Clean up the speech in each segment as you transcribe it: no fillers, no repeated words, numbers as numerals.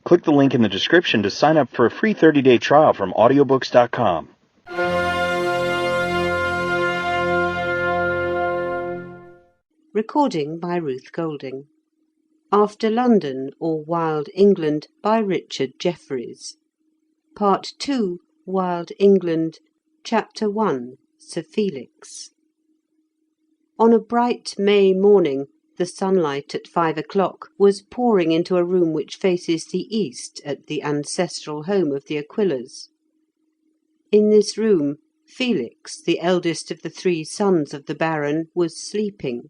Click the link in the description to sign up for a free 30-day trial from AudioBooks.com. Recording by Ruth Golding. After London, or Wild England, by Richard Jefferies. Part 2, Wild England, Chapter 1, Sir Felix. On a bright May morning, the sunlight at 5 o'clock was pouring into a room which faces the east at the ancestral home of the Aquillas. In this room, Felix, the eldest of the 3 sons of the Baron, was sleeping.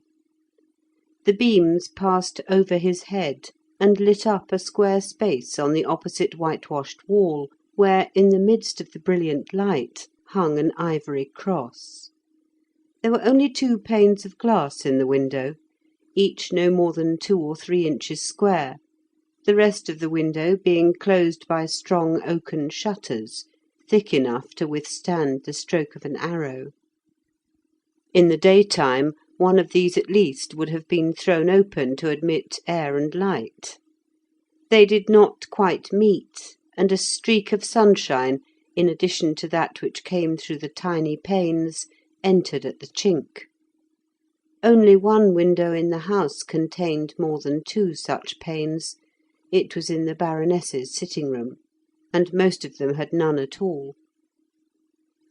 The beams passed over his head and lit up a square space on the opposite whitewashed wall, where, in the midst of the brilliant light, hung an ivory cross. There were only 2 panes of glass in the window, each no more than 2 or 3 inches square, the rest of the window being closed by strong oaken shutters, thick enough to withstand the stroke of an arrow. In the daytime, one of these at least would have been thrown open to admit air and light. They did not quite meet, and a streak of sunshine, in addition to that which came through the tiny panes, entered at the chink. Only one window in the house contained more than 2 such panes. It was in the Baroness's sitting-room, and most of them had none at all.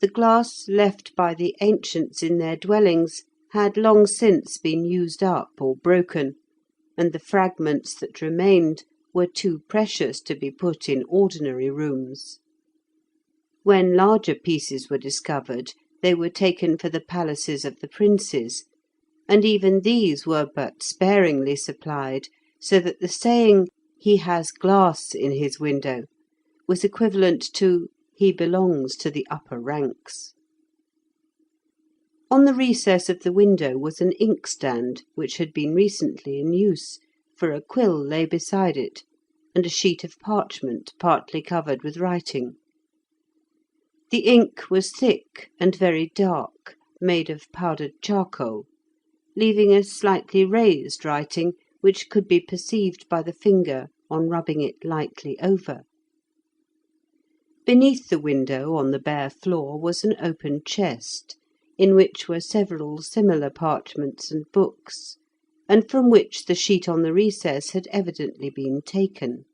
The glass left by the ancients in their dwellings had long since been used up or broken, and the fragments that remained were too precious to be put in ordinary rooms. When larger pieces were discovered, they were taken for the palaces of the princes, and even these were but sparingly supplied, so that the saying, "He has glass in his window," was equivalent to "He belongs to the upper ranks." On the recess of the window was an inkstand, which had been recently in use, for a quill lay beside it, and a sheet of parchment partly covered with writing. The ink was thick and very dark, made of powdered charcoal, leaving a slightly raised writing which could be perceived by the finger on rubbing it lightly over. Beneath the window, on the bare floor, was an open chest, in which were several similar parchments and books, and from which the sheet on the recess had evidently been taken.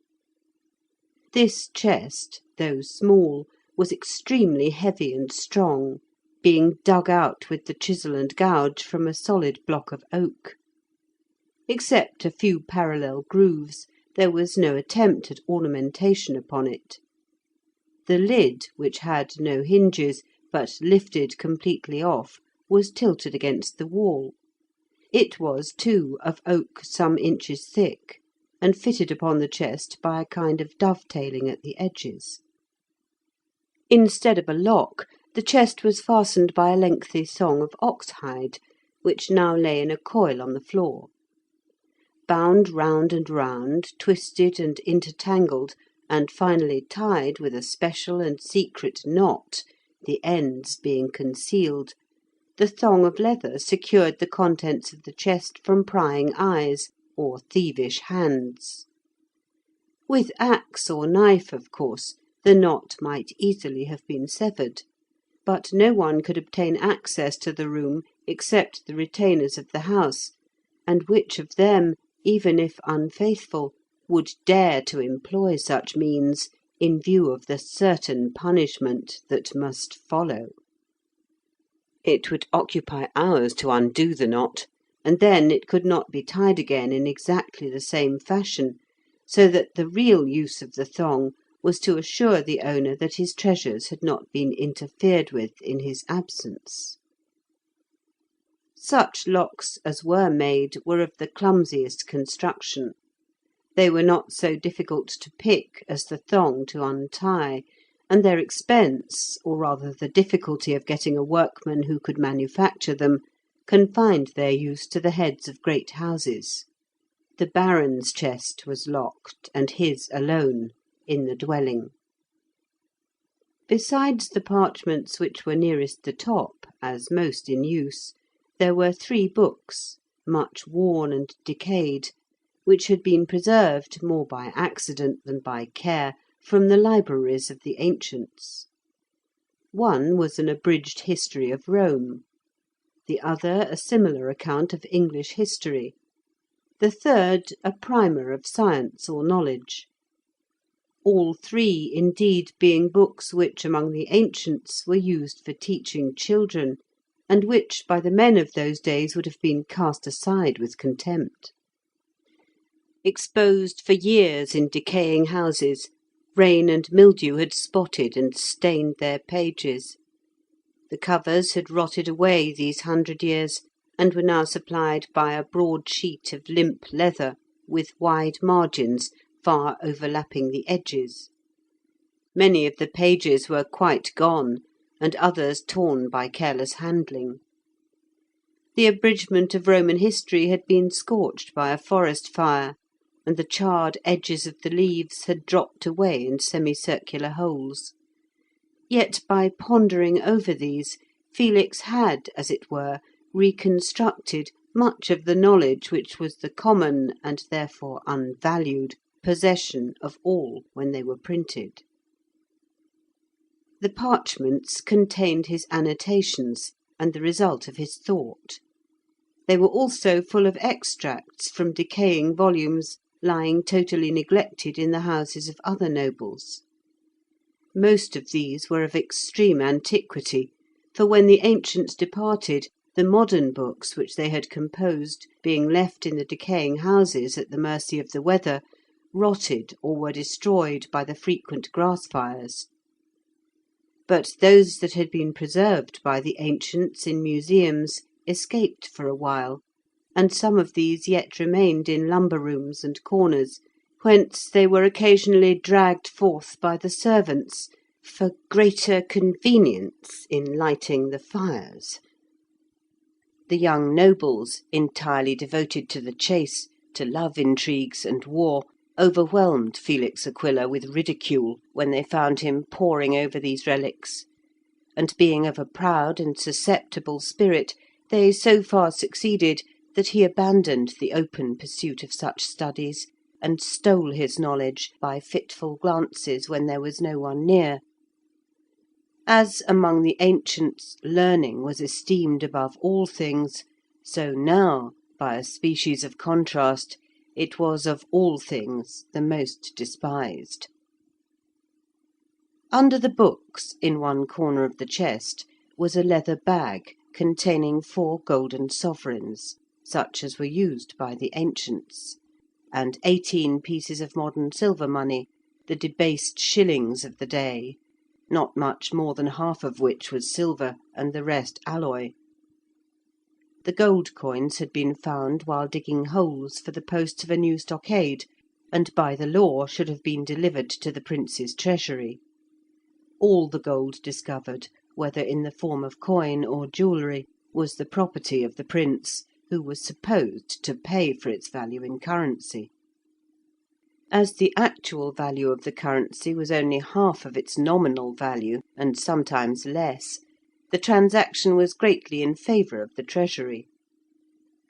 This chest, though small, was extremely heavy and strong, being dug out with the chisel and gouge from a solid block of oak. Except a few parallel grooves, there was no attempt at ornamentation upon it. The lid, which had no hinges, but lifted completely off, was tilted against the wall. It was, too, of oak some inches thick, and fitted upon the chest by a kind of dovetailing at the edges. Instead of a lock, the chest was fastened by a lengthy thong of ox-hide, which now lay in a coil on the floor. Bound round and round, twisted and intertangled, and finally tied with a special and secret knot, the ends being concealed, the thong of leather secured the contents of the chest from prying eyes or thievish hands. With axe or knife, of course, the knot might easily have been severed, but no one could obtain access to the room except the retainers of the house, and which of them, even if unfaithful, would dare to employ such means in view of the certain punishment that must follow? It would occupy hours to undo the knot, and then it could not be tied again in exactly the same fashion, so that the real use of the thong was to assure the owner that his treasures had not been interfered with in his absence. Such locks as were made were of the clumsiest construction. They were not so difficult to pick as the thong to untie, and their expense, or rather the difficulty of getting a workman who could manufacture them, confined their use to the heads of great houses. The Baron's chest was locked, and his alone, in the dwelling. Besides the parchments which were nearest the top, as most in use, there were 3 books, much worn and decayed, which had been preserved, more by accident than by care, from the libraries of the ancients. One was an abridged history of Rome, the other a similar account of English history, the third a primer of science or knowledge. All three, indeed, being books which among the ancients were used for teaching children, and which by the men of those days would have been cast aside with contempt. Exposed for years in decaying houses, rain and mildew had spotted and stained their pages. The covers had rotted away these 100 years, and were now supplied by a broad sheet of limp leather, with wide margins far overlapping the edges. Many of the pages were quite gone, and others torn by careless handling. The abridgment of Roman history had been scorched by a forest fire, and the charred edges of the leaves had dropped away in semicircular holes. Yet by pondering over these, Felix had, as it were, reconstructed much of the knowledge which was the common, and therefore unvalued, possession of all when they were printed. The parchments contained his annotations and the result of his thought. They were also full of extracts from decaying volumes lying totally neglected in the houses of other nobles. Most of these were of extreme antiquity, for when the ancients departed, the modern books which they had composed, being left in the decaying houses at the mercy of the weather, rotted or were destroyed by the frequent grass fires. But those that had been preserved by the ancients in museums escaped for a while, and some of these yet remained in lumber rooms and corners, whence they were occasionally dragged forth by the servants for greater convenience in lighting the fires. The young nobles, entirely devoted to the chase, to love intrigues and war, overwhelmed Felix Aquila with ridicule when they found him poring over these relics, and being of a proud and susceptible spirit, they so far succeeded that he abandoned the open pursuit of such studies, and stole his knowledge by fitful glances when there was no one near. As among the ancients learning was esteemed above all things, so now, by a species of contrast, it was of all things the most despised. Under the books, in one corner of the chest, was a leather bag containing 4 golden sovereigns, such as were used by the ancients, and 18 pieces of modern silver money, the debased shillings of the day, not much more than half of which was silver, and the rest alloy. The gold coins had been found while digging holes for the posts of a new stockade, and by the law should have been delivered to the prince's treasury. All the gold discovered, whether in the form of coin or jewellery, was the property of the prince, who was supposed to pay for its value in currency. As the actual value of the currency was only half of its nominal value, and sometimes less, the transaction was greatly in favour of the treasury.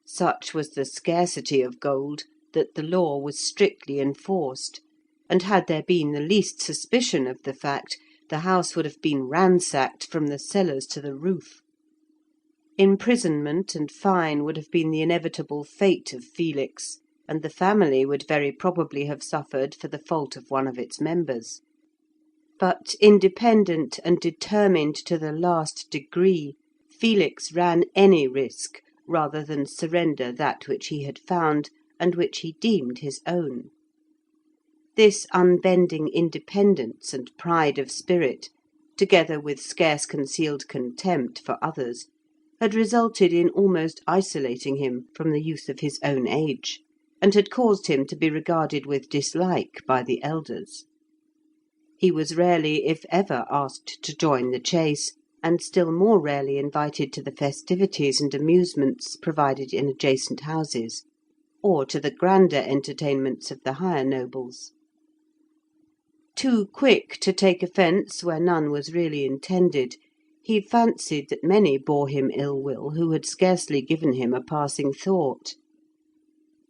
Such was the scarcity of gold that the law was strictly enforced, and had there been the least suspicion of the fact, the house would have been ransacked from the cellars to the roof. Imprisonment and fine would have been the inevitable fate of Felix, and the family would very probably have suffered for the fault of one of its members. But independent and determined to the last degree, Felix ran any risk rather than surrender that which he had found and which he deemed his own. This unbending independence and pride of spirit, together with scarce concealed contempt for others, had resulted in almost isolating him from the youth of his own age, and had caused him to be regarded with dislike by the elders. He was rarely, if ever, asked to join the chase, and still more rarely invited to the festivities and amusements provided in adjacent houses, or to the grander entertainments of the higher nobles. Too quick to take offence where none was really intended, he fancied that many bore him ill will who had scarcely given him a passing thought.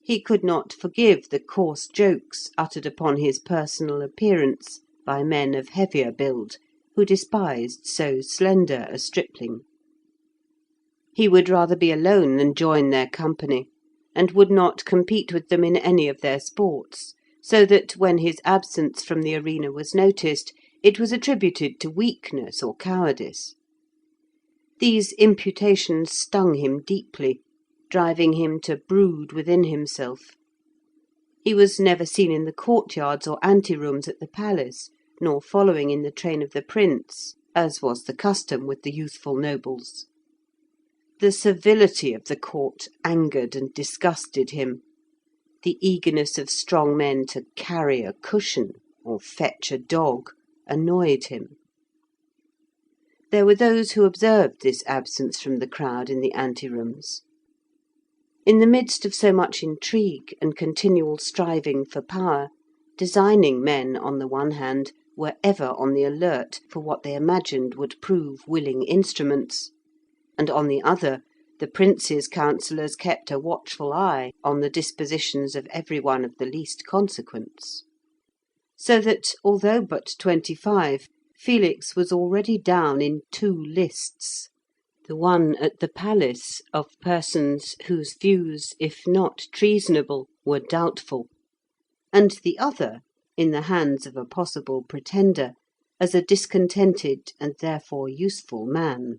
He could not forgive the coarse jokes uttered upon his personal appearance by men of heavier build, who despised so slender a stripling. He would rather be alone than join their company, and would not compete with them in any of their sports, so that when his absence from the arena was noticed, it was attributed to weakness or cowardice. These imputations stung him deeply, driving him to brood within himself. He was never seen in the courtyards or anterooms at the palace, nor following in the train of the prince, as was the custom with the youthful nobles. The servility of the court angered and disgusted him. The eagerness of strong men to carry a cushion or fetch a dog annoyed him. There were those who observed this absence from the crowd in the anterooms. In the midst of so much intrigue and continual striving for power, designing men, on the one hand, were ever on the alert for what they imagined would prove willing instruments, and on the other, the prince's counsellors kept a watchful eye on the dispositions of every one of the least consequence. So that, although but 25, Felix was already down in 2 lists, the one at the palace of persons whose views, if not treasonable, were doubtful, and the other in the hands of a possible pretender, as a discontented and therefore useful man.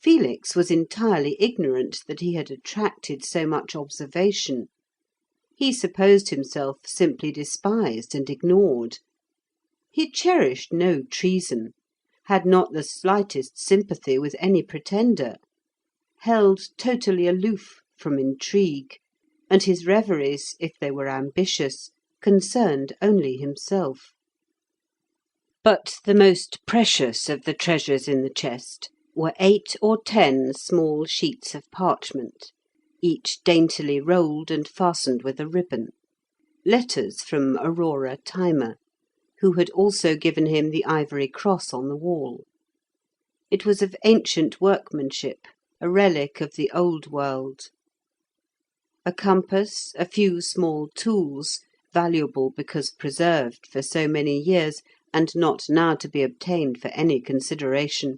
Felix was entirely ignorant that he had attracted so much observation. He supposed himself simply despised and ignored. He cherished no treason, had not the slightest sympathy with any pretender, held totally aloof from intrigue, and his reveries, if they were ambitious, concerned only himself. But the most precious of the treasures in the chest were 8 or 10 small sheets of parchment, each daintily rolled and fastened with a ribbon, letters from Aurora Timer, who had also given him the ivory cross on the wall. It was of ancient workmanship, a relic of the old world. A compass, a few small tools, valuable because preserved for so many years, and not now to be obtained for any consideration,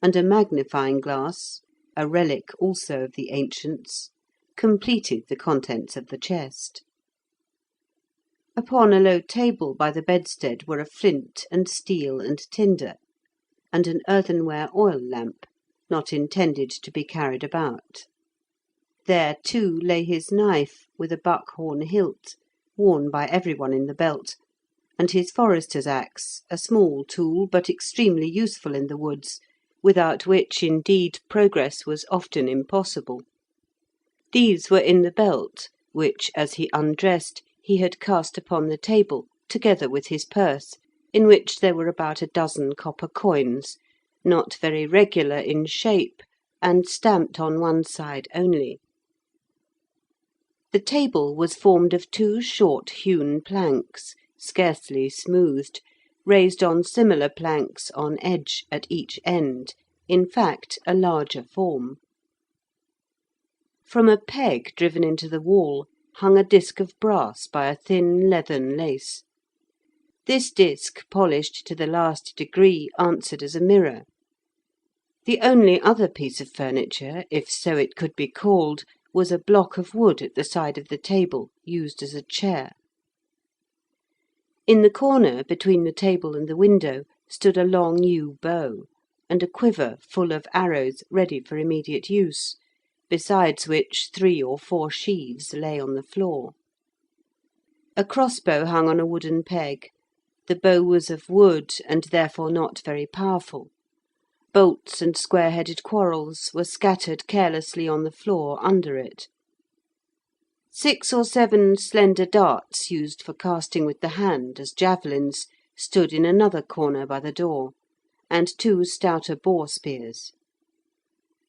and a magnifying glass, a relic also of the ancients, completed the contents of the chest. Upon a low table by the bedstead were a flint and steel and tinder, and an earthenware oil lamp, not intended to be carried about. There, too, lay his knife, with a buckhorn hilt, worn by every one in the belt, and his forester's axe, a small tool, but extremely useful in the woods, without which, indeed, progress was often impossible. These were in the belt, which, as he undressed, he had cast upon the table, together with his purse, in which there were about 12 copper coins, not very regular in shape, and stamped on one side only. The table was formed of 2 short hewn planks, scarcely smoothed, raised on similar planks on edge at each end, in fact a larger form. From a peg driven into the wall hung a disc of brass by a thin leathern lace. This disc, polished to the last degree, answered as a mirror. The only other piece of furniture, if so it could be called, was a block of wood at the side of the table, used as a chair. In the corner between the table and the window stood a long yew bow, and a quiver full of arrows ready for immediate use, besides which 3 or 4 sheaves lay on the floor. A crossbow hung on a wooden peg. The bow was of wood, and therefore not very powerful. Bolts and square-headed quarrels were scattered carelessly on the floor under it. 6 or 7 slender darts, used for casting with the hand as javelins, stood in another corner by the door, and 2 stouter boar spears.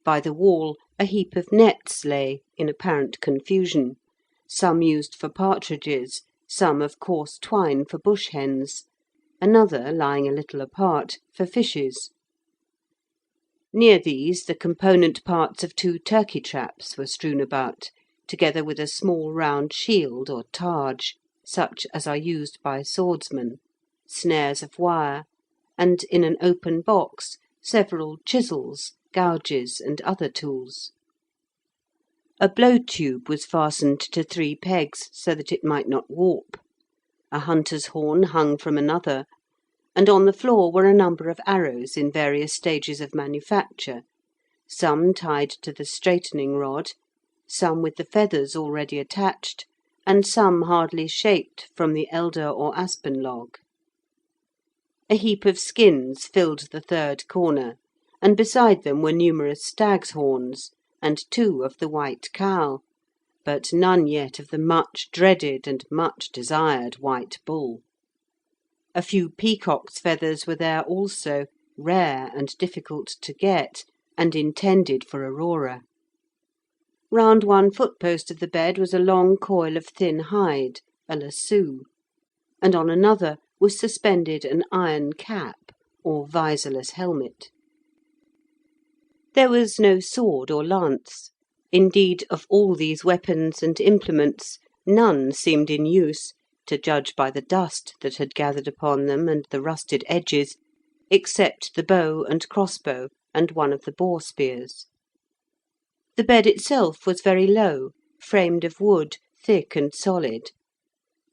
By the wall a heap of nets lay, in apparent confusion, some used for partridges, some of coarse twine for bush hens, another, lying a little apart, for fishes. Near these the component parts of 2 turkey traps were strewn about, together with a small round shield or targe, such as are used by swordsmen, snares of wire, and in an open box several chisels, gouges, and other tools. A blow tube was fastened to 3 pegs so that it might not warp. A hunter's horn hung from another, and on the floor were a number of arrows in various stages of manufacture, some tied to the straightening rod, some with the feathers already attached, and some hardly shaped from the elder or aspen log. A heap of skins filled the third corner, and beside them were numerous stag's horns, and 2 of the white cow, but none yet of the much dreaded and much desired white bull. A few peacock's feathers were there also, rare and difficult to get, and intended for Aurora. Round one footpost of the bed was a long coil of thin hide, a lasso, and on another was suspended an iron cap, or visorless helmet. There was no sword or lance. Indeed, of all these weapons and implements, none seemed in use, to judge by the dust that had gathered upon them and the rusted edges, except the bow and crossbow and one of the boar spears. The bed itself was very low, framed of wood, thick and solid.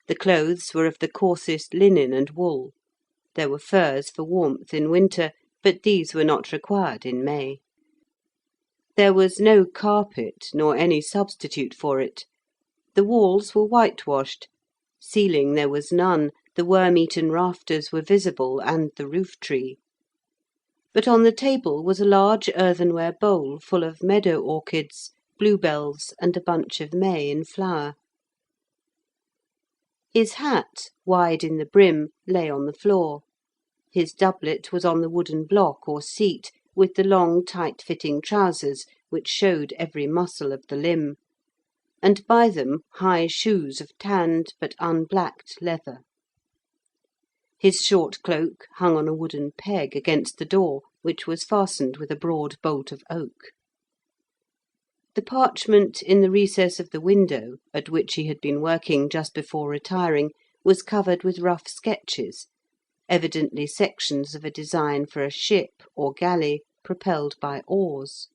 The clothes were of the coarsest linen and wool. There were furs for warmth in winter, but these were not required in May. There was no carpet, nor any substitute for it. The walls were whitewashed. Ceiling there was none, the worm-eaten rafters were visible, and the roof-tree. But on the table was a large earthenware bowl full of meadow orchids, bluebells, and a bunch of may in flower. His hat, wide in the brim, lay on the floor. His doublet was on the wooden block or seat, with the long tight-fitting trousers which showed every muscle of the limb, and by them high shoes of tanned but unblacked leather. His short cloak hung on a wooden peg against the door, which was fastened with a broad bolt of oak. The parchment in the recess of the window, at which he had been working just before retiring, was covered with rough sketches, evidently sections of a design for a ship or galley propelled by oars.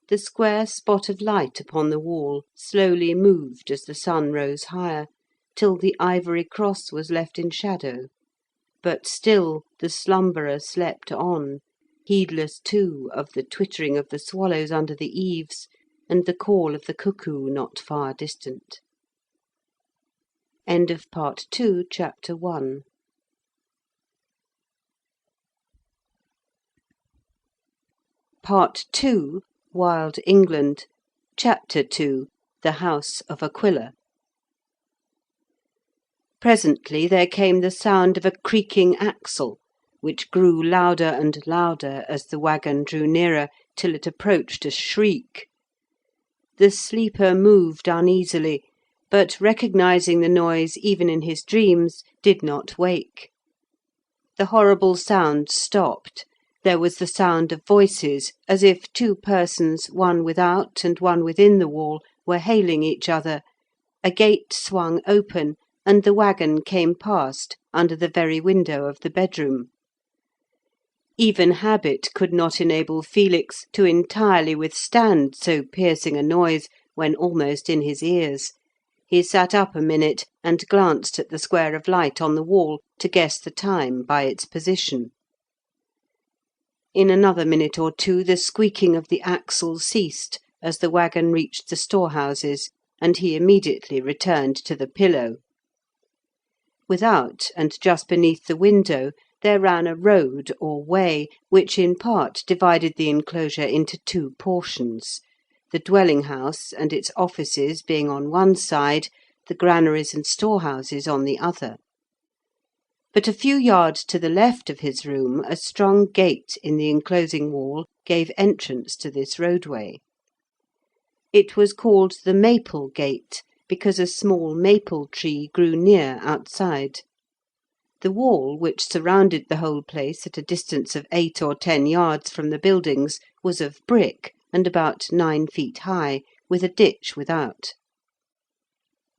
The square spot of light upon the wall slowly moved as the sun rose higher, till the ivory cross was left in shadow, but still the slumberer slept on, heedless too of the twittering of the swallows under the eaves and the call of the cuckoo not far distant. End of Part 2, Chapter 1. Part 2, Wild England, Chapter 2, The House of Aquilla. Presently there came the sound of a creaking axle, which grew louder and louder as the waggon drew nearer, till it approached a shriek. The sleeper moved uneasily, but recognising the noise even in his dreams, did not wake. The horrible sound stopped. There was the sound of voices, as if 2 persons, one without and one within the wall, were hailing each other. A gate swung open, and the waggon came past under the very window of the bedroom. Even habit could not enable Felix to entirely withstand so piercing a noise when almost in his ears. He sat up a minute and glanced at the square of light on the wall to guess the time by its position. In another minute or 2 the squeaking of the axle ceased as the waggon reached the storehouses, and he immediately returned to the pillow. Without, and just beneath the window, there ran a road or way, which in part divided the enclosure into 2 portions, the dwelling-house and its offices being on one side, the granaries and storehouses on the other. But a few yards to the left of his room a strong gate in the enclosing wall gave entrance to this roadway. It was called the Maple Gate, because a small maple tree grew near outside. The wall, which surrounded the whole place at a distance of 8 or 10 yards from the buildings, was of brick, and about 9 feet high, with a ditch without.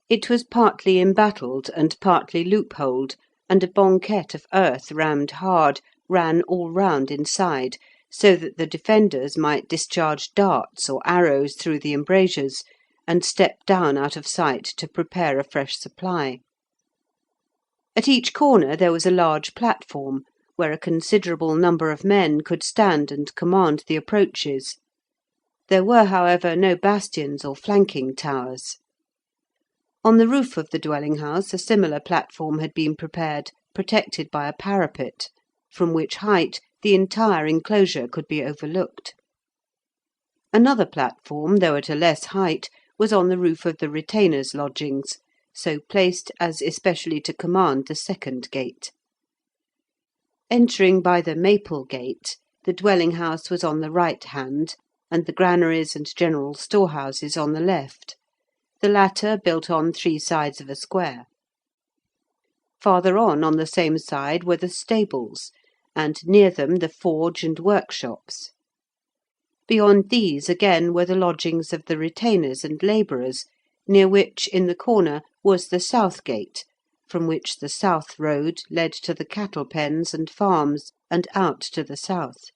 It was partly embattled and partly loopholed, and a banquette of earth rammed hard ran all round inside, so that the defenders might discharge darts or arrows through the embrasures, and step down out of sight to prepare a fresh supply. At each corner there was a large platform, where a considerable number of men could stand and command the approaches. There were, however, no bastions or flanking towers. On the roof of the dwelling-house a similar platform had been prepared, protected by a parapet, from which height the entire enclosure could be overlooked. Another platform, though at a less height, was on the roof of the retainers' lodgings, so placed as especially to command the second gate. Entering by the Maple Gate, the dwelling-house was on the right hand, and the granaries and general storehouses on the left, the latter built on 3 sides of a square. Farther on the same side, were the stables, and near them the forge and workshops. Beyond these again were the lodgings of the retainers and labourers, near which, in the corner, was the south gate, from which the south road led to the cattle pens and farms, and out to the south.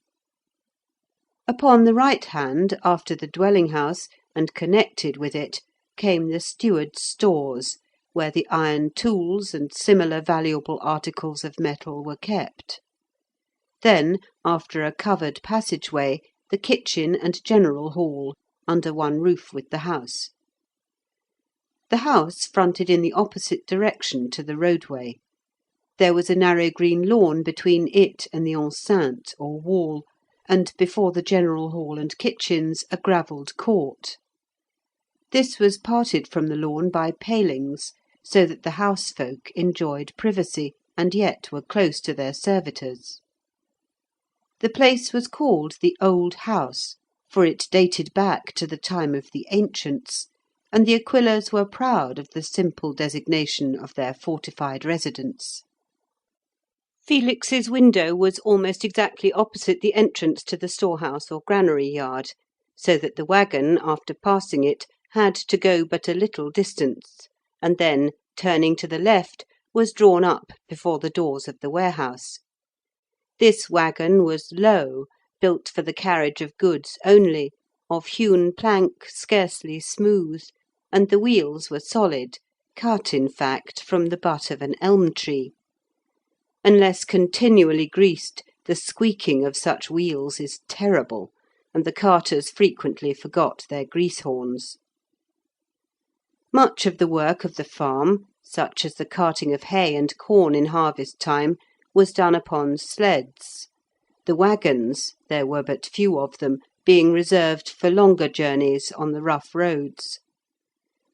Upon the right hand, after the dwelling-house, and connected with it, came the steward's stores, where the iron tools and similar valuable articles of metal were kept. Then, after a covered passage-way, the kitchen and general hall, under one roof with the house. The house fronted in the opposite direction to the roadway. There was a narrow green lawn between it and the enceinte, or wall, and before the general hall and kitchens a gravelled court. This was parted from the lawn by palings, so that the housefolk enjoyed privacy, and yet were close to their servitors. The place was called the Old House, for it dated back to the time of the ancients, and the Aquillas were proud of the simple designation of their fortified residence. Felix's window was almost exactly opposite the entrance to the storehouse or granary yard, so that the waggon, after passing it, had to go but a little distance, and then, turning to the left, was drawn up before the doors of the warehouse. This waggon was low, built for the carriage of goods only, of hewn plank scarcely smooth, and the wheels were solid, cut, in fact, from the butt of an elm tree. Unless continually greased, the squeaking of such wheels is terrible, and the carters frequently forgot their grease-horns. Much of the work of the farm, such as the carting of hay and corn in harvest time, was done upon sleds, the waggons, there were but few of them, being reserved for longer journeys on the rough roads.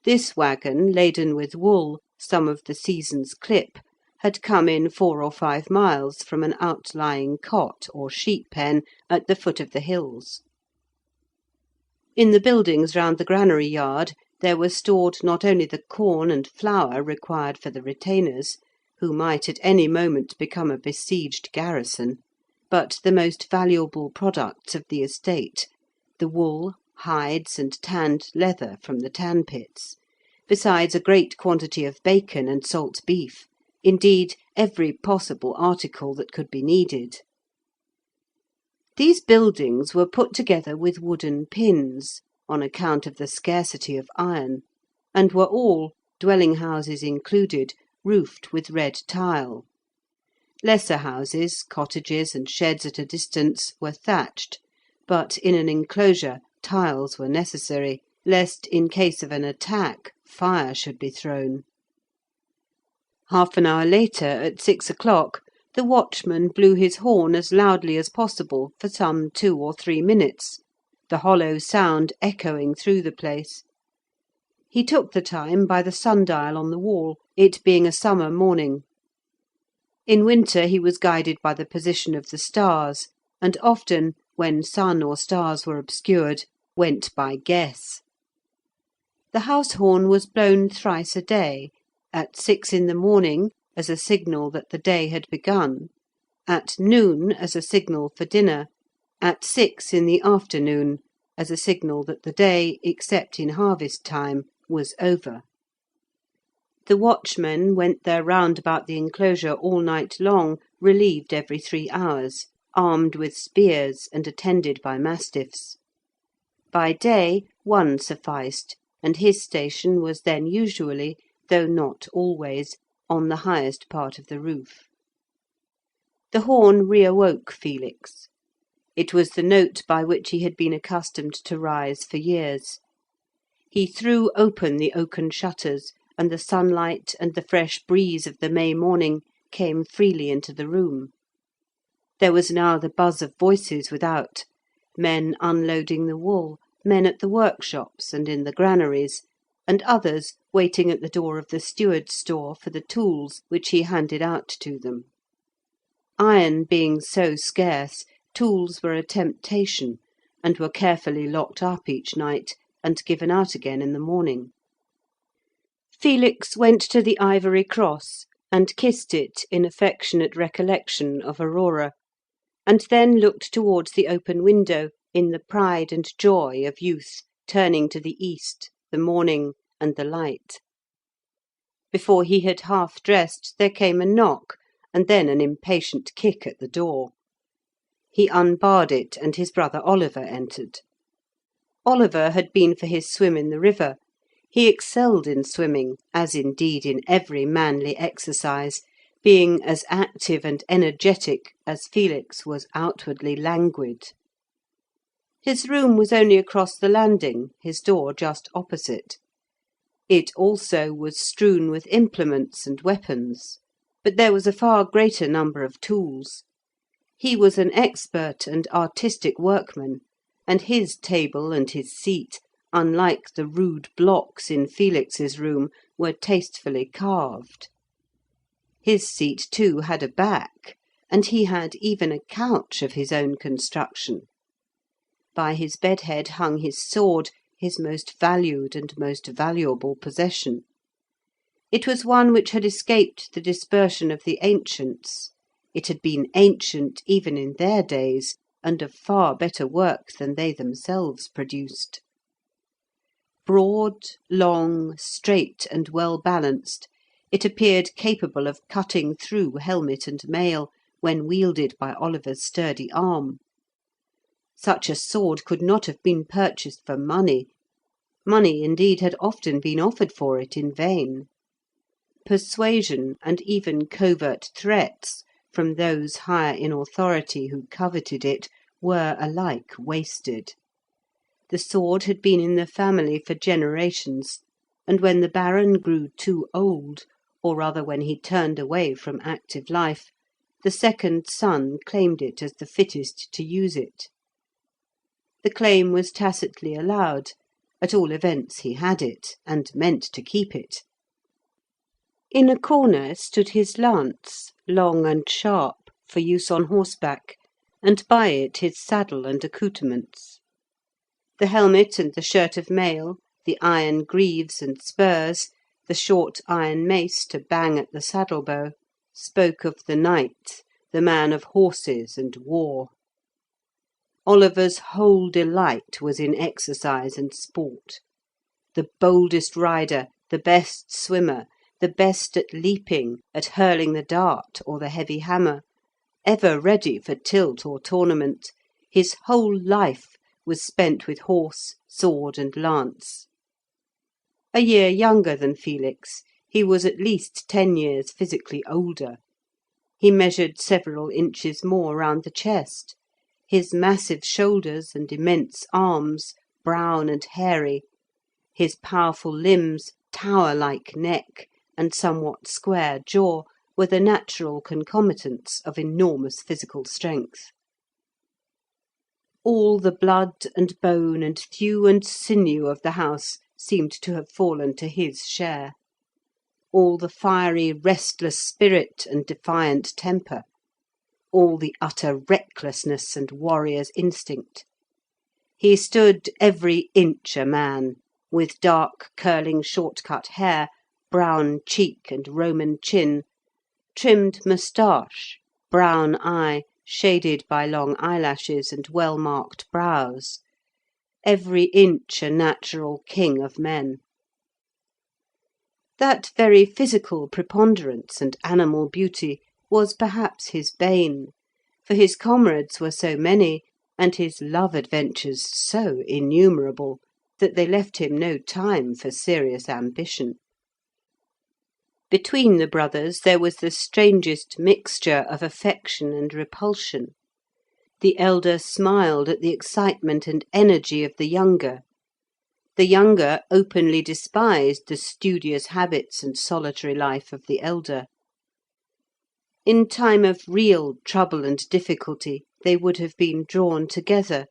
This waggon, laden with wool, some of the season's clip, had come in 4 or 5 miles from an outlying cot or sheep pen at the foot of the hills. In the buildings round the granary yard there was stored not only the corn and flour required for the retainers, who might at any moment become a besieged garrison, but the most valuable products of the estate, the wool, hides, and tanned leather from the tan pits, besides a great quantity of bacon and salt beef, indeed every possible article that could be needed. These buildings were put together with wooden pins, on account of the scarcity of iron, and were all, dwelling-houses included, roofed with red tile. Lesser houses, cottages, and sheds at a distance were thatched, but in an enclosure tiles were necessary, lest, in case of an attack, fire should be thrown. Half an hour later, at 6 o'clock, the watchman blew his horn as loudly as possible for some 2 or 3 minutes, the hollow sound echoing through the place. He took the time by the sundial on the wall, it being a summer morning. In winter he was guided by the position of the stars, and often, when sun or stars were obscured, went by guess. The house horn was blown thrice a day, at 6 in the morning as a signal that the day had begun, at noon as a signal for dinner, at 6 in the afternoon as a signal that the day, except in harvest time, was over. The watchmen went their round about the enclosure all night long, relieved every 3 hours, armed with spears and attended by mastiffs. By day one sufficed, and his station was then usually, though not always, on the highest part of the roof. The horn reawoke Felix. It was the note by which he had been accustomed to rise for years. He threw open the oaken shutters, and the sunlight and the fresh breeze of the May morning came freely into the room. There was now the buzz of voices without, men unloading the wool, men at the workshops and in the granaries, and others waiting at the door of the steward's store for the tools which he handed out to them. Iron being so scarce, tools were a temptation, and were carefully locked up each night, and given out again in the morning. Felix went to the ivory cross, and kissed it in affectionate recollection of Aurora, and then looked towards the open window in the pride and joy of youth turning to the east, the morning, and the light. Before he had half dressed there came a knock, and then an impatient kick at the door. He unbarred it, and his brother Oliver entered. Oliver had been for his swim in the river. He excelled in swimming, as indeed in every manly exercise, being as active and energetic as Felix was outwardly languid. His room was only across the landing, his door just opposite. It also was strewn with implements and weapons, but there was a far greater number of tools. He was an expert and artistic workman, and his table and his seat, unlike the rude blocks in Felix's room, were tastefully carved. His seat, too, had a back, and he had even a couch of his own construction. By his bedhead hung his sword, his most valued and most valuable possession. It was one which had escaped the dispersion of the ancients. It had been ancient even in their days, and of far better work than they themselves produced. Broad, long, straight, and well balanced, it appeared capable of cutting through helmet and mail when wielded by Oliver's sturdy arm. Such a sword could not have been purchased for money. Money, indeed, had often been offered for it in vain. Persuasion, and even covert threats, from those higher in authority who coveted it, were alike wasted. The sword had been in the family for generations, and when the Baron grew too old, or rather when he turned away from active life, the second son claimed it as the fittest to use it. The claim was tacitly allowed; at all events he had it, and meant to keep it. In a corner stood his lance, long and sharp, for use on horseback, and by it his saddle and accoutrements. The helmet and the shirt of mail, the iron greaves and spurs, the short iron mace to bang at the saddle-bow, spoke of the knight, the man of horses and war. Oliver's whole delight was in exercise and sport. The boldest rider, the best swimmer, the best at leaping, at hurling the dart or the heavy hammer, ever ready for tilt or tournament, his whole life was spent with horse, sword, and lance. A year younger than Felix, he was at least 10 years physically older. He measured several inches more round the chest. His massive shoulders and immense arms, brown and hairy, his powerful limbs, tower-like neck, and somewhat square jaw, were the natural concomitants of enormous physical strength. All the blood and bone and thew and sinew of the house seemed to have fallen to his share; all the fiery, restless spirit and defiant temper; all the utter recklessness and warrior's instinct. He stood every inch a man, with dark curling short-cut hair, brown cheek and Roman chin, trimmed moustache, brown eye, shaded by long eyelashes and well-marked brows. every inch a natural king of men. That very physical preponderance and animal beauty was perhaps his bane, for his comrades were so many, and his love adventures so innumerable, that they left him no time for serious ambition. Between the brothers there was the strangest mixture of affection and repulsion. The elder smiled at the excitement and energy of the younger. The younger openly despised the studious habits and solitary life of the elder. In time of real trouble and difficulty they would have been drawn together.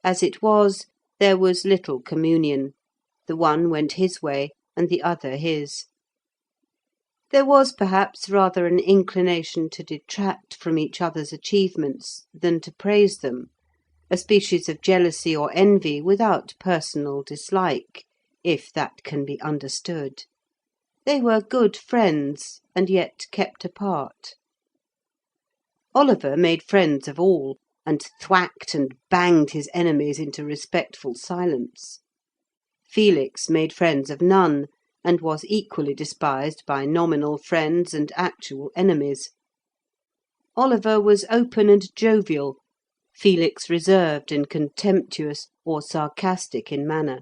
As it was, there was little communion. The one went his way, and the other his. There was perhaps rather an inclination to detract from each other's achievements than to praise them, a species of jealousy or envy without personal dislike, if that can be understood. They were good friends, and yet kept apart. Oliver made friends of all, and thwacked and banged his enemies into respectful silence. Felix made friends of none, and was equally despised by nominal friends and actual enemies. Oliver was open and jovial, Felix reserved and contemptuous or sarcastic in manner.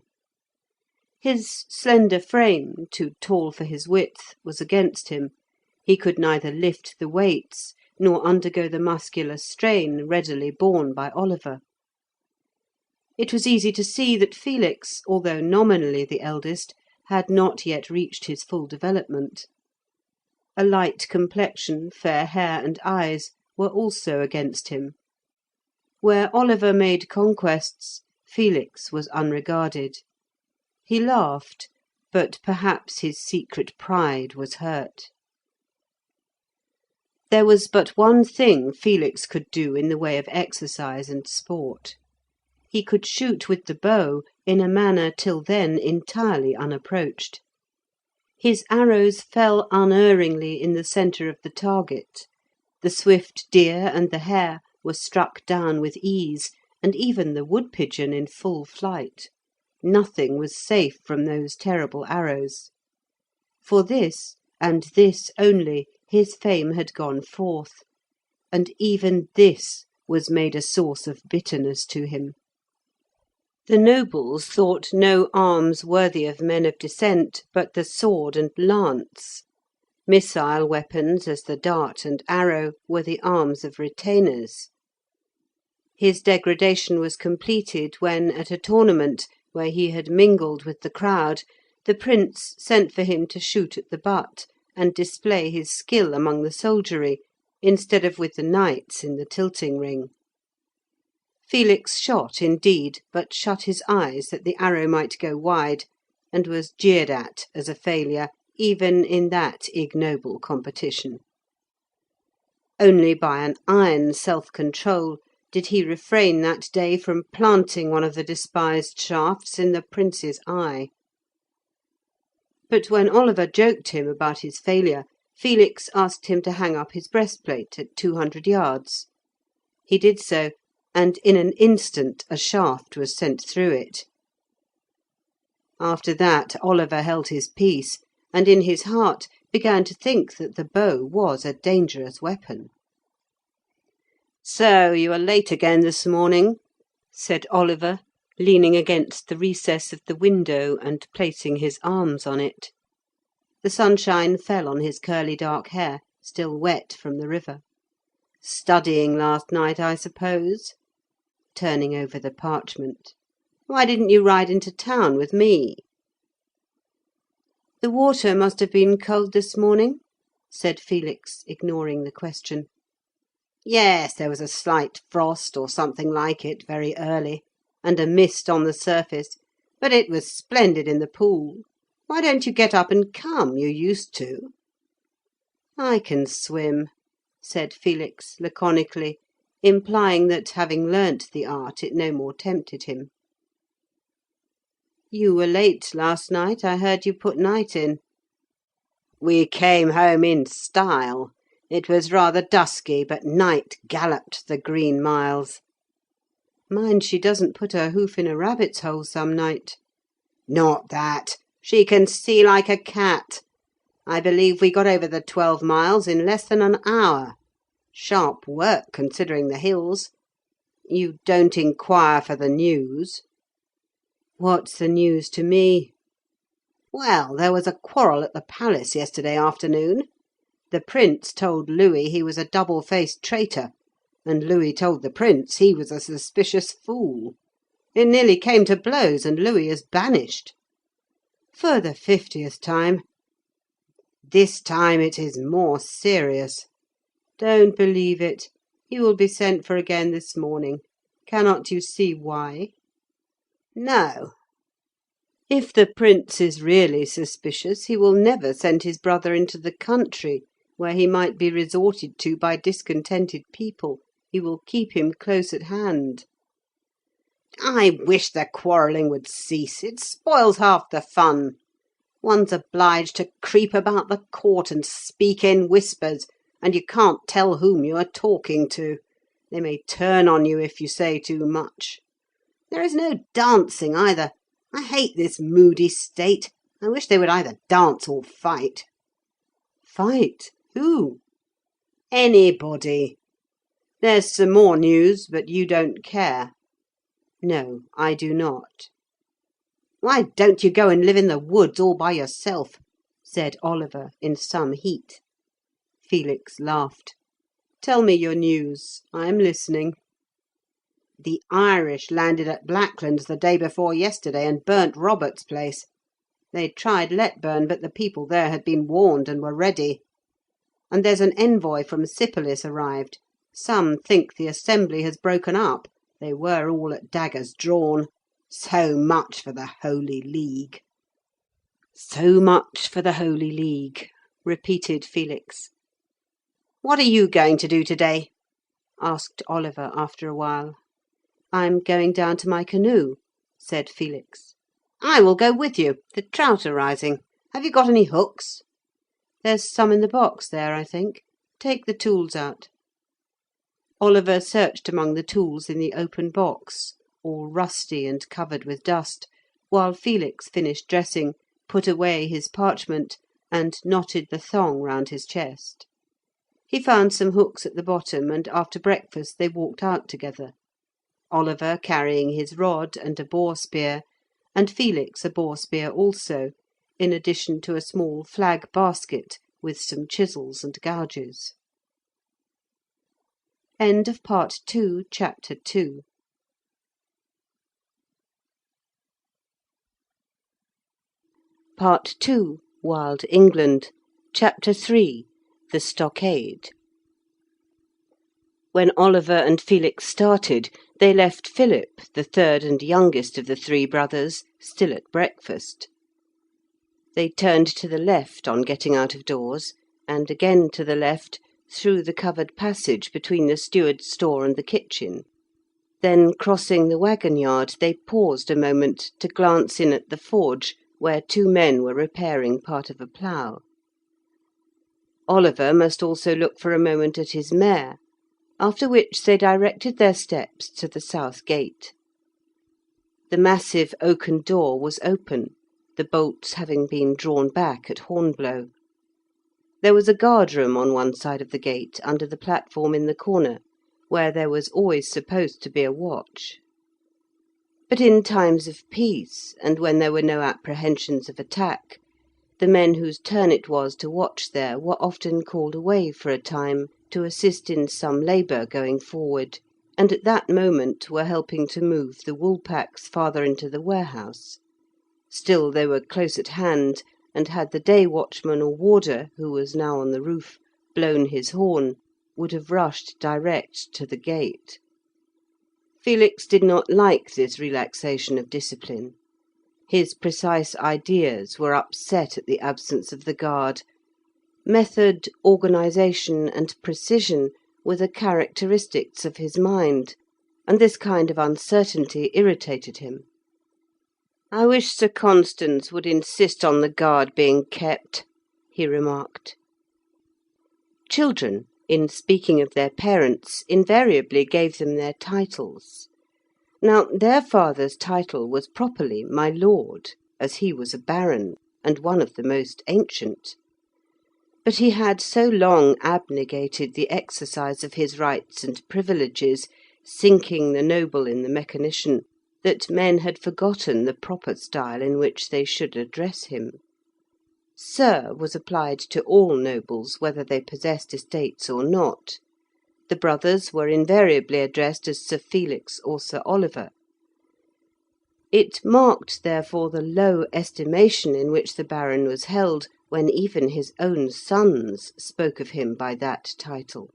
His slender frame, too tall for his width, was against him. He could neither lift the weights nor undergo the muscular strain readily borne by Oliver. It was easy to see that Felix, although nominally the eldest, had not yet reached his full development. A light complexion, fair hair, and eyes were also against him. Where Oliver made conquests, Felix was unregarded. He laughed, but perhaps his secret pride was hurt. There was but one thing Felix could do in the way of exercise and sport. He could shoot with the bow in a manner till then entirely unapproached. His arrows fell unerringly in the centre of the target. The swift deer and the hare were struck down with ease, and even the wood-pigeon in full flight. Nothing was safe from those terrible arrows. For this, and this only, his fame had gone forth, and even this was made a source of bitterness to him. The nobles thought no arms worthy of men of descent but the sword and lance. Missile weapons, as the dart and arrow, were the arms of retainers. His degradation was completed when, at a tournament where he had mingled with the crowd, the prince sent for him to shoot at the butt and display his skill among the soldiery, instead of with the knights in the tilting ring. Felix shot indeed, but shut his eyes that the arrow might go wide, and was jeered at as a failure even in that ignoble competition. Only by an iron self-control did he refrain that day from planting one of the despised shafts in the prince's eye. But when Oliver joked him about his failure, Felix asked him to hang up his breastplate at 200 yards. He did so, and in an instant a shaft was sent through it. After that Oliver held his peace, and in his heart began to think that the bow was a dangerous weapon. "So you are late again this morning," said Oliver, leaning against the recess of the window and placing his arms on it. The sunshine fell on his curly dark hair, still wet from the river. "Studying last night, I suppose?" turning over the parchment. "Why didn't you ride into town with me?" "The water must have been cold this morning," said Felix, ignoring the question. "Yes, there was a slight frost, or something like it, very early, and a mist on the surface, but it was splendid in the pool. Why don't you get up and come? You used to." "I can swim," said Felix laconically, implying that, having learnt the art, it no more tempted him. "You were late last night. I heard you put night in." "We came home in style. It was rather dusky, but night galloped the green miles." Mind she doesn't put her hoof in a rabbit's hole some night." "Not that. She can see like a cat. I believe we got over the 12 miles in less than an hour. Sharp work, considering the hills. You don't inquire for the news?" "What's the news to me?" "Well, there was a quarrel at the palace yesterday afternoon. The Prince told Louis he was a double-faced traitor, and Louis told the Prince he was a suspicious fool. It nearly came to blows, and Louis is banished." "For the 50th time." "This time it is more serious." "Don't believe it. He will be sent for again this morning. Cannot you see why?" "No." "If the Prince is really suspicious, he will never send his brother into the country, where he might be resorted to by discontented people. He will keep him close at hand." "I wish the quarrelling would cease. It spoils half the fun. One's obliged to creep about the court and speak in whispers, and you can't tell whom you are talking to. They may turn on you if you say too much. There is no dancing either. I hate this moody state. I wish they would either dance or fight." "Fight? Who?" "Anybody. There's some more news, but you don't care." "No, I do not." "Why don't you go and live in the woods all by yourself?" said Oliver, in some heat. Felix laughed. "Tell me your news. I am listening." "The Irish landed at Blacklands the day before yesterday and burnt Robert's place. They tried Letburn, but the people there had been warned and were ready. And there's an envoy from Sypolis arrived. Some think the assembly has broken up. They were all at daggers drawn. So much for the Holy League." "So much for the Holy League," repeated Felix. "What are you going to do to-day?" asked Oliver after a while. "I'm going down to my canoe," said Felix. "I will go with you. The trout are rising. Have you got any hooks?" "There's some in the box there, I think. Take the tools out." Oliver searched among the tools in the open box, all rusty and covered with dust, while Felix finished dressing, put away his parchment, and knotted the thong round his chest. He found some hooks at the bottom, and after breakfast they walked out together. Oliver carrying his rod and a boar spear, and Felix a boar spear also, in addition to a small flag basket with some chisels and gouges. End of Part 2, Chapter 2. Part 2, Wild England, Chapter 3, The Stockade. When Oliver and Felix started, they left Philip, the third and youngest of the three brothers, still at breakfast. They turned to the left on getting out of doors, and again to the left through the covered passage between the steward's store and the kitchen. Then, crossing the waggon yard, they paused a moment to glance in at the forge, where two men were repairing part of a plough. Oliver must also look for a moment at his mare, after which they directed their steps to the south gate. The massive oaken door was open, the bolts having been drawn back at horn-blow. There was a guard-room on one side of the gate, under the platform in the corner, where there was always supposed to be a watch. But in times of peace, and when there were no apprehensions of attack, the men whose turn it was to watch there were often called away for a time to assist in some labour going forward, and at that moment were helping to move the wool-packs farther into the warehouse. Still they were close at hand, and had the day-watchman or warder, who was now on the roof, blown his horn, would have rushed direct to the gate. Felix did not like this relaxation of discipline. His precise ideas were upset at the absence of the guard. Method, organisation, and precision were the characteristics of his mind, and this kind of uncertainty irritated him. "I wish Sir Constans would insist on the guard being kept," he remarked. Children, in speaking of their parents, invariably gave them their titles. Now their father's title was properly my lord, as he was a baron, and one of the most ancient. But he had so long abnegated the exercise of his rights and privileges, sinking the noble in the mechanician, that men had forgotten the proper style in which they should address him. Sir was applied to all nobles, whether they possessed estates or not. The brothers were invariably addressed as Sir Felix or Sir Oliver. It marked, therefore, the low estimation in which the baron was held when even his own sons spoke of him by that title.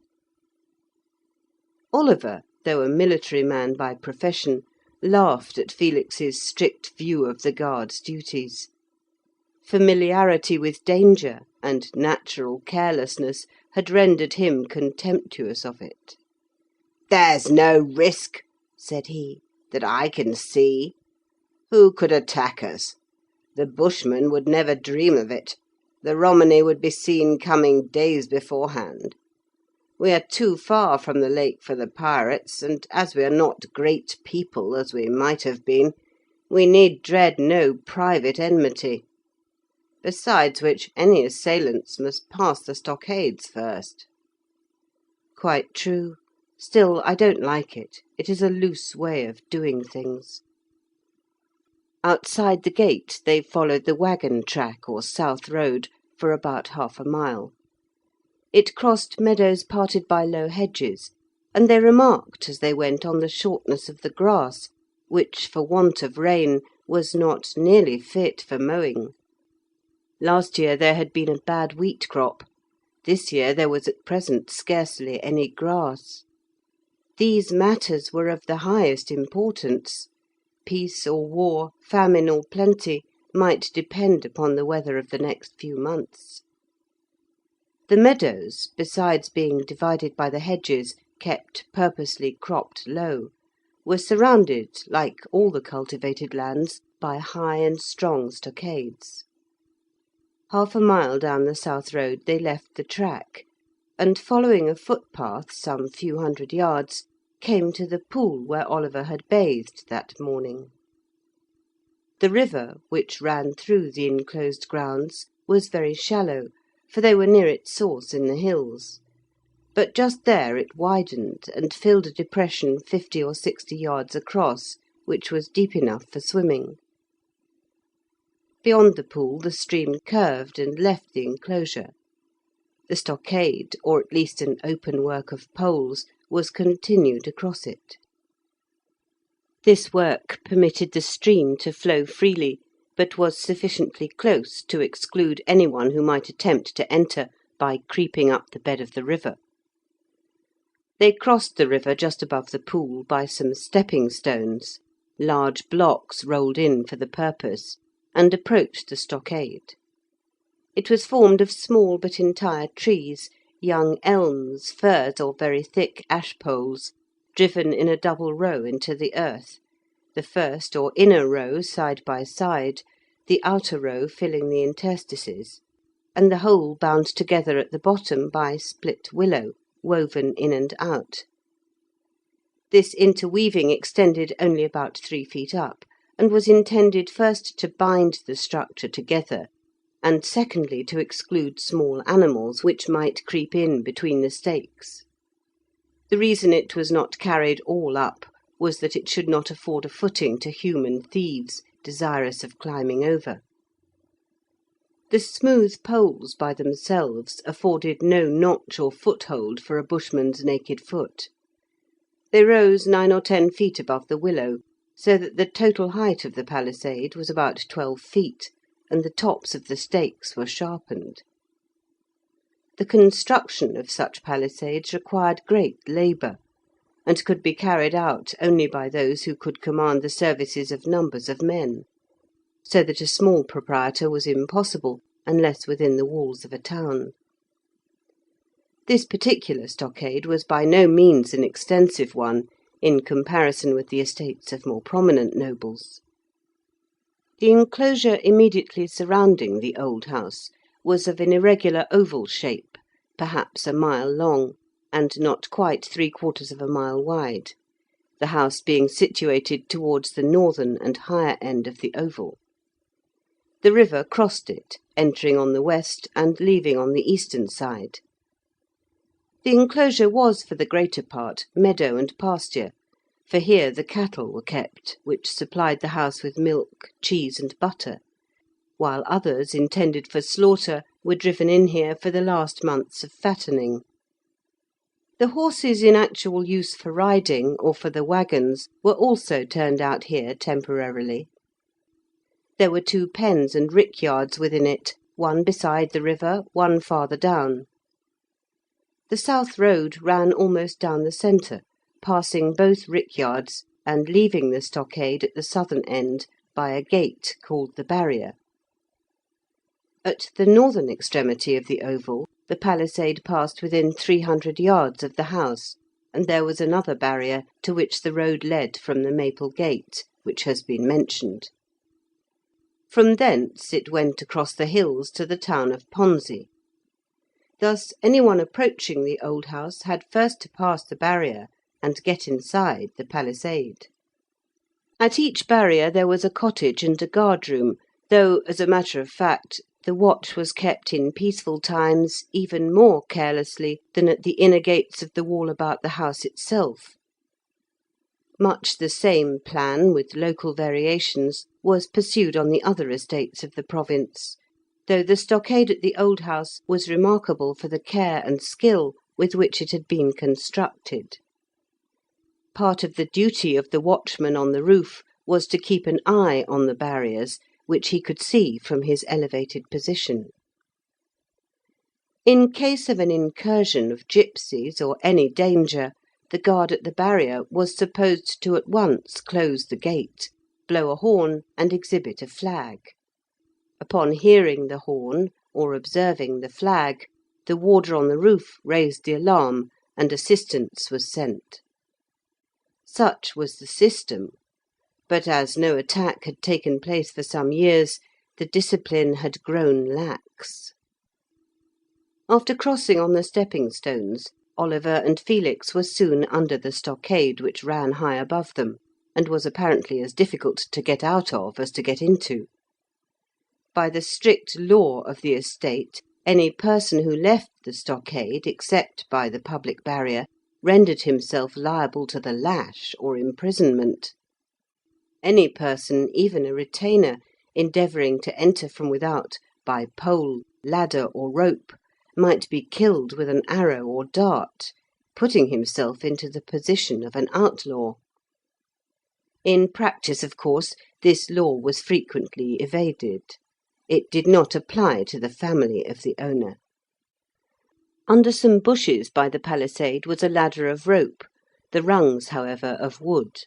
Oliver, though a military man by profession, laughed at Felix's strict view of the guard's duties. Familiarity with danger and natural carelessness had rendered him contemptuous of it. "There's no risk," said he, "that I can see. Who could attack us? The Bushmen would never dream of it. The Romany would be seen coming days beforehand. We are too far from the lake for the pirates, and as we are not great people, as we might have been, we need dread no private enmity. Besides which, any assailants must pass the stockades first." "Quite true. Still, I don't like it. It is a loose way of doing things." Outside the gate they followed the waggon track, or south road, for about half a mile. It crossed meadows parted by low hedges, and they remarked as they went on the shortness of the grass, which, for want of rain, was not nearly fit for mowing. Last year there had been a bad wheat crop. This year there was at present scarcely any grass. These matters were of the highest importance. Peace or war, famine or plenty, might depend upon the weather of the next few months. The meadows, besides being divided by the hedges, kept purposely cropped low, were surrounded, like all the cultivated lands, by high and strong stockades. Half a mile down the south road they left the track, and following a footpath some few hundred yards, came to the pool where Oliver had bathed that morning. The river, which ran through the enclosed grounds, was very shallow, for they were near its source in the hills; but just there it widened and filled a depression 50 or 60 yards across, which was deep enough for swimming. Beyond the pool the stream curved and left the enclosure. The stockade, or at least an open work of poles, was continued across it. This work permitted the stream to flow freely, but was sufficiently close to exclude anyone who might attempt to enter by creeping up the bed of the river. They crossed the river just above the pool by some stepping stones, large blocks rolled in for the purpose, and approached the stockade. It was formed of small but entire trees, young elms, firs, or very thick ash poles, driven in a double row into the earth, the first or inner row side by side, the outer row filling the interstices, and the whole bound together at the bottom by split willow, woven in and out. This interweaving extended only about 3 feet up, and was intended first to bind the structure together, and secondly to exclude small animals which might creep in between the stakes. The reason it was not carried all up was that it should not afford a footing to human thieves desirous of climbing over. The smooth poles by themselves afforded no notch or foothold for a bushman's naked foot. They rose 9 or 10 feet above the willow, so that the total height of the palisade was about 12 feet, and the tops of the stakes were sharpened. The construction of such palisades required great labour, and could be carried out only by those who could command the services of numbers of men, so that a small proprietor was impossible unless within the walls of a town. This particular stockade was by no means an extensive one in comparison with the estates of more prominent nobles. The enclosure immediately surrounding the old house was of an irregular oval shape, perhaps a mile long, and not quite 3/4 of a mile wide. the house being situated towards the northern and higher end of the oval. The river crossed it, entering on the west and leaving on the eastern side. The enclosure was for the greater part meadow and pasture, for here the cattle were kept, which supplied the house with milk, cheese, and butter, while others intended for slaughter were driven in here for the last months of fattening. The horses in actual use for riding or for the waggons were also turned out here temporarily. There were 2 pens and rickyards within it, one beside the river, one farther down. The south road ran almost down the centre, passing both rickyards and leaving the stockade at the southern end by a gate called the barrier. At the northern extremity of the oval, the palisade passed within 300 yards of the house, and there was another barrier to which the road led from the Maple Gate, which has been mentioned. From thence it went across the hills to the town of Ponsey. Thus anyone approaching the old house had first to pass the barrier and get inside the palisade. At each barrier there was a cottage and a guard-room, though, as a matter of fact, the watch was kept in peaceful times even more carelessly than at the inner gates of the wall about the house itself. Much the same plan, with local variations, was pursued on the other estates of the province, though the stockade at the old house was remarkable for the care and skill with which it had been constructed. Part of the duty of the watchman on the roof was to keep an eye on the barriers, which he could see from his elevated position. In case of an incursion of gipsies or any danger, the guard at the barrier was supposed to at once close the gate, blow a horn, and exhibit a flag. Upon hearing the horn, or observing the flag, the warder on the roof raised the alarm, and assistance was sent. Such was the system, but as no attack had taken place for some years, the discipline had grown lax. After crossing on the stepping stones, Oliver and Felix were soon under the stockade which ran high above them, and was apparently as difficult to get out of as to get into. By the strict law of the estate, any person who left the stockade except by the public barrier rendered himself liable to the lash or imprisonment. Any person, even a retainer, endeavouring to enter from without by pole, ladder, or rope, might be killed with an arrow or dart, putting himself into the position of an outlaw. In practice, of course, this law was frequently evaded. It did not apply to the family of the owner. Under some bushes by the palisade was a ladder of rope, the rungs, however, of wood.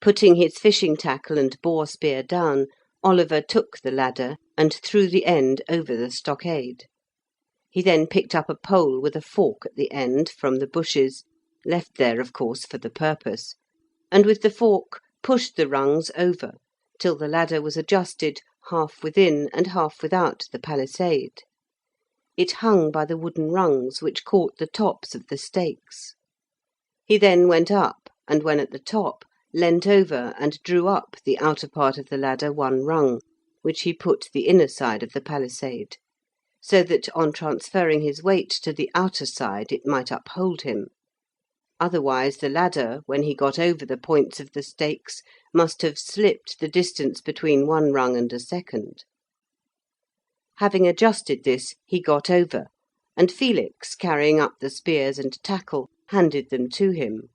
Putting his fishing tackle and boar spear down, Oliver took the ladder and threw the end over the stockade. He then picked up a pole with a fork at the end from the bushes, left there, of course, for the purpose, and with the fork pushed the rungs over till the ladder was adjusted half within and half without the palisade. It hung by the wooden rungs which caught the tops of the stakes. He then went up, and when at the top, leant over and drew up the outer part of the ladder one rung, which he put the inner side of the palisade, so that on transferring his weight to the outer side it might uphold him. Otherwise the ladder, when he got over the points of the stakes, must have slipped the distance between one rung and a second. Having adjusted this, he got over, and Felix, carrying up the spears and tackle, handed them to him.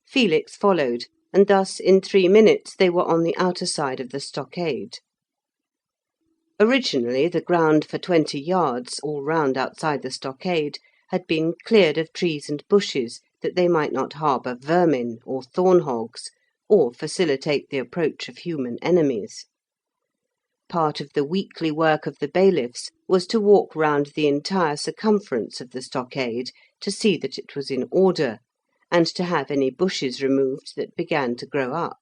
Felix followed, and thus in 3 minutes they were on the outer side of the stockade. Originally the ground for 20 yards, all round outside the stockade, had been cleared of trees and bushes, that they might not harbour vermin or thorn hogs, or facilitate the approach of human enemies. Part of the weekly work of the bailiffs was to walk round the entire circumference of the stockade to see that it was in order, and to have any bushes removed that began to grow up.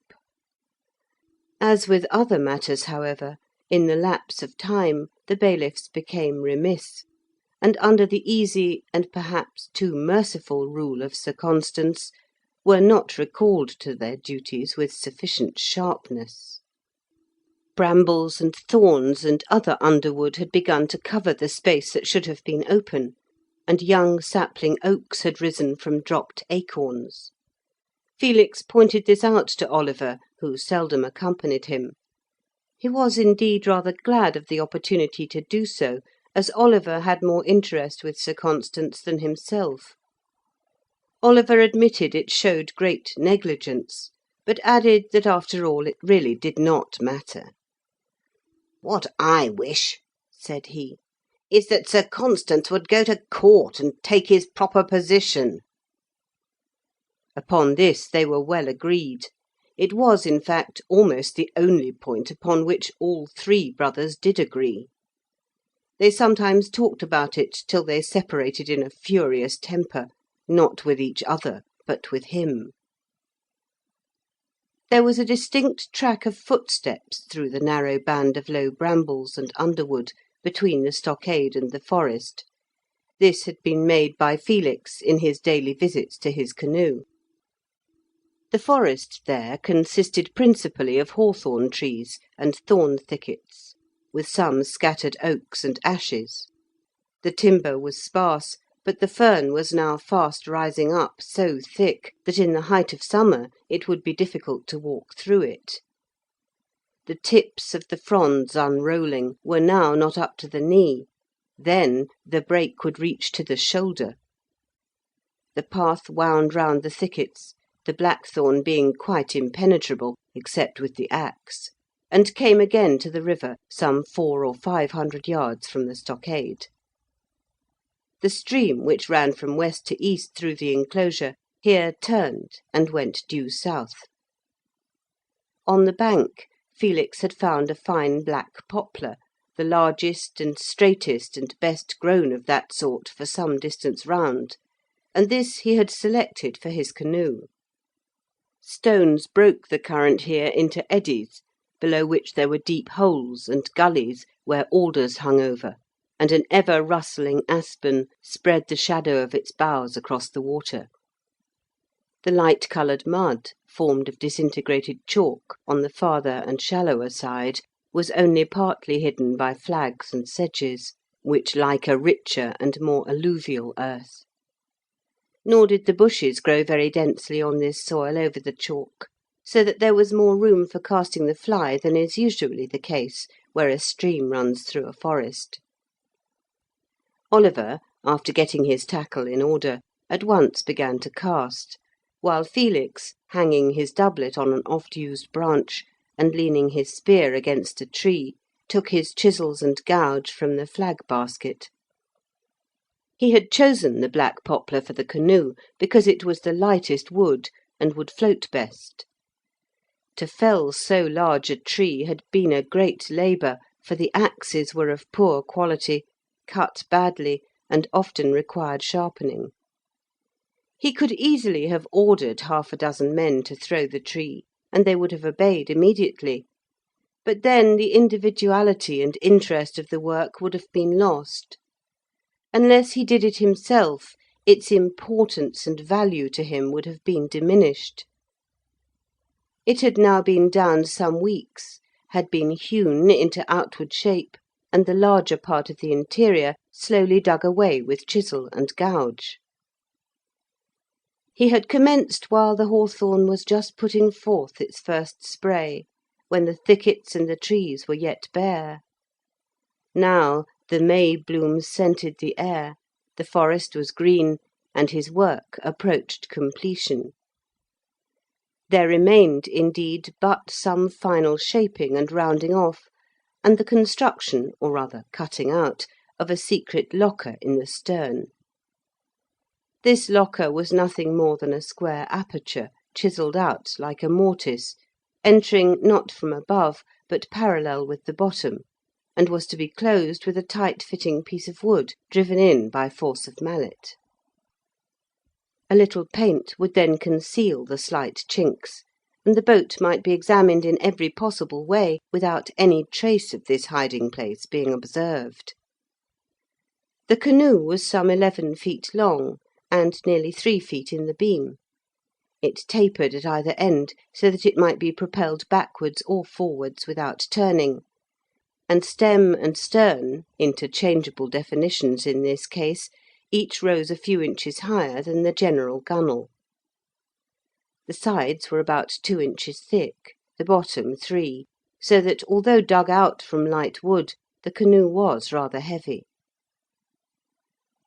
As with other matters, however, in the lapse of time the bailiffs became remiss, and under the easy and perhaps too merciful rule of Sir Constans, were not recalled to their duties with sufficient sharpness. Brambles and thorns and other underwood had begun to cover the space that should have been open, and young sapling oaks had risen from dropped acorns. Felix pointed this out to Oliver, who seldom accompanied him. He was indeed rather glad of the opportunity to do so, as Oliver had more interest with Sir Constans than himself. Oliver admitted it showed great negligence, but added that after all it really did not matter. "What I wish," said he, "is that Sir Constans would go to court and take his proper position." Upon this they were well agreed. It was, in fact, almost the only point upon which all three brothers did agree. They sometimes talked about it till they separated in a furious temper, not with each other, but with him. There was a distinct track of footsteps through the narrow band of low brambles and underwood between the stockade and the forest. This had been made by Felix in his daily visits to his canoe. The forest there consisted principally of hawthorn trees and thorn thickets, with some scattered oaks and ashes. The timber was sparse, but the fern was now fast rising up so thick that in the height of summer it would be difficult to walk through it. The tips of the fronds unrolling were now not up to the knee, then the brake would reach to the shoulder. The path wound round the thickets, the blackthorn being quite impenetrable, except with the axe, and came again to the river, some 400 or 500 yards from the stockade. The stream, which ran from west to east through the enclosure, here turned and went due south. On the bank Felix had found a fine black poplar, the largest and straightest and best grown of that sort for some distance round, and this he had selected for his canoe. Stones broke the current here into eddies, below which there were deep holes and gullies where alders hung over, and an ever-rustling aspen spread the shadow of its boughs across the water. The light-coloured mud, formed of disintegrated chalk, on the farther and shallower side, was only partly hidden by flags and sedges, which like a richer and more alluvial earth. Nor did the bushes grow very densely on this soil over the chalk, so that there was more room for casting the fly than is usually the case where a stream runs through a forest. Oliver, after getting his tackle in order, at once began to cast, while Felix, hanging his doublet on an oft-used branch, and leaning his spear against a tree, took his chisels and gouge from the flag-basket. He had chosen the black poplar for the canoe because it was the lightest wood and would float best. To fell so large a tree had been a great labour, for the axes were of poor quality, cut badly, and often required sharpening. He could easily have ordered 6 men to throw the tree, and they would have obeyed immediately. But then the individuality and interest of the work would have been lost. Unless he did it himself, its importance and value to him would have been diminished. It had now been down some weeks, had been hewn into outward shape, and the larger part of the interior slowly dug away with chisel and gouge. He had commenced while the hawthorn was just putting forth its first spray, when the thickets and the trees were yet bare. Now the May blooms scented the air, the forest was green, and his work approached completion. There remained, indeed, but some final shaping and rounding off, and the construction, or rather cutting out, of a secret locker in the stern. This locker was nothing more than a square aperture, chiselled out like a mortice, entering not from above, but parallel with the bottom, and was to be closed with a tight-fitting piece of wood, driven in by force of mallet. A little paint would then conceal the slight chinks, and the boat might be examined in every possible way without any trace of this hiding-place being observed. The canoe was some 11 feet long, and nearly 3 feet in the beam. It tapered at either end, so that it might be propelled backwards or forwards without turning, and stem and stern, interchangeable definitions in this case, each rose a few inches higher than the general gunwale. The sides were about 2 inches thick, the bottom 3, so that, although dug out from light wood, the canoe was rather heavy.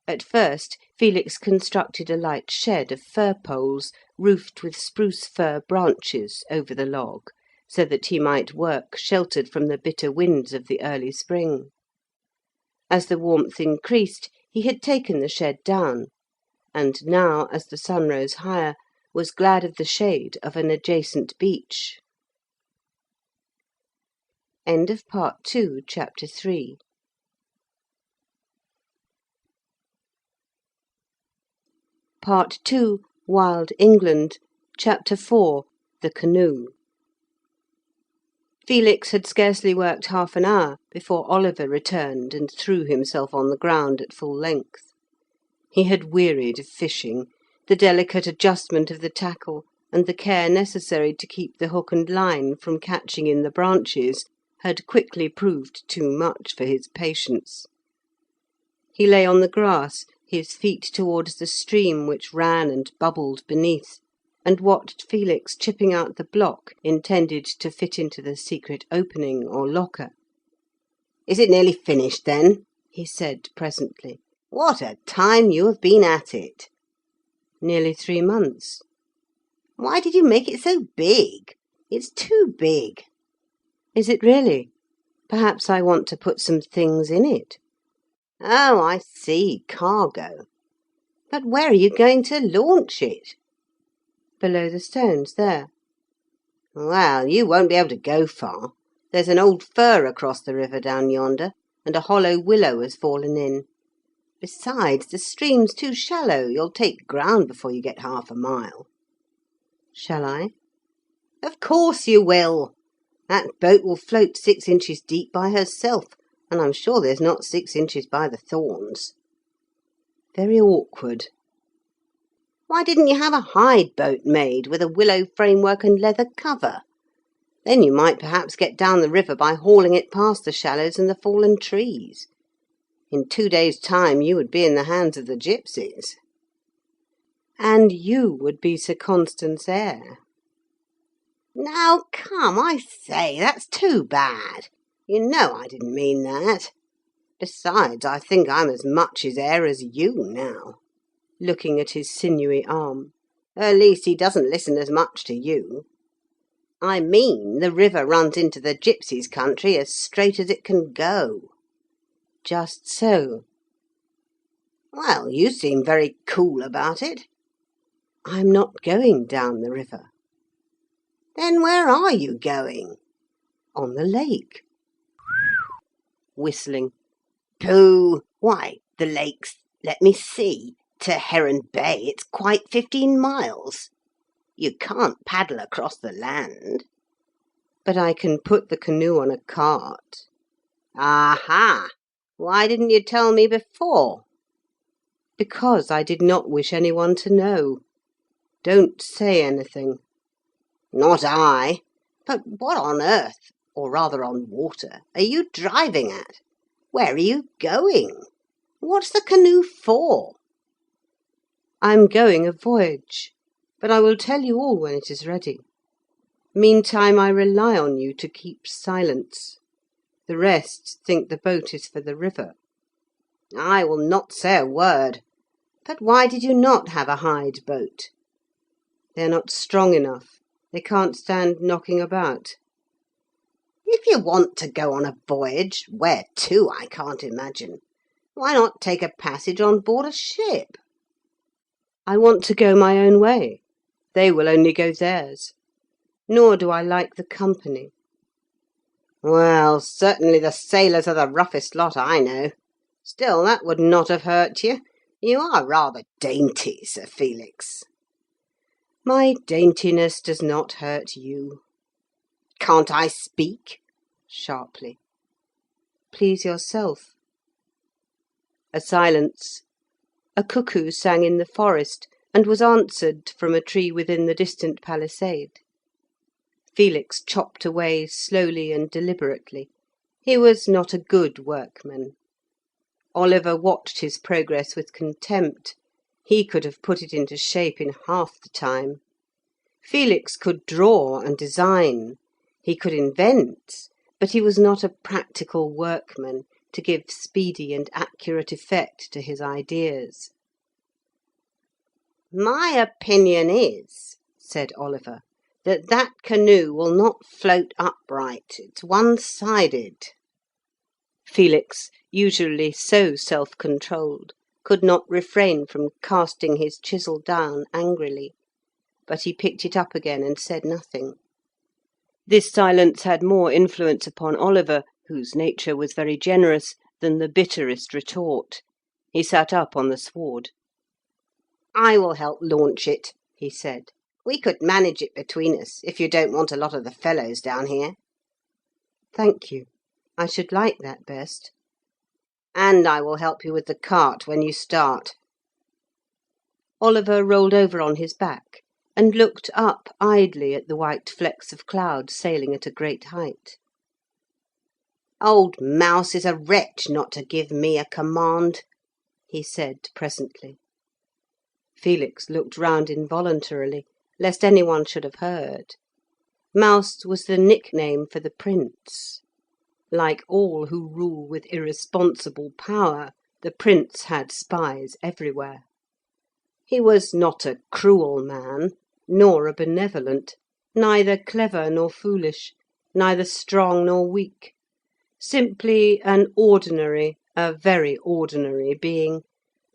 At first Felix constructed a light shed of fir poles, roofed with spruce fir branches, over the log, so that he might work sheltered from the bitter winds of the early spring. As the warmth increased, he had taken the shed down, and now, as the sun rose higher, was glad of the shade of an adjacent beech. End of Part 2, Chapter 3. Part 2, Wild England, Chapter 4, The Canoe. Felix had scarcely worked half an hour before Oliver returned and threw himself on the ground at full length. He had wearied of fishing. The delicate adjustment of the tackle, and the care necessary to keep the hook and line from catching in the branches, had quickly proved too much for his patience. He lay on the grass, his feet towards the stream which ran and bubbled beneath, and watched Felix chipping out the block intended to fit into the secret opening or locker. "Is it nearly finished, then?" he said presently. "What a time you have been at it!" "Nearly 3 months." "Why did you make it so big? It's too big." "Is it really? Perhaps I want to put some things in it." "Oh, I see, cargo. But where are you going to launch it?" "Below the stones, there." "Well, you won't be able to go far. There's an old fir across the river down yonder, and a hollow willow has fallen in. Besides, the stream's too shallow. You'll take ground before you get half a mile." "Shall I?" "Of course you will. That boat will float 6 inches deep by herself, and I'm sure there's not 6 inches by the thorns." "Very awkward." "Why didn't you have a hide boat made, with a willow framework and leather cover? Then you might perhaps get down the river by hauling it past the shallows and the fallen trees. In 2 days' time you would be in the hands of the gipsies." "And you would be Sir Constans' heir." "Now, come, I say, that's too bad. You know I didn't mean that. Besides, I think I'm as much his heir as you now," looking at his sinewy arm. "At least he doesn't listen as much to you. I mean, the river runs into the gipsies' country as straight as it can go." "Just so." "Well, you seem very cool about it." "I'm not going down the river." "Then where are you going?" "On the lake." Whistling. "Pooh! Why, the lake's, let me see, to Heron Bay it's quite 15 miles. You can't paddle across the land." "But I can put the canoe on a cart." "Aha! Why didn't you tell me before?" "Because I did not wish any one to know. Don't say anything." "Not I. But what on earth, or rather on water, are you driving at? Where are you going? What's the canoe for?" "I'm going a voyage, but I will tell you all when it is ready. Meantime I rely on you to keep silence. The rest think the boat is for the river." "I will not say a word. But why did you not have a hide boat?" "They're not strong enough. They can't stand knocking about." "If you want to go on a voyage, where to I can't imagine, why not take a passage on board a ship?" "I want to go my own way. They will only go theirs. Nor do I like the company." "Well, certainly the sailors are the roughest lot I know. Still, that would not have hurt you. You are rather dainty, Sir Felix." "My daintiness does not hurt you." "Can't I speak?" Sharply. "Please yourself." A silence. A cuckoo sang in the forest, and was answered from a tree within the distant palisade. Felix chopped away slowly and deliberately. He was not a good workman. Oliver watched his progress with contempt. He could have put it into shape in half the time. Felix could draw and design. He could invent, but he was not a practical workman to give speedy and accurate effect to his ideas. "My opinion is," said Oliver, that canoe will not float upright. It's one-sided." Felix, usually so self-controlled, could not refrain from casting his chisel down angrily, but he picked it up again and said nothing. This silence had more influence upon Oliver, whose nature was very generous, than the bitterest retort. He sat up on the sward. "I will help launch it," he said. "We could manage it between us, if you don't want a lot of the fellows down here." "Thank you. I should like that best." "And I will help you with the cart when you start." Oliver rolled over on his back, and looked up idly at the white flecks of cloud sailing at a great height. "Old Mouse is a wretch not to give me a command," he said presently. Felix looked round involuntarily, lest any one should have heard. Mouse was the nickname for the Prince. Like all who rule with irresponsible power, the Prince had spies everywhere. He was not a cruel man, nor a benevolent, neither clever nor foolish, neither strong nor weak, simply an ordinary, a very ordinary being,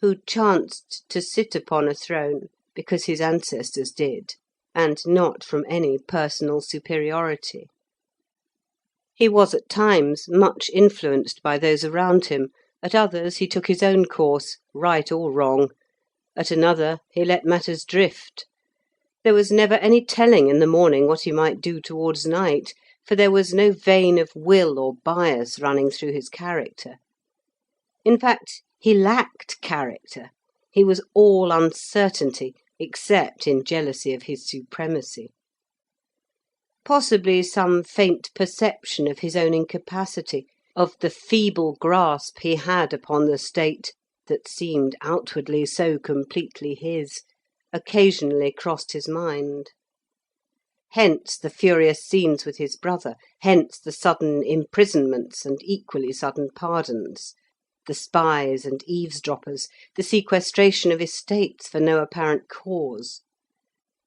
who chanced to sit upon a throne because his ancestors did, and not from any personal superiority. He was at times much influenced by those around him, at others he took his own course, right or wrong, at another he let matters drift. There was never any telling in the morning what he might do towards night, for there was no vein of will or bias running through his character. In fact, he lacked character. He was all uncertainty, except in jealousy of his supremacy. Possibly some faint perception of his own incapacity, of the feeble grasp he had upon the state that seemed outwardly so completely his, occasionally crossed his mind. Hence the furious scenes with his brother, hence the sudden imprisonments and equally sudden pardons, the spies and eavesdroppers, the sequestration of estates for no apparent cause.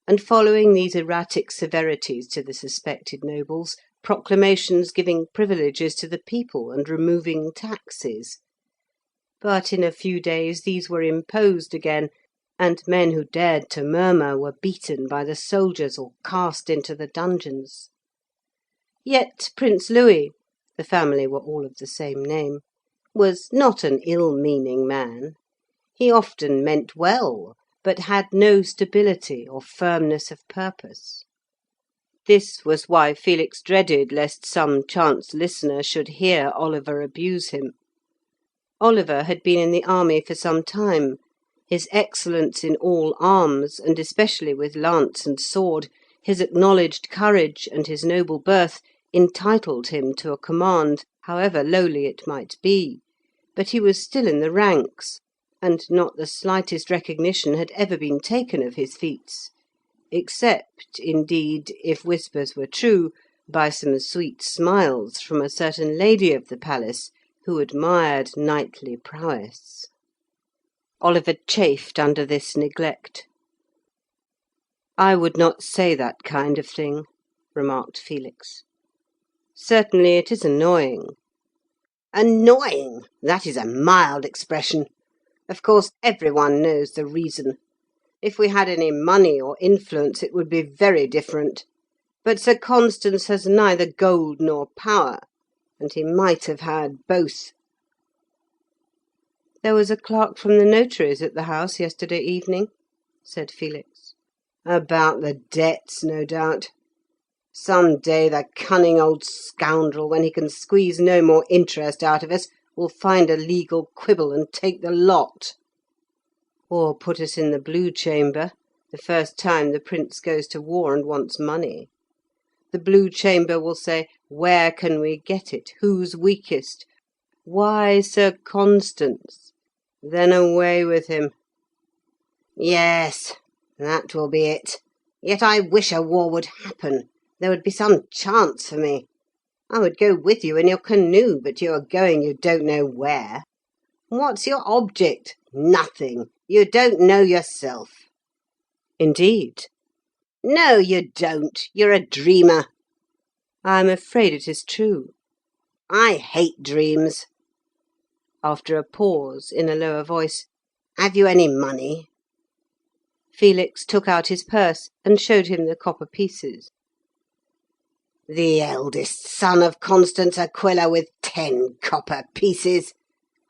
And following these erratic severities to the suspected nobles, proclamations giving privileges to the people and removing taxes. But in a few days these were imposed again, and men who dared to murmur were beaten by the soldiers or cast into the dungeons. Yet Prince Louis, the family were all of the same name, was not an ill-meaning man. He often meant well, but had no stability or firmness of purpose. This was why Felix dreaded lest some chance listener should hear Oliver abuse him. Oliver had been in the army for some time. His excellence in all arms, and especially with lance and sword, his acknowledged courage, and his noble birth, entitled him to a command, however lowly it might be, but he was still in the ranks, and not the slightest recognition had ever been taken of his feats, except, indeed, if whispers were true, by some sweet smiles from a certain lady of the palace who admired knightly prowess. Oliver chafed under this neglect. "I would not say that kind of thing," remarked Felix. "Certainly it is annoying." "Annoying! That is a mild expression. Of course, every one knows the reason. If we had any money or influence, it would be very different. But Sir Constans has neither gold nor power, and he might have had both." "There was a clerk from the notary's at the house yesterday evening," said Felix. "About the debts, no doubt. Some day the cunning old scoundrel, when he can squeeze no more interest out of us, will find a legal quibble and take the lot." Or put us in the Blue Chamber, the first time the Prince goes to war and wants money. The Blue Chamber will say, 'Where can we get it? Who's weakest? Why, Sir Constans?' Then away with him. Yes, that will be it. Yet I wish a war would happen. There would be some chance for me. I would go with you in your canoe, but you are going you don't know where. What's your object? Nothing. You don't know yourself." "Indeed?" "No, you don't. You're a dreamer." "I am afraid it is true." "I hate dreams." After a pause, in a lower voice, "Have you any money?" Felix took out his purse and showed him the copper pieces. "The eldest son of Constance Aquilla with 10 copper pieces,"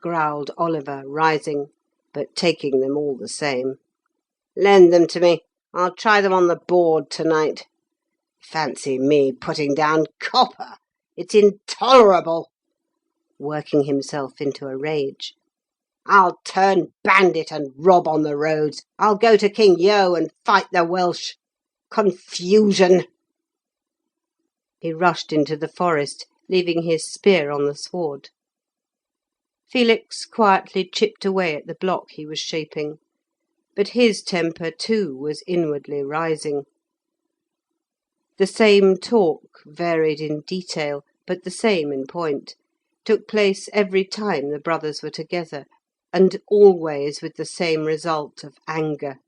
growled Oliver, rising, but taking them all the same. "Lend them to me. I'll try them on the board to-night. Fancy me putting down copper! It's intolerable!" working himself into a rage. "I'll turn bandit and rob on the roads. I'll go to King Yo and fight the Welsh. Confusion!" He rushed into the forest, leaving his spear on the sward. Felix quietly chipped away at the block he was shaping, but his temper too was inwardly rising. The same talk, varied in detail, but the same in point, took place every time the brothers were together, and always with the same result of anger.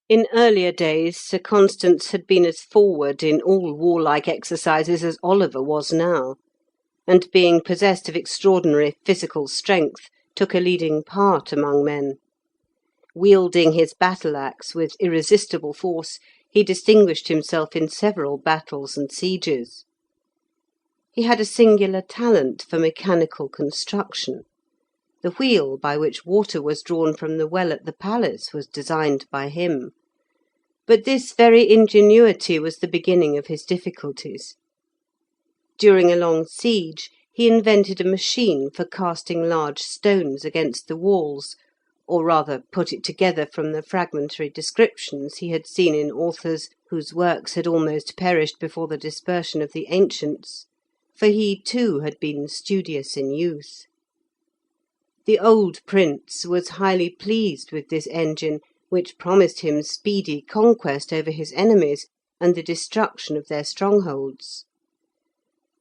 In earlier days Sir Constans had been as forward in all warlike exercises as Oliver was now, and being possessed of extraordinary physical strength, took a leading part among men. Wielding his battle-axe with irresistible force, he distinguished himself in several battles and sieges. He had a singular talent for mechanical construction. The wheel by which water was drawn from the well at the palace was designed by him. But this very ingenuity was the beginning of his difficulties. During a long siege he invented a machine for casting large stones against the walls, or rather put it together from the fragmentary descriptions he had seen in authors whose works had almost perished before the dispersion of the ancients, for he too had been studious in youth. The old prince was highly pleased with this engine, which promised him speedy conquest over his enemies and the destruction of their strongholds.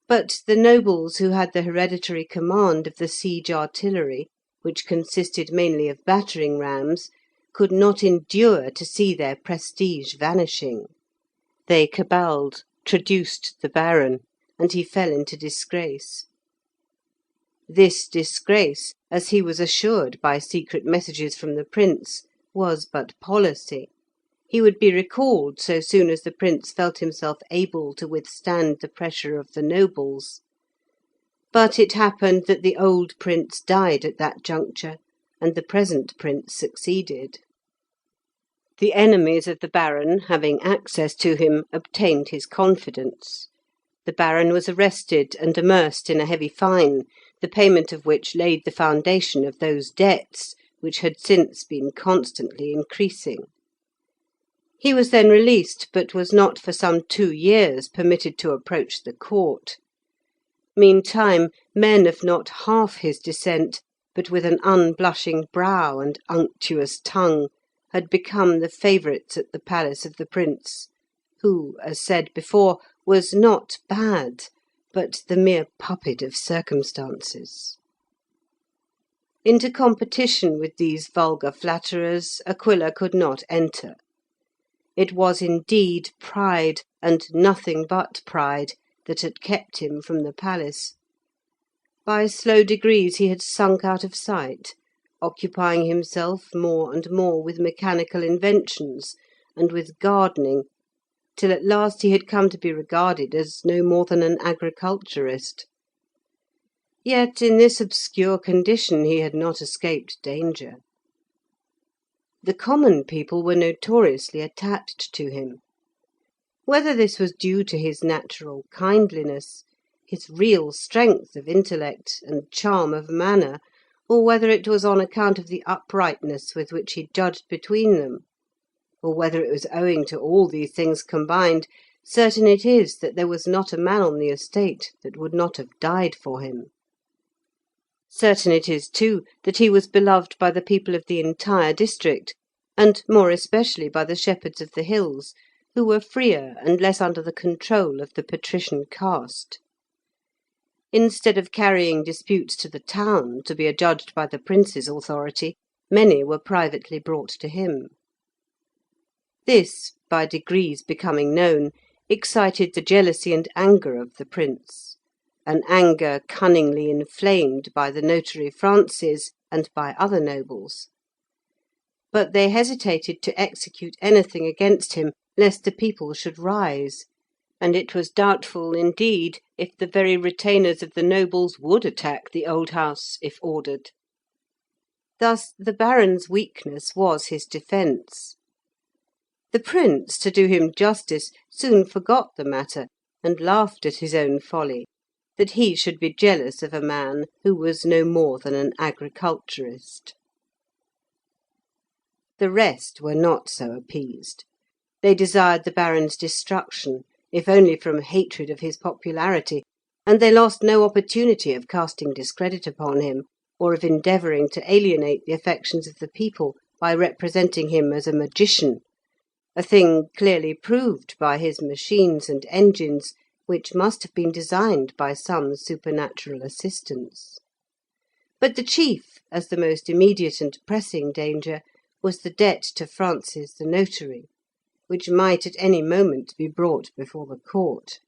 But the nobles who had the hereditary command of the siege artillery, which consisted mainly of battering rams, could not endure to see their prestige vanishing. They caballed, traduced the baron, and he fell into disgrace. This disgrace, as he was assured by secret messages from the prince, was but policy. He would be recalled so soon as the prince felt himself able to withstand the pressure of the nobles. But it happened that the old prince died at that juncture, and the present prince succeeded. The enemies of the baron, having access to him, obtained his confidence. The baron was arrested and immersed in a heavy fine, the payment of which laid the foundation of those debts which had since been constantly increasing. He was then released, but was not for some 2 years permitted to approach the court. Meantime, men of not half his descent, but with an unblushing brow and unctuous tongue, had become the favourites at the palace of the prince, who, as said before, was not bad, but the mere puppet of circumstances. Into competition with these vulgar flatterers Aquilla could not enter. It was indeed pride, and nothing but pride, that had kept him from the palace. By slow degrees he had sunk out of sight, occupying himself more and more with mechanical inventions and with gardening, till at last he had come to be regarded as no more than an agriculturist. Yet in this obscure condition he had not escaped danger. The common people were notoriously attached to him. Whether this was due to his natural kindliness, his real strength of intellect, and charm of manner, or whether it was on account of the uprightness with which he judged between them, or whether it was owing to all these things combined, certain it is that there was not a man on the estate that would not have died for him. Certain it is, too, that he was beloved by the people of the entire district, and more especially by the shepherds of the hills, who were freer and less under the control of the patrician caste. Instead of carrying disputes to the town to be adjudged by the prince's authority, many were privately brought to him. This, by degrees becoming known, excited the jealousy and anger of the prince, an anger cunningly inflamed by the notary Francis and by other nobles. But they hesitated to execute anything against him, lest the people should rise, and it was doubtful, indeed, if the very retainers of the nobles would attack the old house if ordered. Thus the baron's weakness was his defence. The prince, to do him justice, soon forgot the matter, and laughed at his own folly, that he should be jealous of a man who was no more than an agriculturist. The rest were not so appeased. They desired the baron's destruction, if only from hatred of his popularity, and they lost no opportunity of casting discredit upon him, or of endeavouring to alienate the affections of the people by representing him as a magician, a thing clearly proved by his machines and engines, which must have been designed by some supernatural assistance. But the chief, as the most immediate and pressing danger, was the debt to Francis the notary, which might at any moment be brought before the court.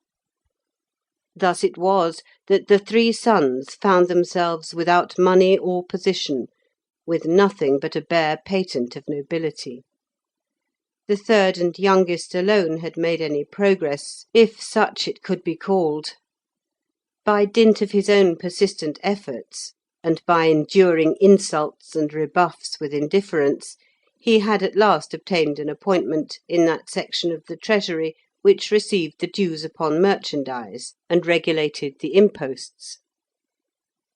Thus it was that the three sons found themselves without money or position, with nothing but a bare patent of nobility. The third and youngest alone had made any progress, if such it could be called. By dint of his own persistent efforts, and by enduring insults and rebuffs with indifference, he had at last obtained an appointment in that section of the treasury which received the dues upon merchandise and regulated the imposts.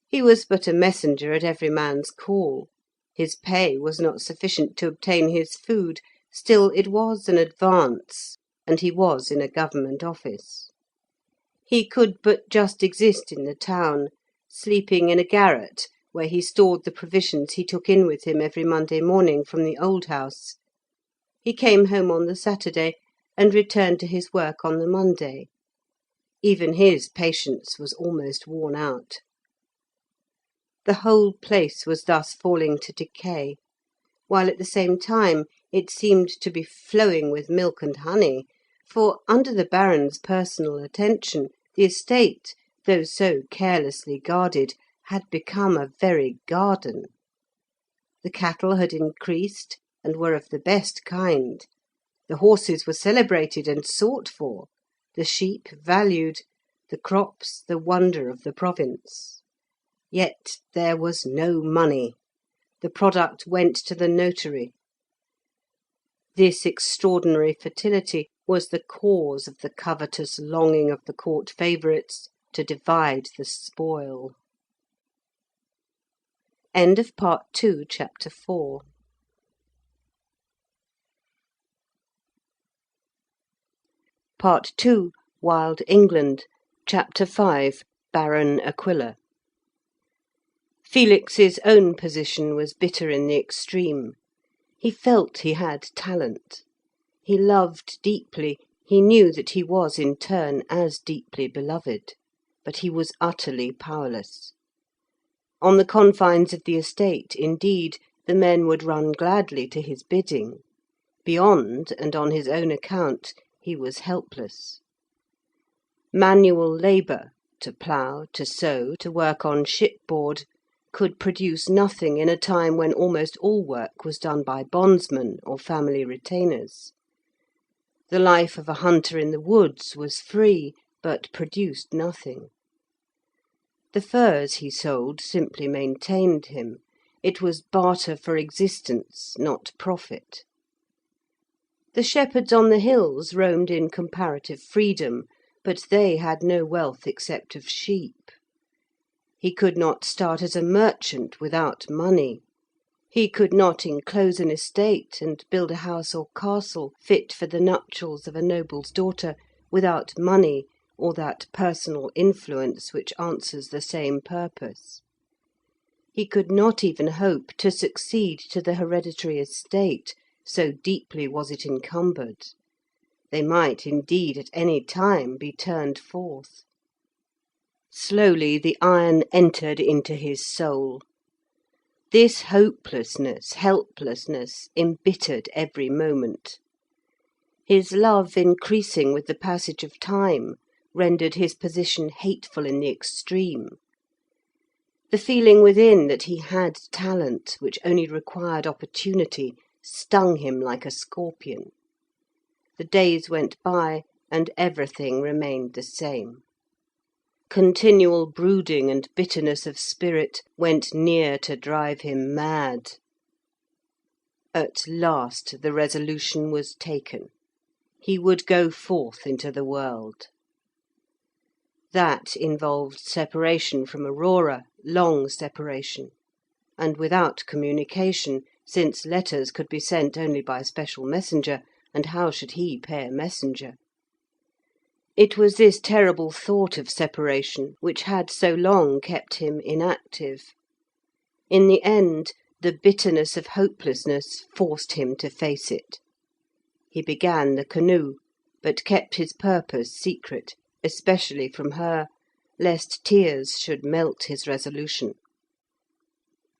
He was but a messenger at every man's call. His pay was not sufficient to obtain his food, still it was an advance, and he was in a government office. He could but just exist in the town, sleeping in a garret where he stored the provisions he took in with him every Monday morning from the old house. He came home on the Saturday, and returned to his work on the Monday. Even his patience was almost worn out. The whole place was thus falling to decay, while at the same time it seemed to be flowing with milk and honey, for, under the baron's personal attention, the estate, though so carelessly guarded, had become a very garden. The cattle had increased, and were of the best kind. The horses were celebrated and sought for, the sheep valued, the crops the wonder of the province. Yet there was no money. The product went to the notary. This extraordinary fertility was the cause of the covetous longing of the court favourites to divide the spoil. End of Part 2, Chapter 4. Part 2, Wild England, Chapter 5, Baron Aquilla. Felix's own position was bitter in the extreme. He felt he had talent. He loved deeply, he knew that he was in turn as deeply beloved, but he was utterly powerless. On the confines of the estate, indeed, the men would run gladly to his bidding. Beyond, and on his own account, he was helpless. Manual labour, to plough, to sow, to work on shipboard, could produce nothing in a time when almost all work was done by bondsmen or family retainers. The life of a hunter in the woods was free, but produced nothing. The furs he sold simply maintained him. It was barter for existence, not profit. The shepherds on the hills roamed in comparative freedom, but they had no wealth except of sheep. He could not start as a merchant without money. He could not enclose an estate and build a house or castle fit for the nuptials of a noble's daughter without money or that personal influence which answers the same purpose. He could not even hope to succeed to the hereditary estate, so deeply was it encumbered. They might indeed at any time be turned forth. Slowly the iron entered into his soul. This hopelessness, helplessness, embittered every moment. His love, increasing with the passage of time, rendered his position hateful in the extreme. The feeling within that he had talent, which only required opportunity, stung him like a scorpion. The days went by, and everything remained the same. Continual brooding and bitterness of spirit went near to drive him mad. At last the resolution was taken. He would go forth into the world. That involved separation from Aurora, long separation, and without communication, since letters could be sent only by special messenger, and how should he pay a messenger? It was this terrible thought of separation which had so long kept him inactive. In the end, the bitterness of hopelessness forced him to face it. He began the canoe, but kept his purpose secret, especially from her, lest tears should melt his resolution.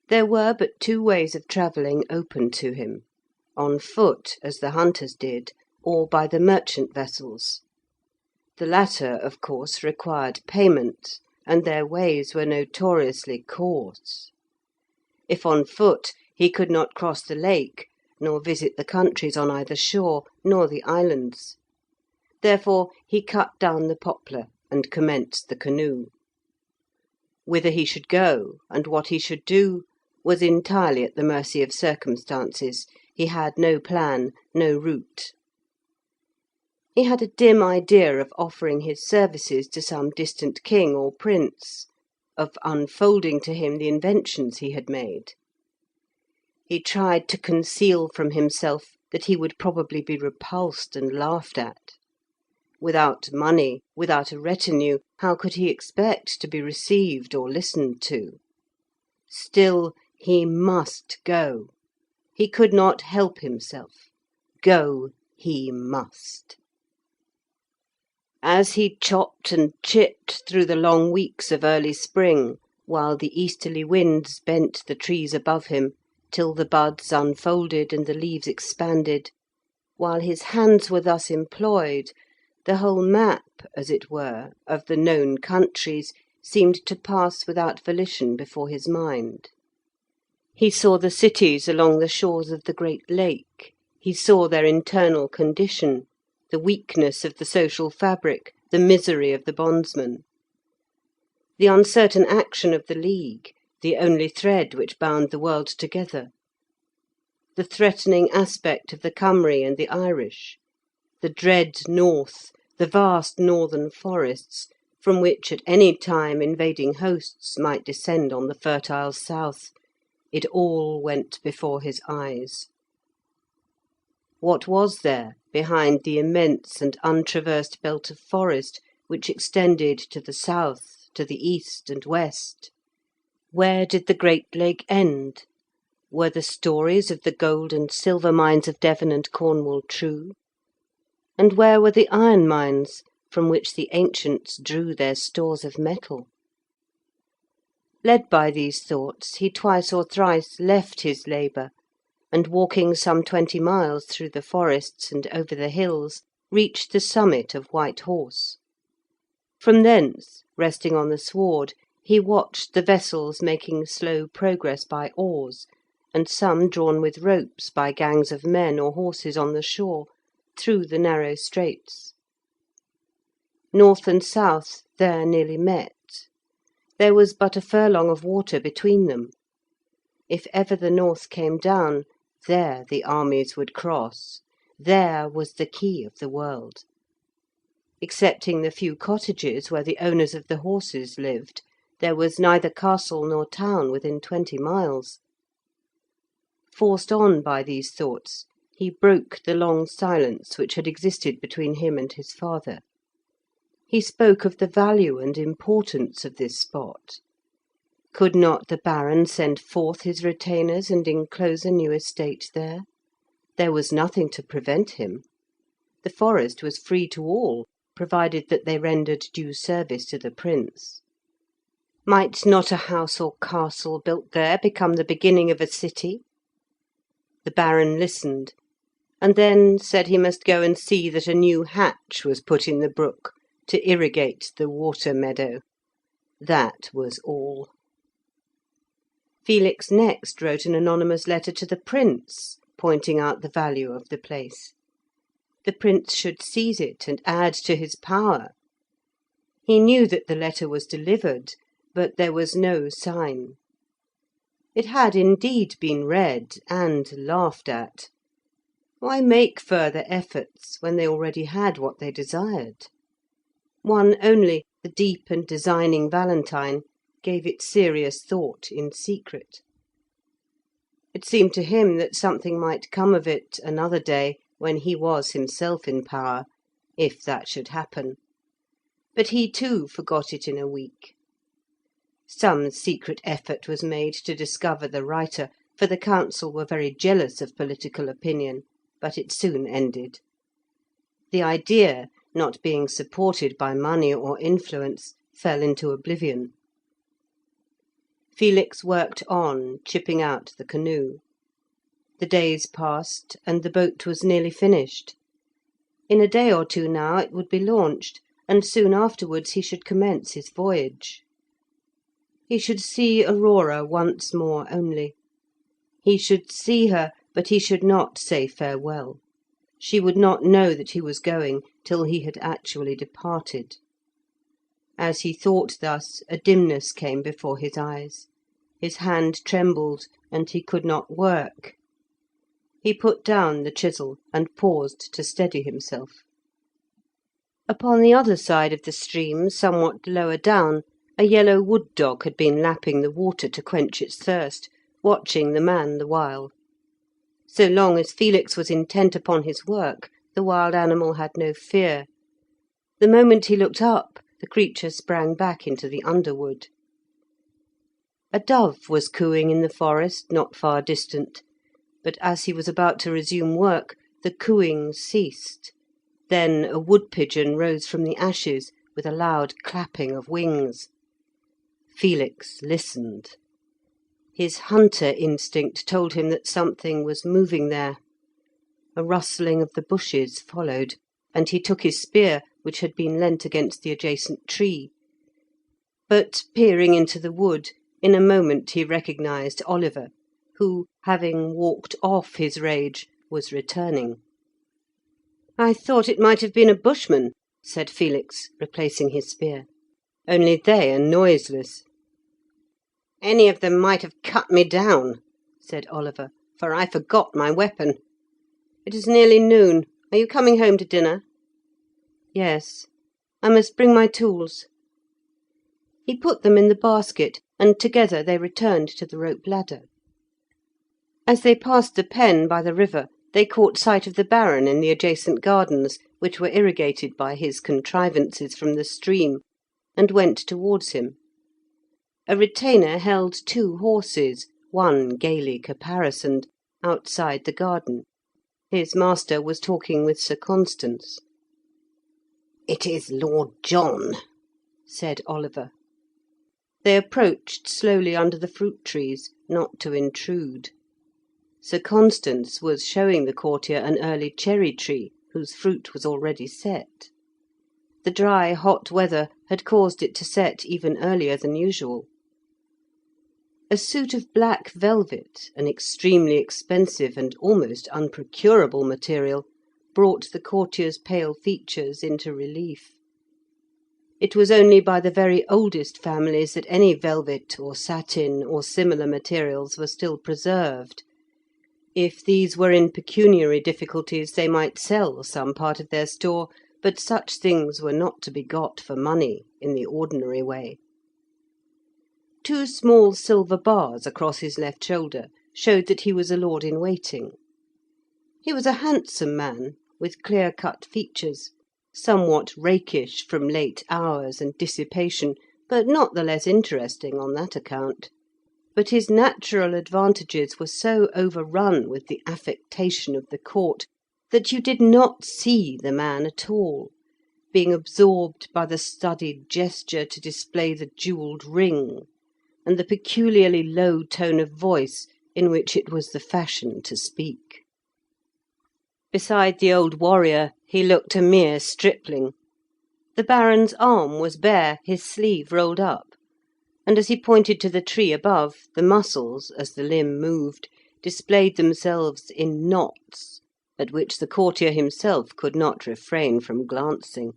There were but two ways of travelling open to him: on foot, as the hunters did, or by the merchant vessels. The latter, of course, required payment, and their ways were notoriously coarse. If on foot, he could not cross the lake, nor visit the countries on either shore, nor the islands. Therefore he cut down the poplar and commenced the canoe. Whither he should go, and what he should do, was entirely at the mercy of circumstances. He had no plan, no route. He had a dim idea of offering his services to some distant king or prince, of unfolding to him the inventions he had made. He tried to conceal from himself that he would probably be repulsed and laughed at. Without money, without a retinue, how could he expect to be received or listened to? Still, he must go. He could not help himself. Go he must. As he chopped and chipped through the long weeks of early spring, while the easterly winds bent the trees above him, till the buds unfolded and the leaves expanded, while his hands were thus employed, the whole map, as it were, of the known countries seemed to pass without volition before his mind. He saw the cities along the shores of the great lake, he saw their internal condition, the weakness of the social fabric, the misery of the bondsman. The uncertain action of the League, the only thread which bound the world together. The threatening aspect of the Cymry and the Irish. The dread north, the vast northern forests, from which at any time invading hosts might descend on the fertile south, it all went before his eyes. What was there behind the immense and untraversed belt of forest which extended to the south, to the east and west? Where did the great lake end? Were the stories of the gold and silver mines of Devon and Cornwall true? And where were the iron mines from which the ancients drew their stores of metal? Led by these thoughts, he twice or thrice left his labour, and walking some 20 miles through the forests and over the hills, reached the summit of White Horse. From thence, resting on the sward, he watched the vessels making slow progress by oars, and some drawn with ropes by gangs of men or horses on the shore, through the narrow straits. North and south there nearly met. There was but a furlong of water between them. If ever the north came down, there the armies would cross. There was the key of the world. Excepting the few cottages where the owners of the horses lived, There was neither castle nor town within 20 miles. Forced on by these thoughts, he broke the long silence which had existed between him and his father. He spoke of the value and importance of this spot. Could not the Baron send forth his retainers and enclose a new estate there? There was nothing to prevent him. The forest was free to all, provided that they rendered due service to the Prince. Might not a house or castle built there become the beginning of a city? The Baron listened, and then said he must go and see that a new hatch was put in the brook to irrigate the water meadow. That was all. Felix next wrote an anonymous letter to the Prince, pointing out the value of the place. The Prince should seize it and add to his power. He knew that the letter was delivered, but there was no sign. It had indeed been read and laughed at. Why make further efforts when they already had what they desired? One only, the deep and designing Valentine, gave it serious thought in secret. It seemed to him that something might come of it another day, when he was himself in power, if that should happen. But he too forgot it in a week. Some secret effort was made to discover the writer, for the council were very jealous of political opinion, but it soon ended. The idea, not being supported by money or influence, fell into oblivion. Felix worked on, chipping out the canoe. The days passed, and the boat was nearly finished. In a day or two now it would be launched, and soon afterwards he should commence his voyage. He should see Aurora once more only. He should see her, but he should not say farewell. She would not know that he was going till he had actually departed. As he thought thus, a dimness came before his eyes. His hand trembled, and he could not work. He put down the chisel, and paused to steady himself. Upon the other side of the stream, somewhat lower down, a yellow wood dog had been lapping the water to quench its thirst, watching the man the while. So long as Felix was intent upon his work, the wild animal had no fear. The moment he looked up, the creature sprang back into the underwood. A dove was cooing in the forest not far distant, but as he was about to resume work, the cooing ceased. Then a wood pigeon rose from the ashes with a loud clapping of wings. Felix listened. His hunter instinct told him that something was moving there. A rustling of the bushes followed, and he took his spear, which had been leant against the adjacent tree. But peering into the wood, in a moment he recognised Oliver, who, having walked off his rage, was returning. "I thought it might have been a bushman," said Felix, replacing his spear. "Only they are noiseless." "Any of them might have cut me down," said Oliver, "for I forgot my weapon. It is nearly noon. Are you coming home to dinner?" "Yes. I must bring my tools." He put them in the basket, and together they returned to the rope ladder. As they passed the pen by the river, they caught sight of the Baron in the adjacent gardens, which were irrigated by his contrivances from the stream, and went towards him. A retainer held 2 horses, one gaily caparisoned, outside the garden. His master was talking with Sir Constans. "It is Lord John," said Oliver. They approached slowly under the fruit trees, not to intrude. Sir Constans was showing the courtier an early cherry tree, whose fruit was already set. The dry, hot weather had caused it to set even earlier than usual. A suit of black velvet, an extremely expensive and almost unprocurable material, brought the courtier's pale features into relief. It was only by the very oldest families that any velvet or satin or similar materials were still preserved. If these were in pecuniary difficulties, they might sell some part of their store, but such things were not to be got for money in the ordinary way. Two small silver bars across his left shoulder showed that he was a lord in waiting. He was a handsome man, with clear-cut features, somewhat rakish from late hours and dissipation, but not the less interesting on that account. But his natural advantages were so overrun with the affectation of the court that you did not see the man at all, being absorbed by the studied gesture to display the jewelled ring, and the peculiarly low tone of voice in which it was the fashion to speak. Beside the old warrior he looked a mere stripling. The Baron's arm was bare, his sleeve rolled up, and as he pointed to the tree above, the muscles, as the limb moved, displayed themselves in knots, at which the courtier himself could not refrain from glancing.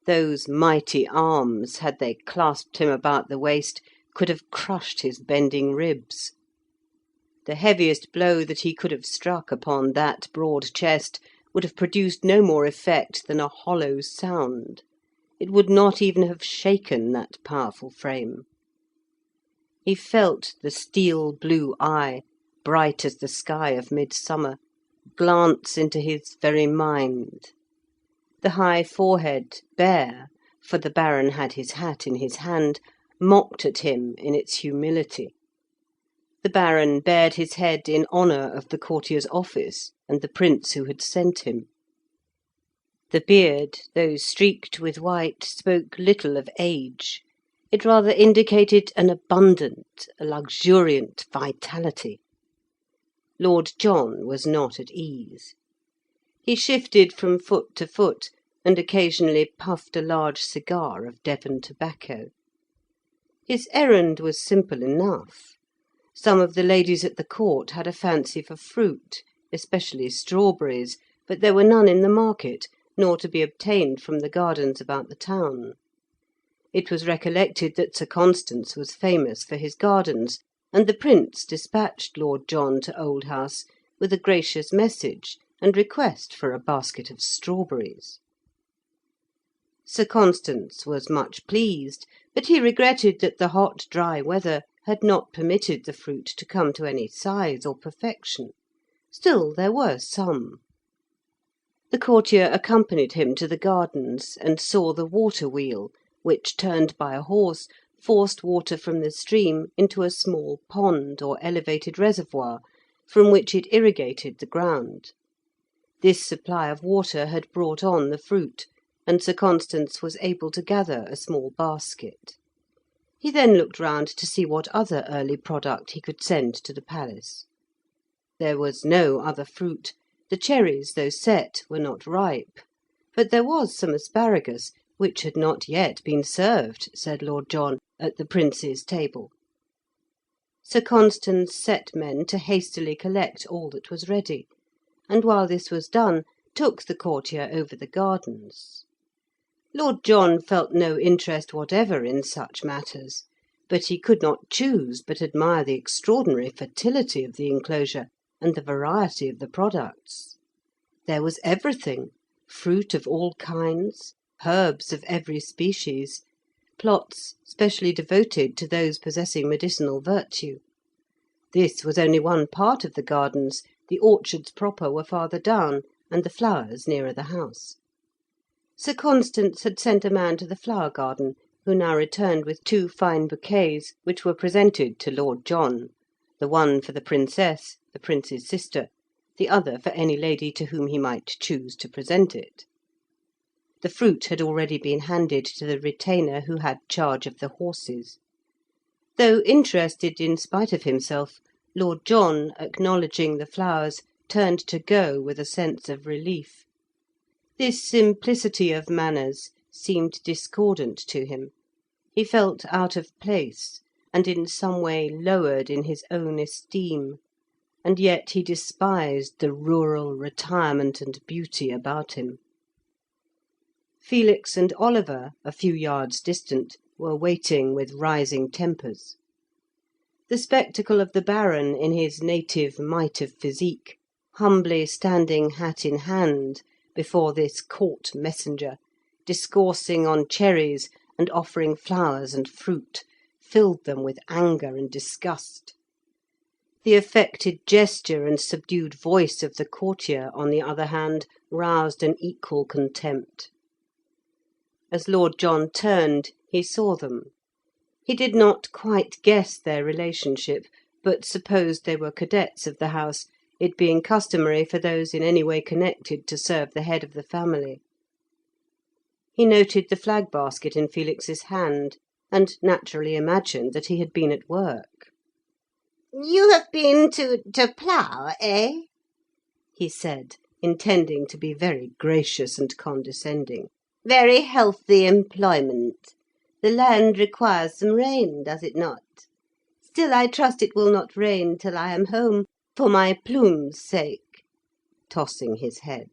Those mighty arms, had they clasped him about the waist, could have crushed his bending ribs. The heaviest blow that he could have struck upon that broad chest would have produced no more effect than a hollow sound. It would not even have shaken that powerful frame. He felt the steel blue eye, bright as the sky of midsummer, glance into his very mind. The high forehead, bare, for the Baron had his hat in his hand, mocked at him in its humility. The Baron bared his head in honour of the courtier's office and the prince who had sent him. The beard, though streaked with white, spoke little of age. It rather indicated an abundant, a luxuriant vitality. Lord John was not at ease. He shifted from foot to foot, and occasionally puffed a large cigar of Devon tobacco. His errand was simple enough. Some of the ladies at the court had a fancy for fruit, especially strawberries, but there were none in the market, nor to be obtained from the gardens about the town. It was recollected that Sir Constans was famous for his gardens, and the Prince dispatched Lord John to Old House with a gracious message and request for a basket of strawberries. Sir Constans was much pleased, but he regretted that the hot, dry weather had not permitted the fruit to come to any size or perfection. Still, there were some. The courtier accompanied him to the gardens, and saw the water wheel, which, turned by a horse, forced water from the stream into a small pond or elevated reservoir, from which it irrigated the ground. This supply of water had brought on the fruit, and Sir Constans was able to gather a small basket. He then looked round to see what other early product he could send to the palace. There was no other fruit. The cherries, though set, were not ripe, but there was some asparagus, which had not yet been served, said Lord John, at the Prince's table. Sir Constans set men to hastily collect all that was ready, and while this was done, took the courtier over the gardens. Lord John felt no interest whatever in such matters, but he could not choose but admire the extraordinary fertility of the enclosure and the variety of the products. There was everything, fruit of all kinds, herbs of every species, plots specially devoted to those possessing medicinal virtue. This was only one part of the gardens, the orchards proper were farther down, and the flowers nearer the house. Sir Constans had sent a man to the flower garden, who now returned with 2 fine bouquets, which were presented to Lord John, the one for the Princess, the Prince's sister, the other for any lady to whom he might choose to present it. The fruit had already been handed to the retainer who had charge of the horses. Though interested in spite of himself, Lord John, acknowledging the flowers, turned to go with a sense of relief. This simplicity of manners seemed discordant to him. He felt out of place, and in some way lowered in his own esteem, and yet he despised the rural retirement and beauty about him. Felix and Oliver, a few yards distant, were waiting with rising tempers. The spectacle of the Baron in his native might of physique, humbly standing hat in hand before this court messenger, discoursing on cherries and offering flowers and fruit, filled them with anger and disgust. The affected gesture and subdued voice of the courtier, on the other hand, roused an equal contempt. As Lord John turned, he saw them. He did not quite guess their relationship, but supposed they were cadets of the house, it being customary for those in any way connected to serve the head of the family. He noted the flag basket in Felix's hand, and naturally imagined that he had been at work. "You have been to plough, eh?" he said, intending to be very gracious and condescending. "Very healthy employment. The land requires some rain, does it not? Still, I trust it will not rain till I am home, for my plume's sake," tossing his head.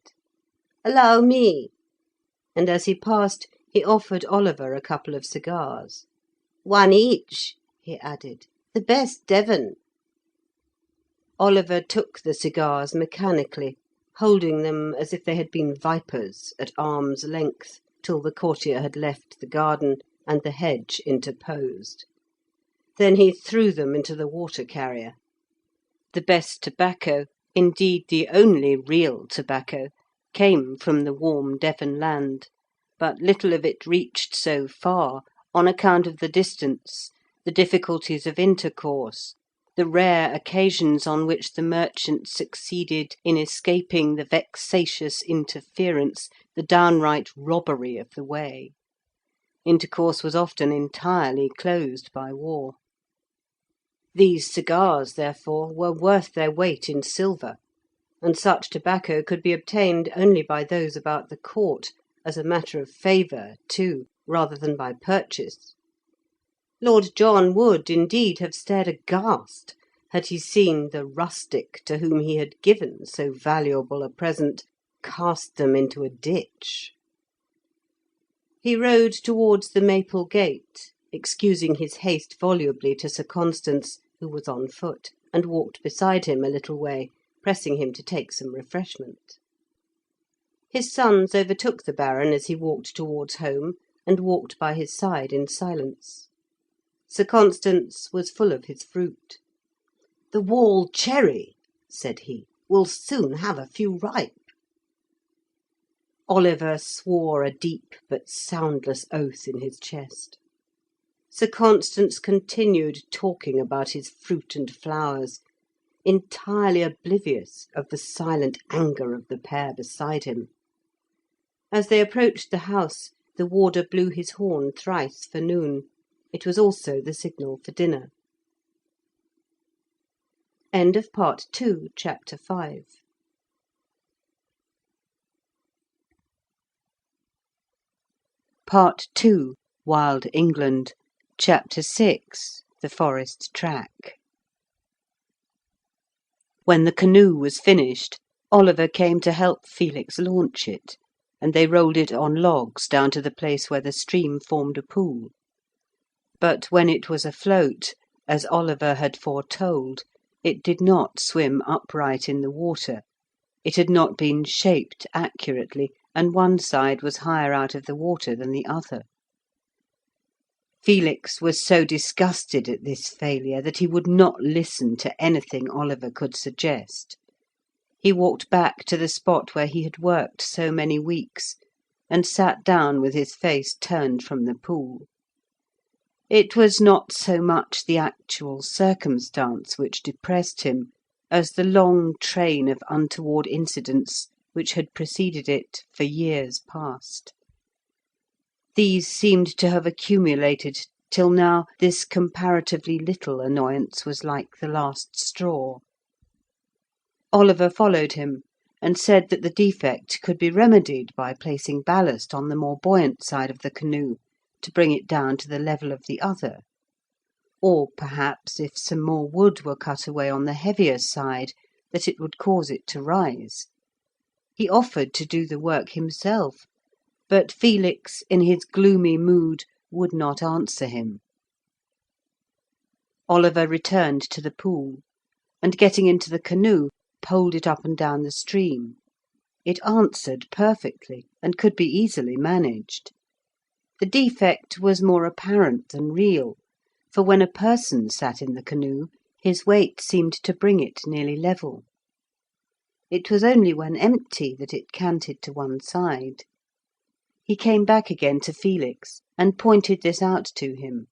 "Allow me," and as he passed he offered Oliver a couple of cigars. "One each," he added. "The best Devon." Oliver took the cigars mechanically, holding them as if they had been vipers, at arm's length, till the courtier had left the garden and the hedge interposed. Then he threw them into the water carrier. The best tobacco, indeed the only real tobacco, came from the warm Devon land, but little of it reached so far on account of the distance, the difficulties of intercourse, the rare occasions on which the merchant succeeded in escaping the vexatious interference, the downright robbery of the way. Intercourse was often entirely closed by war. These cigars, therefore, were worth their weight in silver, and such tobacco could be obtained only by those about the court, as a matter of favour, too, rather than by purchase. Lord John would, indeed, have stared aghast had he seen the rustic to whom he had given so valuable a present cast them into a ditch. He rode towards the Maple Gate, excusing his haste volubly to Sir Constans, who was on foot, and walked beside him a little way, pressing him to take some refreshment. His sons overtook the Baron as he walked towards home, and walked by his side in silence. Sir Constans was full of his fruit. "The wall cherry," said he, "will soon have a few ripe." Oliver swore a deep but soundless oath in his chest. Sir Constans continued talking about his fruit and flowers, entirely oblivious of the silent anger of the pair beside him. As they approached the house, the warder blew his horn thrice for noon. It was also the signal for dinner. End of Part 2, Chapter 5. Part 2, Wild England, Chapter 6, The Forest Track. When the canoe was finished, Oliver came to help Felix launch it, and they rolled it on logs down to the place where the stream formed a pool. But when it was afloat, as Oliver had foretold, it did not swim upright in the water. It had not been shaped accurately, and one side was higher out of the water than the other. Felix was so disgusted at this failure that he would not listen to anything Oliver could suggest. He walked back to the spot where he had worked so many weeks, and sat down with his face turned from the pool. It was not so much the actual circumstance which depressed him, as the long train of untoward incidents which had preceded it for years past. These seemed to have accumulated till now this comparatively little annoyance was like the last straw. Oliver followed him, and said that the defect could be remedied by placing ballast on the more buoyant side of the canoe, to bring it down to the level of the other; or perhaps, if some more wood were cut away on the heavier side, that it would cause it to rise. He offered to do the work himself, but Felix, in his gloomy mood, would not answer him. Oliver returned to the pool, and getting into the canoe, poled it up and down the stream. It answered perfectly, and could be easily managed. The defect was more apparent than real, for when a person sat in the canoe, his weight seemed to bring it nearly level. It was only when empty that it canted to one side. He came back again to Felix, and pointed this out to him.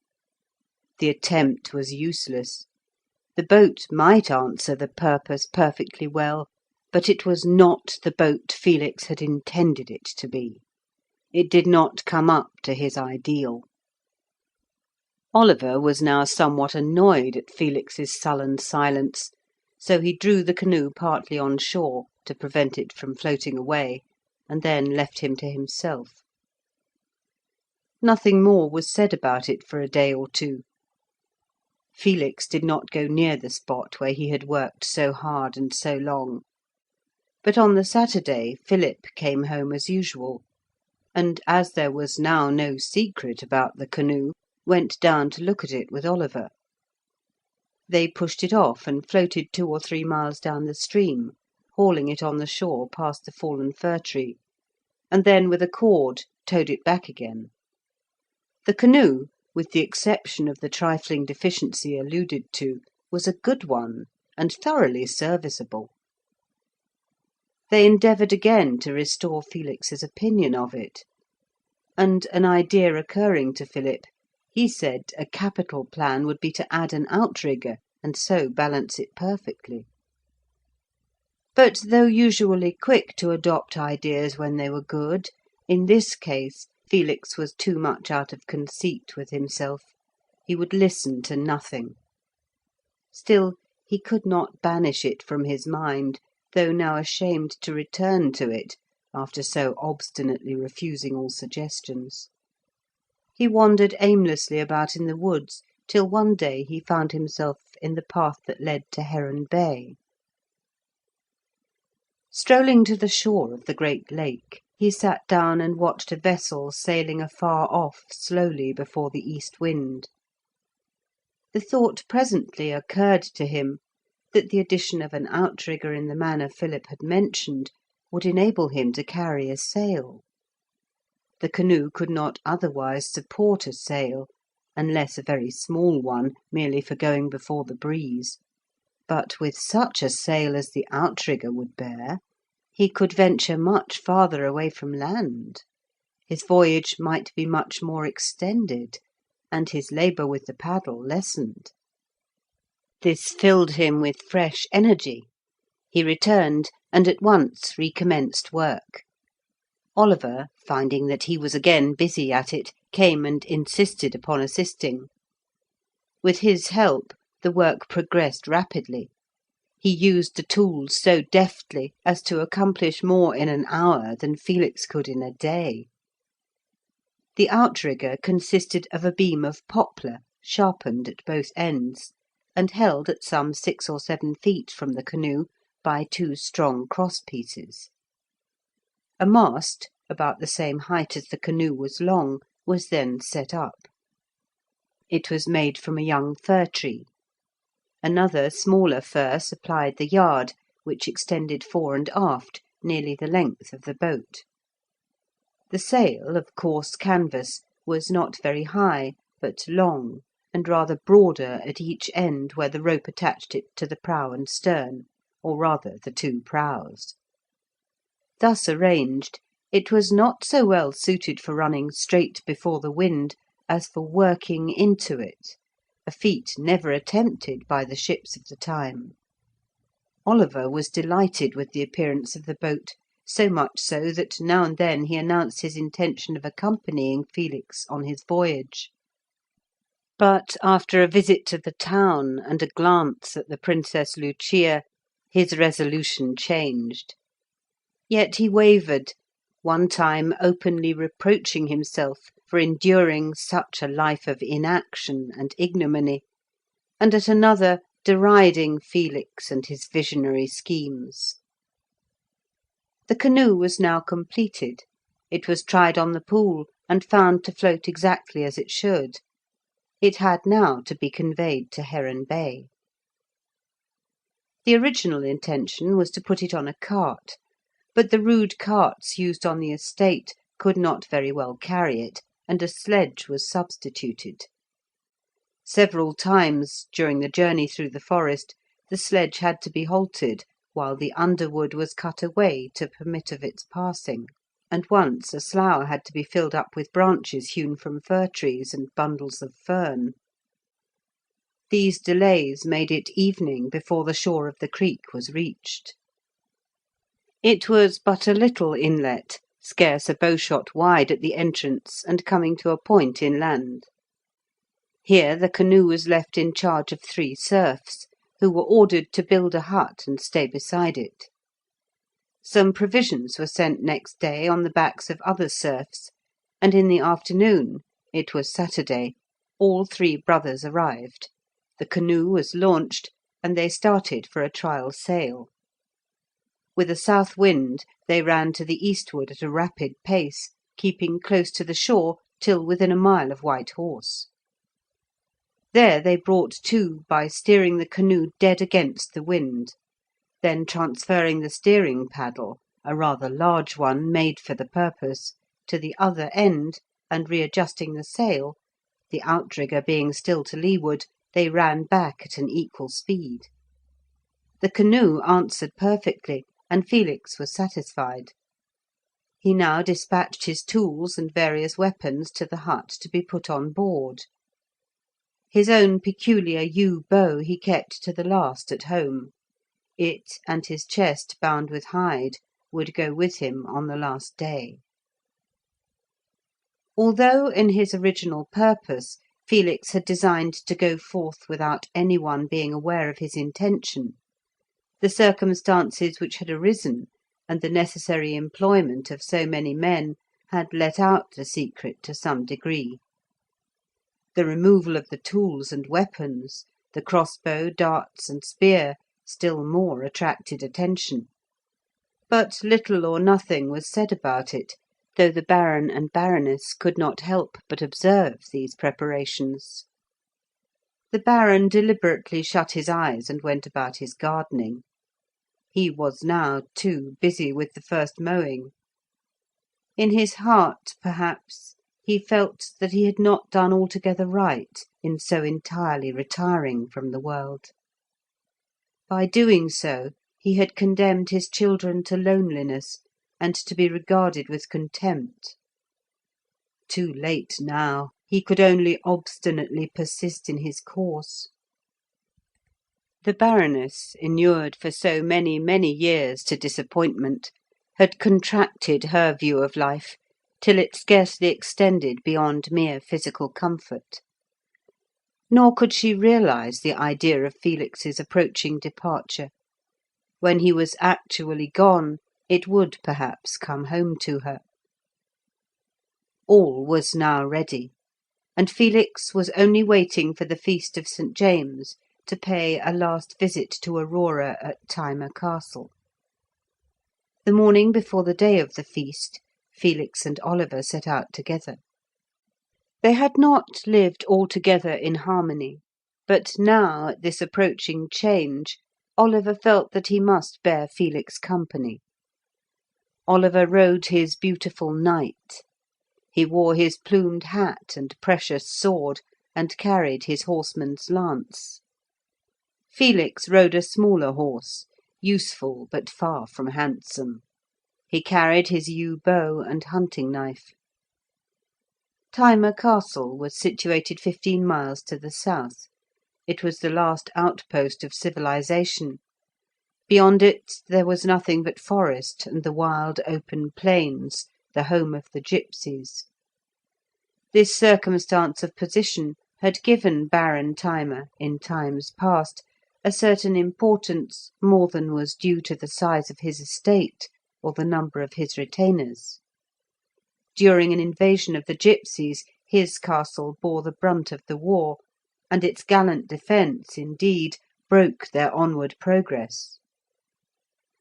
The attempt was useless. The boat might answer the purpose perfectly well, but it was not the boat Felix had intended it to be. It did not come up to his ideal. Oliver was now somewhat annoyed at Felix's sullen silence, so he drew the canoe partly on shore to prevent it from floating away, and then left him to himself. Nothing more was said about it for a day or two. Felix did not go near the spot where he had worked so hard and so long. But on the Saturday Philip came home as usual, and as there was now no secret about the canoe, went down to look at it with Oliver. They pushed it off and floated 2 or 3 miles down the stream, hauling it on the shore past the fallen fir tree, and then with a cord towed it back again. The canoe, with the exception of the trifling deficiency alluded to, was a good one, and thoroughly serviceable. They endeavoured again to restore Felix's opinion of it, and an idea occurring to Philip, he said a capital plan would be to add an outrigger, and so balance it perfectly. But though usually quick to adopt ideas when they were good, in this case Felix was too much out of conceit with himself. He would listen to nothing. Still, he could not banish it from his mind, though now ashamed to return to it, after so obstinately refusing all suggestions. He wandered aimlessly about in the woods, till one day he found himself in the path that led to Heron Bay. Strolling to the shore of the great lake, he sat down and watched a vessel sailing afar off slowly before the east wind. The thought presently occurred to him that the addition of an outrigger in the manner Philip had mentioned would enable him to carry a sail. The canoe could not otherwise support a sail, unless a very small one, merely for going before the breeze, but with such a sail as the outrigger would bear, he could venture much farther away from land. His voyage might be much more extended, and his labour with the paddle lessened. This filled him with fresh energy. He returned, and at once recommenced work. Oliver, finding that he was again busy at it, came and insisted upon assisting. With his help, the work progressed rapidly. He used the tools so deftly as to accomplish more in an hour than Felix could in a day. The outrigger consisted of a beam of poplar, sharpened at both ends, and held at some 6 or 7 feet from the canoe by 2 strong cross-pieces. A mast, about the same height as the canoe was long, was then set up. It was made from a young fir tree. Another smaller fir supplied the yard, which extended fore and aft, nearly the length of the boat. The sail, of coarse canvas, was not very high, but long, and rather broader at each end where the rope attached it to the prow and stern, or rather the 2 prows. Thus arranged, it was not so well suited for running straight before the wind as for working into it, a feat never attempted by the ships of the time. Oliver was delighted with the appearance of the boat, so much so that now and then he announced his intention of accompanying Felix on his voyage. But after a visit to the town and a glance at the Princess Lucia, his resolution changed. Yet he wavered, one time openly reproaching himself for enduring such a life of inaction and ignominy, and at another deriding Felix and his visionary schemes. The canoe was now completed. It was tried on the pool, and found to float exactly as it should. It had now to be conveyed to Heron Bay. The original intention was to put it on a cart, but the rude carts used on the estate could not very well carry it, and a sledge was substituted. Several times during the journey through the forest the sledge had to be halted while the underwood was cut away to permit of its passing, and once a slough had to be filled up with branches hewn from fir trees and bundles of fern. These delays made it evening before the shore of the creek was reached. It was but a little inlet, scarce a bowshot wide at the entrance and coming to a point inland. Here the canoe was left in charge of 3 serfs, who were ordered to build a hut and stay beside it. Some provisions were sent next day on the backs of other serfs, and in the afternoon, it was Saturday, all 3 brothers arrived. The canoe was launched, and they started for a trial sail. With a south wind, they ran to the eastward at a rapid pace, keeping close to the shore till within a mile of White Horse. There they brought to by steering the canoe dead against the wind, then transferring the steering paddle, a rather large one made for the purpose, to the other end, and readjusting the sail, the outrigger being still to leeward, they ran back at an equal speed. The canoe answered perfectly, and Felix was satisfied. He now dispatched his tools and various weapons to the hut to be put on board. His own peculiar yew bow he kept to the last at home. It, and his chest bound with hide, would go with him on the last day. Although in his original purpose Felix had designed to go forth without any one being aware of his intention, the circumstances which had arisen, and the necessary employment of so many men, had let out the secret to some degree. The removal of the tools and weapons, the crossbow, darts, and spear, still more attracted attention. But little or nothing was said about it, though the Baron and Baroness could not help but observe these preparations. The Baron deliberately shut his eyes and went about his gardening. He was now, too, busy with the first mowing. In his heart, perhaps, he felt that he had not done altogether right in so entirely retiring from the world. By doing so, he had condemned his children to loneliness, and to be regarded with contempt. Too late now, he could only obstinately persist in his course. The Baroness, inured for so many, many years to disappointment, had contracted her view of life till it scarcely extended beyond mere physical comfort. Nor could she realise the idea of Felix's approaching departure. When he was actually gone, it would perhaps come home to her. All was now ready, and Felix was only waiting for the feast of St. James to pay a last visit to Aurora at Thyma Castle. The morning before the day of the feast, Felix and Oliver set out together. They had not lived altogether in harmony, but now, at this approaching change, Oliver felt that he must bear Felix company. Oliver rode his beautiful knight. He wore his plumed hat and precious sword, and carried his horseman's lance. Felix rode a smaller horse, useful but far from handsome. He carried his yew bow and hunting knife. Thyma Castle was situated 15 miles to the south. It was the last outpost of civilisation. Beyond it there was nothing but forest and the wild open plains, the home of the gipsies. This circumstance of position had given Baron Thyma, in times past, a certain importance more than was due to the size of his estate or the number of his retainers. During an invasion of the gipsies, his castle bore the brunt of the war, and its gallant defence, indeed, broke their onward progress.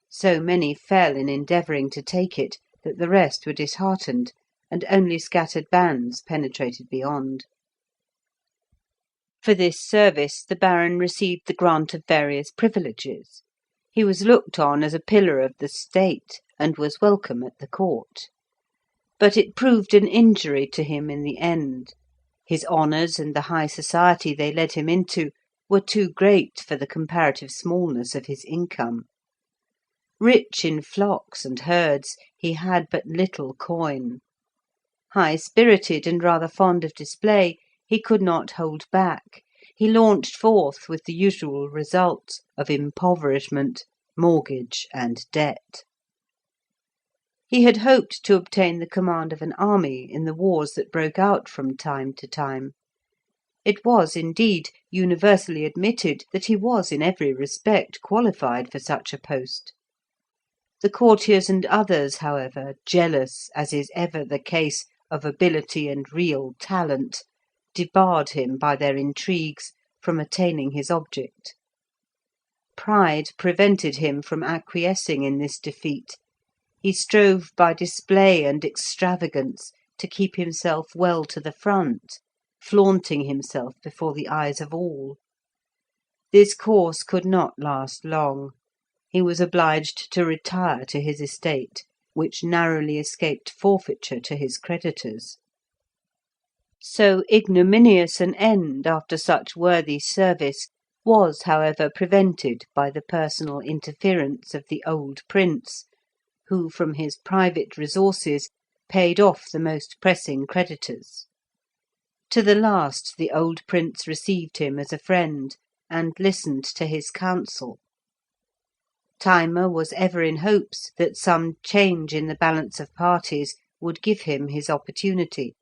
So many fell in endeavouring to take it that the rest were disheartened, and only scattered bands penetrated beyond. For this service the Baron received the grant of various privileges. He was looked on as a pillar of the state, and was welcome at the court. But it proved an injury to him in the end, His honours and the high society they led him into were too great for the comparative smallness of his income. Rich in flocks and herds, he had but little coin. High-spirited and rather fond of display, he could not hold back. He launched forth with the usual result of impoverishment, mortgage, and debt. He had hoped to obtain the command of an army in the wars that broke out from time to time. It was, indeed, universally admitted that he was in every respect qualified for such a post. The courtiers and others, however, jealous, as is ever the case, of ability and real talent, debarred him by their intrigues from attaining his object. Pride prevented him from acquiescing in this defeat. He strove by display and extravagance to keep himself well to the front, flaunting himself before the eyes of all. This course could not last long. He was obliged to retire to his estate, which narrowly escaped forfeiture to his creditors. So ignominious an end after such worthy service was, however, prevented by the personal interference of the old prince, who from his private resources paid off the most pressing creditors. To the last the old prince received him as a friend, and listened to his counsel. Thyma was ever in hopes that some change in the balance of parties would give him his opportunity.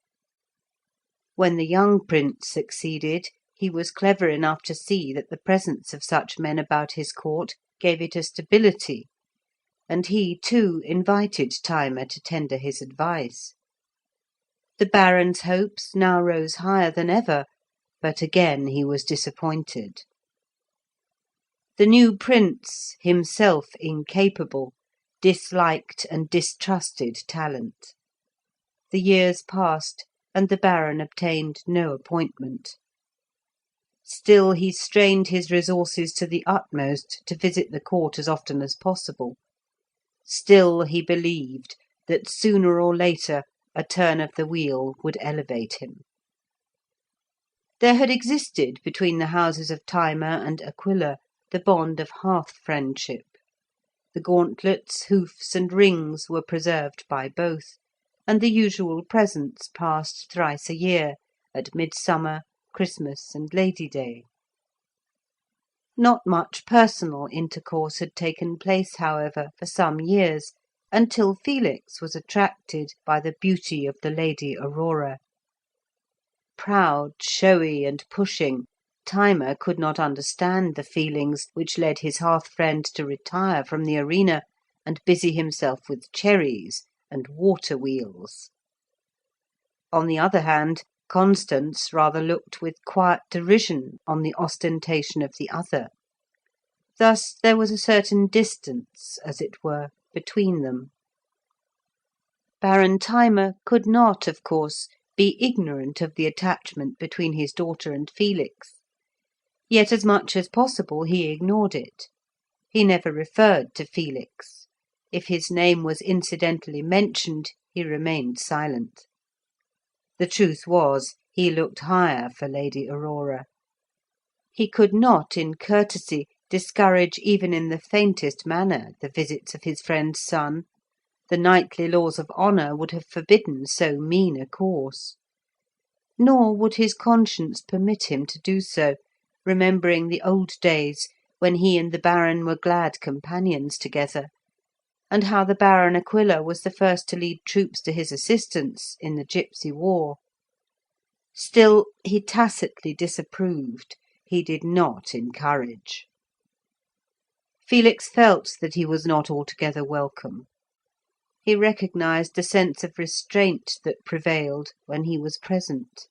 When the young prince succeeded, he was clever enough to see that the presence of such men about his court gave it a stability, and he, too, invited Thyma to tender his advice. The baron's hopes now rose higher than ever, but again he was disappointed. The new prince, himself incapable, disliked and distrusted talent. The years passed, and the baron obtained no appointment. Still he strained his resources to the utmost to visit the court as often as possible. Still he believed that sooner or later a turn of the wheel would elevate him. There had existed between the houses of Thyma and Aquilla the bond of hearth-friendship. The gauntlets, hoofs, and rings were preserved by both, and the usual presents passed thrice a year, at Midsummer, Christmas, and Lady Day. Not much personal intercourse had taken place, however, for some years, until Felix was attracted by the beauty of the Lady Aurora. Proud, showy, and pushing, Thyma could not understand the feelings which led his hearth-friend to retire from the arena and busy himself with cherries and water-wheels. On the other hand, Constance rather looked with quiet derision on the ostentation of the other. Thus there was a certain distance, as it were, between them. Baron Thyma could not, of course, be ignorant of the attachment between his daughter and Felix. Yet as much as possible he ignored it. He never referred to Felix. If his name was incidentally mentioned, he remained silent. The truth was, he looked higher for Lady Aurora. He could not, in courtesy, discourage even in the faintest manner the visits of his friend's son. The knightly laws of honour would have forbidden so mean a course. Nor would his conscience permit him to do so, remembering the old days when he and the Baron were glad companions together, and how the Baron Aquilla was the first to lead troops to his assistance in the Gipsy War. Still, he tacitly disapproved, he did not encourage. Felix felt that he was not altogether welcome. He recognised the sense of restraint that prevailed when he was present.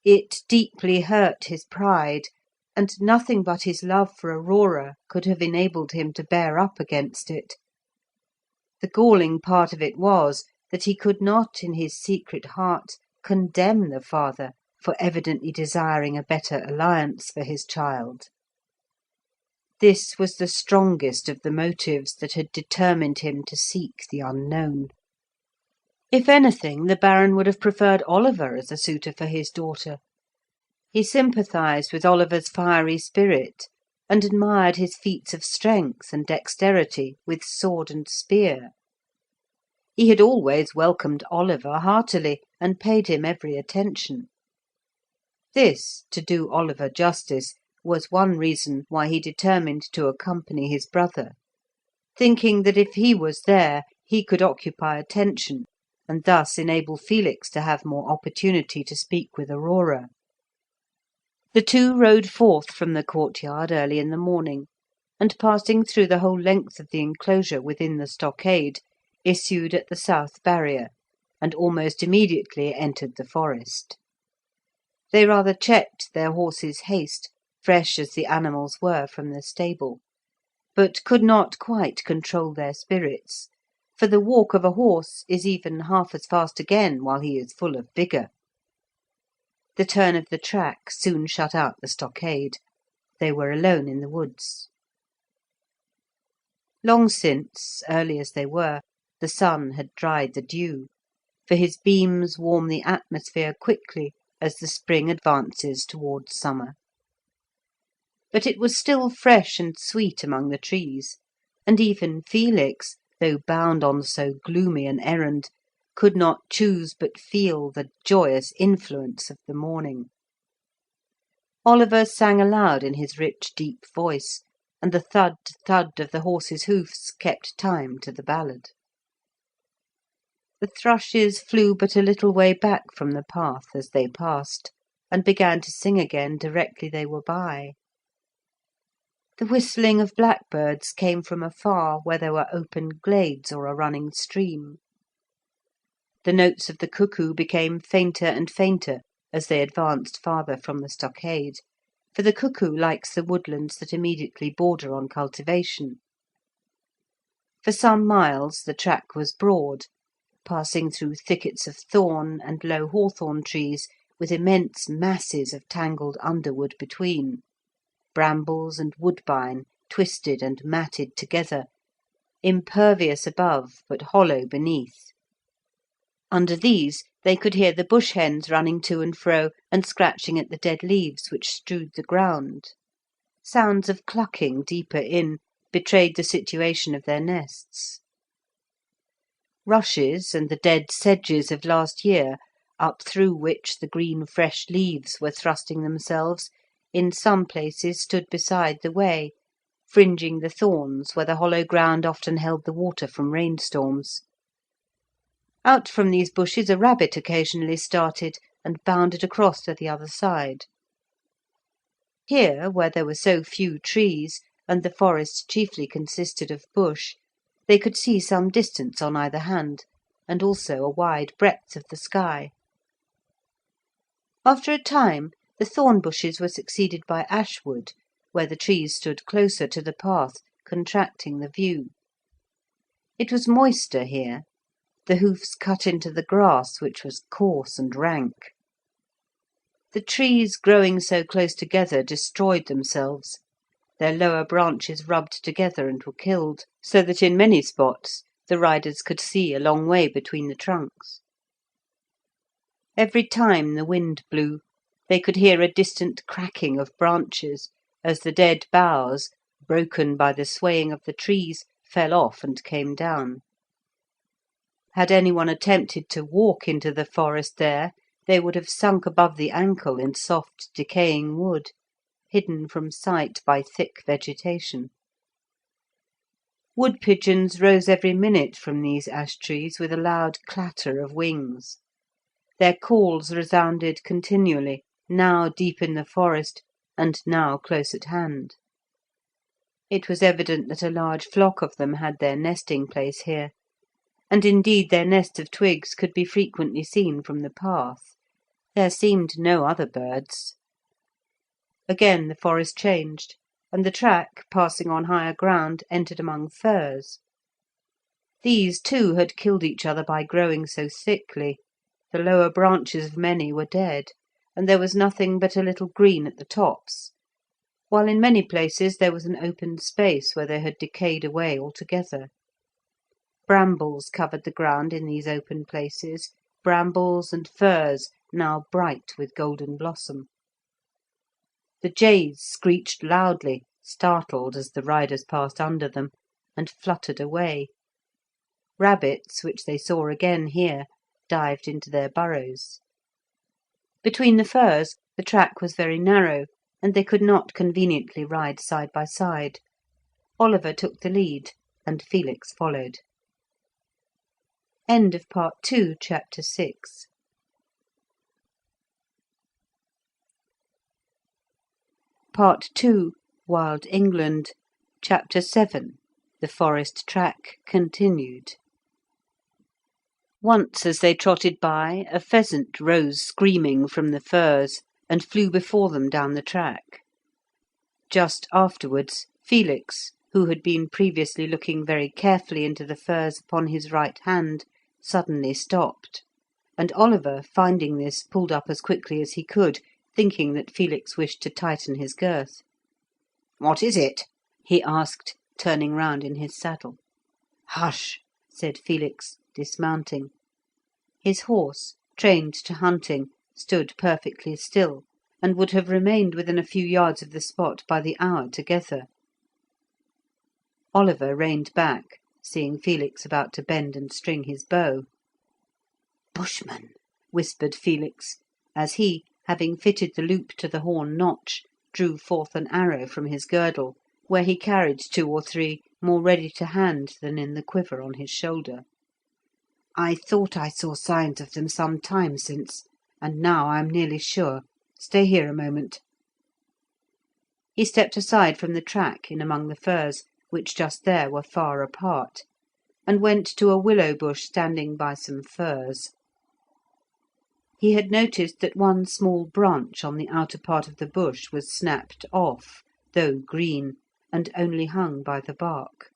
It deeply hurt his pride, and nothing but his love for Aurora could have enabled him to bear up against it. The galling part of it was that he could not in his secret heart condemn the father for evidently desiring a better alliance for his child. This was the strongest of the motives that had determined him to seek the unknown. If anything, the Baron would have preferred Oliver as a suitor for his daughter. He sympathised with Oliver's fiery spirit, and admired his feats of strength and dexterity with sword and spear. He had always welcomed Oliver heartily, and paid him every attention. This, to do Oliver justice, was one reason why he determined to accompany his brother, thinking that if he was there he could occupy attention, and thus enable Felix to have more opportunity to speak with Aurora. The two rode forth from the courtyard early in the morning, and passing through the whole length of the enclosure within the stockade, issued at the south barrier, and almost immediately entered the forest. They rather checked their horses' haste, fresh as the animals were from the stable, but could not quite control their spirits, for the walk of a horse is even half as fast again while he is full of vigour. The turn of the track soon shut out the stockade. They were alone in the woods. Long since, early as they were, the sun had dried the dew, for his beams warm the atmosphere quickly as the spring advances towards summer. But it was still fresh and sweet among the trees, and even Felix, though bound on so gloomy an errand, could not choose but feel the joyous influence of the morning. Oliver sang aloud in his rich, deep voice, and the thud, thud of the horses' hoofs kept time to the ballad. The thrushes flew but a little way back from the path as they passed, and began to sing again directly they were by. The whistling of blackbirds came from afar where there were open glades or a running stream. The notes of the cuckoo became fainter and fainter as they advanced farther from the stockade, for the cuckoo likes the woodlands that immediately border on cultivation. For some miles the track was broad, passing through thickets of thorn and low hawthorn trees with immense masses of tangled underwood between, brambles and woodbine twisted and matted together, impervious above but hollow beneath. Under these they could hear the bush hens running to and fro and scratching at the dead leaves which strewed the ground. Sounds of clucking deeper in betrayed the situation of their nests. Rushes and the dead sedges of last year, up through which the green fresh leaves were thrusting themselves, in some places stood beside the way, fringing the thorns where the hollow ground often held the water from rainstorms. Out from these bushes a rabbit occasionally started and bounded across to the other side. Here, where there were so few trees, and the forest chiefly consisted of bush, they could see some distance on either hand, and also a wide breadth of the sky. After a time the thorn bushes were succeeded by ashwood, where the trees stood closer to the path, contracting the view. It was moister here. The hoofs cut into the grass, which was coarse and rank. The trees growing so close together destroyed themselves. Their lower branches rubbed together and were killed, so that in many spots the riders could see a long way between the trunks. Every time the wind blew, they could hear a distant cracking of branches, as the dead boughs, broken by the swaying of the trees, fell off and came down. Had anyone attempted to walk into the forest there, they would have sunk above the ankle in soft decaying wood, hidden from sight by thick vegetation. Wood pigeons rose every minute from these ash trees with a loud clatter of wings. Their calls resounded continually, now deep in the forest, and now close at hand. It was evident that a large flock of them had their nesting place here, and indeed their nest of twigs could be frequently seen from the path. There seemed no other birds. Again the forest changed, and the track, passing on higher ground, entered among firs. These, too, had killed each other by growing so thickly. The lower branches of many were dead, and there was nothing but a little green at the tops, while in many places there was an open space where they had decayed away altogether. Brambles covered the ground in these open places, brambles and furze now bright with golden blossom. The jays screeched loudly, startled as the riders passed under them, and fluttered away. Rabbits, which they saw again here, dived into their burrows. Between the furze the track was very narrow, and they could not conveniently ride side by side. Oliver took the lead, and Felix followed. End of Part 2, Chapter 6. Part 2, Wild England, Chapter 7, The Forest Track Continued. Once as they trotted by, a pheasant rose screaming from the furze, and flew before them down the track. Just afterwards, Felix, who had been previously looking very carefully into the furze upon his right hand, suddenly stopped, and Oliver, finding this, pulled up as quickly as he could, thinking that Felix wished to tighten his girth. "What is it?" he asked, turning round in his saddle. "Hush!" said Felix, dismounting. His horse, trained to hunting, stood perfectly still, and would have remained within a few yards of the spot by the hour together. Oliver reined back, seeing Felix about to bend and string his bow. "Bushman," whispered Felix, as he, having fitted the loop to the horn notch, drew forth an arrow from his girdle, where he carried 2 or 3 more ready to hand than in the quiver on his shoulder. "I thought I saw signs of them some time since, and now I am nearly sure. Stay here a moment." He stepped aside from the track in among the firs, which just there were far apart, and went to a willow bush standing by some furze. He had noticed that one small branch on the outer part of the bush was snapped off, though green, and only hung by the bark.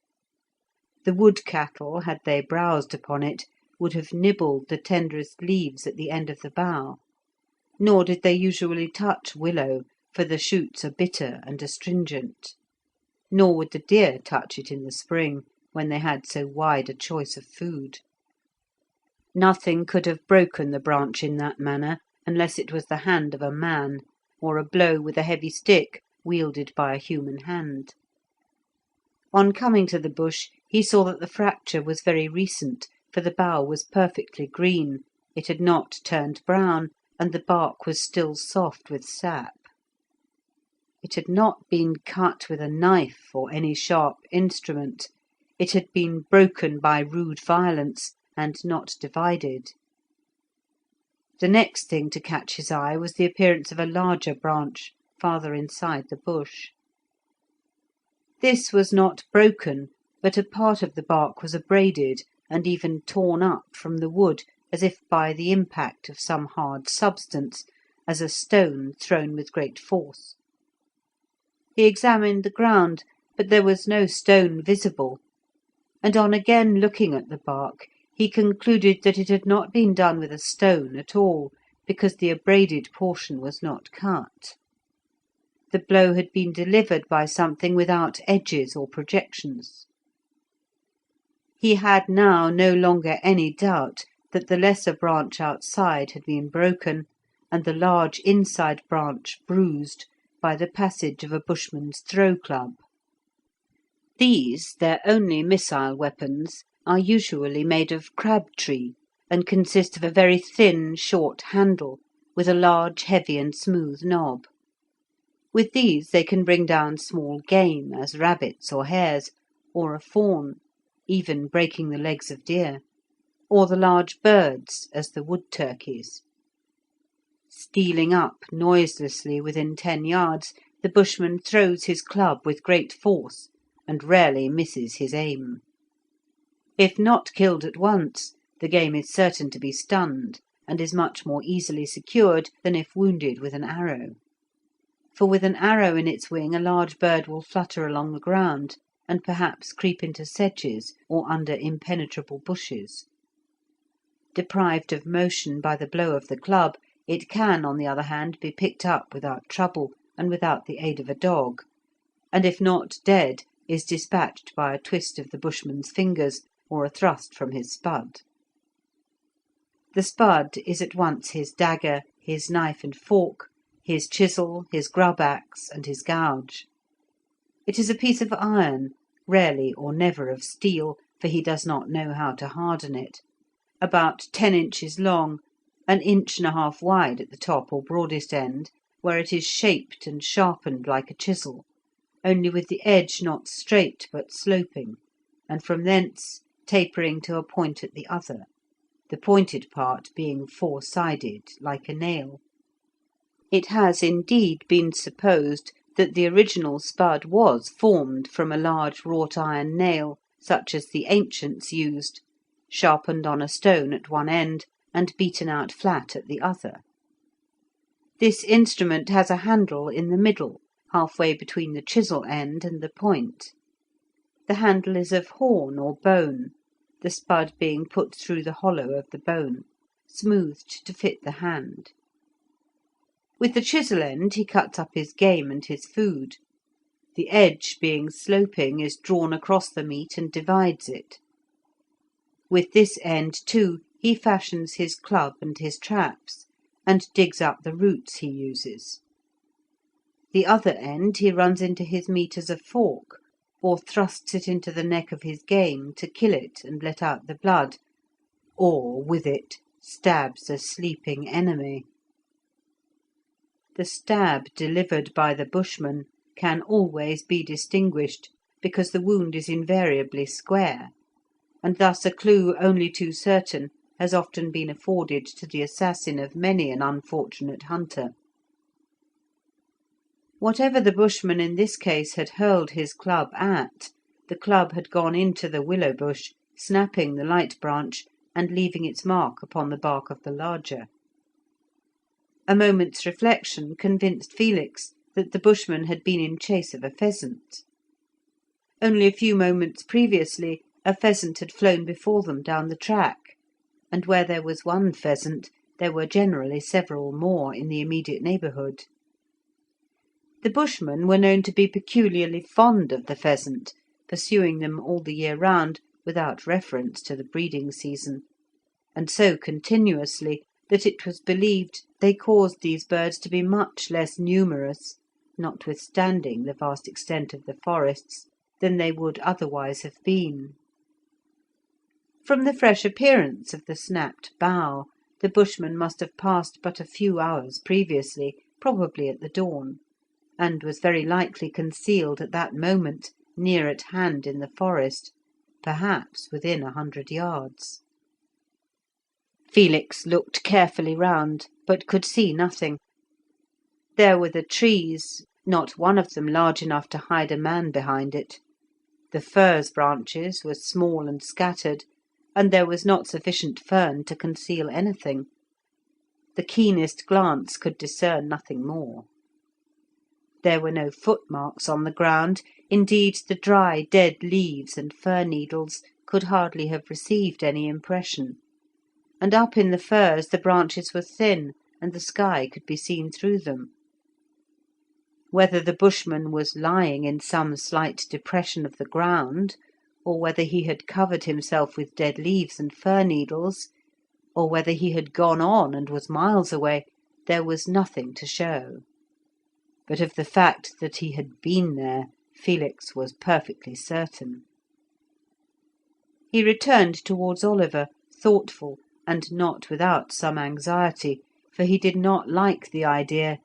The wood cattle, had they browsed upon it, would have nibbled the tenderest leaves at the end of the bough, nor did they usually touch willow, for the shoots are bitter and astringent. Nor would the deer touch it in the spring, when they had so wide a choice of food. Nothing could have broken the branch in that manner, unless it was the hand of a man, or a blow with a heavy stick wielded by a human hand. On coming to the bush, he saw that the fracture was very recent, for the bough was perfectly green, it had not turned brown, and the bark was still soft with sap. It had not been cut with a knife or any sharp instrument. It had been broken by rude violence, and not divided. The next thing to catch his eye was the appearance of a larger branch farther inside the bush. This was not broken, but a part of the bark was abraded, and even torn up from the wood, as if by the impact of some hard substance, as a stone thrown with great force. He examined the ground, but there was no stone visible, and on again looking at the bark, he concluded that it had not been done with a stone at all, because the abraded portion was not cut. The blow had been delivered by something without edges or projections. He had now no longer any doubt that the lesser branch outside had been broken, and the large inside branch bruised by the passage of a bushman's throw-club. These, their only missile weapons, are usually made of crab-tree, and consist of a very thin, short handle, with a large, heavy, and smooth knob. With these they can bring down small game, as rabbits or hares, or a fawn, even breaking the legs of deer, or the large birds, as the wood turkeys. Stealing up noiselessly within 10 yards, the bushman throws his club with great force, and rarely misses his aim. If not killed at once, the game is certain to be stunned, and is much more easily secured than if wounded with an arrow. For with an arrow in its wing a large bird will flutter along the ground, and perhaps creep into sedges or under impenetrable bushes. Deprived of motion by the blow of the club, it can, on the other hand, be picked up without trouble, and without the aid of a dog, and if not dead, is dispatched by a twist of the bushman's fingers, or a thrust from his spud. The spud is at once his dagger, his knife and fork, his chisel, his grub axe, and his gouge. It is a piece of iron, rarely or never of steel, for he does not know how to harden it, about 10 inches long, 1.5 inches wide at the top or broadest end, where it is shaped and sharpened like a chisel, only with the edge not straight but sloping, and from thence tapering to a point at the other, the pointed part being 4-sided like a nail. It has indeed been supposed that the original spud was formed from a large wrought iron nail, such as the ancients used, sharpened on a stone at one end and beaten out flat at the other. This instrument has a handle in the middle, halfway between the chisel end and the point. The handle is of horn or bone, the spud being put through the hollow of the bone, smoothed to fit the hand. With the chisel end he cuts up his game and his food. The edge, being sloping, is drawn across the meat and divides it. With this end, too, he fashions his club and his traps, and digs up the roots he uses. The other end he runs into his meat as a fork, or thrusts it into the neck of his game to kill it and let out the blood, or with it stabs a sleeping enemy. The stab delivered by the Bushman can always be distinguished, because the wound is invariably square, and thus a clue only too certain has often been afforded to the assassin of many an unfortunate hunter. Whatever the Bushman in this case had hurled his club at, the club had gone into the willow bush, snapping the light branch and leaving its mark upon the bark of the larger. A moment's reflection convinced Felix that the Bushman had been in chase of a pheasant. Only a few moments previously a pheasant had flown before them down the track, and where there was one pheasant there were generally several more in the immediate neighbourhood. The Bushmen were known to be peculiarly fond of the pheasant, pursuing them all the year round without reference to the breeding season, and so continuously that it was believed they caused these birds to be much less numerous, notwithstanding the vast extent of the forests, than they would otherwise have been. From the fresh appearance of the snapped bough, the Bushman must have passed but a few hours previously, probably at the dawn, and was very likely concealed at that moment near at hand in the forest, perhaps within 100 yards. Felix looked carefully round, but could see nothing. There were the trees, not one of them large enough to hide a man behind it. The furze branches were small and scattered, and there was not sufficient fern to conceal anything. The keenest glance could discern nothing more. There were no footmarks on the ground, indeed the dry dead leaves and fir needles could hardly have received any impression, and up in the firs the branches were thin, and the sky could be seen through them. Whether the Bushman was lying in some slight depression of the ground, or whether he had covered himself with dead leaves and fir needles, or whether he had gone on and was miles away, there was nothing to show. But of the fact that he had been there, Felix was perfectly certain. He returned towards Oliver, thoughtful, and not without some anxiety, for he did not like the idea,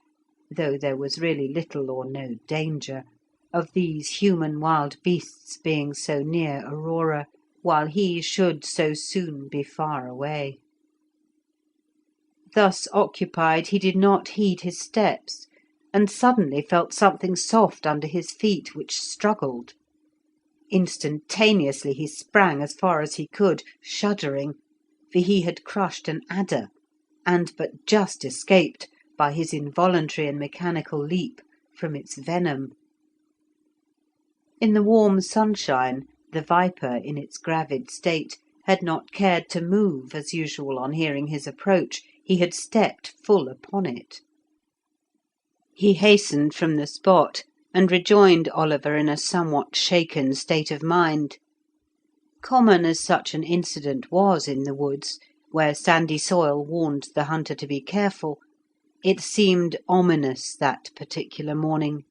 though there was really little or no danger, of these human wild beasts being so near Aurora, while he should so soon be far away. Thus occupied, he did not heed his steps, and suddenly felt something soft under his feet, which struggled. Instantaneously he sprang as far as he could, shuddering, for he had crushed an adder, and but just escaped, by his involuntary and mechanical leap, from its venom. In the warm sunshine, the viper, in its gravid state, had not cared to move as usual on hearing his approach. He had stepped full upon it. He hastened from the spot, and rejoined Oliver in a somewhat shaken state of mind. Common as such an incident was in the woods, where sandy soil warned the hunter to be careful, it seemed ominous that particular morning,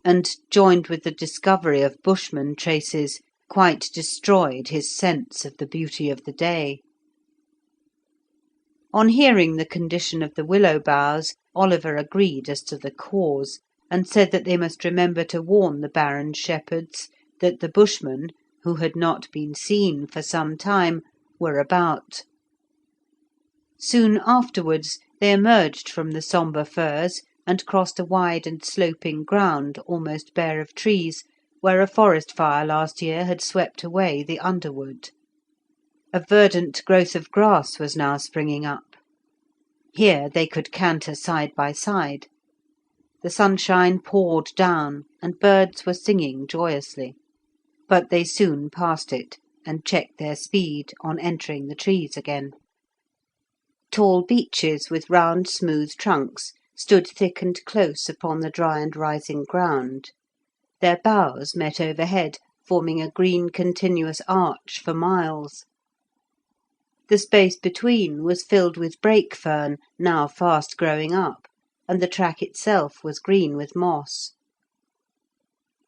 and, joined with the discovery of Bushman traces, quite destroyed his sense of the beauty of the day. On hearing the condition of the willow boughs, Oliver agreed as to the cause, and said that they must remember to warn the Baron's shepherds that the Bushmen, who had not been seen for some time, were about. Soon afterwards they emerged from the sombre firs and crossed a wide and sloping ground almost bare of trees, where a forest fire last year had swept away the underwood. A verdant growth of grass was now springing up. Here they could canter side by side. The sunshine poured down, and birds were singing joyously. But they soon passed it, and checked their speed on entering the trees again. Tall beeches with round smooth trunks stood thick and close upon the dry and rising ground. Their boughs met overhead, forming a green continuous arch for miles. The space between was filled with brake fern, now fast growing up, and the track itself was green with moss.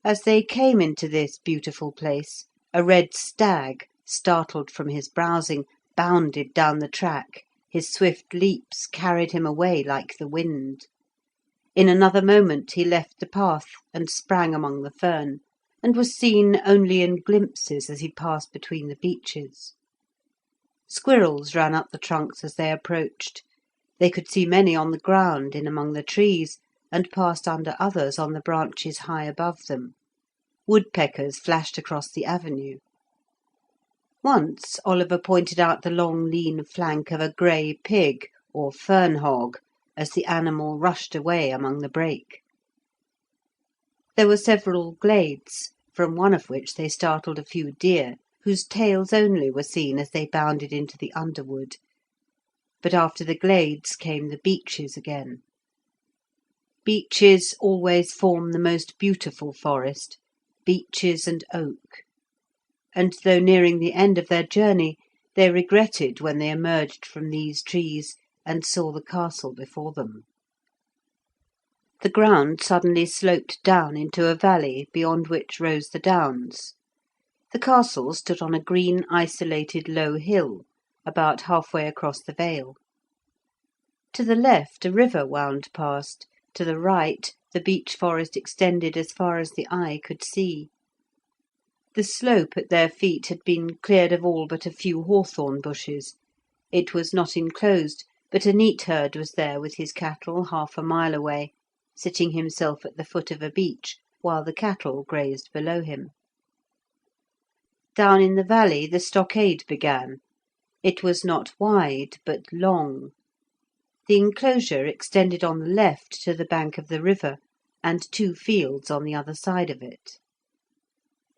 As they came into this beautiful place, a red stag, startled from his browsing, bounded down the track. His swift leaps carried him away like the wind. In another moment he left the path and sprang among the fern, and was seen only in glimpses as he passed between the beeches. Squirrels ran up the trunks as they approached. They could see many on the ground in among the trees, and passed under others on the branches high above them. Woodpeckers flashed across the avenue. Once Oliver pointed out the long lean flank of a grey pig, or fern hog, as the animal rushed away among the brake. There were several glades, from one of which they startled a few deer, whose tails only were seen as they bounded into the underwood. But after the glades came the beeches again. Beeches always form the most beautiful forest, beeches and oak, and though nearing the end of their journey, they regretted when they emerged from these trees and saw the castle before them. The ground suddenly sloped down into a valley beyond which rose the downs. The castle stood on a green, isolated, low hill, about halfway across the vale. To the left a river wound past, to the right the beech forest extended as far as the eye could see. The slope at their feet had been cleared of all but a few hawthorn bushes. It was not enclosed, but a neat herd was there with his cattle half a mile away, sitting himself at the foot of a beech, while the cattle grazed below him. Down in the valley the stockade began. It was not wide, but long. The enclosure extended on the left to the bank of the river, and 2 fields on the other side of it.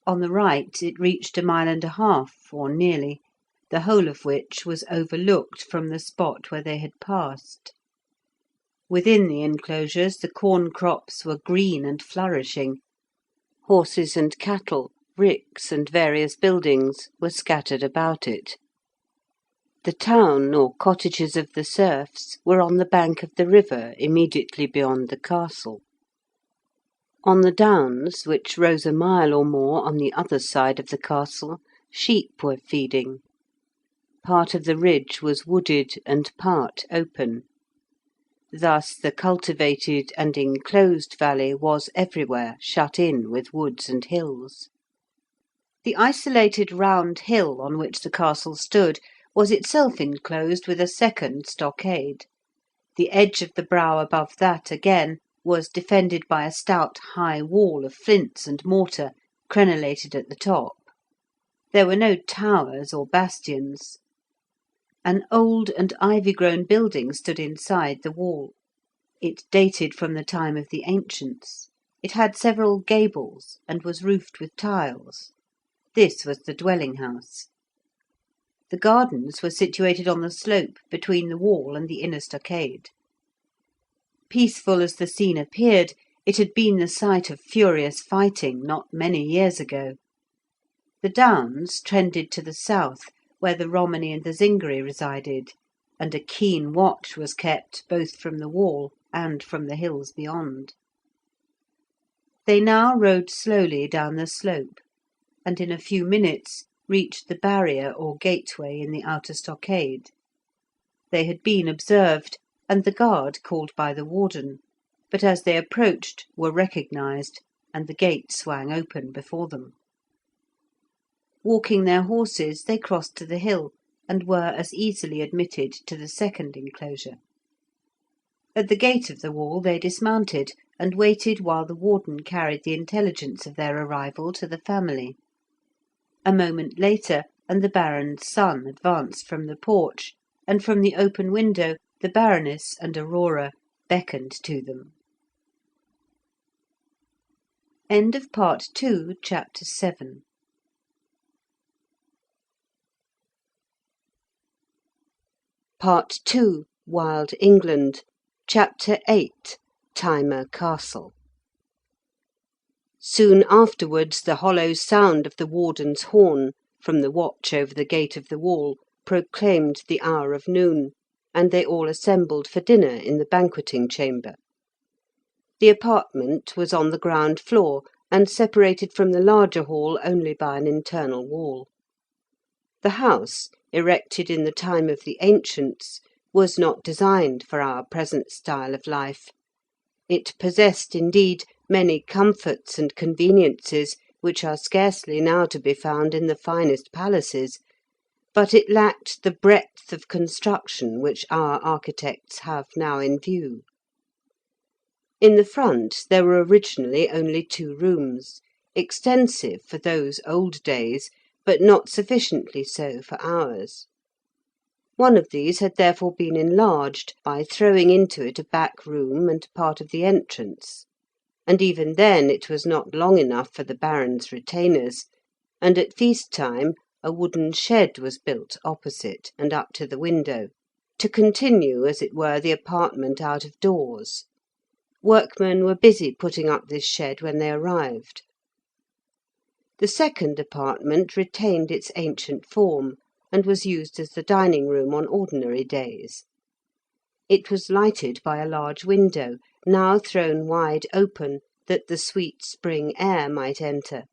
On the right it reached 1.5 miles, or nearly, the whole of which was overlooked from the spot where they had passed. Within the enclosures the corn crops were green and flourishing. Horses and cattle, ricks, and various buildings were scattered about it. The town, or cottages of the serfs, were on the bank of the river immediately beyond the castle. On the downs, which rose 1 mile or more on the other side of the castle, sheep were feeding. Part of the ridge was wooded and part open. Thus the cultivated and enclosed valley was everywhere shut in with woods and hills. The isolated round hill on which the castle stood was itself enclosed with a second stockade. The edge of the brow above that, again, was defended by a stout high wall of flints and mortar, crenellated at the top. There were no towers or bastions. An old and ivy-grown building stood inside the wall. It dated from the time of the ancients. It had several gables, and was roofed with tiles. This was the dwelling house. The gardens were situated on the slope between the wall and the inner stockade. Peaceful as the scene appeared, it had been the site of furious fighting not many years ago. The downs trended to the south, where the Romani and the Zingari resided, and a keen watch was kept both from the wall and from the hills beyond. They now rode slowly down the slope, and in a few minutes reached the barrier or gateway in the outer stockade. They had been observed, and the guard called by the warden, but as they approached were recognised, and the gate swang open before them. Walking their horses, they crossed to the hill, and were as easily admitted to the second enclosure. At the gate of the wall they dismounted, and waited while the warden carried the intelligence of their arrival to the family. A moment later, and the Baron's son advanced from the porch, and from the open window the Baroness and Aurora beckoned to them. End of Part 2, Chapter 7. Part 2, Wild England, Chapter 8, Thyma Castle. Soon afterwards the hollow sound of the warden's horn, from the watch over the gate of the wall, proclaimed the hour of noon, and they all assembled for dinner in the banqueting chamber. The apartment was on the ground floor, and separated from the larger hall only by an internal wall. The house, erected in the time of the ancients, was not designed for our present style of life. It possessed, indeed, many comforts and conveniences which are scarcely now to be found in the finest palaces, but it lacked the breadth of construction which our architects have now in view. In the front there were originally only 2 rooms, extensive for those old days, but not sufficiently so for ours. One of these had therefore been enlarged by throwing into it a back room and part of the entrance, and even then it was not long enough for the Baron's retainers, and at feast time a wooden shed was built opposite and up to the window, to continue, as it were, the apartment out of doors. Workmen were busy putting up this shed when they arrived. The second apartment retained its ancient form, and was used as the dining room on ordinary days. It was lighted by a large window, now thrown wide open that the sweet spring air might enter,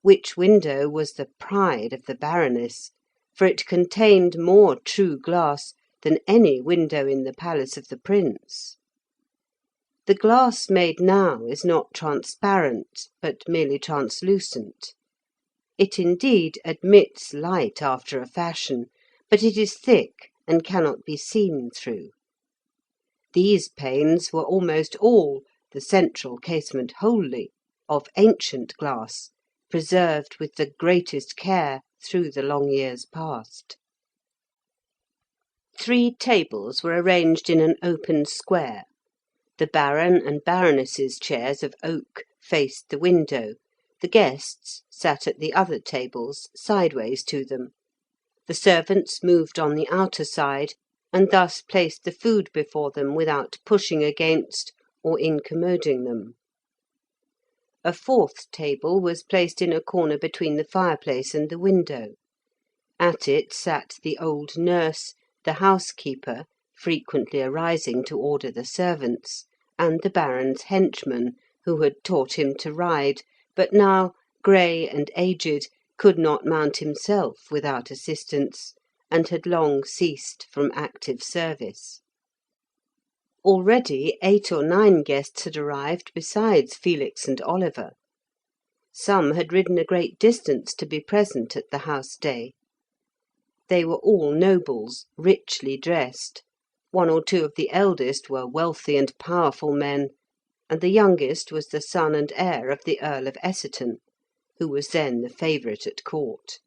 which window was the pride of the Baroness, for it contained more true glass than any window in the palace of the Prince. The glass made now is not transparent, but merely translucent. It indeed admits light after a fashion, but it is thick and cannot be seen through. These panes were almost all, the central casement wholly, of ancient glass, preserved with the greatest care through the long years past. 3 tables were arranged in an open square. The Baron and Baroness's chairs of oak faced the window. The guests sat at the other tables sideways to them. The servants moved on the outer side, and thus placed the food before them without pushing against or incommoding them. A 4th table was placed in a corner between the fireplace and the window. At it sat the old nurse, the housekeeper, frequently arising to order the servants, and the Baron's henchman, who had taught him to ride, but now, grey and aged, could not mount himself without assistance, and had long ceased from active service. Already 8 or 9 guests had arrived besides Felix and Oliver. Some had ridden a great distance to be present at the house day. They were all nobles, richly dressed. 1 or 2 of the eldest were wealthy and powerful men, and the youngest was the son and heir of the Earl of Essiton, who was then the favourite at court.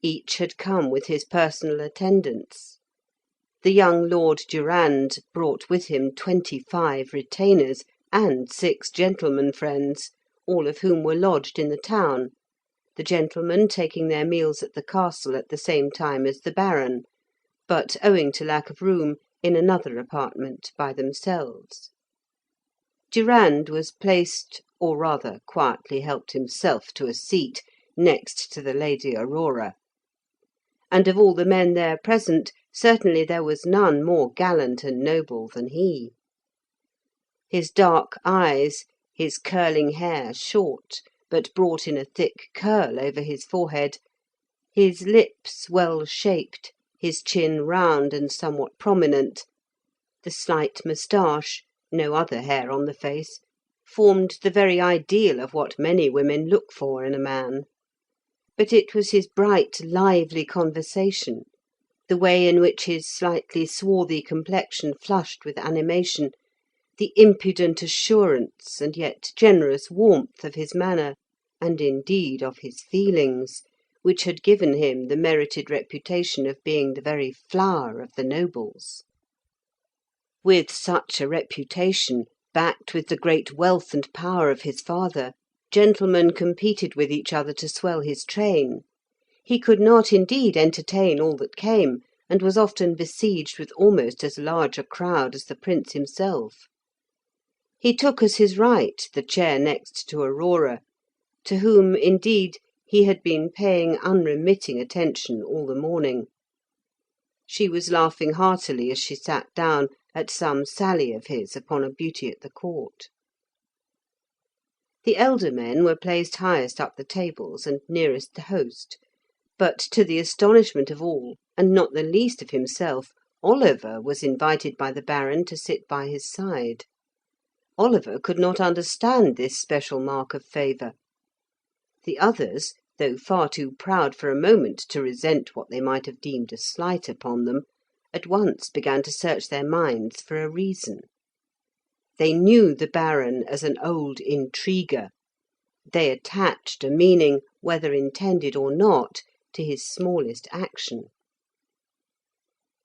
Each had come with his personal attendants. The young Lord Durand brought with him 25 retainers and 6 gentlemen friends, all of whom were lodged in the town, the gentlemen taking their meals at the castle at the same time as the Baron, but, owing to lack of room, in another apartment by themselves. Durand was placed, or rather quietly helped himself to a seat, next to the Lady Aurora. And of all the men there present, certainly there was none more gallant and noble than he. His dark eyes, his curling hair short, but brought in a thick curl over his forehead, his lips well shaped, his chin round and somewhat prominent, the slight moustache, no other hair on the face, formed the very ideal of what many women look for in a man. But it was his bright, lively conversation, the way in which his slightly swarthy complexion flushed with animation, the impudent assurance and yet generous warmth of his manner, and indeed of his feelings, which had given him the merited reputation of being the very flower of the nobles. With such a reputation, backed with the great wealth and power of his father, gentlemen competed with each other to swell his train. He could not indeed entertain all that came, and was often besieged with almost as large a crowd as the Prince himself. He took as his right the chair next to Aurora, to whom, indeed, he had been paying unremitting attention all the morning. She was laughing heartily as she sat down at some sally of his upon a beauty at the court. The elder men were placed highest up the tables and nearest the host, but to the astonishment of all, and not the least of himself, Oliver was invited by the Baron to sit by his side. Oliver could not understand this special mark of favour. The others, though far too proud for a moment to resent what they might have deemed a slight upon them, at once began to search their minds for a reason. They knew the Baron as an old intriguer; they attached a meaning, whether intended or not, to his smallest action.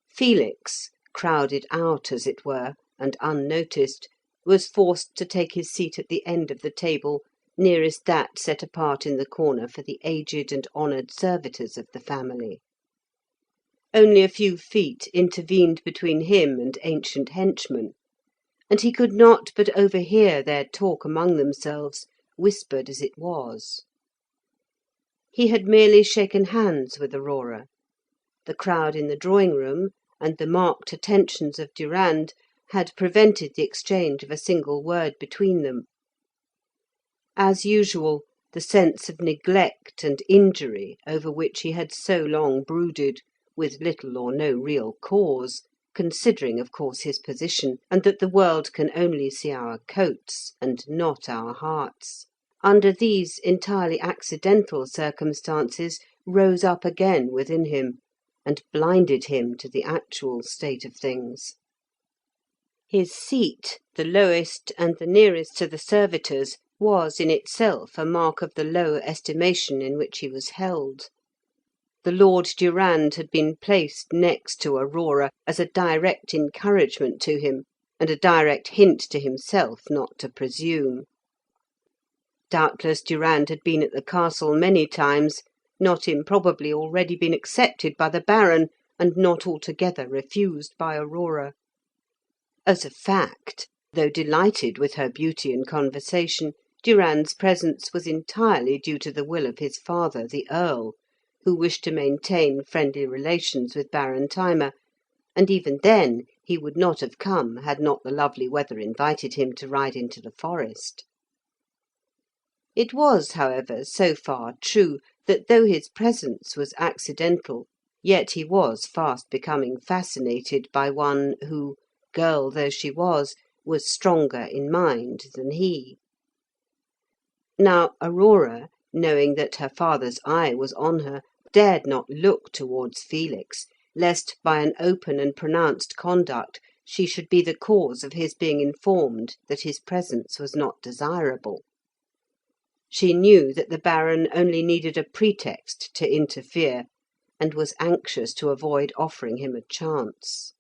Felix, crowded out, as it were, and unnoticed, was forced to take his seat at the end of the table nearest that set apart in the corner for the aged and honoured servitors of the family. Only a few feet intervened between him and ancient henchmen, and he could not but overhear their talk among themselves, whispered as it was. He had merely shaken hands with Aurora. The crowd in the drawing-room, and the marked attentions of Durand, had prevented the exchange of a single word between them. As usual, the sense of neglect and injury over which he had so long brooded, with little or no real cause, considering, of course, his position, and that the world can only see our coats and not our hearts, under these entirely accidental circumstances rose up again within him, and blinded him to the actual state of things. His seat, the lowest and the nearest to the servitors, was in itself a mark of the low estimation in which he was held. The Lord Durand had been placed next to Aurora as a direct encouragement to him, and a direct hint to himself not to presume. Doubtless Durand had been at the castle many times, not improbably already been accepted by the Baron, and not altogether refused by Aurora. As a fact, though delighted with her beauty and conversation, Durand's presence was entirely due to the will of his father, the Earl, who wished to maintain friendly relations with Baron Thyma, and even then he would not have come had not the lovely weather invited him to ride into the forest. It was, however, so far true that though his presence was accidental, yet he was fast becoming fascinated by one who, girl though she was stronger in mind than he. Now Aurora, knowing that her father's eye was on her, dared not look towards Felix, lest by an open and pronounced conduct she should be the cause of his being informed that his presence was not desirable. She knew that the Baron only needed a pretext to interfere, and was anxious to avoid offering him a chance.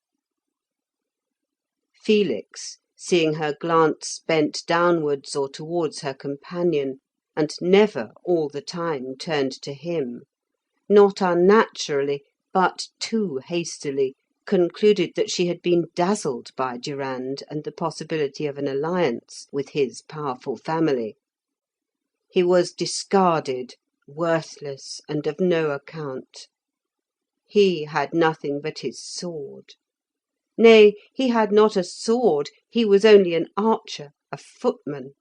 Felix, seeing her glance bent downwards or towards her companion, and never all the time turned to him, not unnaturally, but too hastily, concluded that she had been dazzled by Durand and the possibility of an alliance with his powerful family. He was discarded, worthless and of no account. He had nothing but his sword. Nay, he had not a sword, he was only an archer, a footman.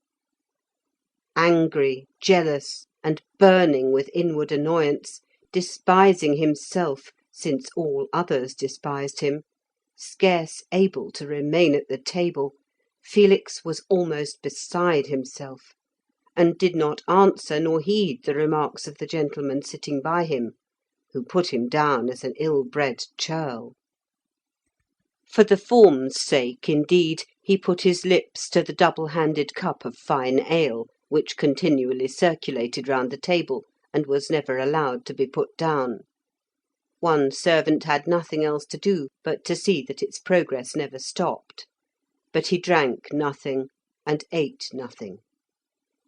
Angry, jealous, and burning with inward annoyance, despising himself, since all others despised him, scarce able to remain at the table, Felix was almost beside himself, and did not answer nor heed the remarks of the gentleman sitting by him, who put him down as an ill-bred churl. For the form's sake, indeed, he put his lips to the double-handed cup of fine ale, which continually circulated round the table, and was never allowed to be put down. One servant had nothing else to do but to see that its progress never stopped. But he drank nothing, and ate nothing.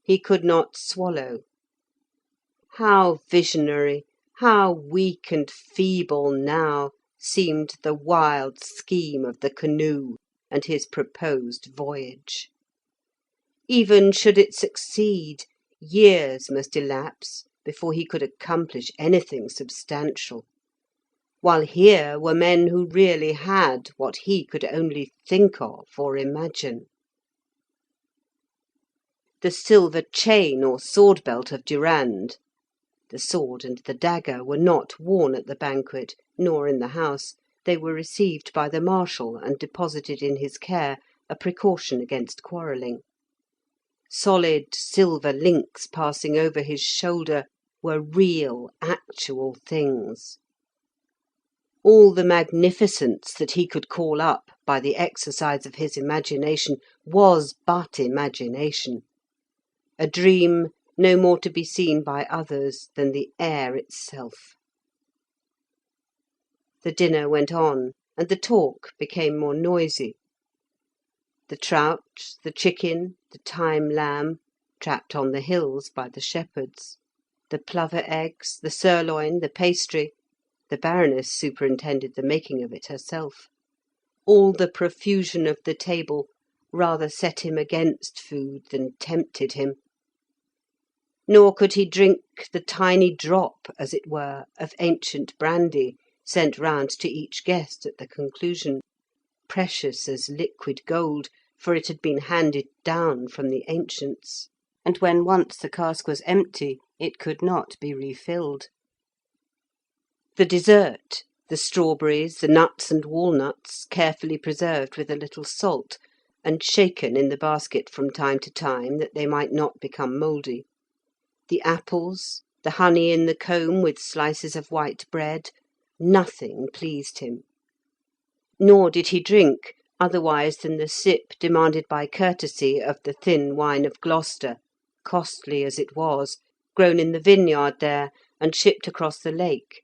He could not swallow. How visionary, how weak and feeble now seemed the wild scheme of the canoe and his proposed voyage! Even should it succeed, years must elapse before he could accomplish anything substantial, while here were men who really had what he could only think of or imagine. The silver chain or sword belt of Durand, the sword and the dagger were not worn at the banquet, nor in the house. They were received by the marshal and deposited in his care, a precaution against quarrelling. Solid silver links passing over his shoulder were real, actual things. All the magnificence that he could call up by the exercise of his imagination was but imagination, a dream no more to be seen by others than the air itself. The dinner went on, and the talk became more noisy. The trout, the chicken, the thyme lamb, trapped on the hills by the shepherds, the plover eggs, the sirloin, the pastry, the Baroness superintended the making of it herself, all the profusion of the table rather set him against food than tempted him. Nor could he drink the tiny drop, as it were, of ancient brandy sent round to each guest at the conclusion, precious as liquid gold, for it had been handed down from the ancients, and when once the cask was empty it could not be refilled. The dessert, the strawberries, the nuts and walnuts, carefully preserved with a little salt, and shaken in the basket from time to time that they might not become mouldy, the apples, the honey in the comb with slices of white bread, nothing pleased him. Nor did he drink otherwise than the sip demanded by courtesy of the thin wine of Gloucester, costly as it was, grown in the vineyard there, and shipped across the lake,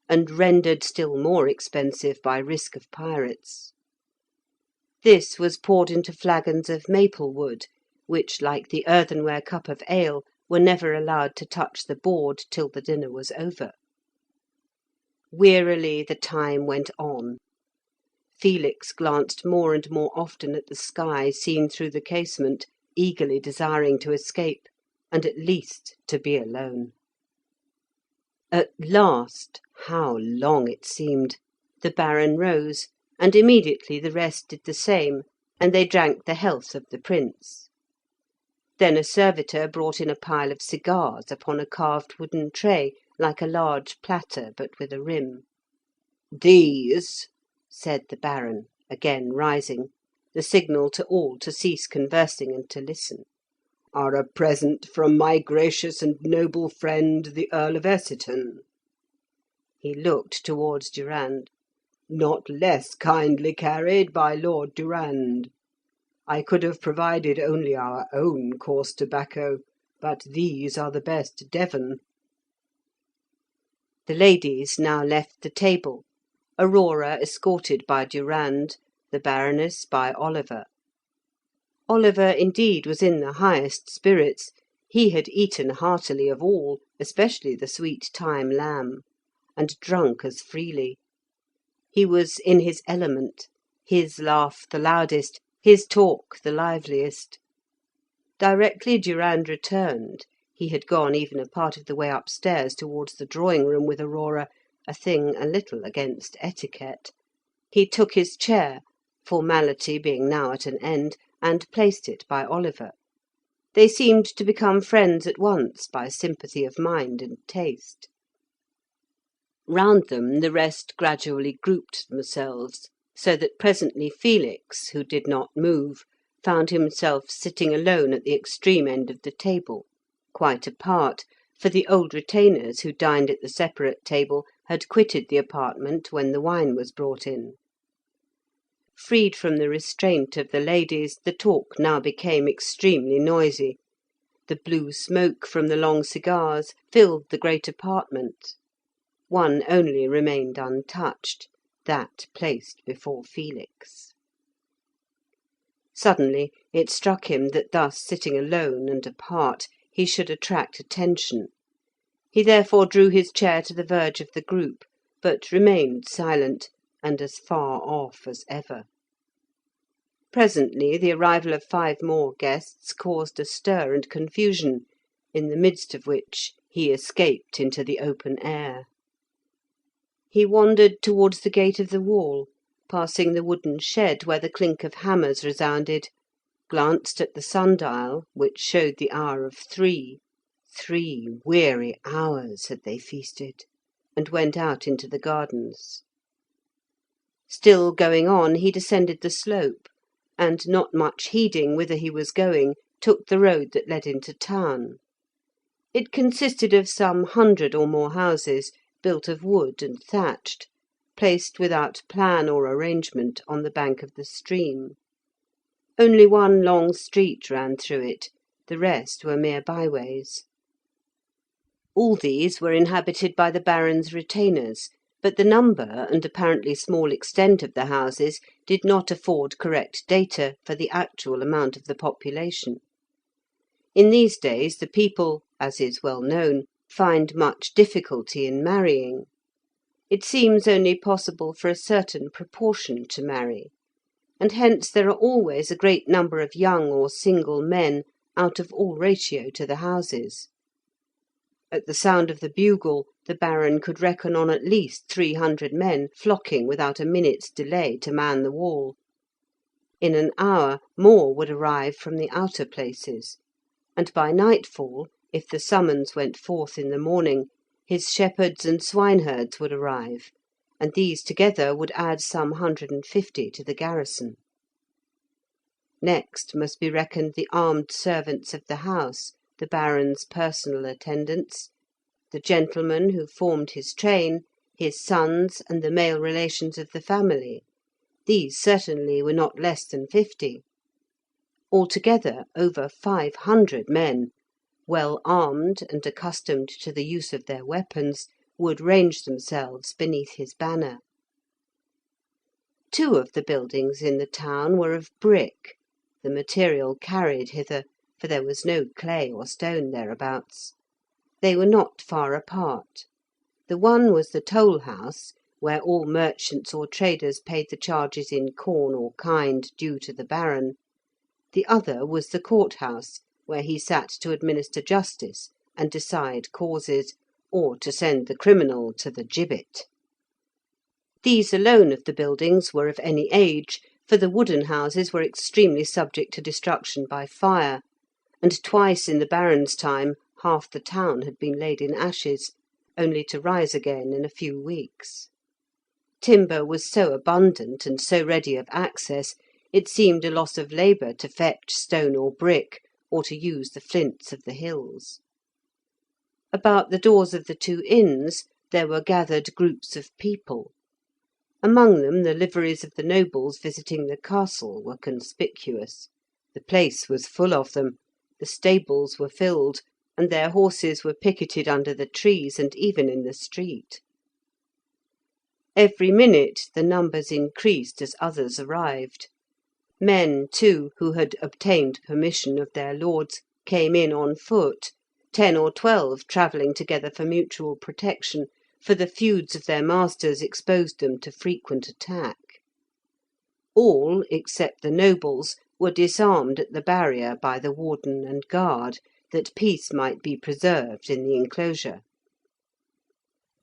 and rendered still more expensive by risk of pirates. This was poured into flagons of maple wood, which, like the earthenware cup of ale, were never allowed to touch the board till the dinner was over. Wearily the time went on. Felix glanced more and more often at the sky seen through the casement, eagerly desiring to escape, and at least to be alone. At last, how long it seemed, the Baron rose, and immediately the rest did the same, and they drank the health of the Prince. Then a servitor brought in a pile of cigars upon a carved wooden tray, like a large platter, but with a rim. "These," said the Baron, again rising, the signal to all to cease conversing and to listen, "are a present from my gracious and noble friend the Earl of Essiton." He looked towards Durand. "Not less kindly carried by Lord Durand. I could have provided only our own coarse tobacco, but these are the best Devon." The ladies now left the table, Aurora escorted by Durand, the Baroness by Oliver. Oliver, indeed, was in the highest spirits; he had eaten heartily of all, especially the sweet thyme lamb, and drunk as freely. He was in his element, his laugh the loudest, his talk the liveliest. Directly Durand returned, He had gone even a part of the way upstairs towards the drawing-room with Aurora, a thing a little against etiquette. He took his chair, formality being now at an end, and placed it by Oliver. They seemed to become friends at once by sympathy of mind and taste. Round them the rest gradually grouped themselves, so that presently Felix, who did not move, found himself sitting alone at the extreme end of the table, quite apart, for the old retainers who dined at the separate table had quitted the apartment when the wine was brought in. Freed from the restraint of the ladies, the talk now became extremely noisy. The blue smoke from the long cigars filled the great apartment. One only remained untouched, that placed before Felix. Suddenly it struck him that thus sitting alone and apart he should attract attention. He therefore drew his chair to the verge of the group, but remained silent, and as far off as ever. Presently the arrival of 5 more guests caused a stir and confusion, in the midst of which he escaped into the open air. He wandered towards the gate of the wall, passing the wooden shed where the clink of hammers resounded, glanced at the sundial, which showed the hour of 3. 3 weary hours had they feasted, and went out into the gardens. Still going on, he descended the slope, and, not much heeding whither he was going, took the road that led into town. It consisted of some 100 or more houses, built of wood and thatched, placed without plan or arrangement on the bank of the stream. Only one long street ran through it, the rest were mere byways. All these were inhabited by the Baron's retainers, but the number and apparently small extent of the houses did not afford correct data for the actual amount of the population. In these days the people, as is well known, find much difficulty in marrying. It seems only possible for a certain proportion to marry, and hence there are always a great number of young or single men out of all ratio to the houses. At the sound of the bugle the Baron could reckon on at least 300 men flocking without a minute's delay to man the wall. In an hour more would arrive from the outer places, and by nightfall, if the summons went forth in the morning, his shepherds and swineherds would arrive, and these together would add some 150 to the garrison. Next must be reckoned the armed servants of the house, the Baron's personal attendants, the gentlemen who formed his train, his sons, and the male relations of the family. These certainly were not less than 50. Altogether over 500 men, well armed and accustomed to the use of their weapons, would range themselves beneath his banner. 2 of the buildings in the town were of brick, the material carried hither, for there was no clay or stone thereabouts. They were not far apart. The one was the toll house, where all merchants or traders paid the charges in corn or kind due to the Baron. The other was the court house, where he sat to administer justice and decide causes, or to send the criminal to the gibbet. These alone of the buildings were of any age, for the wooden houses were extremely subject to destruction by fire, and twice in the Baron's time half the town had been laid in ashes, only to rise again in a few weeks. Timber was so abundant and so ready of access, it seemed a loss of labour to fetch stone or brick, or to use the flints of the hills. About the doors of the 2 inns there were gathered groups of people. Among them the liveries of the nobles visiting the castle were conspicuous. The place was full of them, the stables were filled, and their horses were picketed under the trees and even in the street. Every minute the numbers increased as others arrived. Men, too, who had obtained permission of their lords, came in on foot, 10 or 12 travelling together for mutual protection, for the feuds of their masters exposed them to frequent attack. All, except the nobles, were disarmed at the barrier by the warden and guard, that peace might be preserved in the enclosure.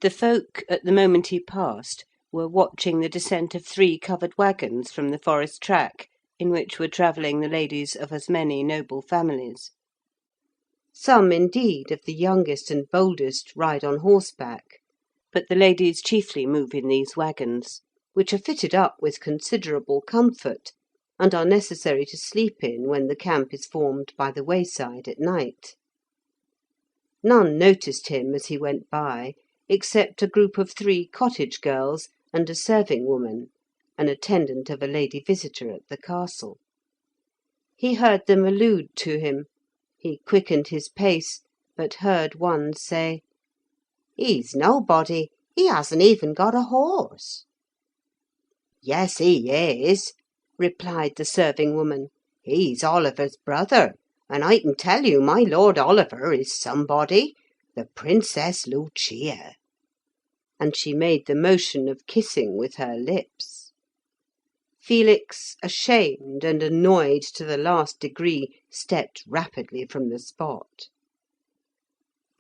The folk, at the moment he passed, were watching the descent of 3 covered waggons from the forest track, in which were travelling the ladies of as many noble families. Some, indeed, of the youngest and boldest ride on horseback, but the ladies chiefly move in these waggons, which are fitted up with considerable comfort, and are necessary to sleep in when the camp is formed by the wayside at night. None noticed him as he went by, except a group of 3 cottage girls and a serving woman, an attendant of a lady visitor at the castle. He heard them allude to him. He quickened his pace, but heard one say, "He's nobody. He hasn't even got a horse." "Yes, he is," replied the serving woman. "He's Oliver's brother, and I can tell you my Lord Oliver is somebody, the Princess Lucia." And she made the motion of kissing with her lips. Felix, ashamed and annoyed to the last degree, stepped rapidly from the spot.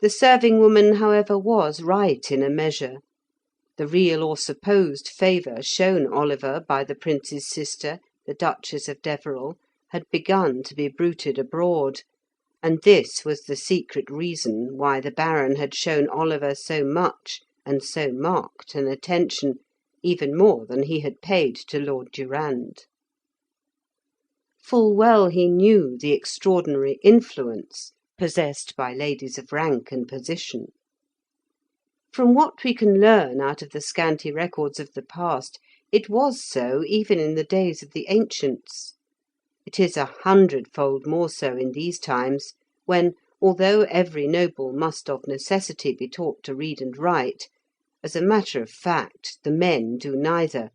The serving woman, however, was right in a measure. The real or supposed favour shown Oliver by the Prince's sister, the Duchess of Deverell, had begun to be bruited abroad, and this was the secret reason why the Baron had shown Oliver so much and so marked an attention, even more than he had paid to Lord Durand. Full well he knew the extraordinary influence possessed by ladies of rank and position. From what we can learn out of the scanty records of the past, it was so even in the days of the ancients. It is 100-fold more so in these times, when, although every noble must of necessity be taught to read and write, as a matter of fact the men do neither,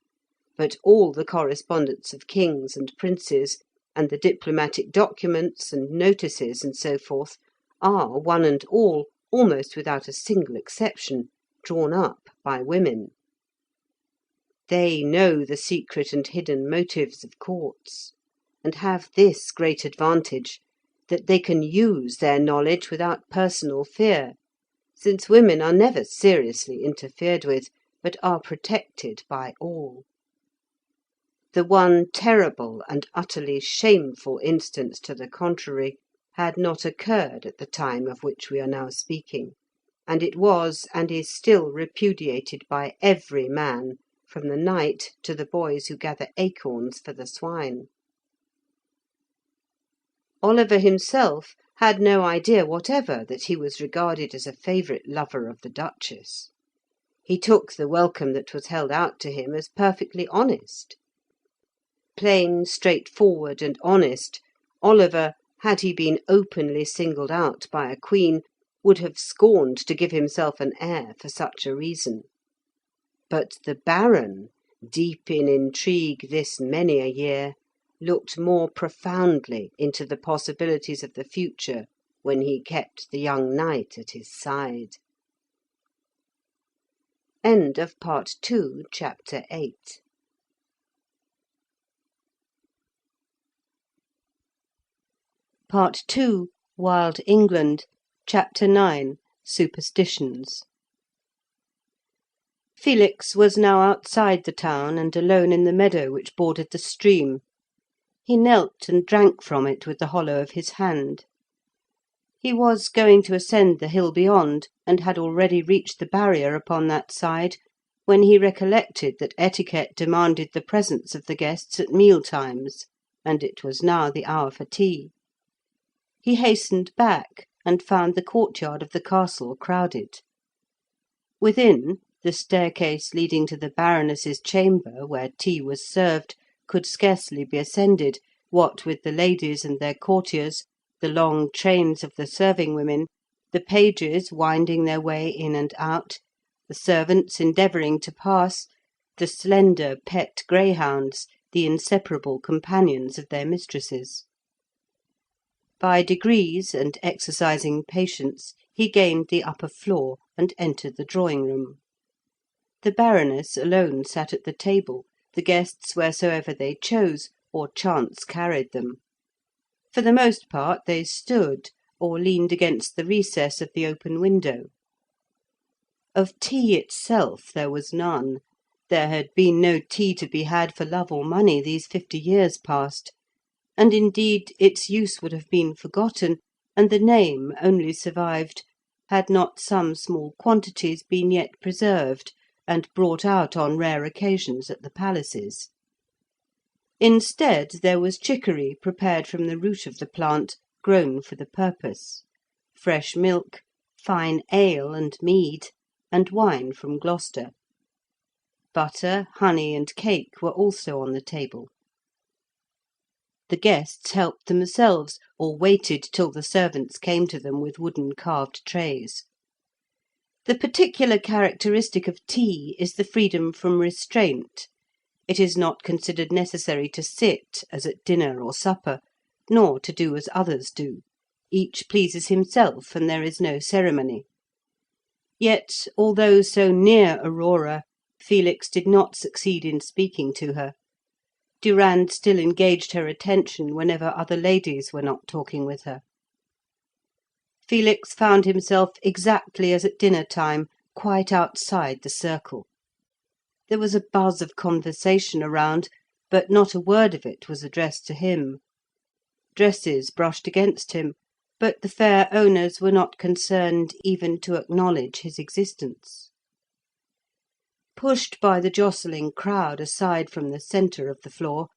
but all the correspondence of kings and princes, and the diplomatic documents and notices and so forth, are, one and all, almost without a single exception, drawn up by women. They know the secret and hidden motives of courts, and have this great advantage, that they can use their knowledge without personal fear, since women are never seriously interfered with, but are protected by all. The one terrible and utterly shameful instance to the contrary had not occurred at the time of which we are now speaking, and it was and is still repudiated by every man, from the knight to the boys who gather acorns for the swine. Oliver himself had no idea whatever that he was regarded as a favourite lover of the Duchess. He took the welcome that was held out to him as perfectly honest. Plain, straightforward, and honest, Oliver, had he been openly singled out by a queen, would have scorned to give himself an heir for such a reason. But the Baron, deep in intrigue this many a year, looked more profoundly into the possibilities of the future when he kept the young knight at his side. End of Part 2, Chapter 8. Part 2, Wild England, Chapter 9, Superstitions. Felix was now outside the town and alone in the meadow which bordered the stream. He knelt and drank from it with the hollow of his hand. He was going to ascend the hill beyond, and had already reached the barrier upon that side, when he recollected that etiquette demanded the presence of the guests at meal times, and it was now the hour for tea. He hastened back, and found the courtyard of the castle crowded. Within, the staircase leading to the Baroness's chamber, where tea was served, could scarcely be ascended, what with the ladies and their courtiers, the long trains of the serving women, the pages winding their way in and out, the servants endeavouring to pass, the slender pet greyhounds, the inseparable companions of their mistresses. By degrees, and exercising patience, he gained the upper floor, and entered the drawing-room. The Baroness alone sat at the table, the guests wheresoever they chose, or chance carried them. For the most part they stood, or leaned against the recess of the open window. Of tea itself there was none. There had been no tea to be had for love or money these 50 years past, and indeed its use would have been forgotten, and the name only survived, had not some small quantities been yet preserved and brought out on rare occasions at the palaces. Instead, there was chicory prepared from the root of the plant, grown for the purpose, fresh milk, fine ale and mead, and wine from Gloucester. Butter, honey, and cake were also on the table. The guests helped themselves, or waited till the servants came to them with wooden carved trays. The particular characteristic of tea is the freedom from restraint. It is not considered necessary to sit, as at dinner or supper, nor to do as others do. Each pleases himself, and there is no ceremony. Yet, although so near Aurora, Felix did not succeed in speaking to her. Durand still engaged her attention whenever other ladies were not talking with her. Felix found himself exactly as at dinner time, quite outside the circle. There was a buzz of conversation around, but not a word of it was addressed to him. Dresses brushed against him, but the fair owners were not concerned even to acknowledge his existence. Pushed by the jostling crowd aside from the centre of the floor,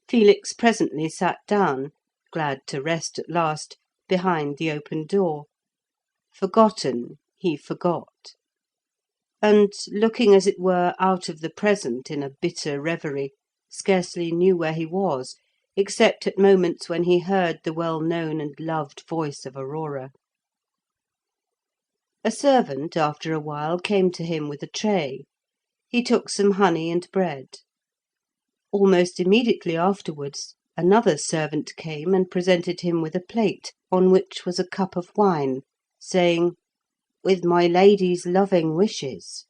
Felix presently sat down, glad to rest at last, behind the open door. Forgotten, he forgot. And, looking as it were out of the present in a bitter reverie, scarcely knew where he was, except at moments when he heard the well-known and loved voice of Aurora. A servant, after a while, came to him with a tray. He took some honey and bread. Almost immediately afterwards, another servant came and presented him with a plate, on which was a cup of wine, saying, "With my lady's loving wishes."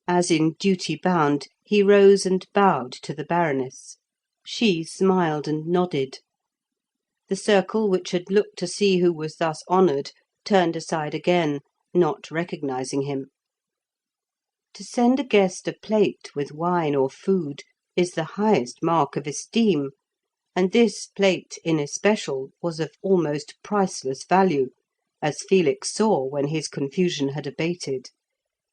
As in duty bound, he rose and bowed to the Baroness. She smiled and nodded. The circle, which had looked to see who was thus honoured, turned aside again, not recognising him. To send a guest a plate with wine or food is the highest mark of esteem, and this plate in especial was of almost priceless value, as Felix saw when his confusion had abated.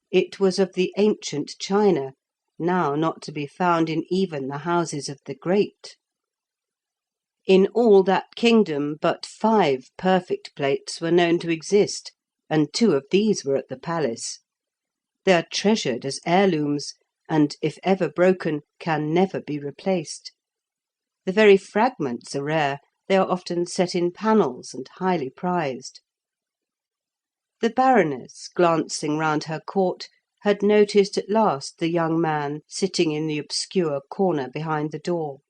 It was of the ancient china, now not to be found in even the houses of the great. In all that kingdom but 5 perfect plates were known to exist, and 2 of these were at the palace. They are treasured as heirlooms, and, if ever broken, can never be replaced. The very fragments are rare, they are often set in panels and highly prized. The Baroness, glancing round her court, had noticed at last the young man sitting in the obscure corner behind the door.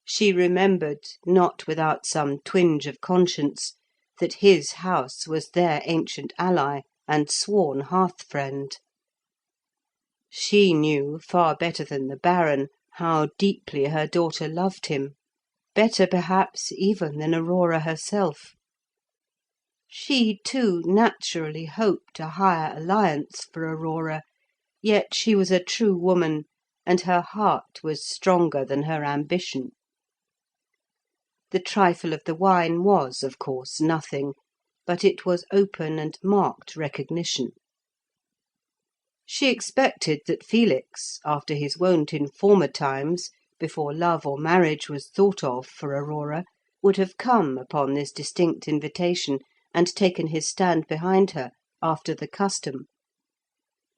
She remembered, not without some twinge of conscience, that his house was their ancient ally and sworn hearth-friend. She knew, far better than the Baron, how deeply her daughter loved him, better perhaps even than Aurora herself. She, too, naturally hoped a higher alliance for Aurora, yet she was a true woman, and her heart was stronger than her ambition. The trifle of the wine was, of course, nothing, but it was open and marked recognition. She expected that Felix, after his wont in former times, before love or marriage was thought of for Aurora, would have come upon this distinct invitation, and taken his stand behind her, after the custom.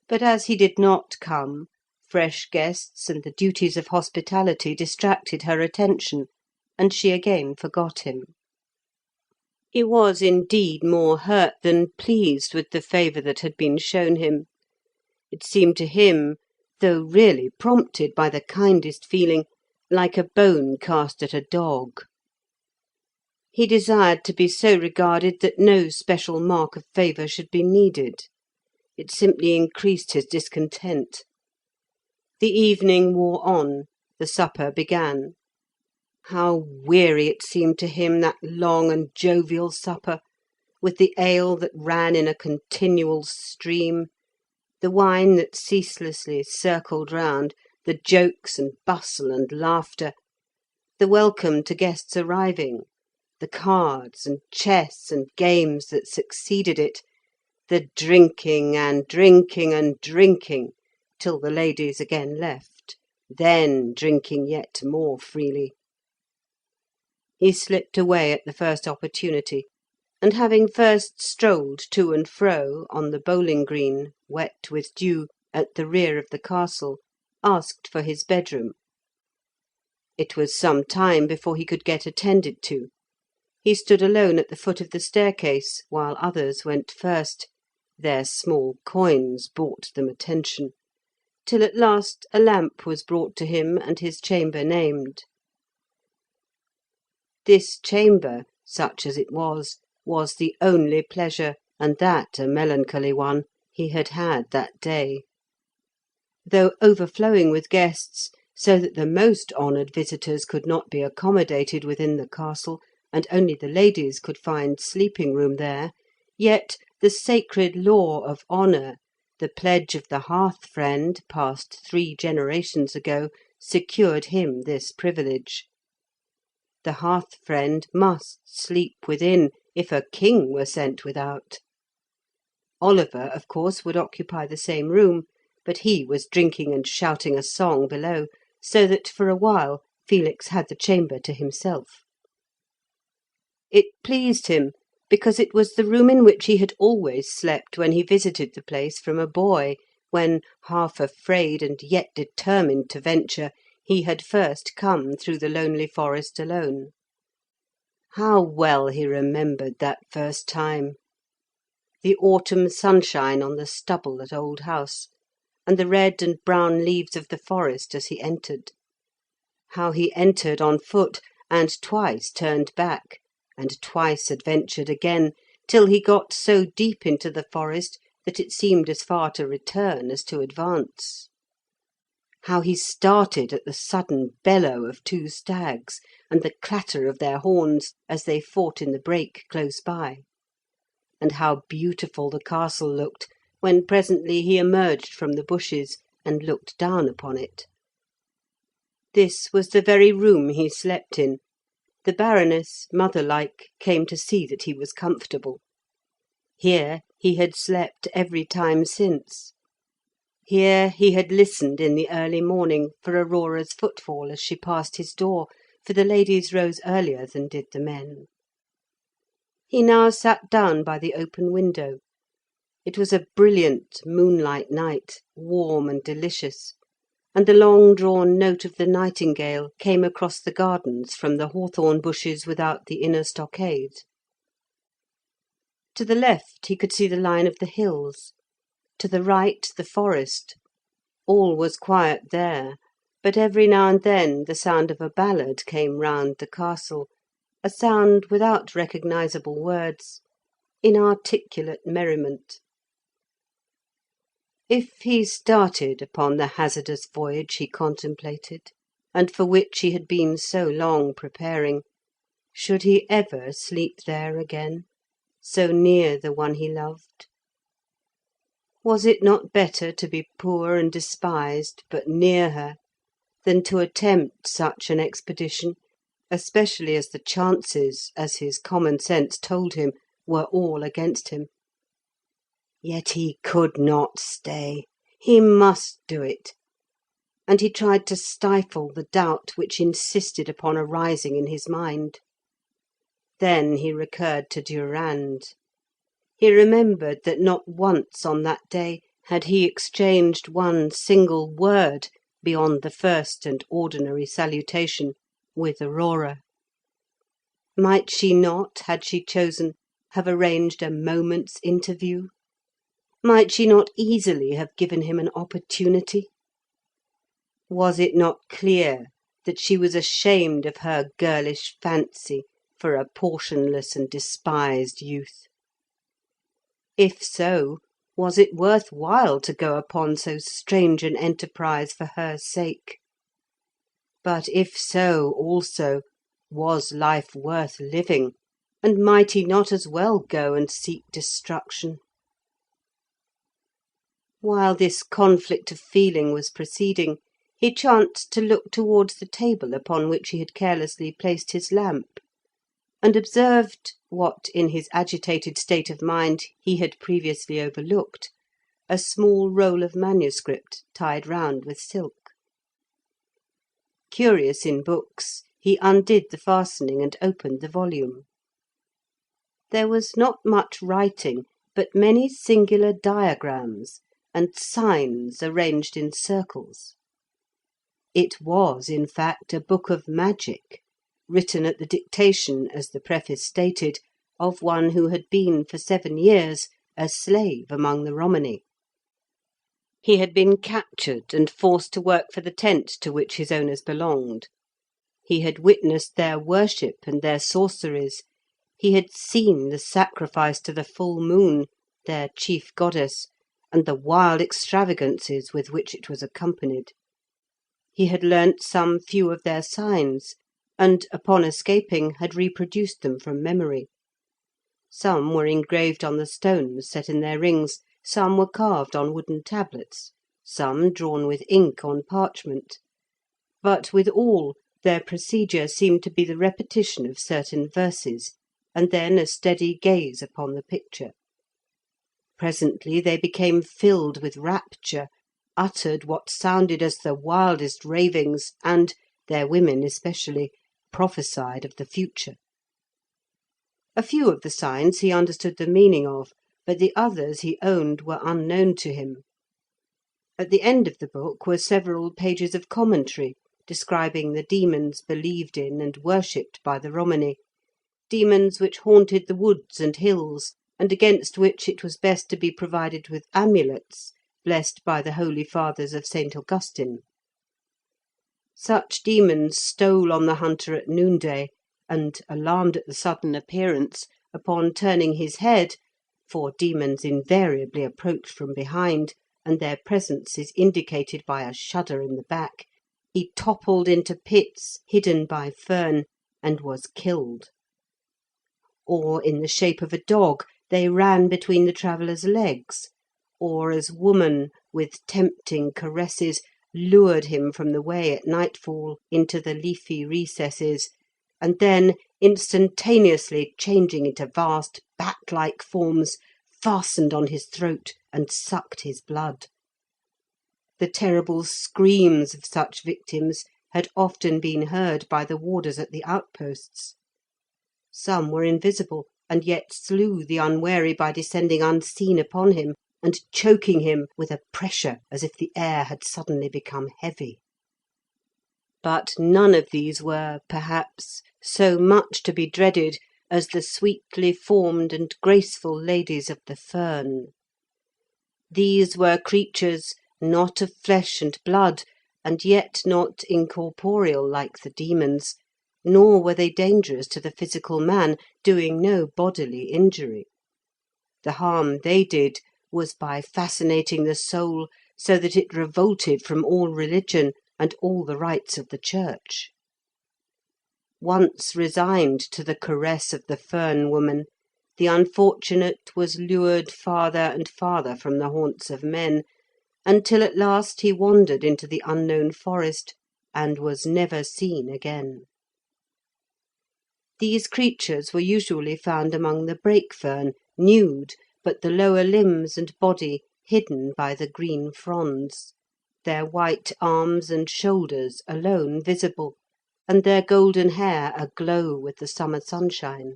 But as he did not come, fresh guests and the duties of hospitality distracted her attention, and she again forgot him. He was indeed more hurt than pleased with the favour that had been shown him. It seemed to him, though really prompted by the kindest feeling, like a bone cast at a dog. He desired to be so regarded that no special mark of favour should be needed. It simply increased his discontent. The evening wore on, the supper began. How weary it seemed to him, that long and jovial supper, with the ale that ran in a continual stream, the wine that ceaselessly circled round, the jokes and bustle and laughter, the welcome to guests arriving, the cards and chess and games that succeeded it, the drinking and drinking and drinking till the ladies again left, then drinking yet more freely. He slipped away at the first opportunity, and having first strolled to and fro on the bowling green, wet with dew, at the rear of the castle, asked for his bedroom. It was some time before he could get attended to. He stood alone at the foot of the staircase, while others went first. Their small coins bought them attention, till at last a lamp was brought to him and his chamber named. This chamber, such as it was the only pleasure, and that a melancholy one, he had had that day. Though overflowing with guests, so that the most honoured visitors could not be accommodated within the castle, and only the ladies could find sleeping room there, yet the sacred law of honour, the pledge of the hearth-friend passed 3 generations ago, secured him this privilege. The hearth-friend must sleep within, if a king were sent without. Oliver, of course, would occupy the same room, but he was drinking and shouting a song below, so that for a while Felix had the chamber to himself. It pleased him, because it was the room in which he had always slept when he visited the place from a boy, when, half afraid and yet determined to venture, he had first come through the lonely forest alone. How well he remembered that first time! The autumn sunshine on the stubble at Old House, and the red and brown leaves of the forest as he entered. How he entered on foot, and twice turned back, and twice adventured again, till he got so deep into the forest that it seemed as far to return as to advance. How he started at the sudden bellow of 2 stags, and the clatter of their horns as they fought in the brake close by. And how beautiful the castle looked when presently he emerged from the bushes and looked down upon it. This was the very room he slept in. The Baroness, mother-like, came to see that he was comfortable. Here he had slept every time since. Here he had listened in the early morning for Aurora's footfall as she passed his door, for the ladies rose earlier than did the men. He now sat down by the open window. It was a brilliant moonlight night, warm and delicious, and the long-drawn note of the nightingale came across the gardens from the hawthorn bushes without the inner stockade. To the left he could see the line of the hills, to the right the forest. All was quiet there, but every now and then the sound of a ballad came round the castle, a sound without recognisable words, inarticulate merriment. If he started upon the hazardous voyage he contemplated, and for which he had been so long preparing, should he ever sleep there again, so near the one he loved? Was it not better to be poor and despised, but near her, than to attempt such an expedition, especially as the chances, as his common sense told him, were all against him? Yet he could not stay. He must do it. And he tried to stifle the doubt which insisted upon arising in his mind. Then he recurred to Durand. He remembered that not once on that day had he exchanged one single word, beyond the first and ordinary salutation, with Aurora. Might she not, had she chosen, have arranged a moment's interview? Might she not easily have given him an opportunity? Was it not clear that she was ashamed of her girlish fancy for a portionless and despised youth? If so, was it worth while to go upon so strange an enterprise for her sake? But if so, also, Was life worth living, and might he not as well go and seek destruction? While this conflict of feeling was proceeding, he chanced to look towards the table upon which he had carelessly placed his lamp, and observed, what in his agitated state of mind he had previously overlooked, a small roll of manuscript tied round with silk. Curious in books, he undid the fastening and opened the volume. There was not much writing, but many singular diagrams and signs arranged in circles. It was, in fact, a book of magic, written at the dictation, as the preface stated, of one who had been for 7 years a slave among the Romani. He had been captured and forced to work for the tent to which his owners belonged. He had witnessed their worship and their sorceries. He had seen the sacrifice to the full moon, their chief goddess, and the wild extravagances with which it was accompanied. He had learnt some few of their signs, and, upon escaping, had reproduced them from memory. Some were engraved on the stones set in their rings, some were carved on wooden tablets, some drawn with ink on parchment. But with all, their procedure seemed to be the repetition of certain verses, and then a steady gaze upon the picture. Presently they became filled with rapture, uttered what sounded as the wildest ravings, and, their women especially, prophesied of the future. A few of the signs he understood the meaning of, but the others he owned were unknown to him. At the end of the book were several pages of commentary, describing the demons believed in and worshipped by the Romani, demons which haunted the woods and hills, and against which it was best to be provided with amulets, blessed by the holy fathers of St. Augustine. Such demons stole on the hunter at noonday, and, alarmed at the sudden appearance, upon turning his head, for demons invariably approach from behind, and their presence is indicated by a shudder in the back, he toppled into pits hidden by fern, and was killed. Or, in the shape of a dog, they ran between the traveller's legs, or as woman, with tempting caresses, lured him from the way at nightfall into the leafy recesses, and then, instantaneously changing into vast bat-like forms, fastened on his throat and sucked his blood. The terrible screams of such victims had often been heard by the warders at the outposts. Some were invisible, and yet slew the unwary by descending unseen upon him, and choking him with a pressure as if the air had suddenly become heavy. But none of these were, perhaps, so much to be dreaded as the sweetly formed and graceful ladies of the fern. These were creatures not of flesh and blood, and yet not incorporeal like the demons, nor were they dangerous to the physical man, doing no bodily injury. The harm they did was by fascinating the soul so that it revolted from all religion and all the rites of the Church. Once resigned to the caress of the fern woman, the unfortunate was lured farther and farther from the haunts of men, until at last he wandered into the unknown forest and was never seen again. These creatures were usually found among the brake fern, nude, but the lower limbs and body hidden by the green fronds, their white arms and shoulders alone visible, and their golden hair aglow with the summer sunshine.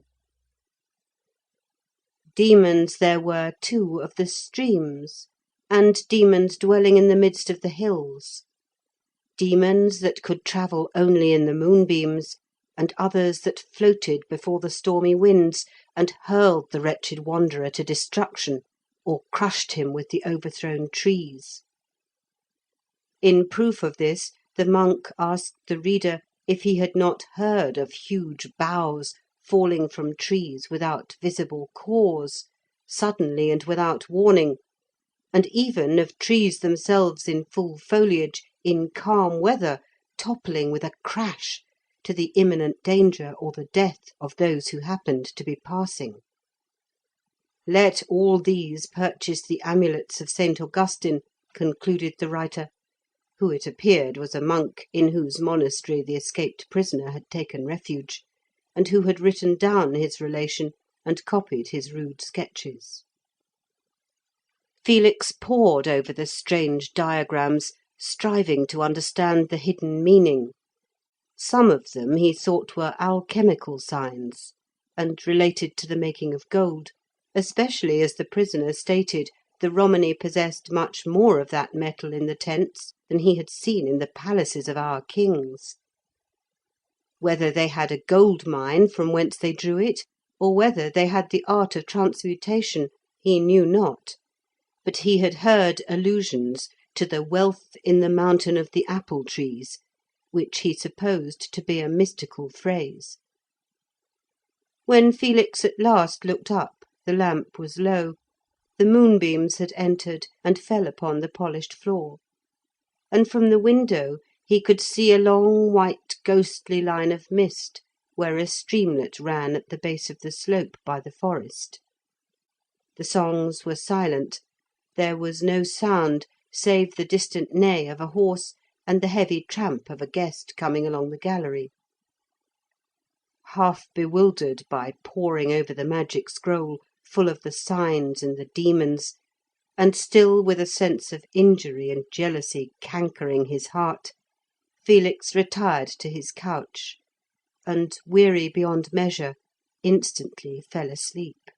Demons there were, too, of the streams, and demons dwelling in the midst of the hills. Demons that could travel only in the moonbeams, and others that floated before the stormy winds, and hurled the wretched wanderer to destruction, or crushed him with the overthrown trees. In proof of this, the monk asked the reader if he had not heard of huge boughs falling from trees without visible cause, suddenly and without warning, and even of trees themselves in full foliage, in calm weather, toppling with a crash, to the imminent danger or the death of those who happened to be passing. Let all these purchase the amulets of St. Augustine, concluded the writer, who it appeared was a monk in whose monastery the escaped prisoner had taken refuge, and who had written down his relation and copied his rude sketches. Felix pored over the strange diagrams, striving to understand the hidden meaning. Some of them he thought were alchemical signs, and related to the making of gold, especially as the prisoner stated the Romany possessed much more of that metal in the tents than he had seen in the palaces of our kings. Whether they had a gold mine from whence they drew it, or whether they had the art of transmutation, he knew not, but he had heard allusions to the wealth in the mountain of the apple trees, which he supposed to be a mystical phrase. When Felix at last looked up, the lamp was low, the moonbeams had entered and fell upon the polished floor, and from the window he could see a long white ghostly line of mist where a streamlet ran at the base of the slope by the forest. The songs were silent, there was no sound save the distant neigh of a horse and the heavy tramp of a guest coming along the gallery. Half bewildered by poring over the magic scroll, full of the signs and the demons, and still with a sense of injury and jealousy cankering his heart, Felix retired to his couch, and, weary beyond measure, instantly fell asleep.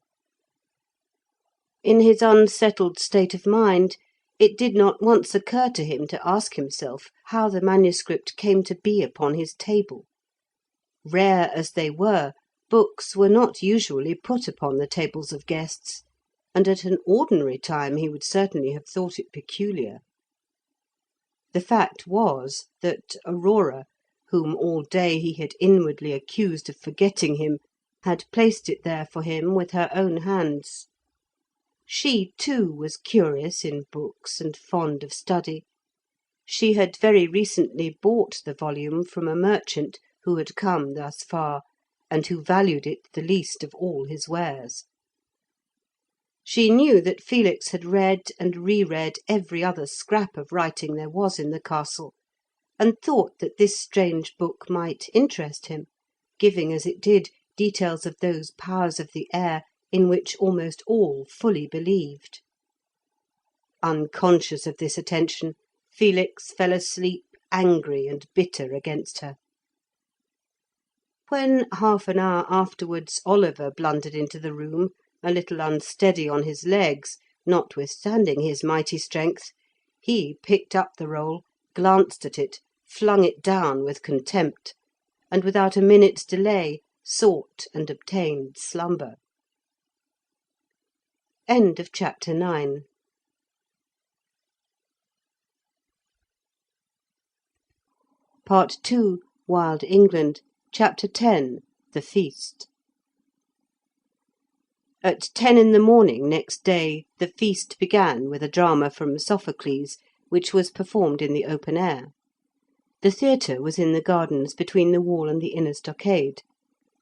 In his unsettled state of mind, it did not once occur to him to ask himself how the manuscript came to be upon his table. Rare as they were, books were not usually put upon the tables of guests, and at an ordinary time he would certainly have thought it peculiar. The fact was that Aurora, whom all day he had inwardly accused of forgetting him, had placed it there for him with her own hands. She, too, was curious in books and fond of study. She had very recently bought the volume from a merchant who had come thus far, and who valued it the least of all his wares. She knew that Felix had read and re-read every other scrap of writing there was in the castle, and thought that this strange book might interest him, giving as it did details of those powers of the air in which almost all fully believed. Unconscious of this attention, Felix fell asleep angry and bitter against her. When, half an hour afterwards, Oliver blundered into the room, a little unsteady on his legs, notwithstanding his mighty strength, he picked up the roll, glanced at it, flung it down with contempt, and without a minute's delay sought and obtained slumber. End of chapter 9. Part 2, Wild England, chapter 10, The Feast. At 10 in the morning next day the feast began with a drama from Sophocles, which was performed in the open air. The theatre was in the gardens between the wall and the inner stockade.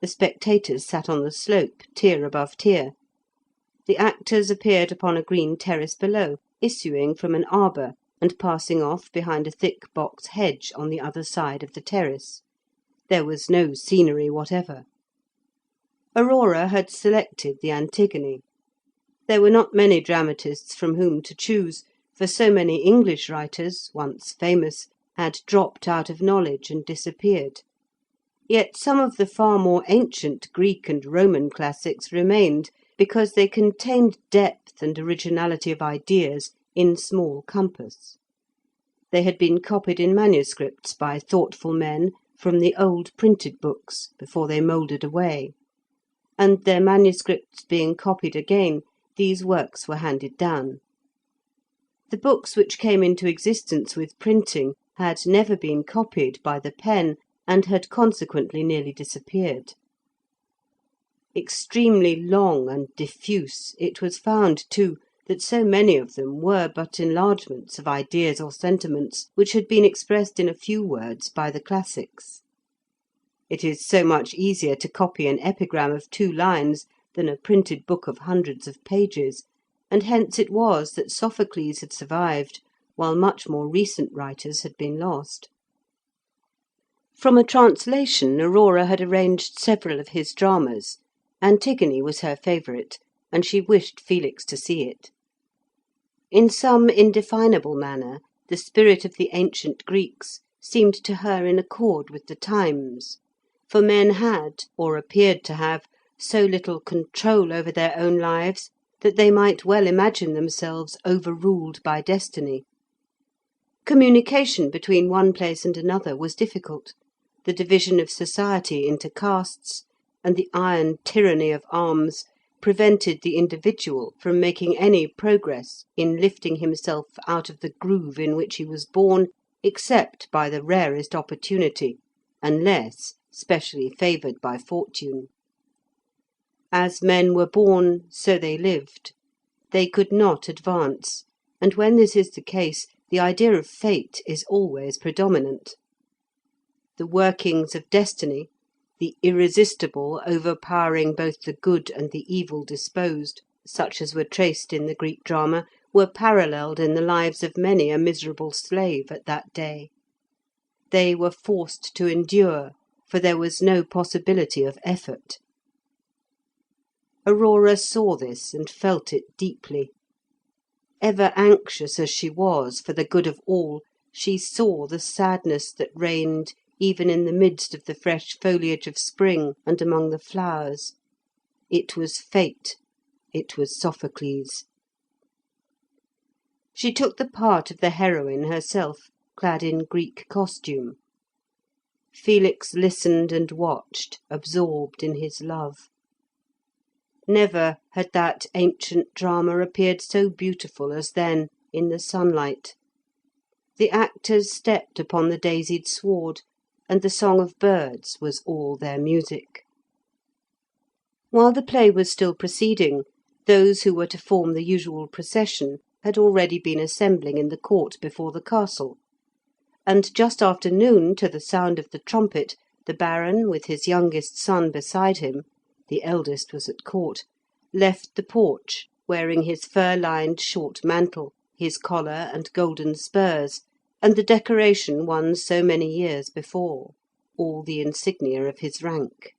The spectators sat on the slope, tier above tier. The actors appeared upon a green terrace below, issuing from an arbour and passing off behind a thick box hedge on the other side of the terrace. There was no scenery whatever. Aurora had selected the Antigone. There were not many dramatists from whom to choose, for so many English writers, once famous, had dropped out of knowledge and disappeared. Yet some of the far more ancient Greek and Roman classics remained, because they contained depth and originality of ideas in small compass. They had been copied in manuscripts by thoughtful men from the old printed books before they mouldered away, and their manuscripts being copied again, these works were handed down. The books which came into existence with printing had never been copied by the pen, and had consequently nearly disappeared. Extremely long and diffuse, it was found, too, that so many of them were but enlargements of ideas or sentiments which had been expressed in a few words by the classics. It is so much easier to copy an epigram of 2 lines than a printed book of hundreds of pages, and hence it was that Sophocles had survived, while much more recent writers had been lost. From a translation Aurora had arranged several of his dramas. Antigone was her favourite, and she wished Felix to see it. In some indefinable manner, the spirit of the ancient Greeks seemed to her in accord with the times, for men had, or appeared to have, so little control over their own lives that they might well imagine themselves overruled by destiny. Communication between one place and another was difficult, the division of society into castes, and the iron tyranny of arms prevented the individual from making any progress in lifting himself out of the groove in which he was born, except by the rarest opportunity, unless specially favoured by fortune. As men were born, so they lived. They could not advance, and when this is the case, the idea of fate is always predominant. The workings of destiny, the irresistible overpowering both the good and the evil disposed, such as were traced in the Greek drama, were paralleled in the lives of many a miserable slave at that day. They were forced to endure, for there was no possibility of effort. Aurora saw this and felt it deeply. Ever anxious as she was for the good of all, she saw the sadness that reigned even in the midst of the fresh foliage of spring and among the flowers. It was fate, it was Sophocles. She took the part of the heroine herself, clad in Greek costume. Felix listened and watched, absorbed in his love. Never had that ancient drama appeared so beautiful as then, in the sunlight. The actors stepped upon the daisied sward, and the song of birds was all their music. While the play was still proceeding, those who were to form the usual procession had already been assembling in the court before the castle, and just after noon, to the sound of the trumpet, the Baron, with his youngest son beside him, the eldest was at court, left the porch, wearing his fur-lined short mantle, his collar and golden spurs, and the decoration won so many years before, all the insignia of his rank.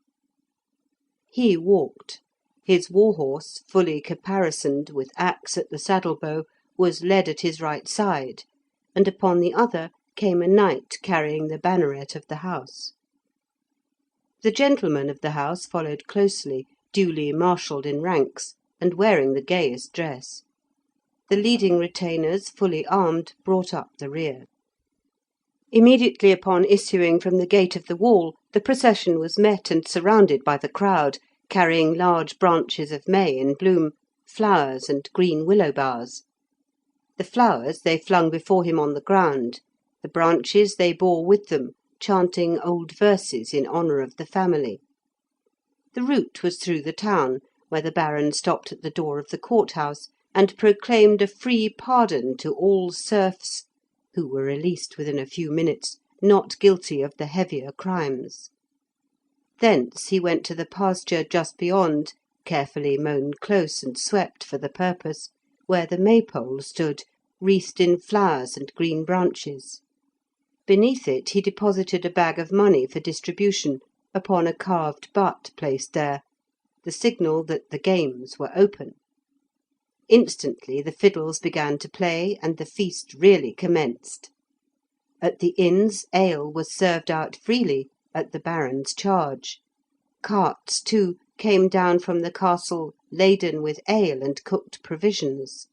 He walked. His war-horse, fully caparisoned, with axe at the saddle-bow, was led at his right side, and upon the other came a knight carrying the banneret of the house. The gentlemen of the house followed closely, duly marshalled in ranks, and wearing the gayest dress. The leading retainers, fully armed, brought up the rear. Immediately upon issuing from the gate of the wall, the procession was met and surrounded by the crowd, carrying large branches of may in bloom, flowers, and green willow boughs. The flowers they flung before him on the ground, the branches they bore with them, chanting old verses in honour of the family. The route was through the town, where the Baron stopped at the door of the court-house, and proclaimed a free pardon to all serfs, who were released within a few minutes, not guilty of the heavier crimes. Thence he went to the pasture just beyond, carefully mown close and swept for the purpose, where the maypole stood, wreathed in flowers and green branches. Beneath it he deposited a bag of money for distribution upon a carved butt placed there, the signal that the games were open. Instantly the fiddles began to play, and the feast really commenced. At the inns ale was served out freely, at the Baron's charge. Carts, too, came down from the castle laden with ale and cooked provisions.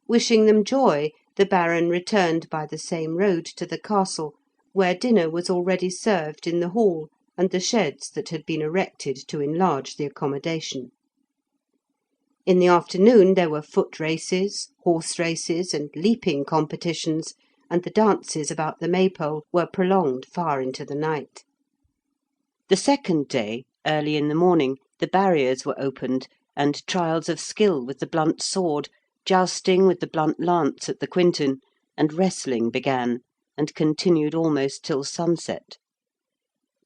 Wishing them joy, the Baron returned by the same road to the castle, where dinner was already served in the hall and the sheds that had been erected to enlarge the accommodation. In the afternoon there were foot races, horse races, and leaping competitions, and the dances about the maypole were prolonged far into the night. The second day, early in the morning, the barriers were opened, and trials of skill with the blunt sword, jousting with the blunt lance at the quinton, and wrestling began, and continued almost till sunset.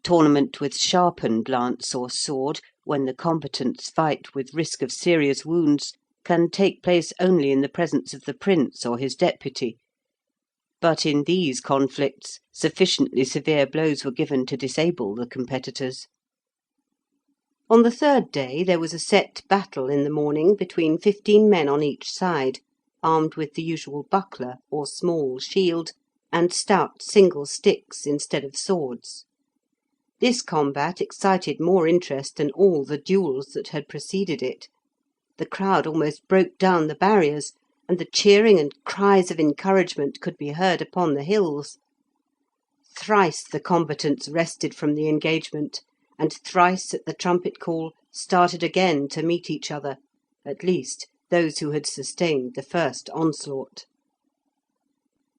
Tournament with sharpened lance or sword, when the combatants fight with risk of serious wounds, can take place only in the presence of the prince or his deputy; but in these conflicts sufficiently severe blows were given to disable the competitors. On the third day there was a set battle in the morning between 15 men on each side, armed with the usual buckler or small shield, and stout single sticks instead of swords. This combat excited more interest than all the duels that had preceded it. The crowd almost broke down the barriers, and the cheering and cries of encouragement could be heard upon the hills. Thrice the combatants rested from the engagement, and thrice at the trumpet call started again to meet each other, at least those who had sustained the first onslaught.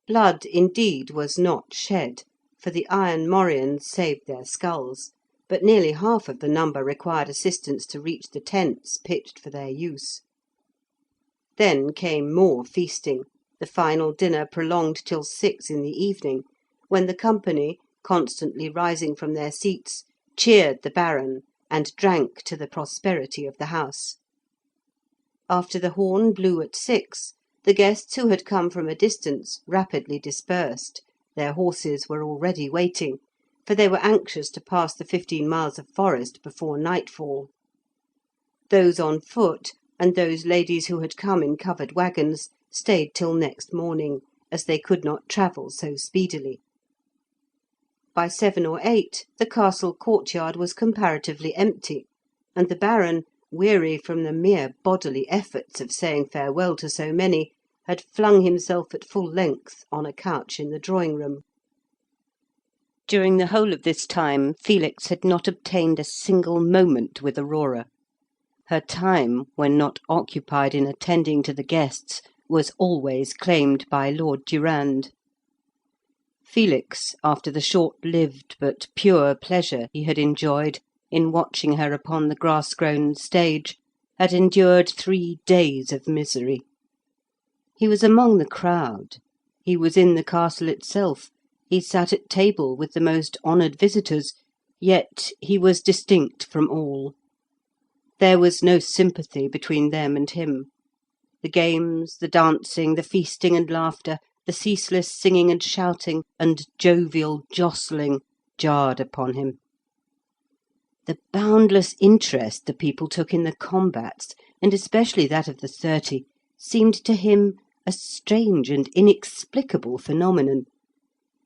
Blood, indeed, was not shed, for the iron morions saved their skulls, but nearly half of the number required assistance to reach the tents pitched for their use. Then came more feasting, the final dinner prolonged till 6 in the evening, when the company, constantly rising from their seats, cheered the Baron, and drank to the prosperity of the house. After the horn blew at 6, the guests who had come from a distance rapidly dispersed. Their horses were already waiting, for they were anxious to pass the 15 miles of forest before nightfall. Those on foot, and those ladies who had come in covered waggons, stayed till next morning, as they could not travel so speedily. By 7 or 8 the castle courtyard was comparatively empty, and the Baron, weary from the mere bodily efforts of saying farewell to so many, had flung himself at full length on a couch in the drawing-room. During the whole of this time Felix had not obtained a single moment with Aurora. Her time, when not occupied in attending to the guests, was always claimed by Lord Durand. Felix, after the short-lived but pure pleasure he had enjoyed in watching her upon the grass-grown stage, had endured 3 days of misery. He was among the crowd, he was in the castle itself, he sat at table with the most honoured visitors, yet he was distinct from all. There was no sympathy between them and him. The games, the dancing, the feasting and laughter, the ceaseless singing and shouting, and jovial jostling, jarred upon him. The boundless interest the people took in the combats, and especially that of the 30, seemed to him a strange and inexplicable phenomenon.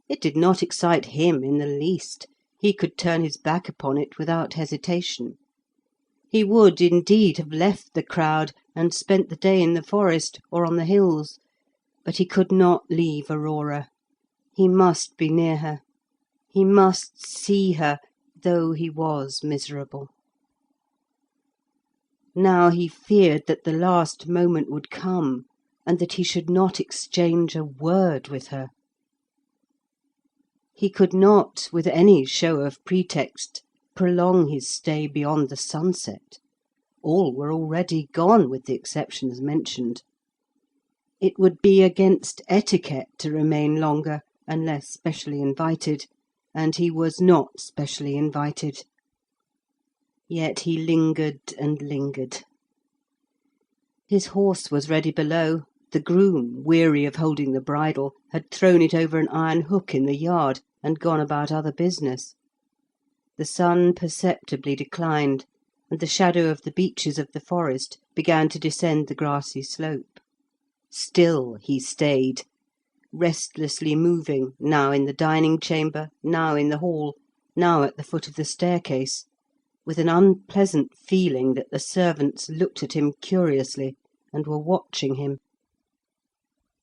It did not excite him in the least. He could turn his back upon it without hesitation. He would, indeed, have left the crowd and spent the day in the forest or on the hills, but he could not leave Aurora. He must be near her. He must see her, though he was miserable. Now he feared that the last moment would come, and that he should not exchange a word with her. He could not, with any show of pretext, prolong his stay beyond the sunset. All were already gone, with the exceptions mentioned. It would be against etiquette to remain longer, unless specially invited, and he was not specially invited. Yet he lingered and lingered. His horse was ready below. The groom, weary of holding the bridle, had thrown it over an iron hook in the yard, and gone about other business. The sun perceptibly declined, and the shadow of the beeches of the forest began to descend the grassy slope. Still he stayed, restlessly moving, now in the dining chamber, now in the hall, now at the foot of the staircase, with an unpleasant feeling that the servants looked at him curiously and were watching him.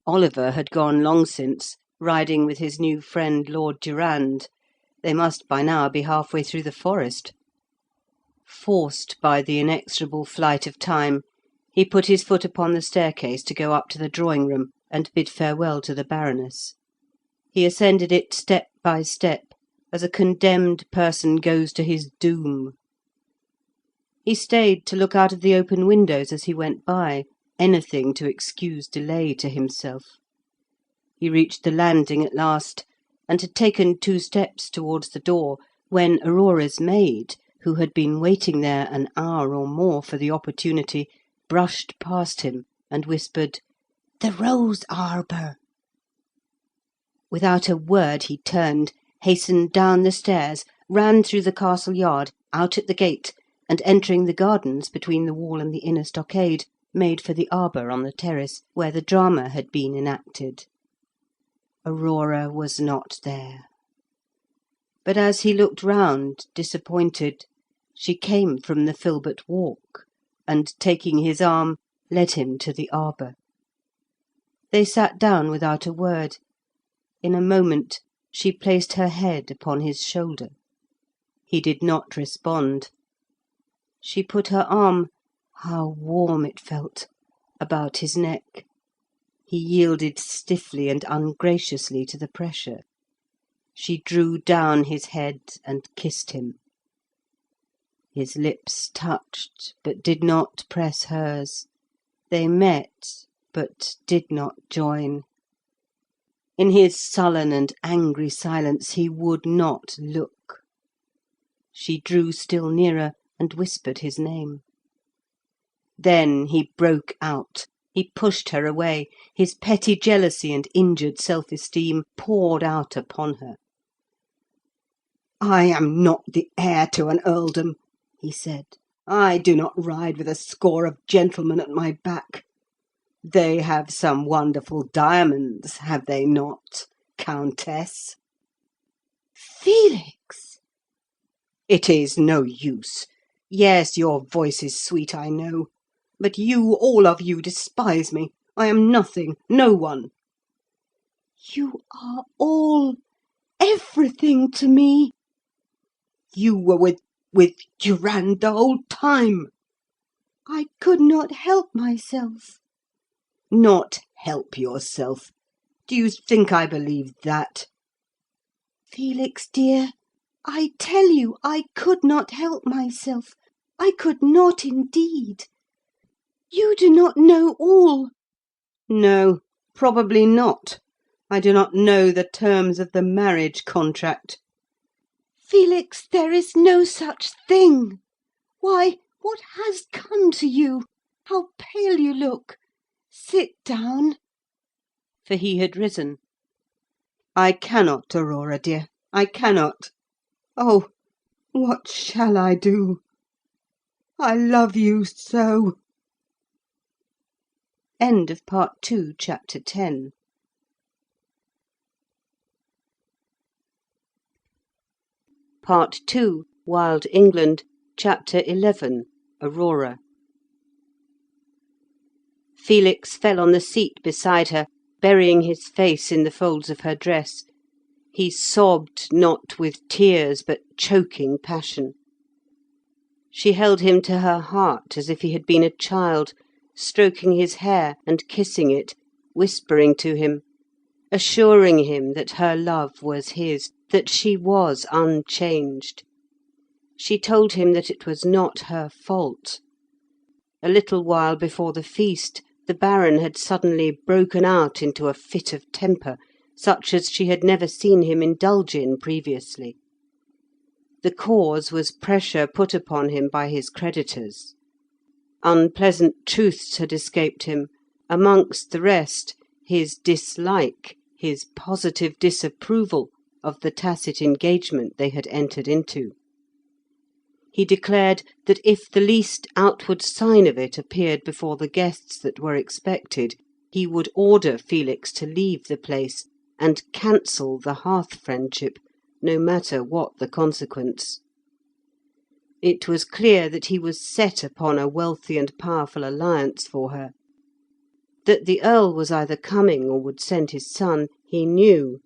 Oliver had gone long since, riding with his new friend Lord Durand. They must by now be half-way through the forest. Forced by the inexorable flight of time, he put his foot upon the staircase to go up to the drawing-room and bid farewell to the Baroness. He ascended it step by step, as a condemned person goes to his doom. He stayed to look out of the open windows as he went by, anything to excuse delay to himself. He reached the landing at last, and had taken 2 steps towards the door, when Aurora's maid, who had been waiting there an hour or more for the opportunity, brushed past him and whispered, "The rose arbour." Without a word he turned, hastened down the stairs, ran through the castle yard, out at the gate, and entering the gardens between the wall and the inner stockade, made for the arbour on the terrace, where the drama had been enacted. Aurora was not there. But as he looked round, disappointed, she came from the Filbert walk, and, taking his arm, led him to the arbour. They sat down without a word. In a moment she placed her head upon his shoulder. He did not respond. She put her arm, how warm it felt, about his neck. He yielded stiffly and ungraciously to the pressure. She drew down his head and kissed him. His lips touched, but did not press hers. They met, but did not join. In his sullen and angry silence he would not look. She drew still nearer and whispered his name. Then he broke out. He pushed her away. His petty jealousy and injured self-esteem poured out upon her. "I am not the heir to an earldom," he said. "I do not ride with a score of gentlemen at my back. They have some wonderful diamonds, have they not, Countess?" "Felix!" "It is no use. Yes, your voice is sweet, I know. But you, all of you, despise me. I am nothing, no one." "You are all, everything to me." "You were with Durand the whole time." "I could not help myself." "Not help yourself? Do you think I believe that?" "Felix, dear, I tell you I could not help myself. I could not indeed. You do not know all." "No, probably not. I do not know the terms of the marriage contract." "Felix, there is no such thing. Why, what has come to you? How pale you look! Sit down." For he had risen. "I cannot, Aurora dear, I cannot. Oh, what shall I do? I love you so." End of Part 2, Chapter 10. Part 2, Wild England, Chapter 11, Aurora. Felix fell on the seat beside her, burying his face in the folds of her dress. He sobbed, not with tears, but choking passion. She held him to her heart as if he had been a child, stroking his hair and kissing it, whispering to him, assuring him that her love was his, that she was unchanged. She told him that it was not her fault. A little while before the feast, the Baron had suddenly broken out into a fit of temper, such as she had never seen him indulge in previously. The cause was pressure put upon him by his creditors. Unpleasant truths had escaped him, amongst the rest his dislike, his positive disapproval of the tacit engagement they had entered into. He declared that if the least outward sign of it appeared before the guests that were expected, he would order Felix to leave the place and cancel the hearth friendship, no matter what the consequence. It was clear that he was set upon a wealthy and powerful alliance for her. That the Earl was either coming or would send his son, he knew,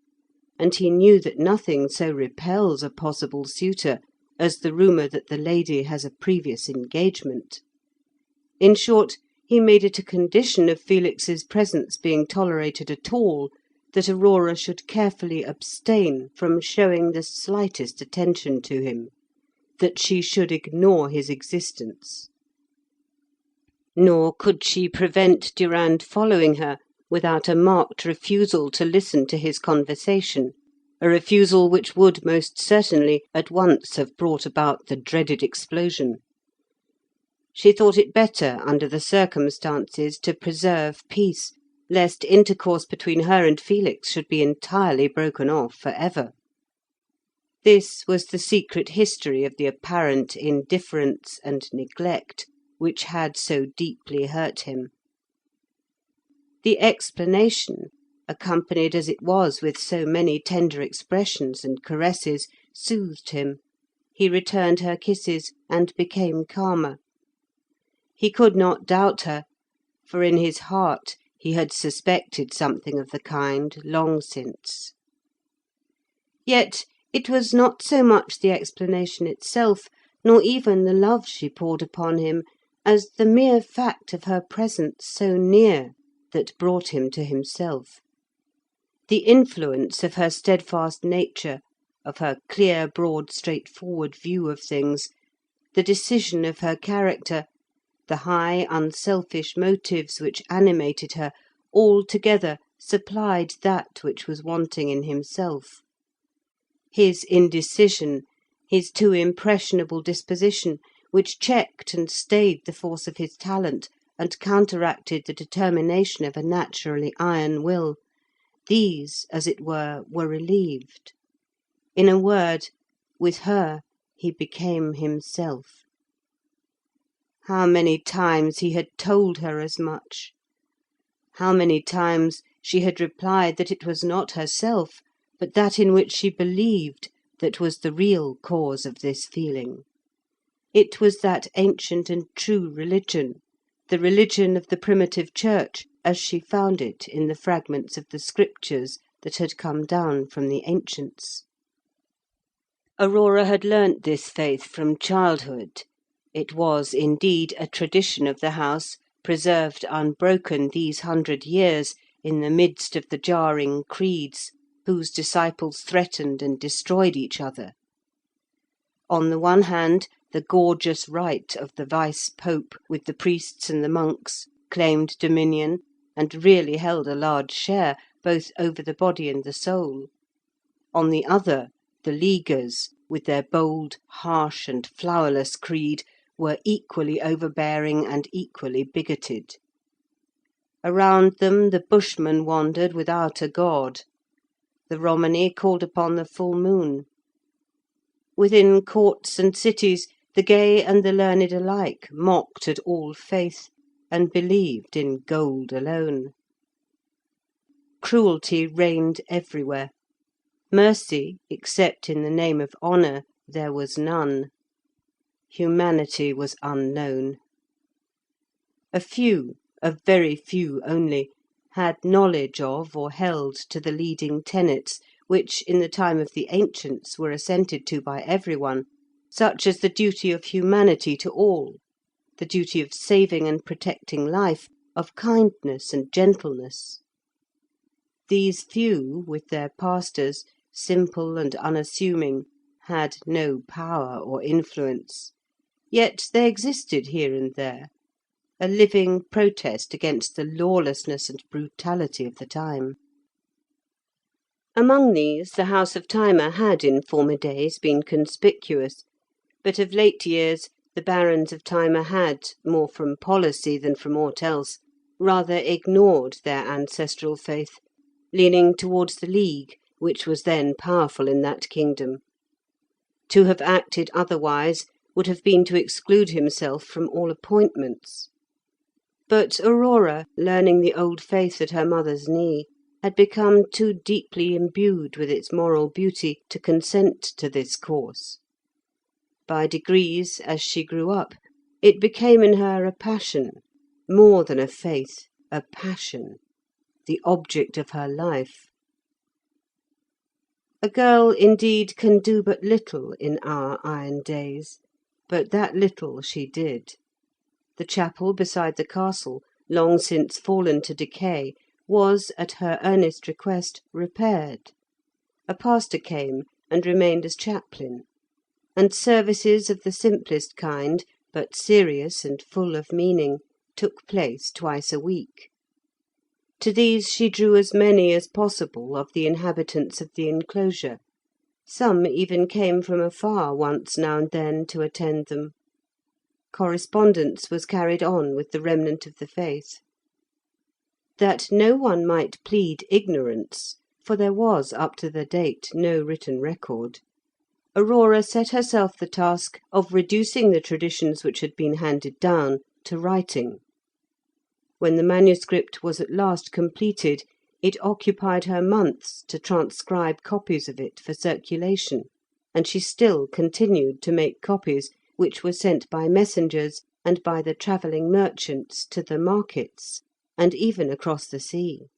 and he knew that nothing so repels a possible suitor as the rumour that the lady has a previous engagement. In short, he made it a condition of Felix's presence being tolerated at all, that Aurora should carefully abstain from showing the slightest attention to him, that she should ignore his existence. Nor could she prevent Durand following her without a marked refusal to listen to his conversation. a refusal which would most certainly at once have brought about the dreaded explosion. She thought it better, under the circumstances, to preserve peace, lest intercourse between her and Felix should be entirely broken off for ever. This was the secret history of the apparent indifference and neglect which had so deeply hurt him. The explanation, accompanied as it was with so many tender expressions and caresses, soothed him. He returned her kisses, and became calmer. He could not doubt her, for in his heart he had suspected something of the kind long since. Yet it was not so much the explanation itself, nor even the love she poured upon him, as the mere fact of her presence so near, that brought him to himself. The influence of her steadfast nature, of her clear, broad, straightforward view of things, the decision of her character, the high, unselfish motives which animated her, all together supplied that which was wanting in himself. His indecision, his too impressionable disposition, which checked and stayed the force of his talent, and counteracted the determination of a naturally iron will, these, as it were relieved. In a word, with her he became himself. How many times he had told her as much! How many times she had replied that it was not herself, but that in which she believed, that was the real cause of this feeling. It was that ancient and true religion, the religion of the primitive church, as she found it in the fragments of the scriptures that had come down from the ancients. Aurora had learnt this faith from childhood. It was, indeed, a tradition of the house, preserved unbroken these 100 years in the midst of the jarring creeds, whose disciples threatened and destroyed each other. On the one hand, the gorgeous rite of the vice-pope, with the priests and the monks, claimed dominion, and really held a large share, both over the body and the soul. On the other, the leaguers, with their bold, harsh, and flowerless creed, were equally overbearing and equally bigoted. Around them the Bushmen wandered without a god. The Romany called upon the full moon. Within courts and cities the gay and the learned alike mocked at all faith, and believed in gold alone. Cruelty reigned everywhere. Mercy, except in the name of honour, there was none. Humanity was unknown. A few, a very few only, had knowledge of or held to the leading tenets, which in the time of the ancients were assented to by every one, such as the duty of humanity to all, the duty of saving and protecting life, of kindness and gentleness. These few, with their pastors, simple and unassuming, had no power or influence, yet they existed here and there, a living protest against the lawlessness and brutality of the time. Among these the house of Thyma had in former days been conspicuous, but of late years the barons of Thyma had, more from policy than from aught else, rather ignored their ancestral faith, leaning towards the League, which was then powerful in that kingdom. To have acted otherwise would have been to exclude himself from all appointments. But Aurora, learning the old faith at her mother's knee, had become too deeply imbued with its moral beauty to consent to this course. By degrees, as she grew up, it became in her a passion, more than a faith, a passion, the object of her life. A girl, indeed, can do but little in our iron days, but that little she did. The chapel beside the castle, long since fallen to decay, was, at her earnest request, repaired. A pastor came and remained as chaplain, and services of the simplest kind, but serious and full of meaning, took place twice a week. To these she drew as many as possible of the inhabitants of the enclosure. Some even came from afar once now and then to attend them. Correspondence was carried on with the remnant of the faith. That no one might plead ignorance, for there was up to the date no written record, Aurora set herself the task of reducing the traditions which had been handed down to writing. When the manuscript was at last completed, it occupied her months to transcribe copies of it for circulation, and she still continued to make copies which were sent by messengers and by the travelling merchants to the markets, and even across the sea.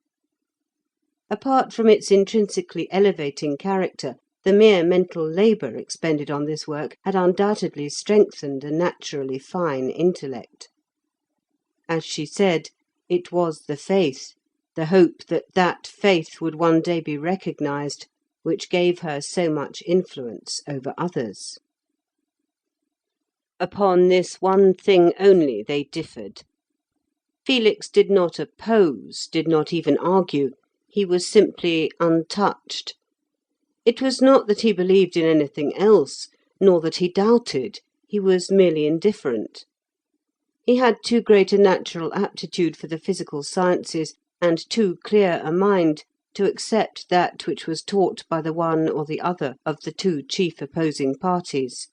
Apart from its intrinsically elevating character, the mere mental labour expended on this work had undoubtedly strengthened a naturally fine intellect. As she said, it was the faith, the hope that that faith would one day be recognised, which gave her so much influence over others. Upon this one thing only they differed. Felix did not oppose, did not even argue; he was simply untouched. It was not that he believed in anything else, nor that he doubted; he was merely indifferent. He had too great a natural aptitude for the physical sciences, and too clear a mind, to accept that which was taught by the one or the other of the two chief opposing parties.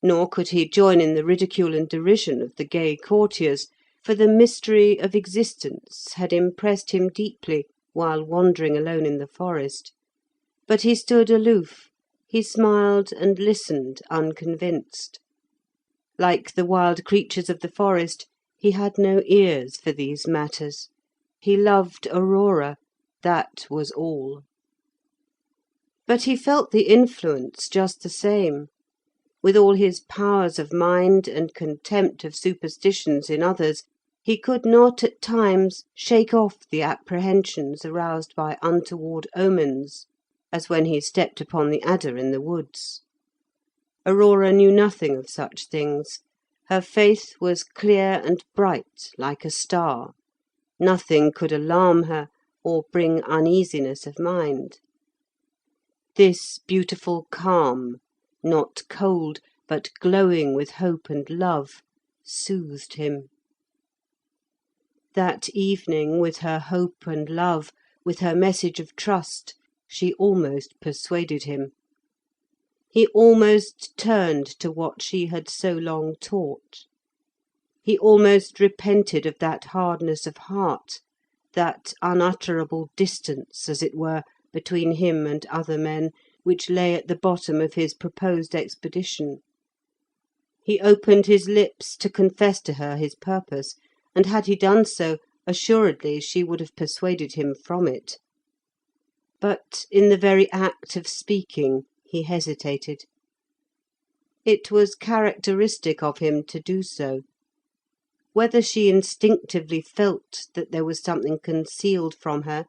Nor could he join in the ridicule and derision of the gay courtiers, for the mystery of existence had impressed him deeply while wandering alone in the forest. But he stood aloof, he smiled and listened unconvinced. Like the wild creatures of the forest, he had no ears for these matters. He loved Aurora, that was all. But he felt the influence just the same. With all his powers of mind and contempt of superstitions in others, he could not at times shake off the apprehensions aroused by untoward omens, as when he stepped upon the adder in the woods. Aurora knew nothing of such things. Her faith was clear and bright like a star. Nothing could alarm her or bring uneasiness of mind. This beautiful calm, not cold, but glowing with hope and love, soothed him. That evening, with her hope and love, with her message of trust, she almost persuaded him. He almost turned to what she had so long taught. He almost repented of that hardness of heart, that unutterable distance, as it were, between him and other men, which lay at the bottom of his proposed expedition. He opened his lips to confess to her his purpose, and had he done so, assuredly she would have persuaded him from it. But in the very act of speaking he hesitated. It was characteristic of him to do so. Whether she instinctively felt that there was something concealed from her,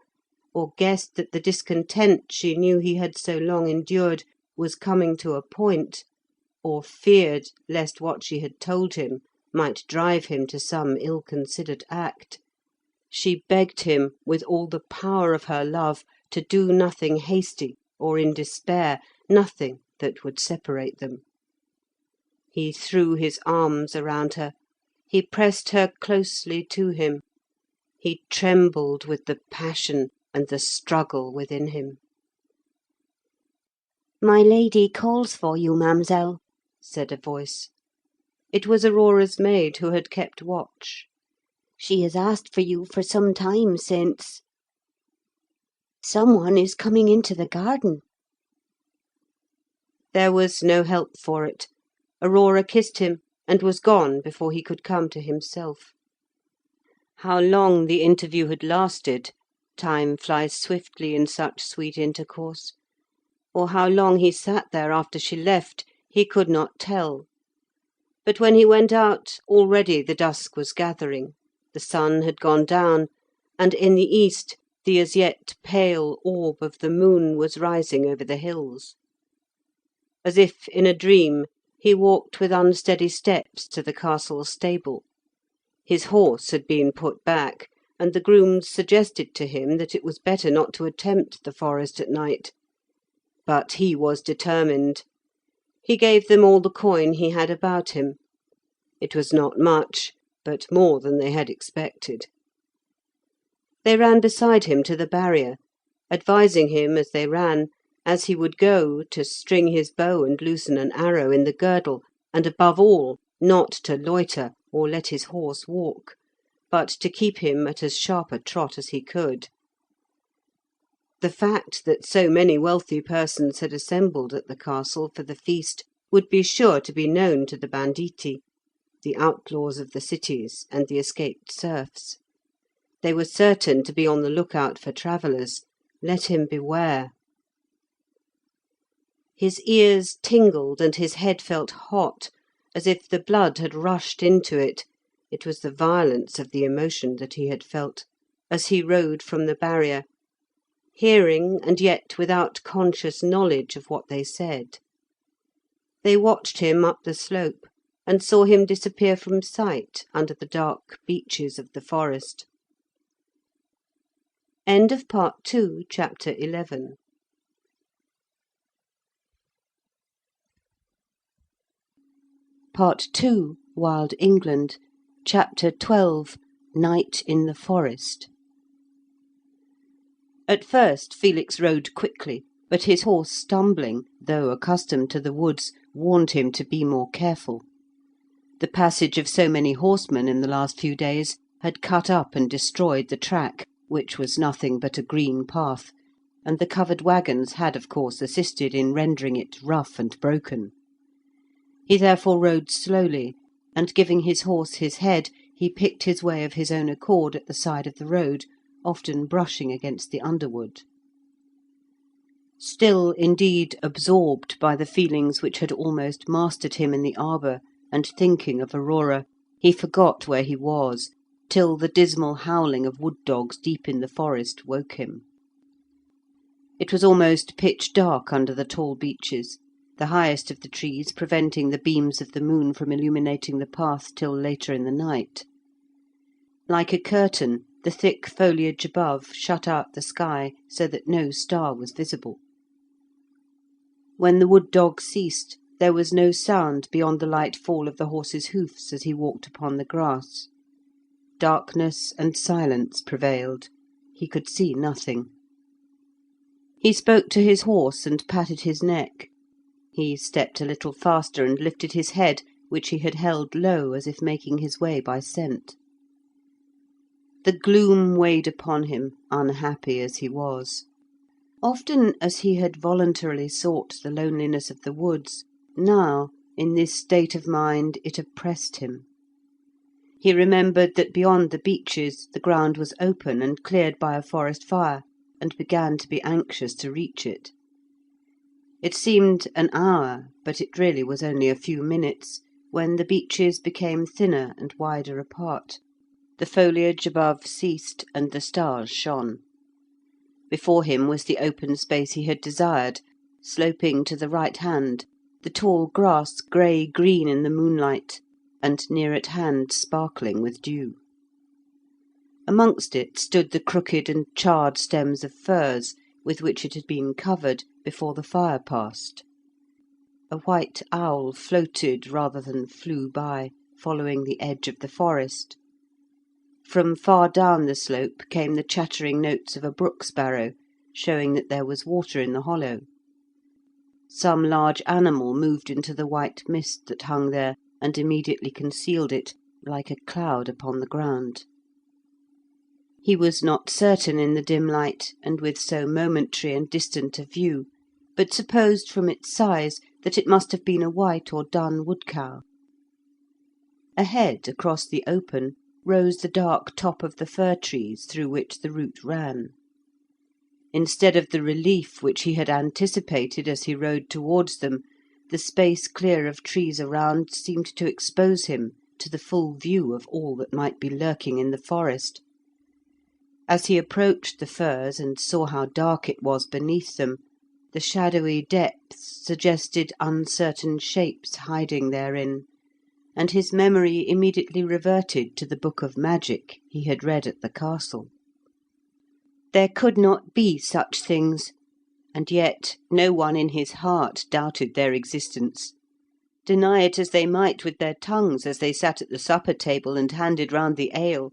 or guessed that the discontent she knew he had so long endured was coming to a point, or feared lest what she had told him might drive him to some ill-considered act, she begged him with all the power of her love to do nothing hasty or in despair, nothing that would separate them. He threw his arms around her, he pressed her closely to him, he trembled with the passion and the struggle within him. "My lady calls for you, mademoiselle," said a voice. It was Aurora's maid who had kept watch. "She has asked for you for some time since. Some one is coming into the garden." There was no help for it. Aurora kissed him, and was gone before he could come to himself. How long the interview had lasted, time flies swiftly in such sweet intercourse, or how long he sat there after she left, he could not tell. But when he went out, already the dusk was gathering, the sun had gone down, and in the east the as yet pale orb of the moon was rising over the hills. As if in a dream, he walked with unsteady steps to the castle stable. His horse had been put back, and the grooms suggested to him that it was better not to attempt the forest at night. But he was determined. He gave them all the coin he had about him. It was not much, but more than they had expected. They ran beside him to the barrier, advising him as they ran, as he would go, to string his bow and loosen an arrow in the girdle, and above all not to loiter or let his horse walk, but to keep him at as sharp a trot as he could. The fact that so many wealthy persons had assembled at the castle for the feast would be sure to be known to the banditti, the outlaws of the cities and the escaped serfs. They were certain to be on the lookout for travellers. Let him beware. His ears tingled and his head felt hot, as if the blood had rushed into it. It was the violence of the emotion that he had felt, as he rode from the barrier, hearing and yet without conscious knowledge of what they said. They watched him up the slope, and saw him disappear from sight under the dark beeches of the forest. End of Part 2, Chapter 11. Part 2, Wild England, Chapter 12, Night in the Forest. At first Felix rode quickly, but his horse stumbling, though accustomed to the woods, warned him to be more careful. The passage of so many horsemen in the last few days had cut up and destroyed the track, which was nothing but a green path, and the covered waggons had of course assisted in rendering it rough and broken. He therefore rode slowly, and giving his horse his head, he picked his way of his own accord at the side of the road, often brushing against the underwood. Still, indeed, absorbed by the feelings which had almost mastered him in the arbour, and thinking of Aurora, he forgot where he was, till the dismal howling of wood-dogs deep in the forest woke him. It was almost pitch dark under the tall beeches, the highest of the trees preventing the beams of the moon from illuminating the path till later in the night. Like a curtain, the thick foliage above shut out the sky so that no star was visible. When the wood-dog ceased, there was no sound beyond the light fall of the horse's hoofs as he walked upon the grass. Darkness and silence prevailed. He could see nothing. He spoke to his horse and patted his neck. He stepped a little faster and lifted his head, which he had held low as if making his way by scent. The gloom weighed upon him, unhappy as he was. Often as he had voluntarily sought the loneliness of the woods, now, in this state of mind, it oppressed him. He remembered that beyond the beeches the ground was open and cleared by a forest fire, and began to be anxious to reach it. It seemed an hour, but it really was only a few minutes, when the beeches became thinner and wider apart. The foliage above ceased, and the stars shone. Before him was the open space he had desired, sloping to the right hand, the tall grass grey-green in the moonlight, and near at hand sparkling with dew. Amongst it stood the crooked and charred stems of firs, with which it had been covered before the fire passed. A white owl floated rather than flew by, following the edge of the forest. From far down the slope came the chattering notes of a brook sparrow, showing that there was water in the hollow. Some large animal moved into the white mist that hung there, and immediately concealed it, like a cloud upon the ground. He was not certain in the dim light, and with so momentary and distant a view, but supposed from its size that it must have been a white or dun wood-cow. Ahead, across the open, rose the dark top of the fir-trees through which the route ran. Instead of the relief which he had anticipated as he rode towards them, the space clear of trees around seemed to expose him to the full view of all that might be lurking in the forest. As he approached the firs and saw how dark it was beneath them, the shadowy depths suggested uncertain shapes hiding therein, and his memory immediately reverted to the book of magic he had read at the castle. There could not be such things, and yet no one in his heart doubted their existence. Deny it as they might with their tongues as they sat at the supper table and handed round the ale,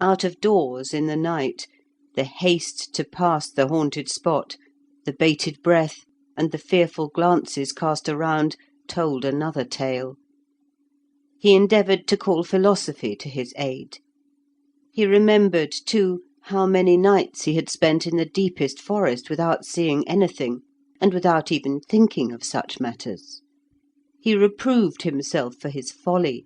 out of doors in the night, the haste to pass the haunted spot, the bated breath, and the fearful glances cast around, told another tale. He endeavoured to call philosophy to his aid. He remembered, too, how many nights he had spent in the deepest forest without seeing anything, and without even thinking of such matters. He reproved himself for his folly,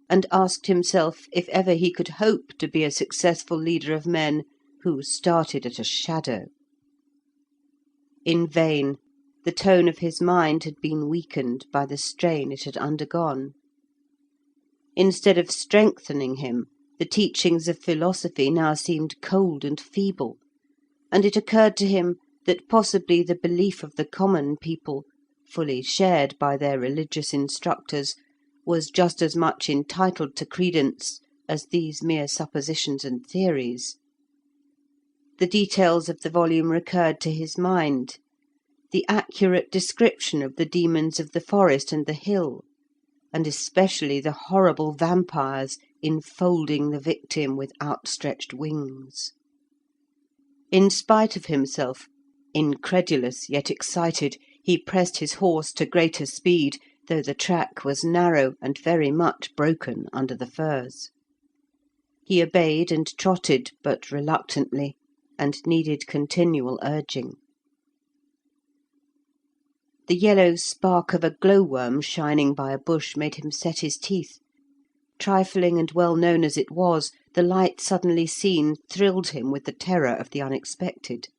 and asked himself if ever he could hope to be a successful leader of men who started at a shadow. In vain. The tone of his mind had been weakened by the strain it had undergone. Instead of strengthening him, the teachings of philosophy now seemed cold and feeble, and it occurred to him that possibly the belief of the common people, fully shared by their religious instructors, was just as much entitled to credence as these mere suppositions and theories. The details of the volume recurred to his mind, the accurate description of the demons of the forest and the hill, and especially the horrible vampires enfolding the victim with outstretched wings. In spite of himself, incredulous yet excited, he pressed his horse to greater speed, though the track was narrow and very much broken under the firs. He obeyed and trotted, but reluctantly, and needed continual urging. The yellow spark of a glowworm shining by a bush made him set his teeth. Trifling and well known as it was, the light suddenly seen thrilled him with the terror of the unexpected.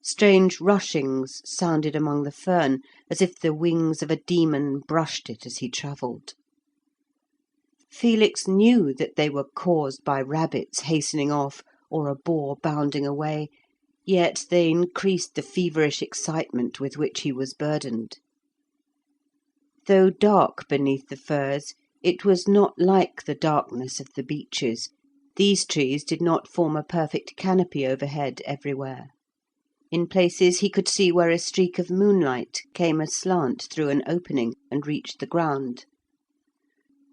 Strange rushings sounded among the fern, as if the wings of a demon brushed it as he travelled. Felix knew that they were caused by rabbits hastening off, or a boar bounding away, yet they increased the feverish excitement with which he was burdened. Though dark beneath the firs, it was not like the darkness of the beeches. These trees did not form a perfect canopy overhead everywhere. In places he could see where a streak of moonlight came aslant through an opening and reached the ground.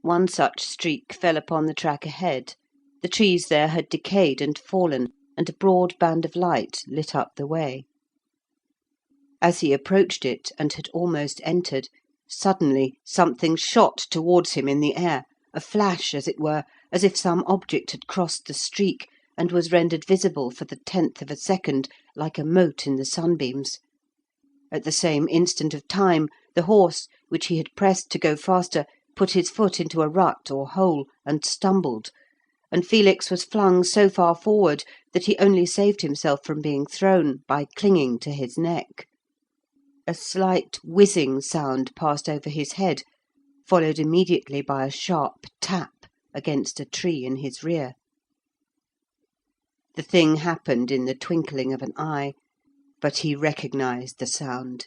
One such streak fell upon the track ahead. The trees there had decayed and fallen, and a broad band of light lit up the way. As he approached it, and had almost entered, suddenly something shot towards him in the air, a flash, as it were, as if some object had crossed the streak, and was rendered visible for the 10th of a second, like a mote in the sunbeams. At the same instant of time, the horse, which he had pressed to go faster, put his foot into a rut or hole, and stumbled, and Felix was flung so far forward that he only saved himself from being thrown by clinging to his neck. A slight whizzing sound passed over his head, followed immediately by a sharp tap against a tree in his rear. The thing happened in the twinkling of an eye, but he recognised the sound.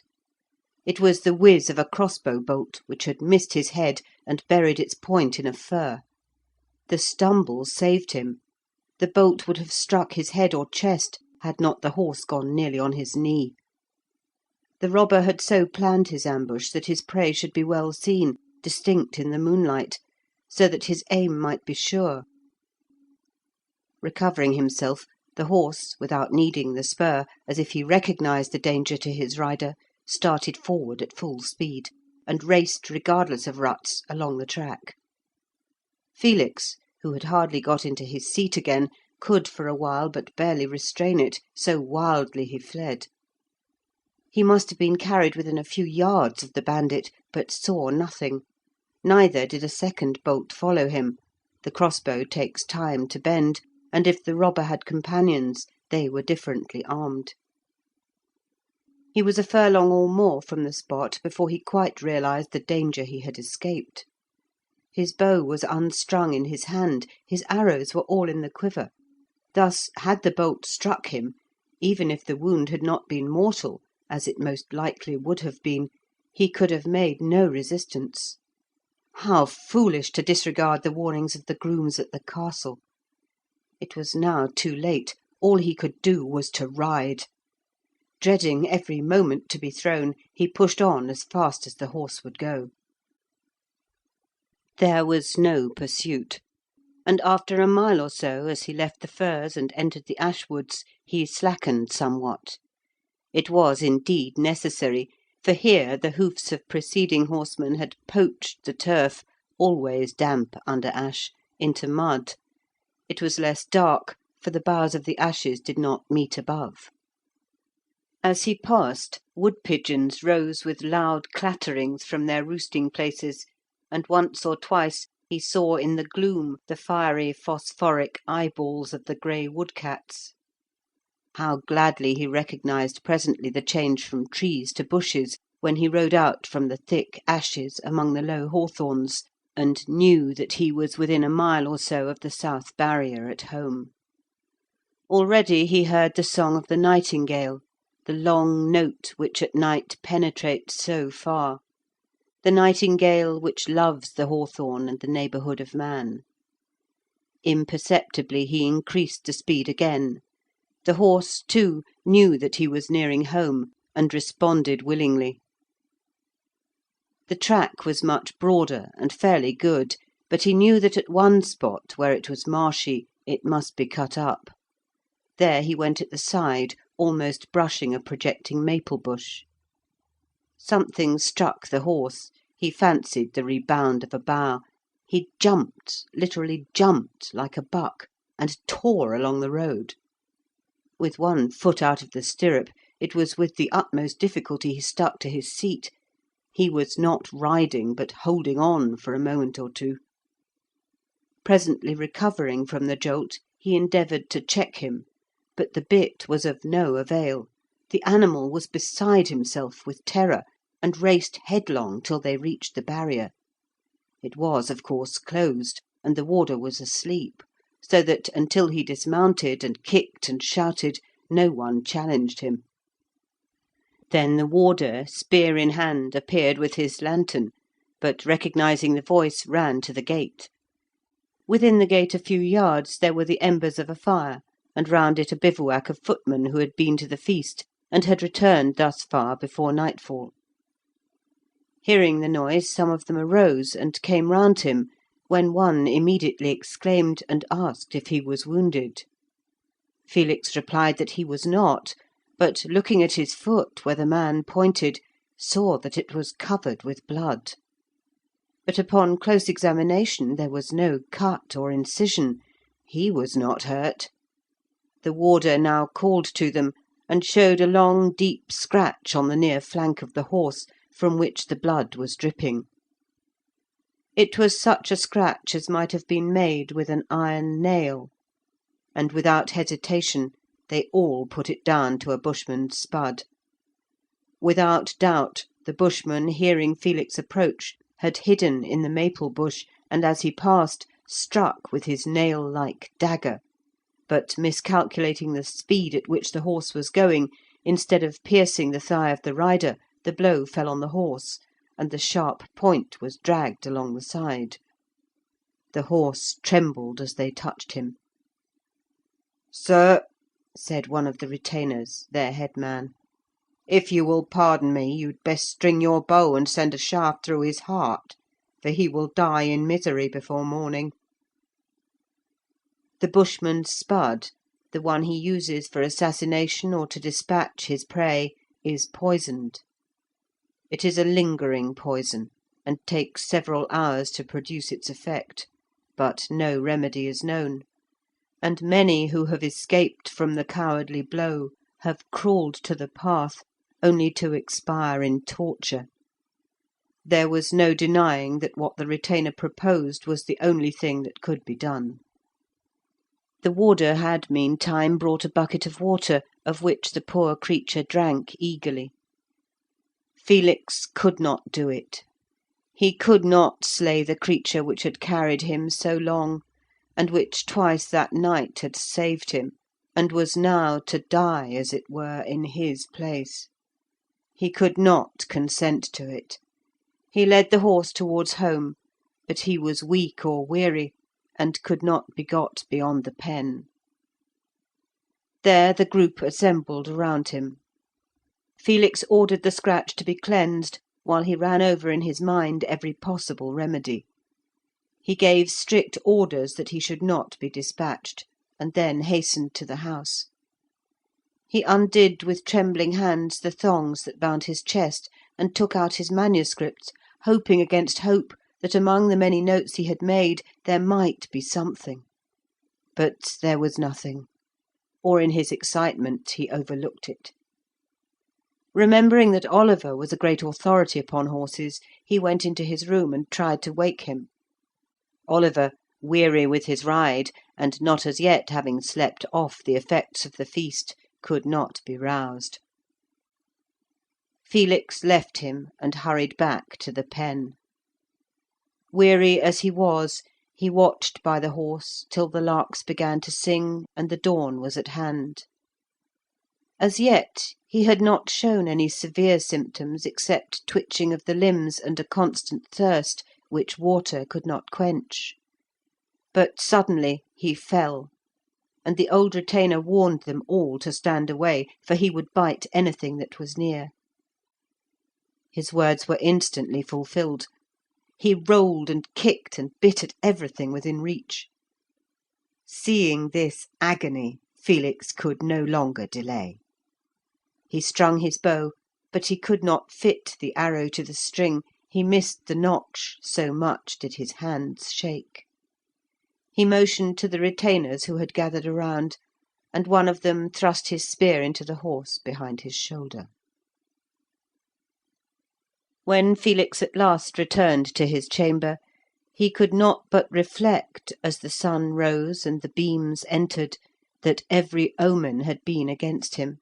It was the whiz of a crossbow bolt which had missed his head and buried its point in a fir. The stumble saved him. The bolt would have struck his head or chest had not the horse gone nearly on his knee. The robber had so planned his ambush that his prey should be well seen, distinct in the moonlight, so that his aim might be sure. Recovering himself, the horse, without needing the spur, as if he recognised the danger to his rider, started forward at full speed, and raced, regardless of ruts, along the track. Felix, who had hardly got into his seat again, could for a while but barely restrain it, so wildly he fled. He must have been carried within a few yards of the bandit, but saw nothing. Neither did a second bolt follow him. The crossbow takes time to bend, and if the robber had companions, they were differently armed. He was a furlong or more from the spot before he quite realised the danger he had escaped. His bow was unstrung in his hand, his arrows were all in the quiver. Thus, had the bolt struck him, even if the wound had not been mortal, as it most likely would have been, he could have made no resistance. How foolish to disregard the warnings of the grooms at the castle! It was now too late; all he could do was to ride. Dreading every moment to be thrown, he pushed on as fast as the horse would go. There was no pursuit, and after a mile or so, as he left the firs and entered the ash woods, he slackened somewhat. It was indeed necessary, for here the hoofs of preceding horsemen had poached the turf, always damp under ash, into mud. It was less dark, for the boughs of the ashes did not meet above. As he passed, wood-pigeons rose with loud clatterings from their roosting places, and once or twice he saw in the gloom the fiery phosphoric eyeballs of the grey woodcats. How gladly he recognised presently the change from trees to bushes, when he rode out from the thick ashes among the low hawthorns, and knew that he was within a mile or so of the South Barrier at home. Already he heard the song of the nightingale, the long note which at night penetrates so far, the nightingale which loves the hawthorn and the neighbourhood of man. Imperceptibly he increased the speed again. The horse, too, knew that he was nearing home, and responded willingly. The track was much broader and fairly good, but he knew that at one spot, where it was marshy, it must be cut up. There he went at the side, almost brushing a projecting maple bush. Something struck the horse; he fancied the rebound of a bough. He jumped, literally jumped, like a buck, and tore along the road. With one foot out of the stirrup, it was with the utmost difficulty he stuck to his seat. He was not riding, but holding on for a moment or two. Presently recovering from the jolt, he endeavoured to check him, but the bit was of no avail. The animal was beside himself with terror, and raced headlong till they reached the barrier. It was, of course, closed, and the warder was asleep, so that until he dismounted and kicked and shouted, no one challenged him. Then the warder, spear in hand, appeared with his lantern, but recognising the voice, ran to the gate. Within the gate a few yards there were the embers of a fire, and round it a bivouac of footmen who had been to the feast, and had returned thus far before nightfall. Hearing the noise, some of them arose and came round him, when one immediately exclaimed and asked if he was wounded. Felix replied that he was not, but looking at his foot where the man pointed, saw that it was covered with blood. But upon close examination there was no cut or incision. He was not hurt. The warder now called to them, and showed a long deep scratch on the near flank of the horse, from which the blood was dripping. It was such a scratch as might have been made with an iron nail, and without hesitation they all put it down to a bushman's spud. Without doubt the bushman, hearing Felix approach, had hidden in the maple bush, and as he passed, struck with his nail-like dagger, but miscalculating the speed at which the horse was going, instead of piercing the thigh of the rider, the blow fell on the horse, and the sharp point was dragged along the side. The horse trembled as they touched him. "Sir," said one of the retainers, their headman, "if you will pardon me, you'd best string your bow and send a shaft through his heart, for he will die in misery before morning." The bushman's spud, the one he uses for assassination or to dispatch his prey, is poisoned. It is a lingering poison, and takes several hours to produce its effect, but no remedy is known, and many who have escaped from the cowardly blow have crawled to the path, only to expire in torture. There was no denying that what the retainer proposed was the only thing that could be done. The warder had meantime brought a bucket of water, of which the poor creature drank eagerly. Felix could not do it. He could not slay the creature which had carried him so long, and which twice that night had saved him, and was now to die, as it were, in his place. He could not consent to it. He led the horse towards home, but he was weak or weary, and could not be got beyond the pen. There the group assembled around him. Felix ordered the scratch to be cleansed, while he ran over in his mind every possible remedy. He gave strict orders that he should not be dispatched, and then hastened to the house. He undid with trembling hands the thongs that bound his chest, and took out his manuscripts, hoping against hope that among the many notes he had made there might be something. But there was nothing, or in his excitement he overlooked it. Remembering that Oliver was a great authority upon horses, he went into his room and tried to wake him. Oliver, weary with his ride, and not as yet having slept off the effects of the feast, could not be roused. Felix left him and hurried back to the pen. Weary as he was, he watched by the horse till the larks began to sing and the dawn was at hand. As yet he had not shown any severe symptoms except twitching of the limbs and a constant thirst, which water could not quench. But suddenly he fell, and the old retainer warned them all to stand away, for he would bite anything that was near. His words were instantly fulfilled. He rolled and kicked and bit at everything within reach. Seeing this agony, Felix could no longer delay. He strung his bow, but he could not fit the arrow to the string. He missed the notch, so much did his hands shake. He motioned to the retainers who had gathered around, and one of them thrust his spear into the horse behind his shoulder. When Felix at last returned to his chamber, he could not but reflect, as the sun rose and the beams entered, that every omen had been against him.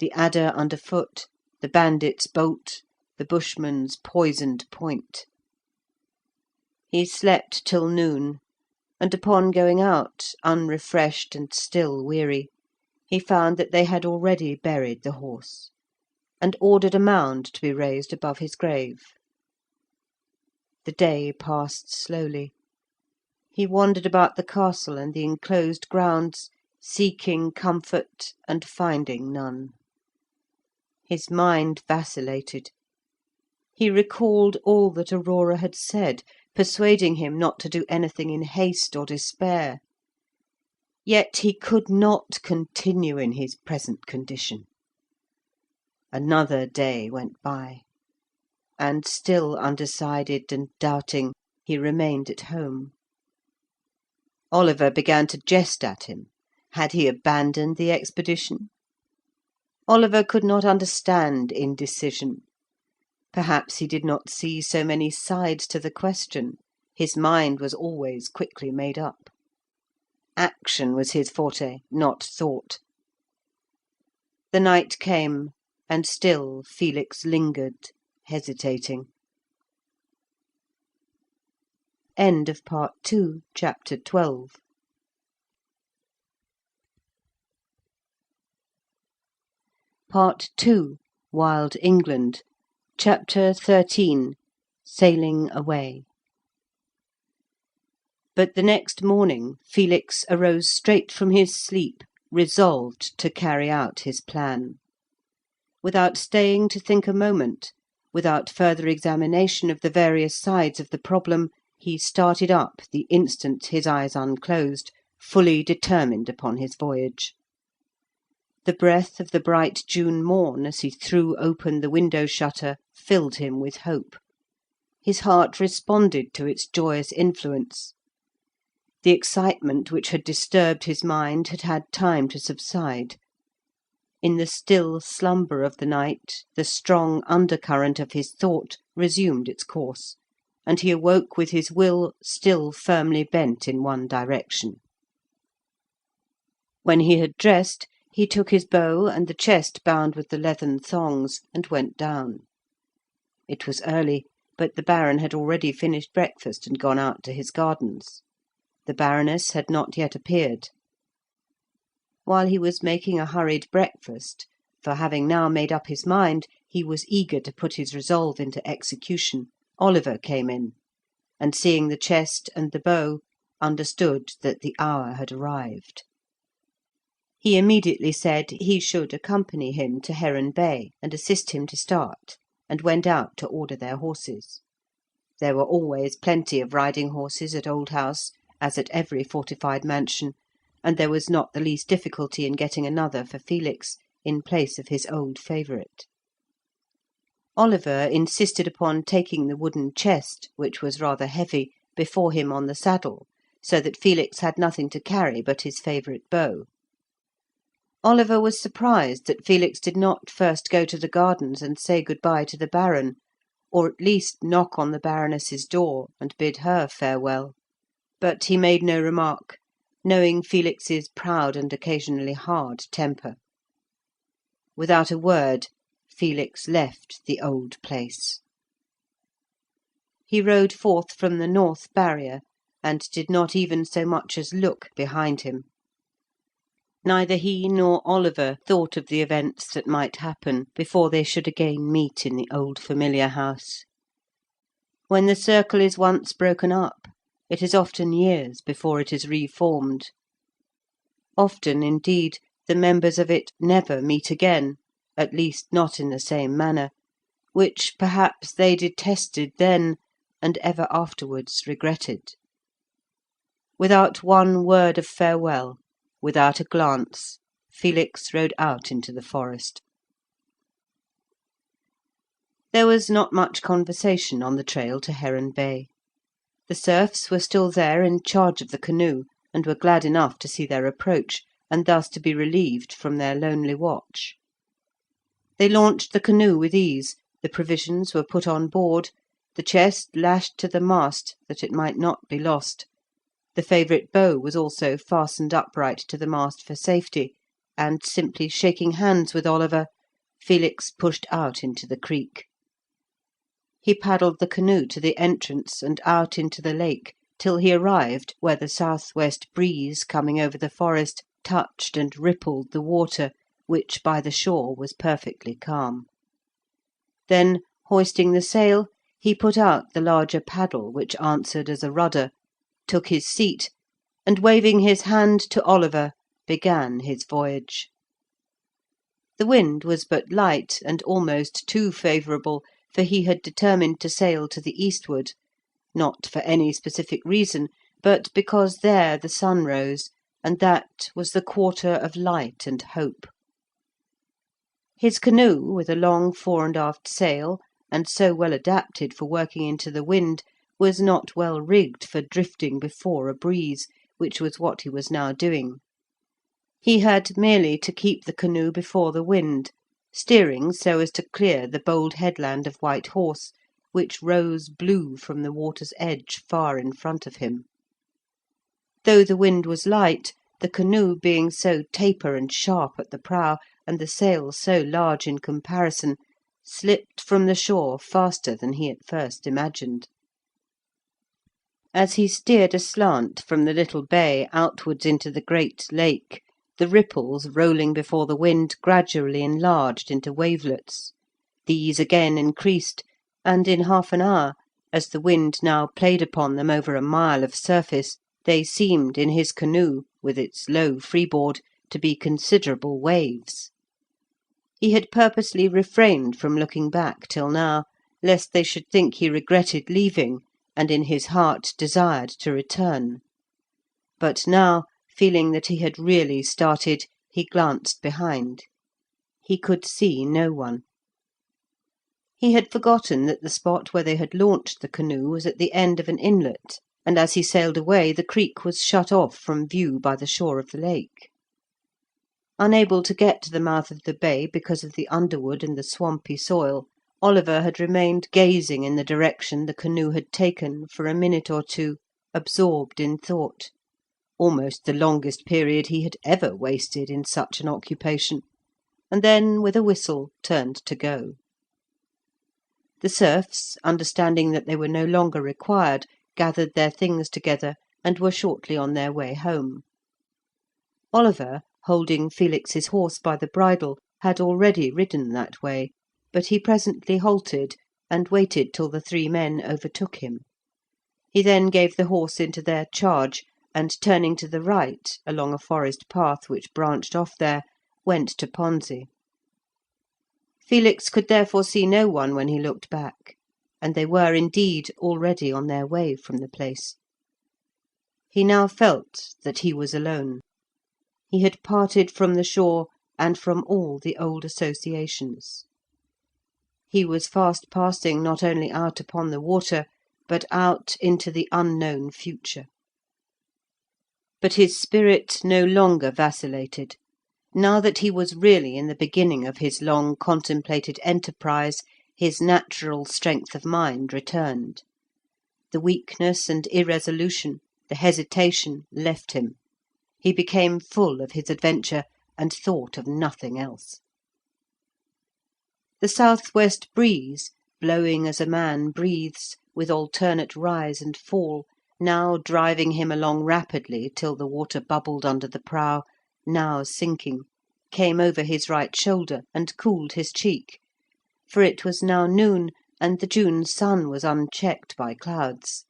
The adder underfoot, the bandit's bolt, the bushman's poisoned point. He slept till noon, and upon going out, unrefreshed and still weary, he found that they had already buried the horse, and ordered a mound to be raised above his grave. The day passed slowly. He wandered about the castle and the enclosed grounds, seeking comfort and finding none. His mind vacillated. He recalled all that Aurora had said, persuading him not to do anything in haste or despair. Yet he could not continue in his present condition. Another day went by, and still undecided and doubting, he remained at home. Oliver began to jest at him. Had he abandoned the expedition? Oliver could not understand indecision. Perhaps he did not see so many sides to the question. His mind was always quickly made up. Action was his forte, not thought. The night came, and still Felix lingered, hesitating. End of Part 2, Chapter 12. Part 2, Wild England, Chapter 13, Sailing Away. But the next morning Felix arose straight from his sleep, resolved to carry out his plan. Without staying to think a moment, without further examination of the various sides of the problem, he started up the instant his eyes unclosed, fully determined upon his voyage. The breath of the bright June morn, as he threw open the window shutter, filled him with hope. His heart responded to its joyous influence. The excitement which had disturbed his mind had had time to subside. In the still slumber of the night, the strong undercurrent of his thought resumed its course, and he awoke with his will still firmly bent in one direction. When he had dressed, he took his bow and the chest bound with the leathern thongs, and went down. It was early, but the Baron had already finished breakfast and gone out to his gardens. The Baroness had not yet appeared. While he was making a hurried breakfast, for having now made up his mind, he was eager to put his resolve into execution, Oliver came in, and seeing the chest and the bow, understood that the hour had arrived. He immediately said he should accompany him to Heron Bay and assist him to start, and went out to order their horses. There were always plenty of riding horses at Old House, as at every fortified mansion, and there was not the least difficulty in getting another for Felix, in place of his old favourite. Oliver insisted upon taking the wooden chest, which was rather heavy, before him on the saddle, so that Felix had nothing to carry but his favourite bow. Oliver was surprised that Felix did not first go to the gardens and say good-bye to the Baron, or at least knock on the Baroness's door and bid her farewell. But he made no remark, knowing Felix's proud and occasionally hard temper. Without a word, Felix left the old place. He rode forth from the north barrier, and did not even so much as look behind him. Neither he nor Oliver thought of the events that might happen before they should again meet in the old familiar house. When the circle is once broken up, it is often years before it is reformed. Often, indeed, the members of it never meet again, at least not in the same manner, which perhaps they detested then, and ever afterwards regretted. Without one word of farewell, without a glance, Felix rode out into the forest. There was not much conversation on the trail to Heron Bay. The serfs were still there in charge of the canoe, and were glad enough to see their approach, and thus to be relieved from their lonely watch. They launched the canoe with ease, the provisions were put on board, the chest lashed to the mast that it might not be lost. The favourite bow was also fastened upright to the mast for safety, and, simply shaking hands with Oliver, Felix pushed out into the creek. He paddled the canoe to the entrance and out into the lake, till he arrived where the south-west breeze coming over the forest touched and rippled the water, which by the shore was perfectly calm. Then, hoisting the sail, he put out the larger paddle which answered as a rudder, took his seat, and waving his hand to Oliver, began his voyage. The wind was but light, and almost too favourable, for he had determined to sail to the eastward, not for any specific reason, but because there the sun rose, and that was the quarter of light and hope. His canoe, with a long fore and aft sail, and so well adapted for working into the wind, was not well rigged for drifting before a breeze, which was what he was now doing. He had merely to keep the canoe before the wind, steering so as to clear the bold headland of White Horse, which rose blue from the water's edge far in front of him. Though the wind was light, the canoe being so taper and sharp at the prow, and the sail so large in comparison, slipped from the shore faster than he at first imagined. As he steered aslant from the little bay outwards into the great lake, the ripples rolling before the wind gradually enlarged into wavelets. These again increased, and in half an hour, as the wind now played upon them over a mile of surface, they seemed in his canoe, with its low freeboard, to be considerable waves. He had purposely refrained from looking back till now, lest they should think he regretted leaving, and in his heart desired to return. But now, feeling that he had really started, he glanced behind. He could see no one. He had forgotten that the spot where they had launched the canoe was at the end of an inlet, and as he sailed away the creek was shut off from view by the shore of the lake. Unable to get to the mouth of the bay because of the underwood and the swampy soil, Oliver had remained gazing in the direction the canoe had taken for a minute or two, absorbed in thought, almost the longest period he had ever wasted in such an occupation, and then with a whistle turned to go. The serfs, understanding that they were no longer required, gathered their things together and were shortly on their way home. Oliver, holding Felix's horse by the bridle, had already ridden that way, but he presently halted and waited till the three men overtook him. He then gave the horse into their charge, and turning to the right, along a forest path which branched off there, went to Ponze. Felix could therefore see no one when he looked back, and they were indeed already on their way from the place. He now felt that he was alone. He had parted from the shore and from all the old associations. He was fast passing not only out upon the water, but out into the unknown future. But his spirit no longer vacillated. Now that he was really in the beginning of his long contemplated enterprise, his natural strength of mind returned. The weakness and irresolution, the hesitation, left him. He became full of his adventure, and thought of nothing else. The south-west breeze, blowing as a man breathes, with alternate rise and fall, now driving him along rapidly till the water bubbled under the prow, now sinking, came over his right shoulder and cooled his cheek, for it was now noon, and the June sun was unchecked by clouds.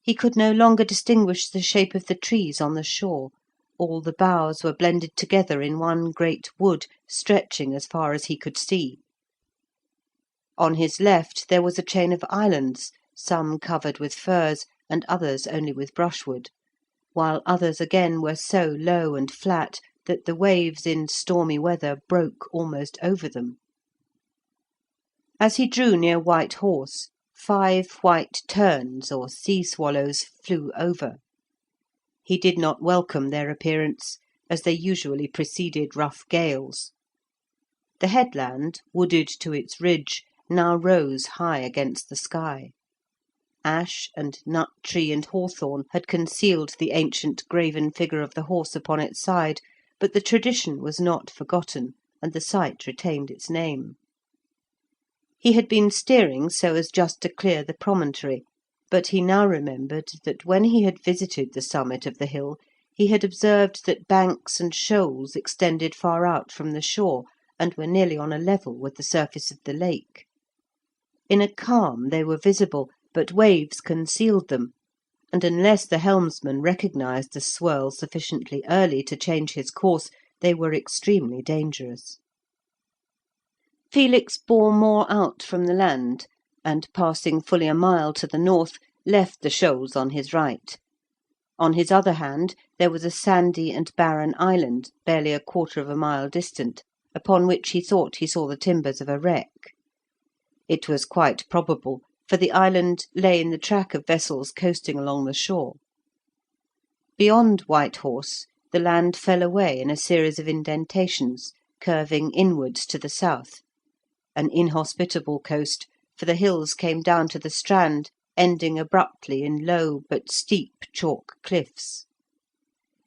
He could no longer distinguish the shape of the trees on the shore. All the boughs were blended together in one great wood, stretching as far as he could see. On his left there was a chain of islands, some covered with firs, and others only with brushwood, while others again were so low and flat that the waves in stormy weather broke almost over them. As he drew near White Horse, 5 white terns or sea swallows flew over. He did not welcome their appearance, as they usually preceded rough gales. The headland, wooded to its ridge, now rose high against the sky. Ash and nut tree and hawthorn had concealed the ancient graven figure of the horse upon its side, but the tradition was not forgotten, and the site retained its name. He had been steering so as just to clear the promontory, but he now remembered that when he had visited the summit of the hill he had observed that banks and shoals extended far out from the shore, and were nearly on a level with the surface of the lake. In a calm they were visible, but waves concealed them, and unless the helmsman recognised the swirl sufficiently early to change his course, they were extremely dangerous. Felix bore more out from the land, and passing fully a mile to the north, left the shoals on his right. On his other hand there was a sandy and barren island, barely a quarter of a mile distant, upon which he thought he saw the timbers of a wreck. It was quite probable, for the island lay in the track of vessels coasting along the shore. Beyond White Horse the land fell away in a series of indentations, curving inwards to the south, an inhospitable coast, for the hills came down to the strand, ending abruptly in low but steep chalk cliffs.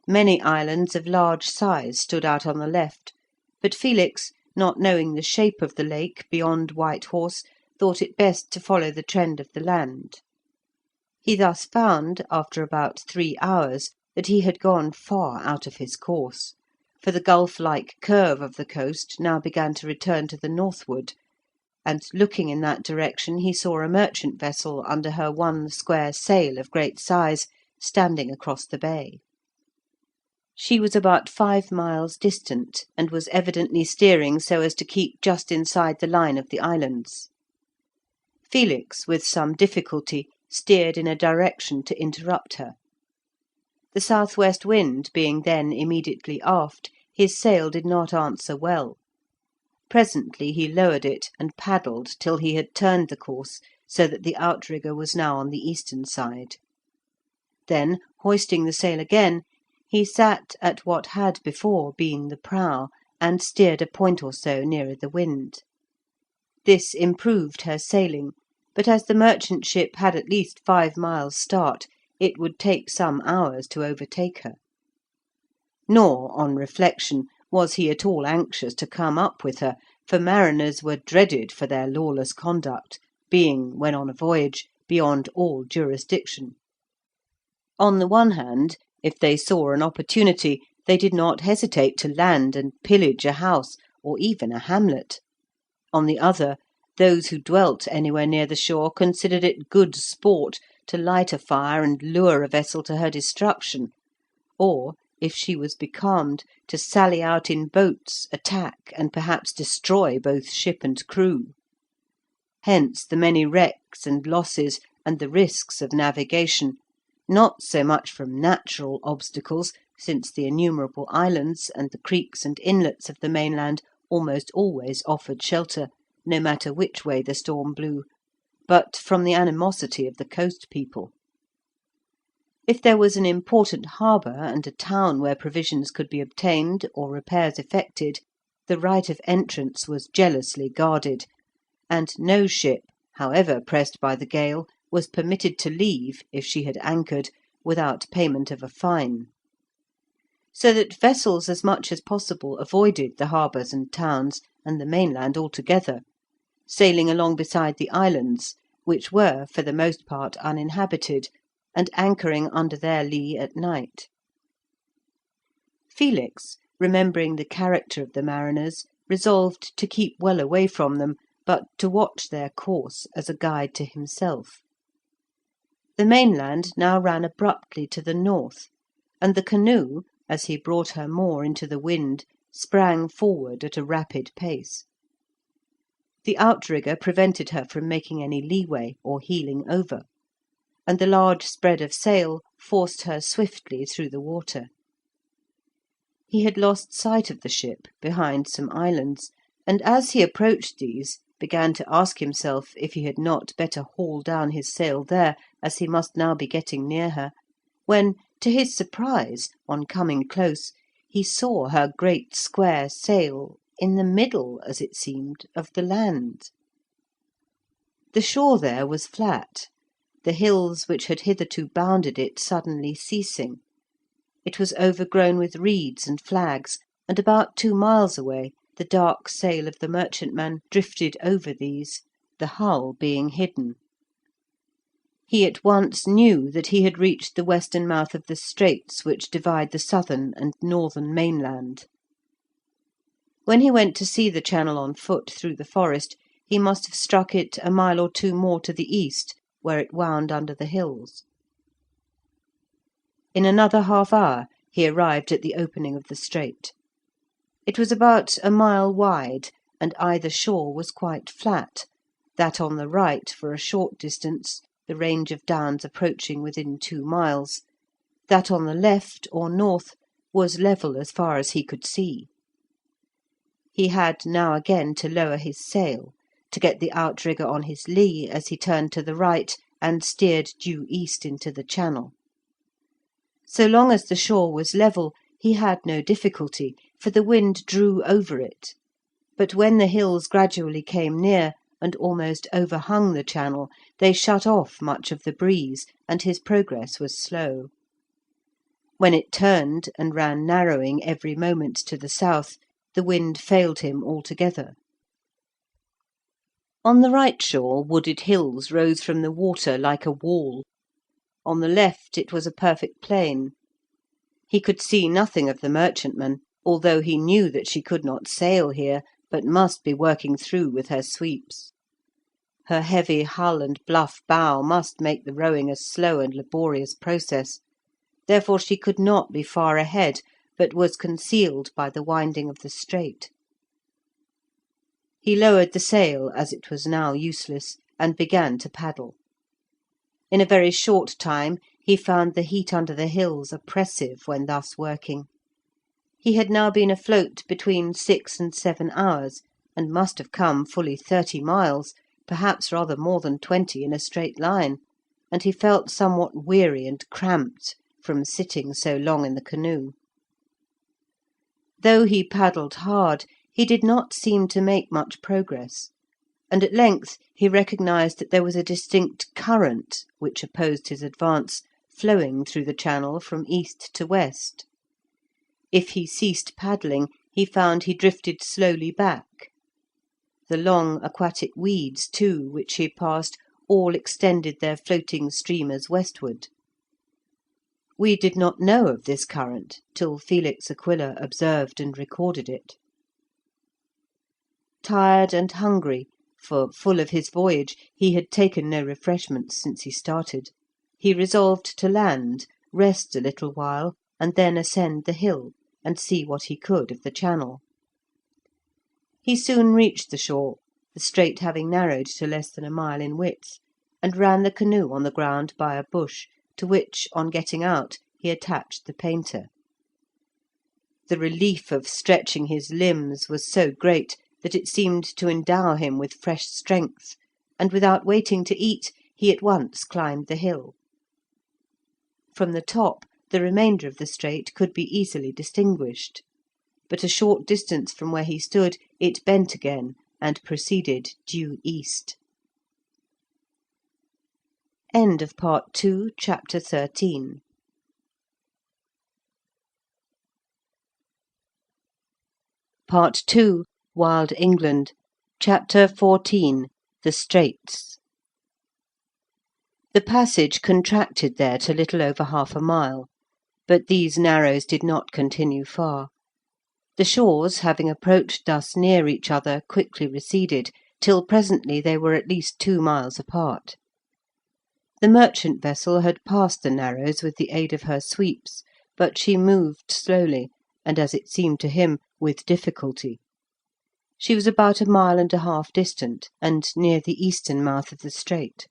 Many islands of large size stood out on the left, but Felix, not knowing the shape of the lake beyond White Horse, thought it best to follow the trend of the land. He thus found, after about 3 hours, that he had gone far out of his course, for the gulf-like curve of the coast now began to return to the northward, and looking in that direction he saw a merchant vessel under her one square sail of great size, standing across the bay. She was about 5 miles distant, and was evidently steering so as to keep just inside the line of the islands. Felix, with some difficulty, steered in a direction to interrupt her. The south-west wind being then immediately aft, his sail did not answer well. Presently he lowered it, and paddled till he had turned the course, so that the outrigger was now on the eastern side. Then, hoisting the sail again, he sat at what had before been the prow, and steered a point or so nearer the wind. This improved her sailing, but as the merchant ship had at least 5 miles start, it would take some hours to overtake her. Nor, on reflection, was he at all anxious to come up with her, for mariners were dreaded for their lawless conduct, being, when on a voyage, beyond all jurisdiction. On the one hand, if they saw an opportunity, they did not hesitate to land and pillage a house, or even a hamlet. On the other, those who dwelt anywhere near the shore considered it good sport to light a fire and lure a vessel to her destruction, or, if she was becalmed, to sally out in boats, attack, and perhaps destroy both ship and crew. Hence the many wrecks and losses and the risks of navigation, not so much from natural obstacles, since the innumerable islands and the creeks and inlets of the mainland almost always offered shelter, no matter which way the storm blew, but from the animosity of the coast people. If there was an important harbour and a town where provisions could be obtained or repairs effected, the right of entrance was jealously guarded, and no ship, however pressed by the gale, was permitted to leave, if she had anchored, without payment of a fine. So that vessels as much as possible avoided the harbours and towns, and the mainland altogether, sailing along beside the islands, which were for the most part uninhabited, and anchoring under their lee at night. Felix, remembering the character of the mariners, resolved to keep well away from them, but to watch their course as a guide to himself. The mainland now ran abruptly to the north, and the canoe, as he brought her more into the wind, sprang forward at a rapid pace. The outrigger prevented her from making any leeway or heeling over, and the large spread of sail forced her swiftly through the water. He had lost sight of the ship behind some islands, and as he approached these, began to ask himself if he had not better haul down his sail there, as he must now be getting near her, when, to his surprise, on coming close, he saw her great square sail in the middle, as it seemed, of the land. The shore there was flat, the hills which had hitherto bounded it suddenly ceasing. It was overgrown with reeds and flags, and about 2 miles away the dark sail of the merchantman drifted over these, the hull being hidden. He at once knew that he had reached the western mouth of the straits which divide the southern and northern mainland. When he went to see the channel on foot through the forest, he must have struck it 1 mile or 2 more to the east, where it wound under the hills. In another half hour he arrived at the opening of the strait. It was about 1 mile wide, and either shore was quite flat, that on the right for a short distance, the range of downs approaching within 2 miles, that on the left or north was level as far as he could see. He had now again to lower his sail, to get the outrigger on his lee as he turned to the right and steered due east into the channel. So long as the shore was level, he had no difficulty, for the wind drew over it, but when the hills gradually came near, and almost overhung the channel, they shut off much of the breeze, and his progress was slow. When it turned and ran narrowing every moment to the south, the wind failed him altogether. On the right shore wooded hills rose from the water like a wall. On the left it was a perfect plain. He could see nothing of the merchantman, although he knew that she could not sail here, but must be working through with her sweeps. Her heavy hull and bluff bow must make the rowing a slow and laborious process, therefore she could not be far ahead, but was concealed by the winding of the strait. He lowered the sail, as it was now useless, and began to paddle. In a very short time he found the heat under the hills oppressive when thus working. He had now been afloat between 6 and 7 hours, and must have come fully 30 miles, perhaps rather more than 20 in a straight line, and he felt somewhat weary and cramped from sitting so long in the canoe. Though he paddled hard, he did not seem to make much progress, and at length he recognised that there was a distinct current, which opposed his advance, flowing through the channel from east to west. If he ceased paddling, he found he drifted slowly back. The long aquatic weeds, too, which he passed, all extended their floating streamers westward. We did not know of this current till Felix Aquilla observed and recorded it. Tired and hungry, for, full of his voyage, he had taken no refreshments since he started, he resolved to land, rest a little while, and then ascend the hill, and see what he could of the channel. He soon reached the shore, the strait having narrowed to less than a mile in width, and ran the canoe on the ground by a bush, to which, on getting out, he attached the painter. The relief of stretching his limbs was so great that it seemed to endow him with fresh strength, and without waiting to eat, he at once climbed the hill. From the top, the remainder of the strait could be easily distinguished, but a short distance from where he stood it bent again and proceeded due east. End of Part 2, Chapter 13. Part 2, Wild England, Chapter 14, The Straits. The passage contracted there to little over half a mile, but these narrows did not continue far. The shores, having approached thus near each other, quickly receded, till presently they were at least 2 miles apart. The merchant vessel had passed the narrows with the aid of her sweeps, but she moved slowly, and, as it seemed to him, with difficulty. She was about 1.5 miles distant, and near the eastern mouth of the strait.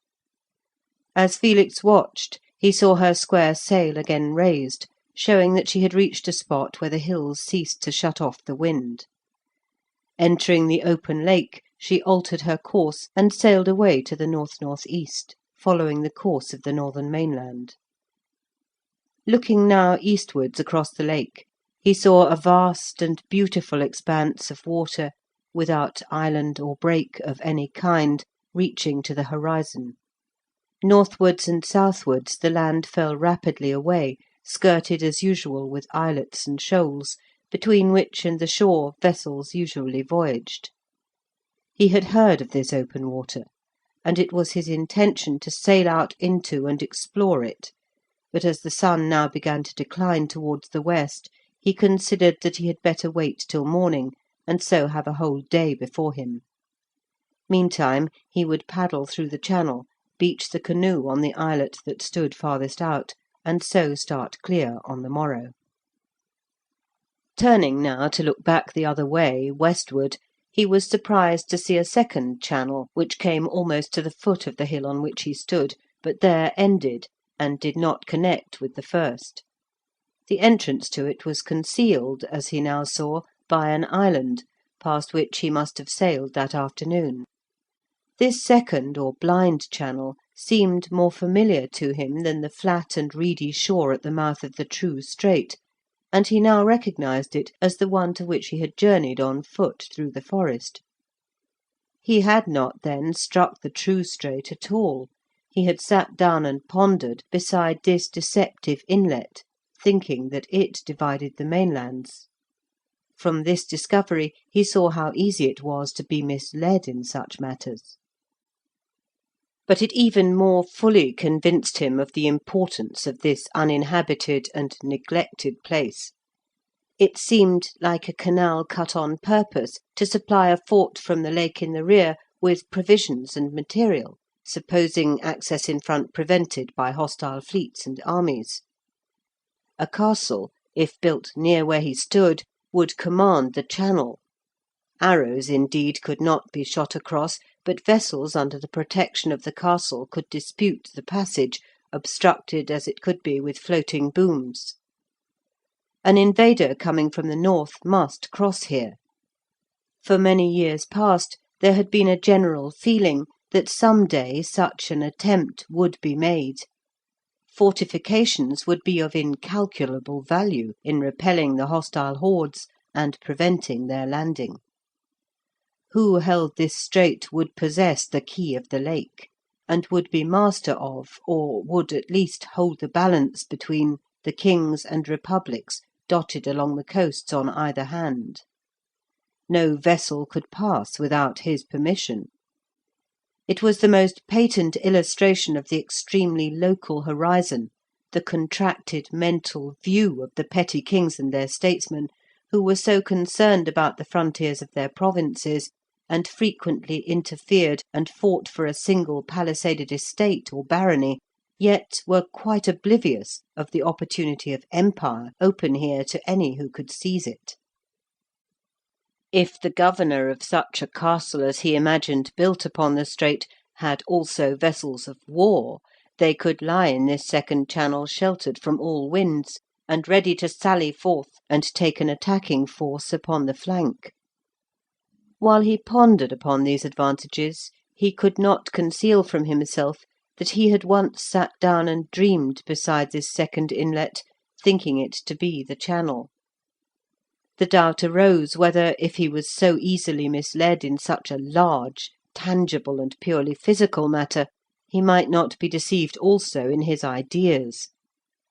As Felix watched, he saw her square sail again raised, showing that she had reached a spot where the hills ceased to shut off the wind. Entering the open lake, she altered her course and sailed away to the north-north-east, following the course of the northern mainland. Looking now eastwards across the lake, he saw a vast and beautiful expanse of water, without island or break of any kind, reaching to the horizon. Northwards and southwards the land fell rapidly away, skirted as usual with islets and shoals, between which and the shore vessels usually voyaged. He had heard of this open water, and it was his intention to sail out into and explore it, but as the sun now began to decline towards the west, he considered that he had better wait till morning, and so have a whole day before him. Meantime he would paddle through the channel, beach the canoe on the islet that stood farthest out, and so start clear on the morrow. Turning now to look back the other way, westward, he was surprised to see a second channel, which came almost to the foot of the hill on which he stood, but there ended, and did not connect with the first. The entrance to it was concealed, as he now saw, by an island, past which he must have sailed that afternoon. This second or blind channel seemed more familiar to him than the flat and reedy shore at the mouth of the true strait, and he now recognised it as the one to which he had journeyed on foot through the forest. He had not, then, struck the true strait at all. He had sat down and pondered beside this deceptive inlet, thinking that it divided the mainlands. From this discovery he saw how easy it was to be misled in such matters. But it even more fully convinced him of the importance of this uninhabited and neglected place. It seemed like a canal cut on purpose to supply a fort from the lake in the rear with provisions and material, supposing access in front prevented by hostile fleets and armies. A castle, if built near where he stood, would command the channel. Arrows, indeed, could not be shot across, but vessels under the protection of the castle could dispute the passage, obstructed as it could be with floating booms. An invader coming from the north must cross here. For many years past there had been a general feeling that some day such an attempt would be made. Fortifications would be of incalculable value in repelling the hostile hordes and preventing their landing. Who held this strait would possess the key of the lake, and would be master of, or would at least hold the balance between, the kings and republics dotted along the coasts on either hand. No vessel could pass without his permission. It was the most patent illustration of the extremely local horizon, the contracted mental view of the petty kings and their statesmen, who were so concerned about the frontiers of their provinces, and frequently interfered and fought for a single palisaded estate or barony, yet were quite oblivious of the opportunity of empire open here to any who could seize it. If the governor of such a castle as he imagined built upon the strait had also vessels of war, they could lie in this second channel sheltered from all winds, and ready to sally forth and take an attacking force upon the flank. While he pondered upon these advantages, he could not conceal from himself that he had once sat down and dreamed beside this second inlet, thinking it to be the channel. The doubt arose whether, if he was so easily misled in such a large, tangible, and purely physical matter, he might not be deceived also in his ideas;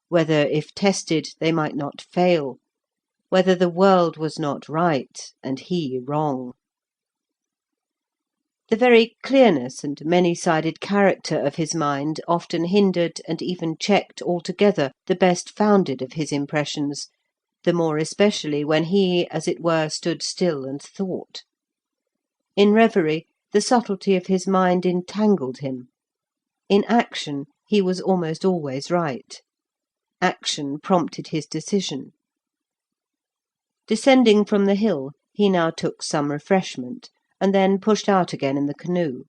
whether, if tested, they might not fail; whether the world was not right, and he wrong. The very clearness and many-sided character of his mind often hindered and even checked altogether the best founded of his impressions, the more especially when he, as it were, stood still and thought. In reverie, the subtlety of his mind entangled him; in action, he was almost always right. Action prompted his decision. Descending from the hill, he now took some refreshment, and then pushed out again in the canoe.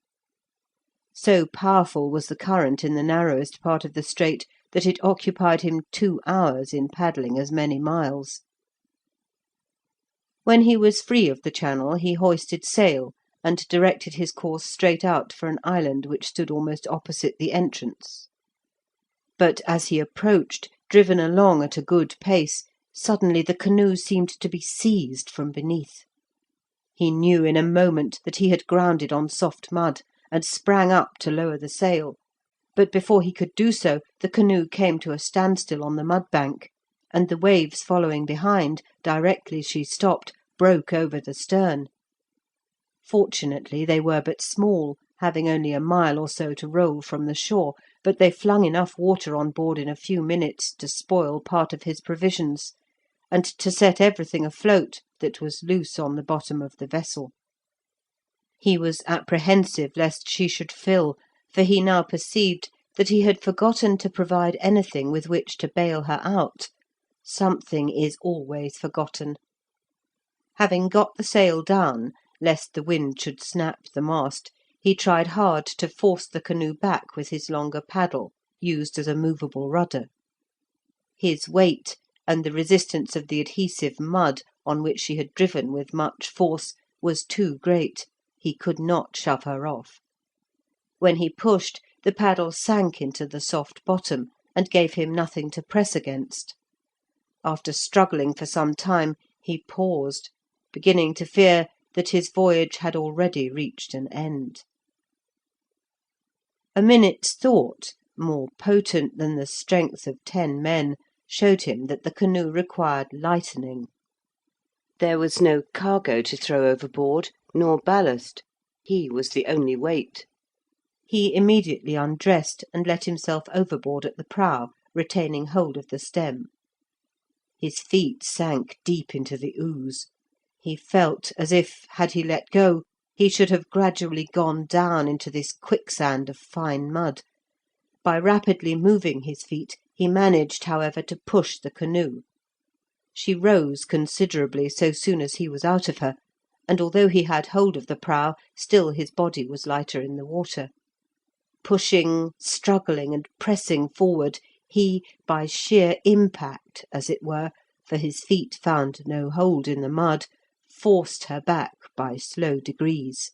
So powerful was the current in the narrowest part of the strait that it occupied him 2 hours in paddling as many miles. When he was free of the channel he hoisted sail, and directed his course straight out for an island which stood almost opposite the entrance. But as he approached, driven along at a good pace, suddenly the canoe seemed to be seized from beneath. He knew in a moment that he had grounded on soft mud, and sprang up to lower the sail, but before he could do so the canoe came to a standstill on the mud bank, and the waves following behind, directly she stopped, broke over the stern. Fortunately they were but small, having only a mile or so to roll from the shore, but they flung enough water on board in a few minutes to spoil part of his provisions, and to set everything afloat that was loose on the bottom of the vessel. He was apprehensive lest she should fill, for he now perceived that he had forgotten to provide anything with which to bail her out. Something is always forgotten. Having got the sail down, lest the wind should snap the mast, he tried hard to force the canoe back with his longer paddle, used as a movable rudder. His weight, and the resistance of the adhesive mud on which she had driven with much force, was too great; he could not shove her off. When he pushed, the paddle sank into the soft bottom, and gave him nothing to press against. After struggling for some time, he paused, beginning to fear that his voyage had already reached an end. A minute's thought, more potent than the strength of 10 men, showed him that the canoe required lightening. There was no cargo to throw overboard, nor ballast; he was the only weight. He immediately undressed and let himself overboard at the prow, retaining hold of the stem. His feet sank deep into the ooze. He felt as if, had he let go, he should have gradually gone down into this quicksand of fine mud. By rapidly moving his feet, he managed, however, to push the canoe. She rose considerably so soon as he was out of her, and although he had hold of the prow, still his body was lighter in the water. Pushing, struggling, and pressing forward, he, by sheer impact, as it were, for his feet found no hold in the mud, forced her back by slow degrees.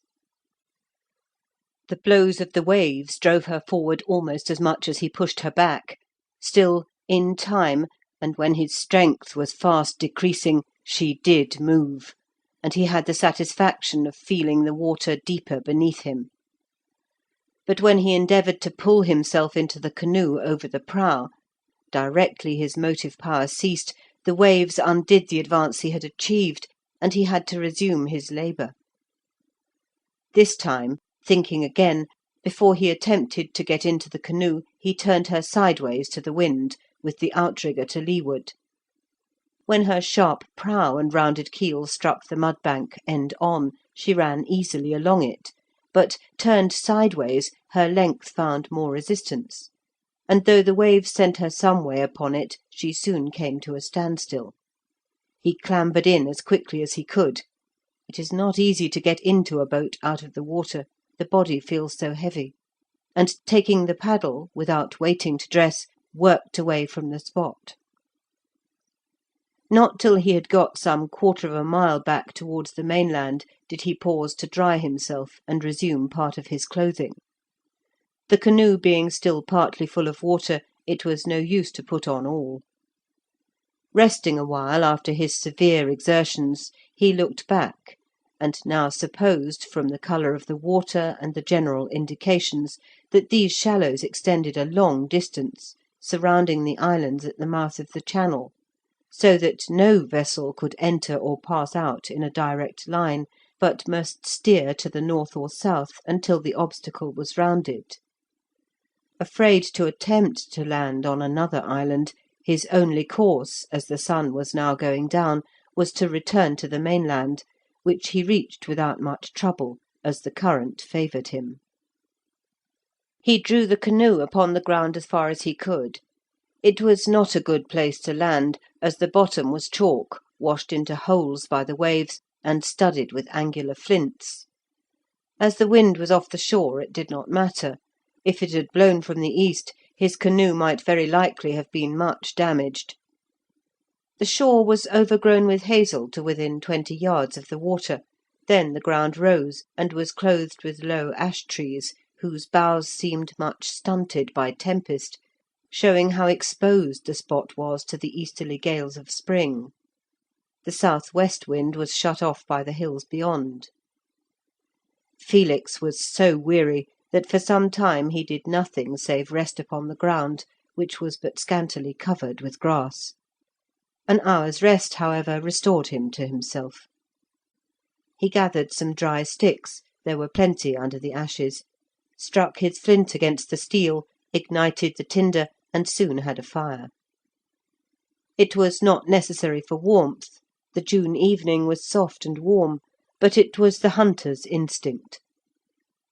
The blows of the waves drove her forward almost as much as he pushed her back. Still, in time, and when his strength was fast decreasing, she did move, and he had the satisfaction of feeling the water deeper beneath him. But when he endeavoured to pull himself into the canoe over the prow, directly his motive power ceased, the waves undid the advance he had achieved, and he had to resume his labour. This time, thinking again, before he attempted to get into the canoe, he turned her sideways to the wind, with the outrigger to leeward. When her sharp prow and rounded keel struck the mud bank end on, she ran easily along it, but, turned sideways, her length found more resistance. and though the waves sent her some way upon it, she soon came to a standstill. He clambered in as quickly as he could. It is not easy to get into a boat out of the water, the body feels so heavy, and taking the paddle, without waiting to dress, worked away from the spot. Not till he had got some quarter of a mile back towards the mainland did he pause to dry himself and resume part of his clothing. The canoe being still partly full of water, it was no use to put on all. Resting a while after his severe exertions, he looked back, and now supposed, from the colour of the water and the general indications, that these shallows extended a long distance, surrounding the islands at the mouth of the channel, so that no vessel could enter or pass out in a direct line, but must steer to the north or south until the obstacle was rounded. Afraid to attempt to land on another island, his only course, as the sun was now going down, was to return to the mainland, which he reached without much trouble, as the current favoured him. He drew the canoe upon the ground as far as he could. It was not a good place to land, as the bottom was chalk, washed into holes by the waves, and studded with angular flints. As the wind was off the shore, it did not matter. If it had blown from the east, his canoe might very likely have been much damaged. The shore was overgrown with hazel to within 20 yards of the water, then the ground rose, and was clothed with low ash trees, whose boughs seemed much stunted by tempest, showing how exposed the spot was to the easterly gales of spring. The south-west wind was shut off by the hills beyond. Felix was so weary that for some time he did nothing save rest upon the ground, which was but scantily covered with grass. An hour's rest, however, restored him to himself. He gathered some dry sticks, there were plenty under the ashes, struck his flint against the steel, ignited the tinder, and soon had a fire. It was not necessary for warmth, the June evening was soft and warm, but it was the hunter's instinct.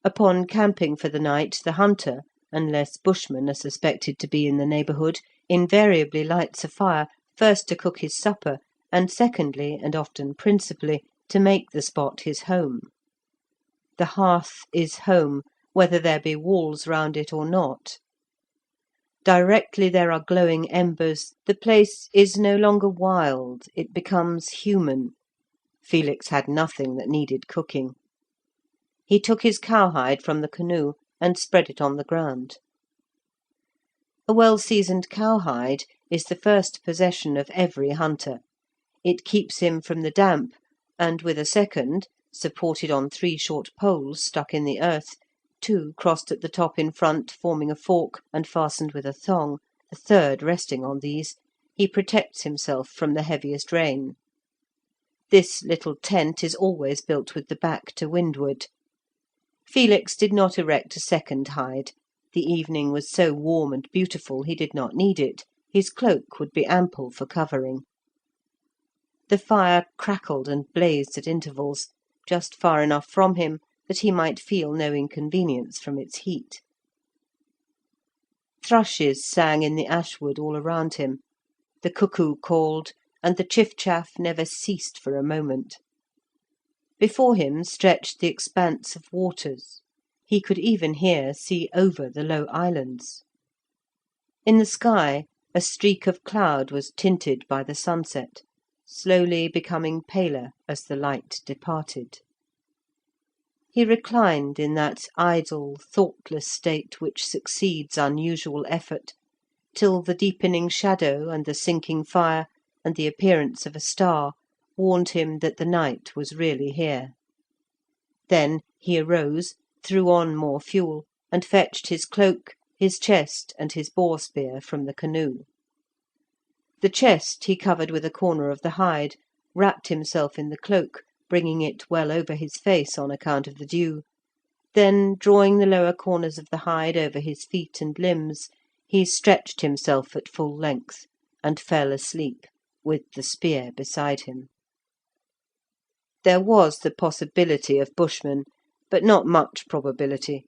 Upon camping for the night, the hunter, unless bushmen are suspected to be in the neighbourhood, invariably lights a fire, first to cook his supper, and secondly, and often principally, to make the spot his home. The hearth is home, whether there be walls round it or not. Directly there are glowing embers, the place is no longer wild, it becomes human. Felix had nothing that needed cooking. He took his cowhide from the canoe and spread it on the ground. A well-seasoned cowhide is the first possession of every hunter. It keeps him from the damp, and with a second, supported on 3 short poles stuck in the earth, 2 crossed at the top in front, forming a fork, and fastened with a thong, the third resting on these, he protects himself from the heaviest rain. This little tent is always built with the back to windward. Felix did not erect a second hide. The evening was so warm and beautiful he did not need it. His cloak would be ample for covering. The fire crackled and blazed at intervals, just far enough from him that he might feel no inconvenience from its heat. Thrushes sang in the ashwood all around him. The cuckoo called, and the chiff-chaff never ceased for a moment. Before him stretched the expanse of waters. He could even see over the low islands. In the sky a streak of cloud was tinted by the sunset, slowly becoming paler as the light departed. He reclined in that idle, thoughtless state which succeeds unusual effort, till the deepening shadow and the sinking fire and the appearance of a star warned him that the night was really here. Then he arose, threw on more fuel, and fetched his cloak, his chest, and his boar spear from the canoe. The chest he covered with a corner of the hide, wrapped himself in the cloak, bringing it well over his face on account of the dew, then, drawing the lower corners of the hide over his feet and limbs, he stretched himself at full length, and fell asleep, with the spear beside him. There was the possibility of bushmen, but not much probability.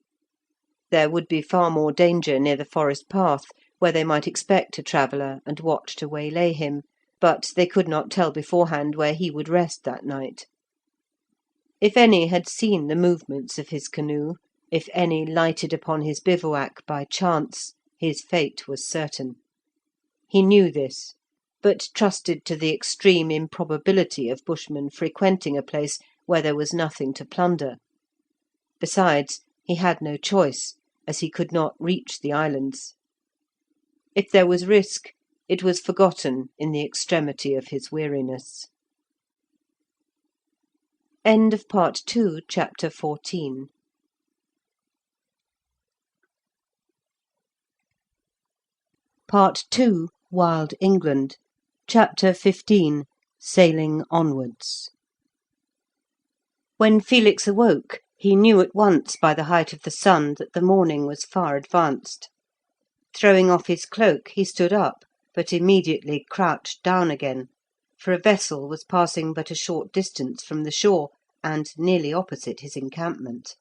There would be far more danger near the forest path, where they might expect a traveller and watch to waylay him, but they could not tell beforehand where he would rest that night. If any had seen the movements of his canoe, if any lighted upon his bivouac by chance, his fate was certain. He knew this, but trusted to the extreme improbability of Bushmen frequenting a place where there was nothing to plunder. Besides, he had no choice, as he could not reach the islands. If there was risk, it was forgotten in the extremity of his weariness. End of Part 2, Chapter 14. Part 2, Wild England, Chapter 15, Sailing Onwards. When Felix awoke, he knew at once by the height of the sun that the morning was far advanced. Throwing off his cloak, he stood up, but immediately crouched down again, for a vessel was passing but a short distance from the shore, and nearly opposite his encampment.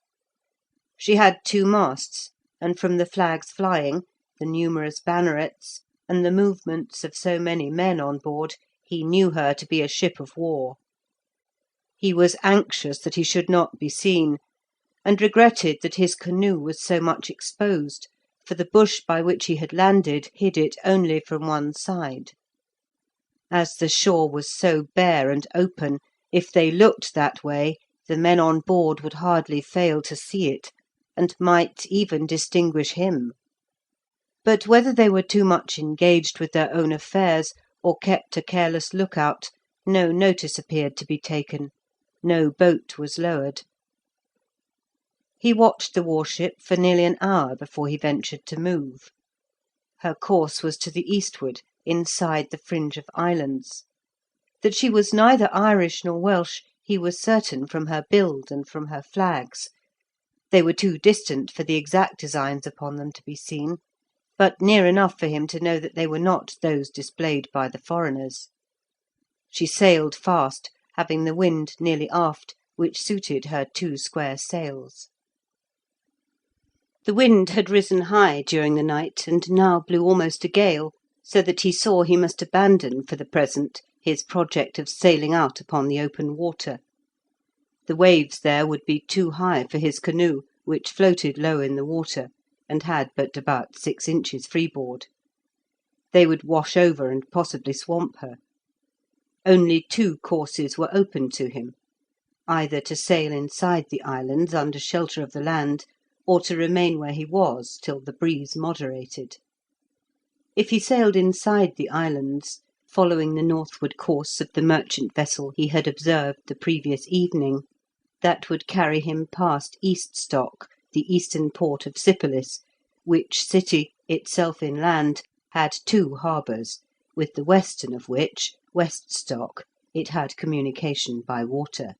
She had 2 masts, and from the flags flying, the numerous bannerets, and the movements of so many men on board, he knew her to be a ship of war. He was anxious that he should not be seen, and regretted that his canoe was so much exposed, for the bush by which he had landed hid it only from one side. As the shore was so bare and open, if they looked that way, the men on board would hardly fail to see it, and might even distinguish him. But whether they were too much engaged with their own affairs, or kept a careless look-out, no notice appeared to be taken, no boat was lowered. He watched the warship for nearly an hour before he ventured to move. Her course was to the eastward, inside the fringe of islands. That she was neither Irish nor Welsh he was certain from her build and from her flags. They were too distant for the exact designs upon them to be seen, but near enough for him to know that they were not those displayed by the foreigners. She sailed fast, having the wind nearly aft, which suited her 2 square sails. The wind had risen high during the night, and now blew almost a gale, so that he saw he must abandon for the present his project of sailing out upon the open water. The waves there would be too high for his canoe, which floated low in the water, and had but about 6 inches freeboard. They would wash over and possibly swamp her. Only 2 courses were open to him, either to sail inside the islands under shelter of the land, or to remain where he was till the breeze moderated. If he sailed inside the islands, following the northward course of the merchant vessel he had observed the previous evening, that would carry him past Eaststock, the eastern port of Sypolis, which city, itself inland, had 2 harbours, with the western of which, Weststock, it had communication by water.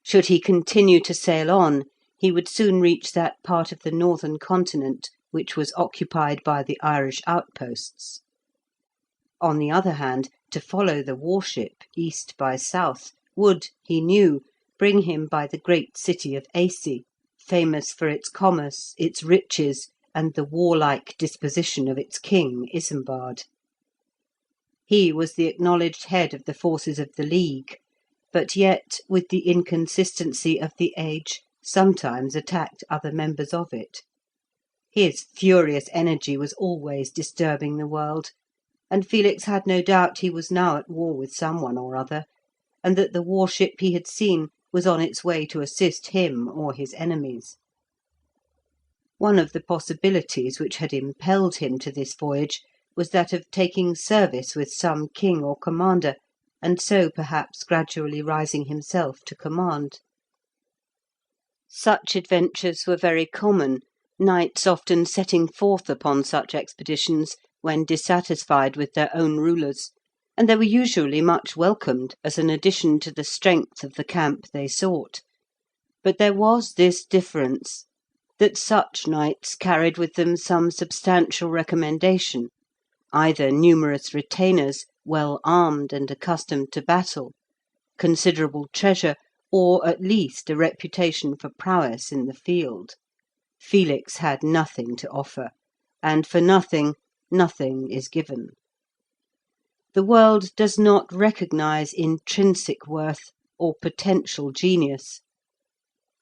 Should he continue to sail on, he would soon reach that part of the northern continent which was occupied by the Irish outposts. On the other hand, to follow the warship east by south would, he knew, bring him by the great city of Aisi, famous for its commerce, its riches, and the warlike disposition of its king, Isambard. He was the acknowledged head of the forces of the League, but yet, with the inconsistency of the age, sometimes attacked other members of it. His furious energy was always disturbing the world, and Felix had no doubt he was now at war with someone or other, and that the warship he had seen was on its way to assist him or his enemies. One of the possibilities which had impelled him to this voyage was that of taking service with some king or commander, and so perhaps gradually rising himself to command. Such adventures were very common, knights often setting forth upon such expeditions when dissatisfied with their own rulers, and they were usually much welcomed as an addition to the strength of the camp they sought. But there was this difference, that such knights carried with them some substantial recommendation, either numerous retainers, well armed and accustomed to battle, considerable treasure, or at least a reputation for prowess in the field. Felix had nothing to offer, and for nothing, nothing is given. The world does not recognise intrinsic worth or potential genius.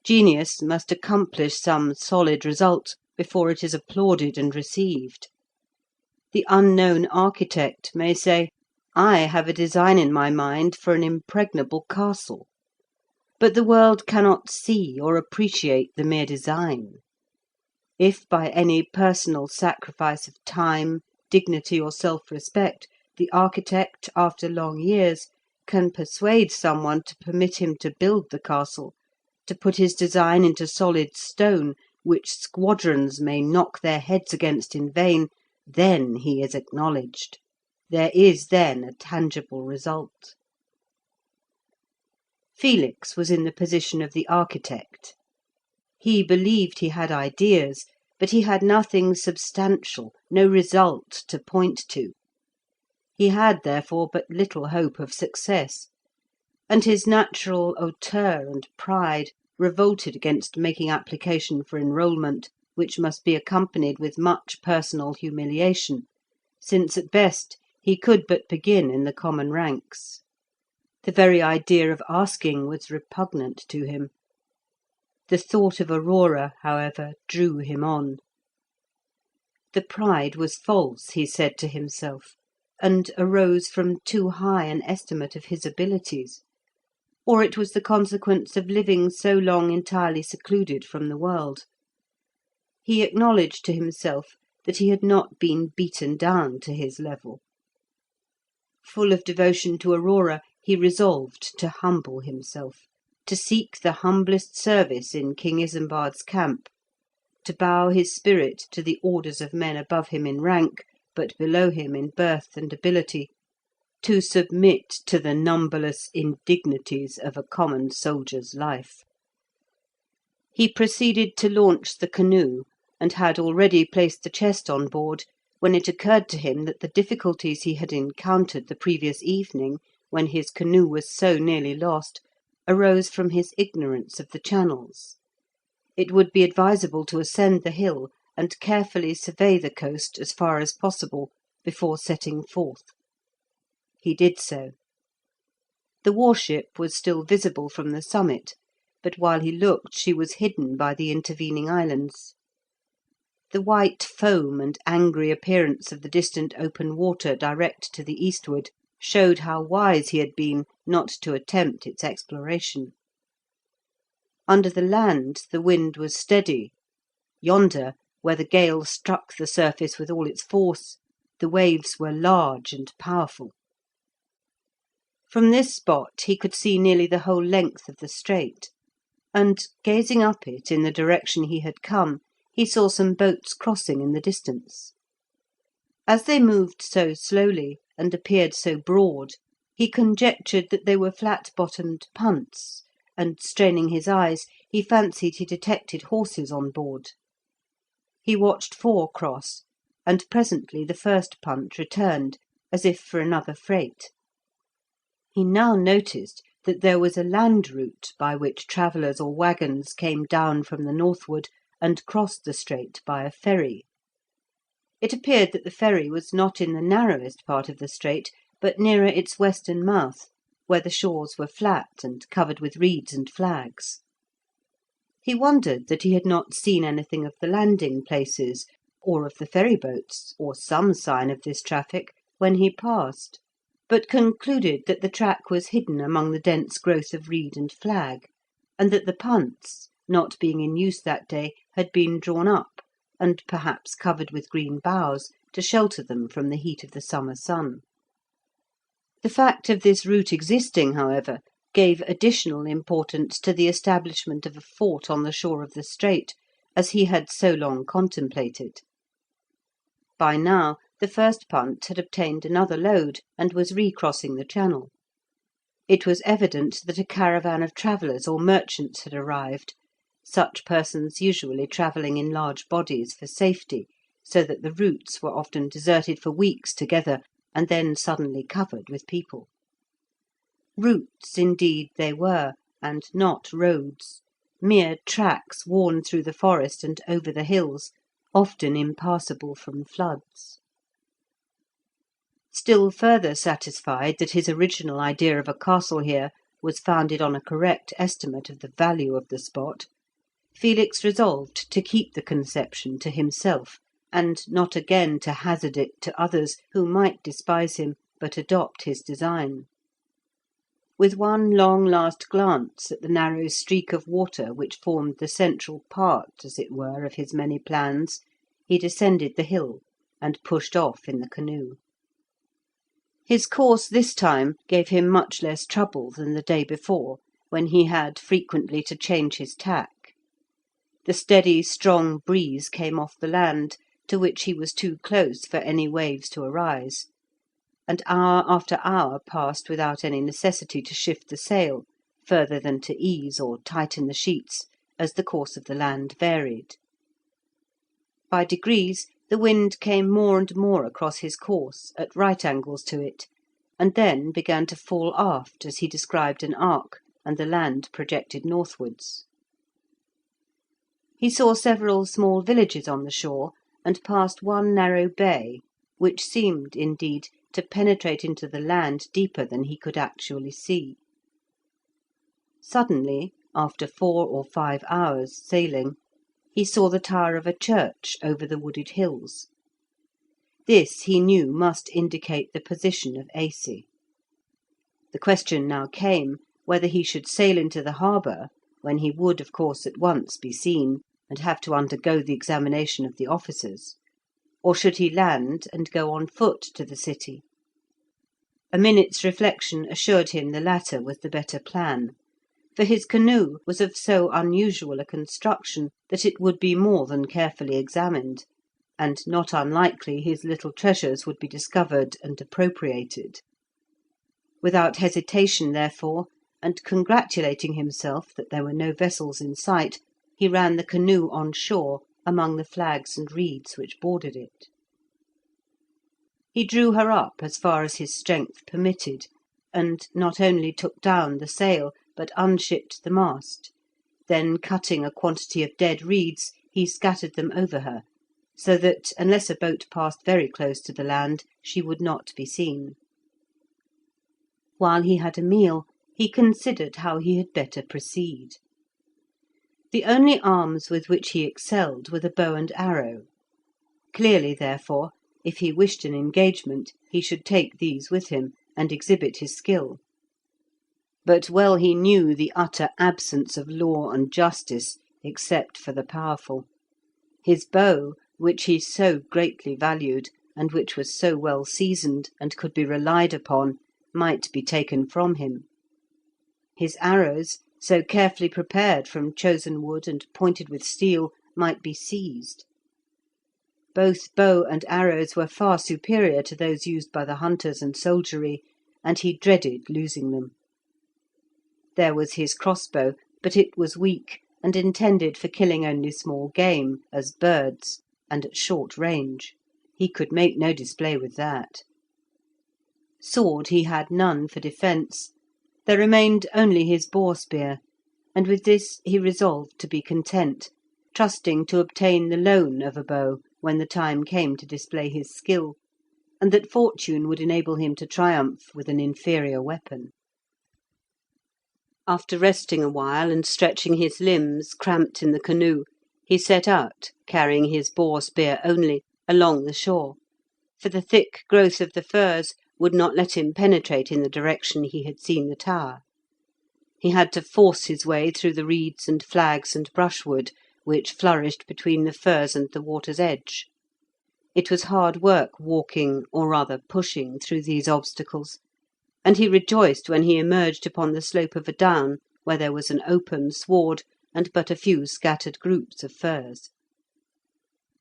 Genius must accomplish some solid result before it is applauded and received. The unknown architect may say, "I have a design in my mind for an impregnable castle," but the world cannot see or appreciate the mere design. If by any personal sacrifice of time, dignity, or self-respect, the architect, after long years, can persuade someone to permit him to build the castle, to put his design into solid stone, which squadrons may knock their heads against in vain, then he is acknowledged. There is then a tangible result. Felix was in the position of the architect. He believed he had ideas, but he had nothing substantial, no result to point to. He had, therefore, but little hope of success, and his natural hauteur and pride revolted against making application for enrolment, which must be accompanied with much personal humiliation, since at best he could but begin in the common ranks. The very idea of asking was repugnant to him. The thought of Aurora, however, drew him on. The pride was false, he said to himself, and arose from too high an estimate of his abilities, or it was the consequence of living so long entirely secluded from the world. He acknowledged to himself that he had not been beaten down to his level. Full of devotion to Aurora, he resolved to humble himself, to seek the humblest service in King Isembard's camp, to bow his spirit to the orders of men above him in rank, but below him in birth and ability, to submit to the numberless indignities of a common soldier's life. He proceeded to launch the canoe, and had already placed the chest on board, when it occurred to him that the difficulties he had encountered the previous evening, when his canoe was so nearly lost, arose from his ignorance of the channels. It would be advisable to ascend the hill and carefully survey the coast as far as possible before setting forth. He did so. The warship was still visible from the summit, but while he looked she was hidden by the intervening islands. The white foam and angry appearance of the distant open water direct to the eastward showed how wise he had been not to attempt its exploration. Under the land the wind was steady. Yonder, where the gale struck the surface with all its force, the waves were large and powerful. From this spot he could see nearly the whole length of the strait, and, gazing up it in the direction he had come, he saw some boats crossing in the distance. As they moved so slowly, and appeared so broad, he conjectured that they were flat-bottomed punts, and, straining his eyes, he fancied he detected horses on board. He watched 4 cross, and presently the first punt returned, as if for another freight. He now noticed that there was a land route by which travellers or waggons came down from the northward and crossed the strait by a ferry. It appeared that the ferry was not in the narrowest part of the strait, but nearer its western mouth, where the shores were flat and covered with reeds and flags. He wondered that he had not seen anything of the landing places, or of the ferry boats, or some sign of this traffic, when he passed, but concluded that the track was hidden among the dense growth of reed and flag, and that the punts, not being in use that day, had been drawn up, and perhaps covered with green boughs, to shelter them from the heat of the summer sun. The fact of this route existing, however, gave additional importance to the establishment of a fort on the shore of the strait, as he had so long contemplated. By now the first punt had obtained another load, and was recrossing the channel. It was evident that a caravan of travellers or merchants had arrived, such persons usually travelling in large bodies for safety, so that the routes were often deserted for weeks together, and then suddenly covered with people. Routes, indeed, they were, and not roads, mere tracks worn through the forest and over the hills, often impassable from floods. Still further satisfied that his original idea of a castle here was founded on a correct estimate of the value of the spot, Felix resolved to keep the conception to himself, and not again to hazard it to others who might despise him but adopt his design. With one long last glance at the narrow streak of water which formed the central part, as it were, of his many plans, he descended the hill and pushed off in the canoe. His course this time gave him much less trouble than the day before, when he had frequently to change his tack. The steady, strong breeze came off the land, to which he was too close for any waves to arise, and hour after hour passed without any necessity to shift the sail, further than to ease or tighten the sheets, as the course of the land varied. By degrees the wind came more and more across his course, at right angles to it, and then began to fall aft as he described an arc, and the land projected northwards. He saw several small villages on the shore, and passed one narrow bay, which seemed, indeed, to penetrate into the land deeper than he could actually see. Suddenly, after 4 or 5 hours' sailing, he saw the tower of a church over the wooded hills. This he knew must indicate the position of Aisi. The question now came whether he should sail into the harbour, when he would, of course, at once be seen, and have to undergo the examination of the officers, or should he land and go on foot to the city. A minute's reflection assured him the latter was the better plan, for his canoe was of so unusual a construction that it would be more than carefully examined, and not unlikely his little treasures would be discovered and appropriated. Without hesitation, therefore, and congratulating himself that there were no vessels in sight, he ran the canoe on shore among the flags and reeds which bordered it. He drew her up as far as his strength permitted, and not only took down the sail, but unshipped the mast. Then, cutting a quantity of dead reeds, he scattered them over her, so that, unless a boat passed very close to the land, she would not be seen. While he had a meal, he considered how he had better proceed. The only arms with which he excelled were the bow and arrow. Clearly, therefore, if he wished an engagement, he should take these with him, and exhibit his skill. But well he knew the utter absence of law and justice, except for the powerful. His bow, which he so greatly valued, and which was so well seasoned and could be relied upon, might be taken from him. His arrows, so carefully prepared from chosen wood and pointed with steel, might be seized. Both bow and arrows were far superior to those used by the hunters and soldiery, and he dreaded losing them. There was his crossbow, but it was weak, and intended for killing only small game, as birds, and at short range. He could make no display with that. Sword he had none for defence. There remained only his boar spear, and with this he resolved to be content, trusting to obtain the loan of a bow when the time came to display his skill, and that fortune would enable him to triumph with an inferior weapon. After resting a while and stretching his limbs cramped in the canoe, he set out, carrying his boar spear only, along the shore, for the thick growth of the firs would not let him penetrate in the direction he had seen the tower. He had to force his way through the reeds and flags and brushwood which flourished between the firs and the water's edge. It was hard work walking, or rather pushing, through these obstacles, and he rejoiced when he emerged upon the slope of a down where there was an open sward and but a few scattered groups of firs.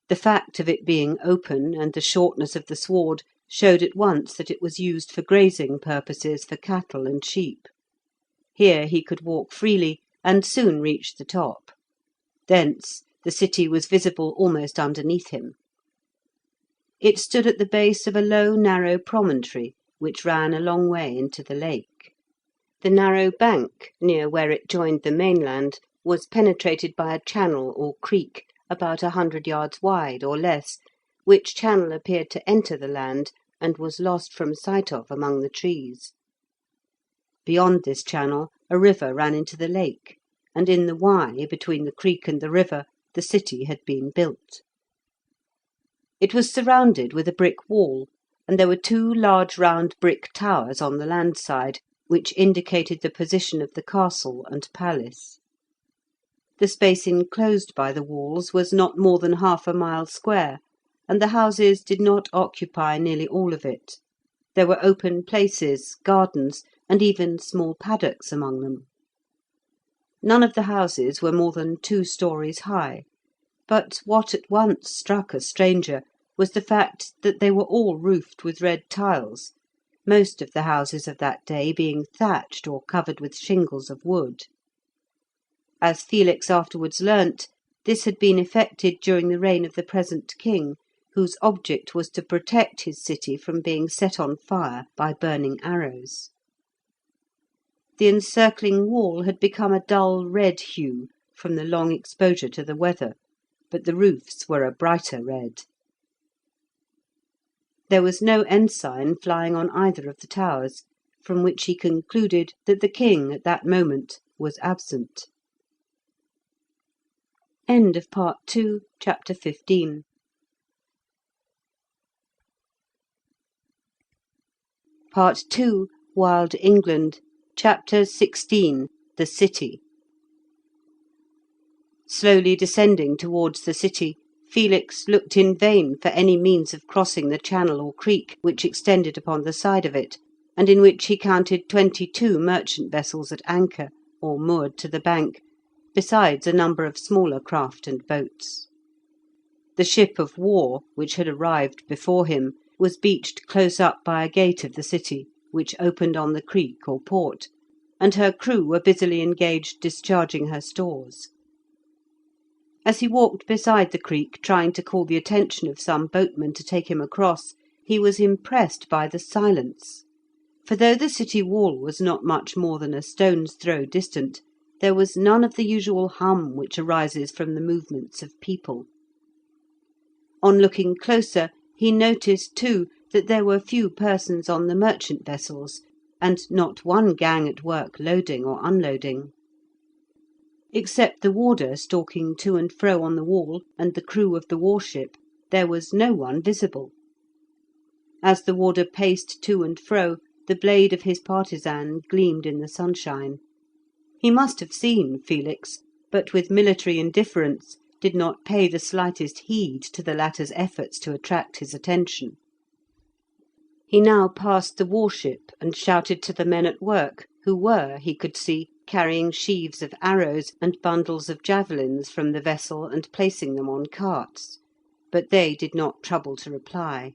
The fact of it being open and the shortness of the sward showed at once that it was used for grazing purposes for cattle and sheep. Here he could walk freely, and soon reached the top. Thence the city was visible almost underneath him. It stood at the base of a low, narrow promontory which ran a long way into the lake. The narrow bank, near where it joined the mainland, was penetrated by a channel or creek about 100 yards wide or less, which channel appeared to enter the land and was lost from sight of among the trees. Beyond this channel a river ran into the lake, and in the Y between the creek and the river the city had been built. It was surrounded with a brick wall, and there were 2 large round brick towers on the land side, which indicated the position of the castle and palace. The space enclosed by the walls was not more than half a mile square, and the houses did not occupy nearly all of it. There were open places, gardens, and even small paddocks among them. None of the houses were more than 2 stories high, but what at once struck a stranger was the fact that they were all roofed with red tiles, most of the houses of that day being thatched or covered with shingles of wood. As Felix afterwards learnt, this had been effected during the reign of the present king, whose object was to protect his city from being set on fire by burning arrows. The encircling wall had become a dull red hue from the long exposure to the weather, but the roofs were a brighter red. There was no ensign flying on either of the towers, from which he concluded that the king at that moment was absent. End of Part 2, Chapter 15. Part 2, Wild England, Chapter 16, The City. Slowly descending towards the city, Felix looked in vain for any means of crossing the channel or creek which extended upon the side of it, and in which he counted 22 merchant vessels at anchor, or moored to the bank, besides a number of smaller craft and boats. The ship of war, which had arrived before him, was beached close up by a gate of the city, which opened on the creek or port, and her crew were busily engaged discharging her stores. As he walked beside the creek, trying to call the attention of some boatman to take him across, he was impressed by the silence, for though the city wall was not much more than a stone's throw distant, there was none of the usual hum which arises from the movements of people. On looking closer, he noticed, too, that there were few persons on the merchant vessels, and not one gang at work loading or unloading. Except the warder stalking to and fro on the wall, and the crew of the warship, there was no one visible. As the warder paced to and fro, the blade of his partisan gleamed in the sunshine. He must have seen Felix, but with military indifference did not pay the slightest heed to the latter's efforts to attract his attention. He now passed the warship and shouted to the men at work, who were, he could see, carrying sheaves of arrows and bundles of javelins from the vessel and placing them on carts, but they did not trouble to reply.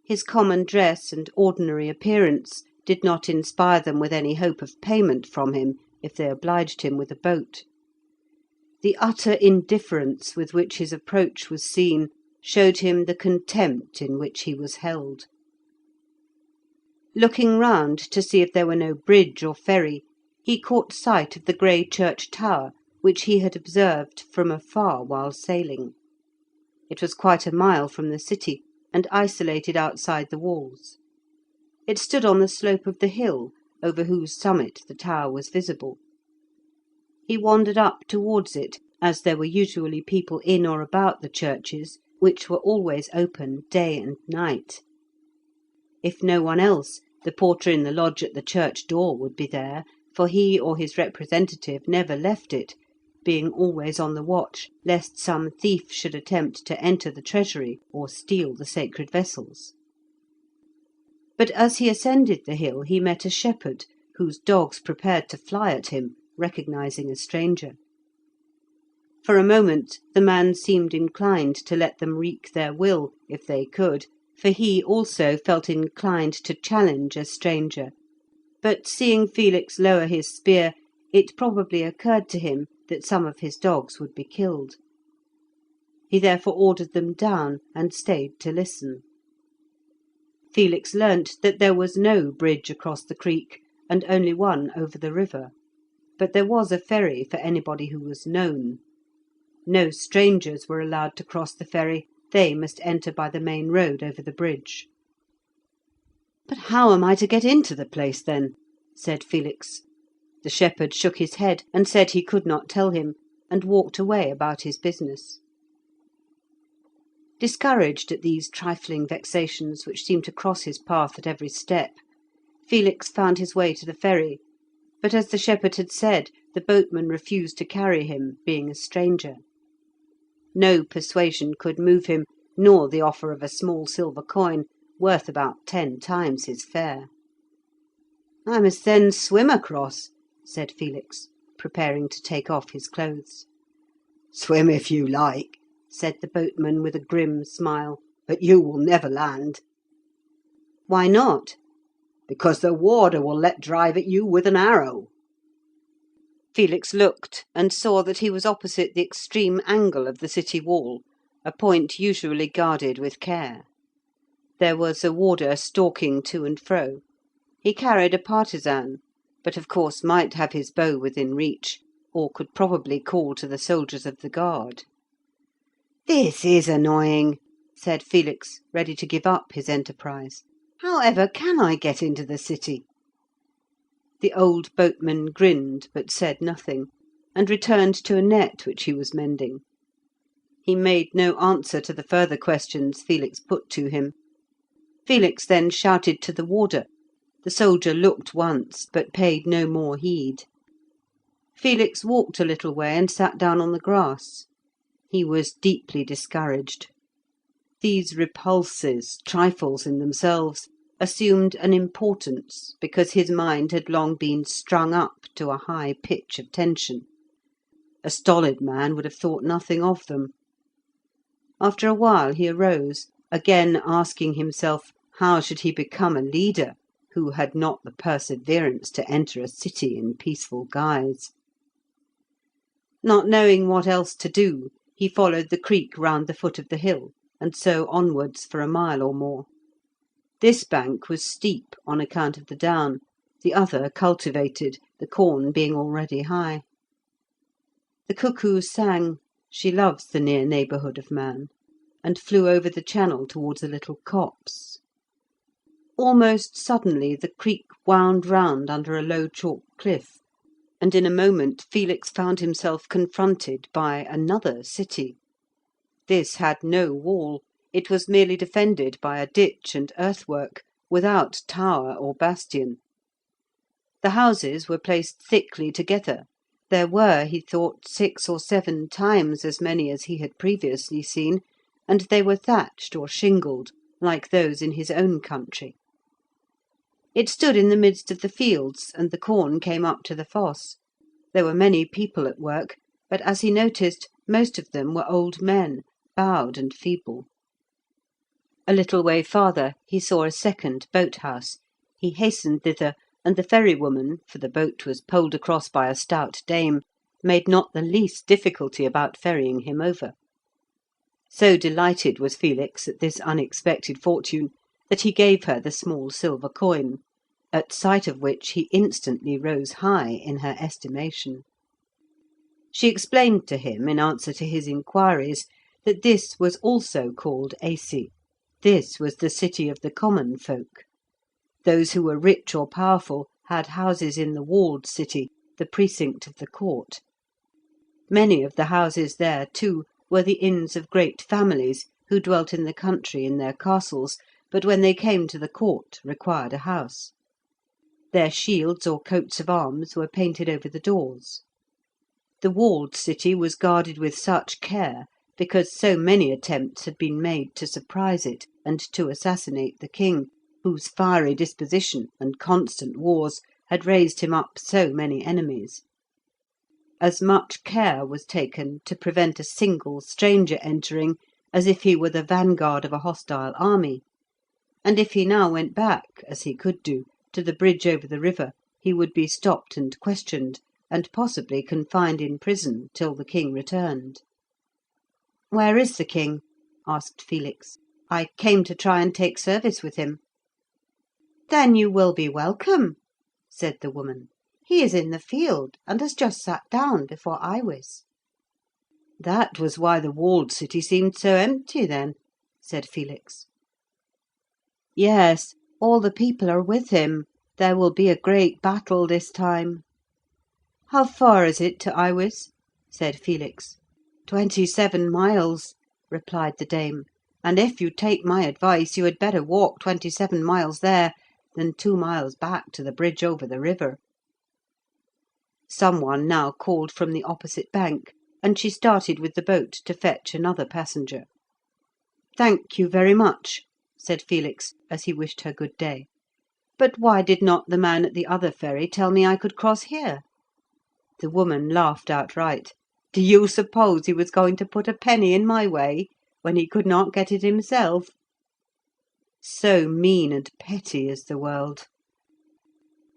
His common dress and ordinary appearance did not inspire them with any hope of payment from him if they obliged him with a boat. The utter indifference with which his approach was seen showed him the contempt in which he was held. Looking round to see if there were no bridge or ferry, he caught sight of the grey church tower, which he had observed from afar while sailing. It was quite a mile from the city, and isolated outside the walls. It stood on the slope of the hill, over whose summit the tower was visible. He wandered up towards it, as there were usually people in or about the churches, which were always open day and night. If no one else, the porter in the lodge at the church door would be there, for he or his representative never left it, being always on the watch lest some thief should attempt to enter the treasury or steal the sacred vessels. But as he ascended the hill he met a shepherd, whose dogs prepared to fly at him, recognizing a stranger. For a moment the man seemed inclined to let them wreak their will, if they could, for he also felt inclined to challenge a stranger, but seeing Felix lower his spear, it probably occurred to him that some of his dogs would be killed. He therefore ordered them down, and stayed to listen. Felix learnt that there was no bridge across the creek, and only one over the river. but there was a ferry for anybody who was known. No strangers were allowed to cross the ferry, they must enter by the main road over the bridge. "But how am I to get into the place, then?" said Felix. The shepherd shook his head, and said he could not tell him, and walked away about his business. Discouraged at these trifling vexations which seemed to cross his path at every step, Felix found his way to the ferry, but as the shepherd had said, the boatman refused to carry him, being a stranger. No persuasion could move him, nor the offer of a small silver coin, worth about 10 times his fare. "I must then swim across," said Felix, preparing to take off his clothes. "Swim if you like," said the boatman with a grim smile, "but you will never land." "Why not?" "Because the warder will let drive at you with an arrow." Felix looked, and saw that he was opposite the extreme angle of the city wall, a point usually guarded with care. There was a warder stalking to and fro. He carried a partisan, but of course might have his bow within reach, or could probably call to the soldiers of the guard. "This is annoying," said Felix, ready to give up his enterprise. "However can I get into the city?" The old boatman grinned, but said nothing, and returned to a net which he was mending. He made no answer to the further questions Felix put to him. Felix then shouted to the warder. The soldier looked once, but paid no more heed. Felix walked a little way and sat down on the grass. He was deeply discouraged. These repulses, trifles in themselves, assumed an importance because his mind had long been strung up to a high pitch of tension. A stolid man would have thought nothing of them. After a while he arose, again asking himself how should he become a leader who had not the perseverance to enter a city in peaceful guise. Not knowing what else to do, he followed the creek round the foot of the hill, and so onwards for a mile or more. This bank was steep on account of the down, the other cultivated, the corn being already high. The cuckoo sang, she loves the near neighbourhood of man, and flew over the channel towards a little copse. Almost suddenly the creek wound round under a low chalk cliff, and in a moment Felix found himself confronted by another city. This had no wall, it was merely defended by a ditch and earthwork, without tower or bastion. The houses were placed thickly together. There were, he thought, 6 or 7 times as many as he had previously seen, and they were thatched or shingled, like those in his own country. It stood in the midst of the fields, and the corn came up to the fosse. There were many people at work, but as he noticed, most of them were old men, bowed and feeble. A little way farther he saw a second boat-house. He hastened thither, and the ferrywoman, for the boat was poled across by a stout dame, made not the least difficulty about ferrying him over. So delighted was Felix at this unexpected fortune that he gave her the small silver coin, at sight of which he instantly rose high in her estimation. She explained to him, in answer to his inquiries, that this was also called Aisi. This was the city of the common folk. Those who were rich or powerful had houses in the walled city, the precinct of the court. Many of the houses there, too, were the inns of great families who dwelt in the country in their castles, but when they came to the court required a house. Their shields or coats of arms were painted over the doors. The walled city was guarded with such care because so many attempts had been made to surprise it and to assassinate the king, whose fiery disposition and constant wars had raised him up so many enemies. As much care was taken to prevent a single stranger entering as if he were the vanguard of a hostile army, and if he now went back, as he could do, to the bridge over the river, he would be stopped and questioned, and possibly confined in prison till the king returned. "Where is the king?" asked Felix. "I came to try and take service with him." "Then you will be welcome," said the woman. He is in the field, and has just sat down before iwis." "That was why the walled city seemed so empty, then," said Felix. "Yes, all the people are with him. There will be a great battle this time." "How far is it to iwis?" said Felix. 27 miles," replied the dame; "and if you take my advice, you had better walk 27 miles there than 2 miles back to the bridge over the river." Some one now called from the opposite bank, and she started with the boat to fetch another passenger. "Thank you very much," said Felix, as he wished her good day. "But why did not the man at the other ferry tell me I could cross here?" The woman laughed outright. "Do you suppose he was going to put a penny in my way, when he could not get it himself?" So mean and petty is the world.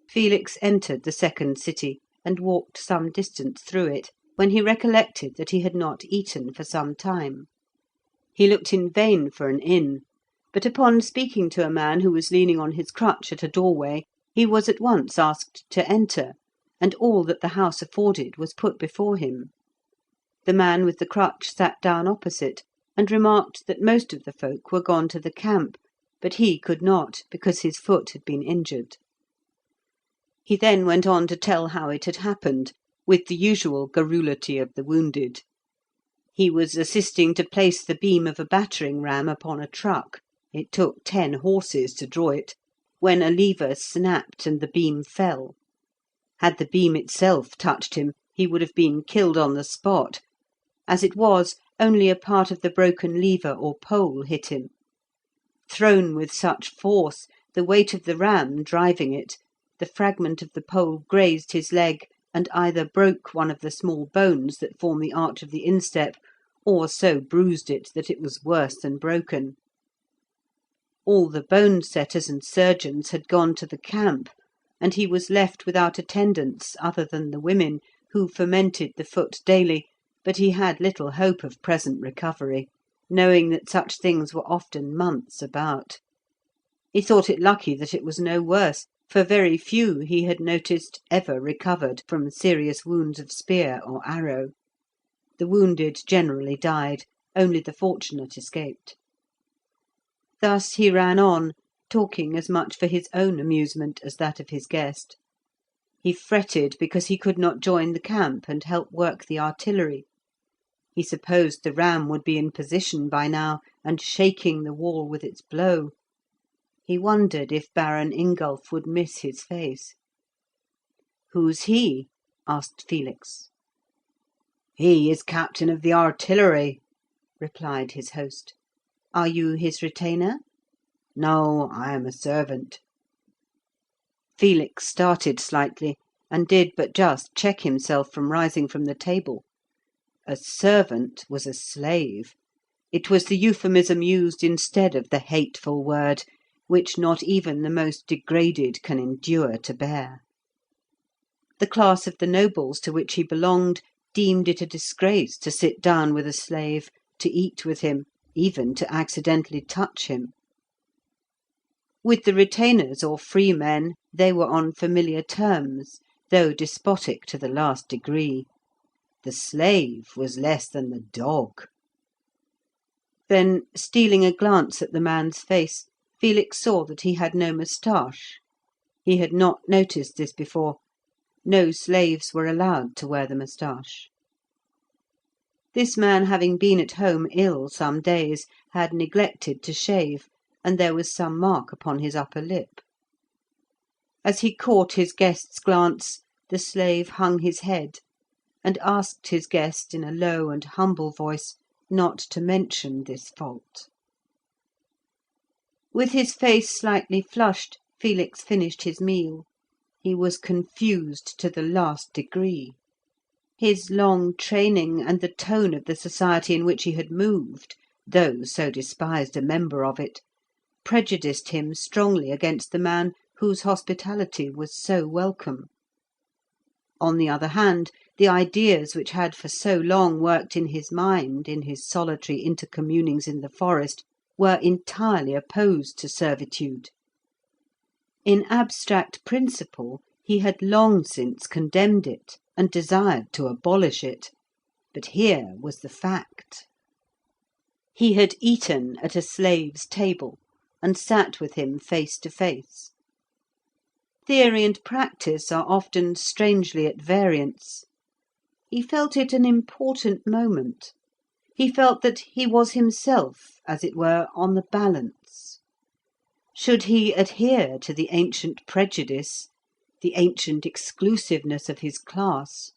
Felix entered the second city, and walked some distance through it, when he recollected that he had not eaten for some time. He looked in vain for an inn, but upon speaking to a man who was leaning on his crutch at a doorway, he was at once asked to enter, and all that the house afforded was put before him. The man with the crutch sat down opposite, and remarked that most of the folk were gone to the camp, but he could not, because his foot had been injured. He then went on to tell how it had happened, with the usual garrulity of the wounded. He was assisting to place the beam of a battering ram upon a truck, it took 10 horses to draw it, when a lever snapped and the beam fell. Had the beam itself touched him, he would have been killed on the spot. As it was, only a part of the broken lever or pole hit him. Thrown with such force, the weight of the ram driving it, the fragment of the pole grazed his leg, and either broke one of the small bones that form the arch of the instep, or so bruised it that it was worse than broken. All the bone setters and surgeons had gone to the camp, and he was left without attendants other than the women, who fomented the foot daily, but he had little hope of present recovery, knowing that such things were often months about. He thought it lucky that it was no worse, for very few he had noticed ever recovered from serious wounds of spear or arrow. The wounded generally died, only the fortunate escaped. Thus he ran on, talking as much for his own amusement as that of his guest. He fretted because he could not join the camp and help work the artillery. He supposed the ram would be in position by now, and shaking the wall with its blow. He wondered if Baron Ingulf would miss his face. "Who's he?" asked Felix. "He is captain of the artillery," replied his host. "Are you his retainer?" "No, I am a servant." Felix started slightly, and did but just check himself from rising from the table. A servant was a slave. It was the euphemism used instead of the hateful word, which not even the most degraded can endure to bear. The class of the nobles to which he belonged deemed it a disgrace to sit down with a slave, to eat with him, even to accidentally touch him. With the retainers or free men they were on familiar terms, though despotic to the last degree. The slave was less than the dog. Then, stealing a glance at the man's face, Felix saw that he had no moustache. He had not noticed this before. No slaves were allowed to wear the moustache. This man, having been at home ill some days, had neglected to shave, and there was some mark upon his upper lip. As he caught his guest's glance, the slave hung his head, and asked his guest in a low and humble voice not to mention this fault. With his face slightly flushed, Felix finished his meal. He was confused to the last degree. His long training, and the tone of the society in which he had moved, though so despised a member of it, prejudiced him strongly against the man whose hospitality was so welcome. On the other hand, the ideas which had for so long worked in his mind in his solitary intercommunings in the forest were entirely opposed to servitude. In abstract principle He had long since condemned it, and desired to abolish it, but here was the fact. He had eaten at a slave's table, and sat with him face to face. Theory and practice are often strangely at variance. He felt it an important moment. He felt that he was himself, as it were, on the balance. Should he adhere to the ancient prejudice, the ancient exclusiveness of his class,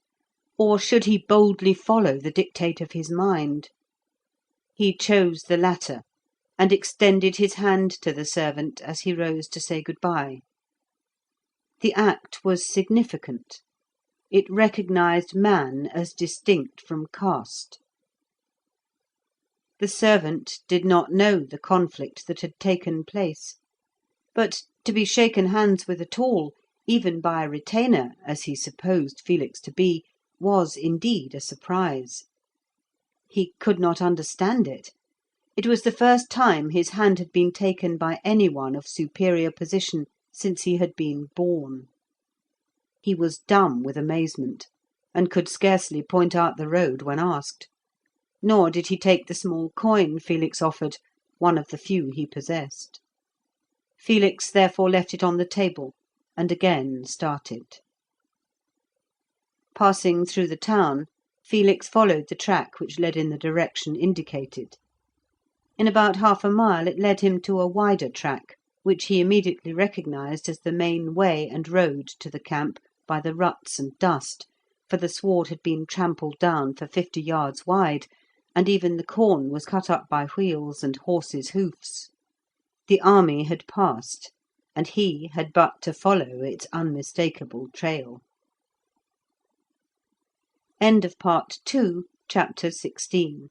or should he boldly follow the dictate of his mind? He chose the latter, and extended his hand to the servant as he rose to say good-bye. The act was significant. It recognised man as distinct from caste. The servant did not know the conflict that had taken place, but to be shaken hands with at all, even by a retainer, as he supposed Felix to be, was indeed a surprise. He could not understand it. It was the first time his hand had been taken by any one of superior position since he had been born. He was dumb with amazement, and could scarcely point out the road when asked. Nor did he take the small coin Felix offered, one of the few he possessed. Felix therefore left it on the table, and again started. Passing through the town, Felix followed the track which led in the direction indicated. In about half a mile it led him to a wider track, which he immediately recognised as the main way and road to the camp by the ruts and dust, for the sward had been trampled down for 50 yards wide, and even the corn was cut up by wheels and horses' hoofs. The army had passed, and he had but to follow its unmistakable trail. End of Part 2, Chapter 16.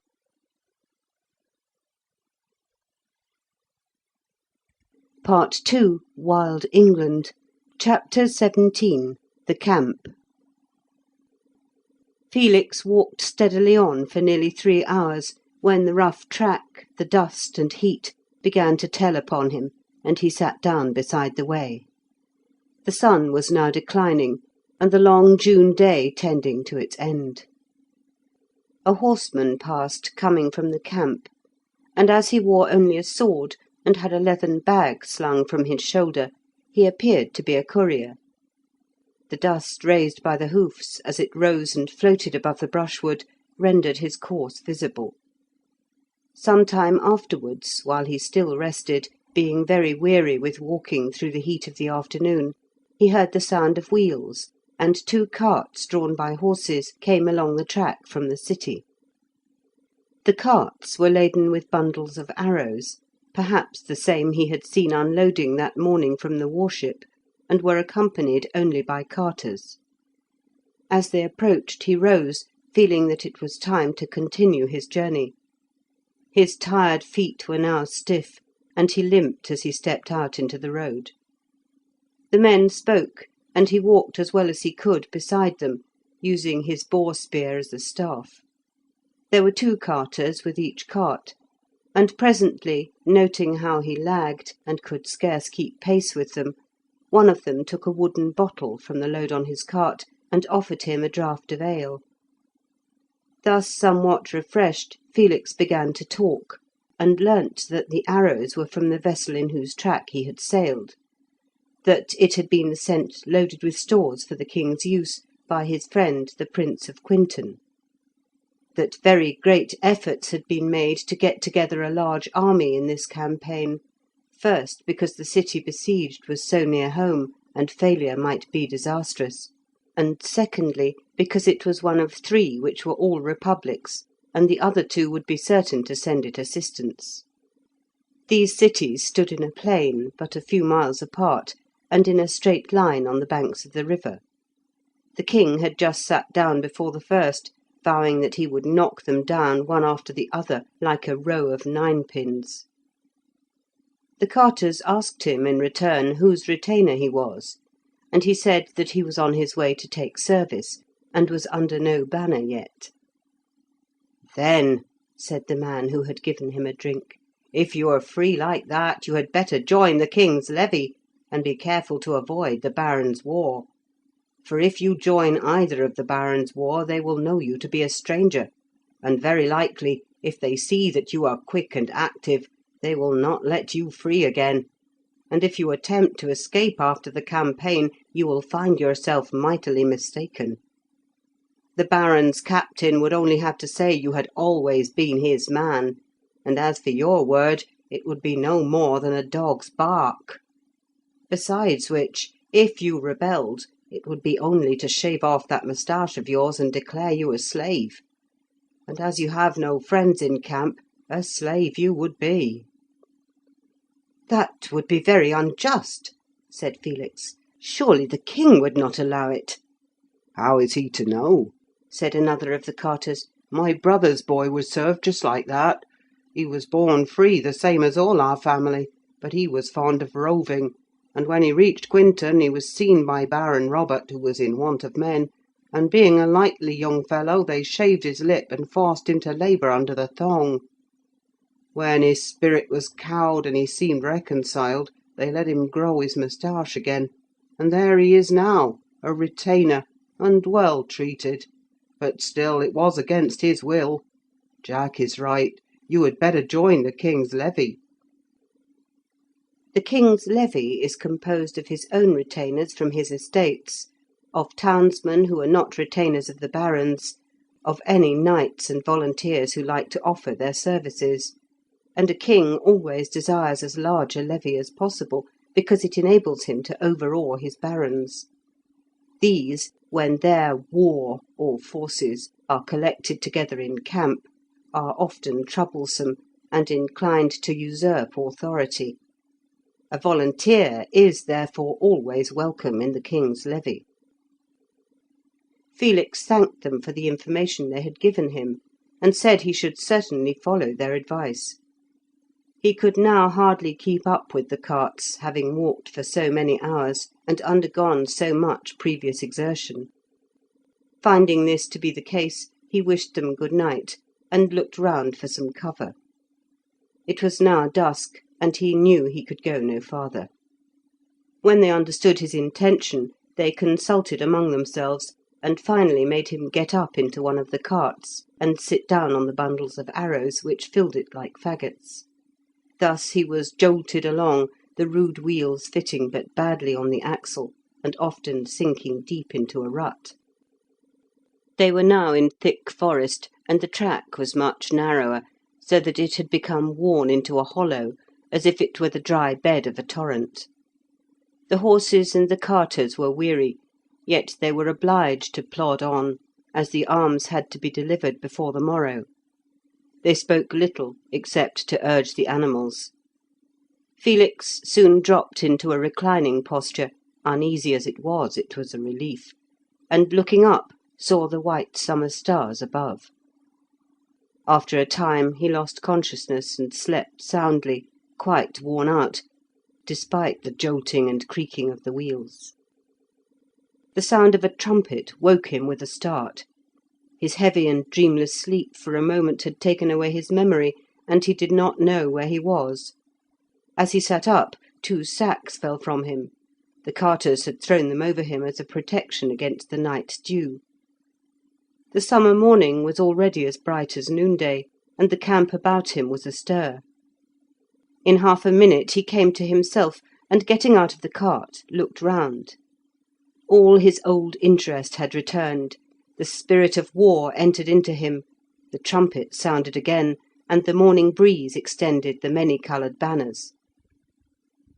Part 2, Wild England, Chapter 17, The Camp. Felix walked steadily on for nearly 3 hours, when the rough track, the dust and heat, began to tell upon him, and he sat down beside the way. The sun was now declining, and the long June day tending to its end. A horseman passed coming from the camp, and as he wore only a sword and had a leathern bag slung from his shoulder, he appeared to be a courier. The dust raised by the hoofs, as it rose and floated above the brushwood, rendered his course visible. Some time afterwards, while he still rested, being very weary with walking through the heat of the afternoon, he heard the sound of wheels, and 2 carts drawn by horses came along the track from the city. The carts were laden with bundles of arrows, perhaps the same he had seen unloading that morning from the warship, and were accompanied only by carters. As they approached he rose, feeling that it was time to continue his journey. His tired feet were now stiff, and he limped as he stepped out into the road. The men spoke, and he walked as well as he could beside them, using his boar spear as a staff. There were 2 carters with each cart, and presently, noting how he lagged and could scarce keep pace with them, one of them took a wooden bottle from the load on his cart and offered him a draught of ale. Thus somewhat refreshed, Felix began to talk, and learnt that the arrows were from the vessel in whose track he had sailed, that it had been sent loaded with stores for the king's use by his friend the Prince of Quinton, that very great efforts had been made to get together a large army in this campaign, first because the city besieged was so near home, and failure might be disastrous, and secondly because it was one of 3 which were all republics, and the other 2 would be certain to send it assistance. These cities stood in a plain, but a few miles apart, and in a straight line on the banks of the river. The king had just sat down before the first, vowing that he would knock them down one after the other like a row of 9-pins. The carters asked him in return whose retainer he was, and he said that he was on his way to take service, and was under no banner yet. "Then," said the man who had given him a drink, "if you are free like that, you had better join the king's levy, and be careful to avoid the Baron's war. for if you join either of the barons' war they will know you to be a stranger, and very likely, if they see that you are quick and active, they will not let you free again, and if you attempt to escape after the campaign, you will find yourself mightily mistaken. The baron's captain would only have to say you had always been his man, and as for your word, it would be no more than a dog's bark. Besides which, if you rebelled, it would be only to shave off that moustache of yours and declare you a slave. And as you have no friends in camp, a slave you would be." "That would be very unjust," said Felix. "Surely the king would not allow it." "How is he to know?" said another of the carters. "My brother's boy was served just like that. He was born free, the same as all our family, but he was fond of roving, and when he reached Quinton he was seen by Baron Robert, who was in want of men, and being a likely young fellow, they shaved his lip and forced him to labour under the thong. When his spirit was cowed and he seemed reconciled, they let him grow his moustache again, and there he is now, a retainer, and well treated. But still, it was against his will. Jack is right. You had better join the king's levy." The king's levy is composed of his own retainers from his estates, of townsmen who are not retainers of the barons, of any knights and volunteers who like to offer their services, and a king always desires as large a levy as possible, because it enables him to overawe his barons. These, when their war or forces are collected together in camp, are often troublesome and inclined to usurp authority. A volunteer is therefore always welcome in the king's levy. Felix thanked them for the information they had given him, and said he should certainly follow their advice. He could now hardly keep up with the carts, having walked for so many hours, and undergone so much previous exertion. Finding this to be the case, he wished them good night, and looked round for some cover. It was now dusk, and he knew he could go no farther. When they understood his intention, they consulted among themselves, and finally made him get up into one of the carts, and sit down on the bundles of arrows which filled it like faggots. Thus he was jolted along, the rude wheels fitting but badly on the axle, and often sinking deep into a rut. They were now in thick forest, and the track was much narrower, so that it had become worn into a hollow, as if it were the dry bed of a torrent. The horses and the carters were weary, yet they were obliged to plod on, as the arms had to be delivered before the morrow. They spoke little, except to urge the animals. Felix soon dropped into a reclining posture, uneasy as it was a relief, and looking up, saw the white summer stars above. After a time he lost consciousness and slept soundly, quite worn out, despite the jolting and creaking of the wheels. The sound of a trumpet woke him with a start. His heavy and dreamless sleep for a moment had taken away his memory, and he did not know where he was. As he sat up, 2 sacks fell from him. The carters had thrown them over him as a protection against the night dew. The summer morning was already as bright as noonday, and the camp about him was astir. In half a minute he came to himself, and getting out of the cart, looked round. All his old interest had returned, the spirit of war entered into him, the trumpet sounded again, and the morning breeze extended the many-coloured banners.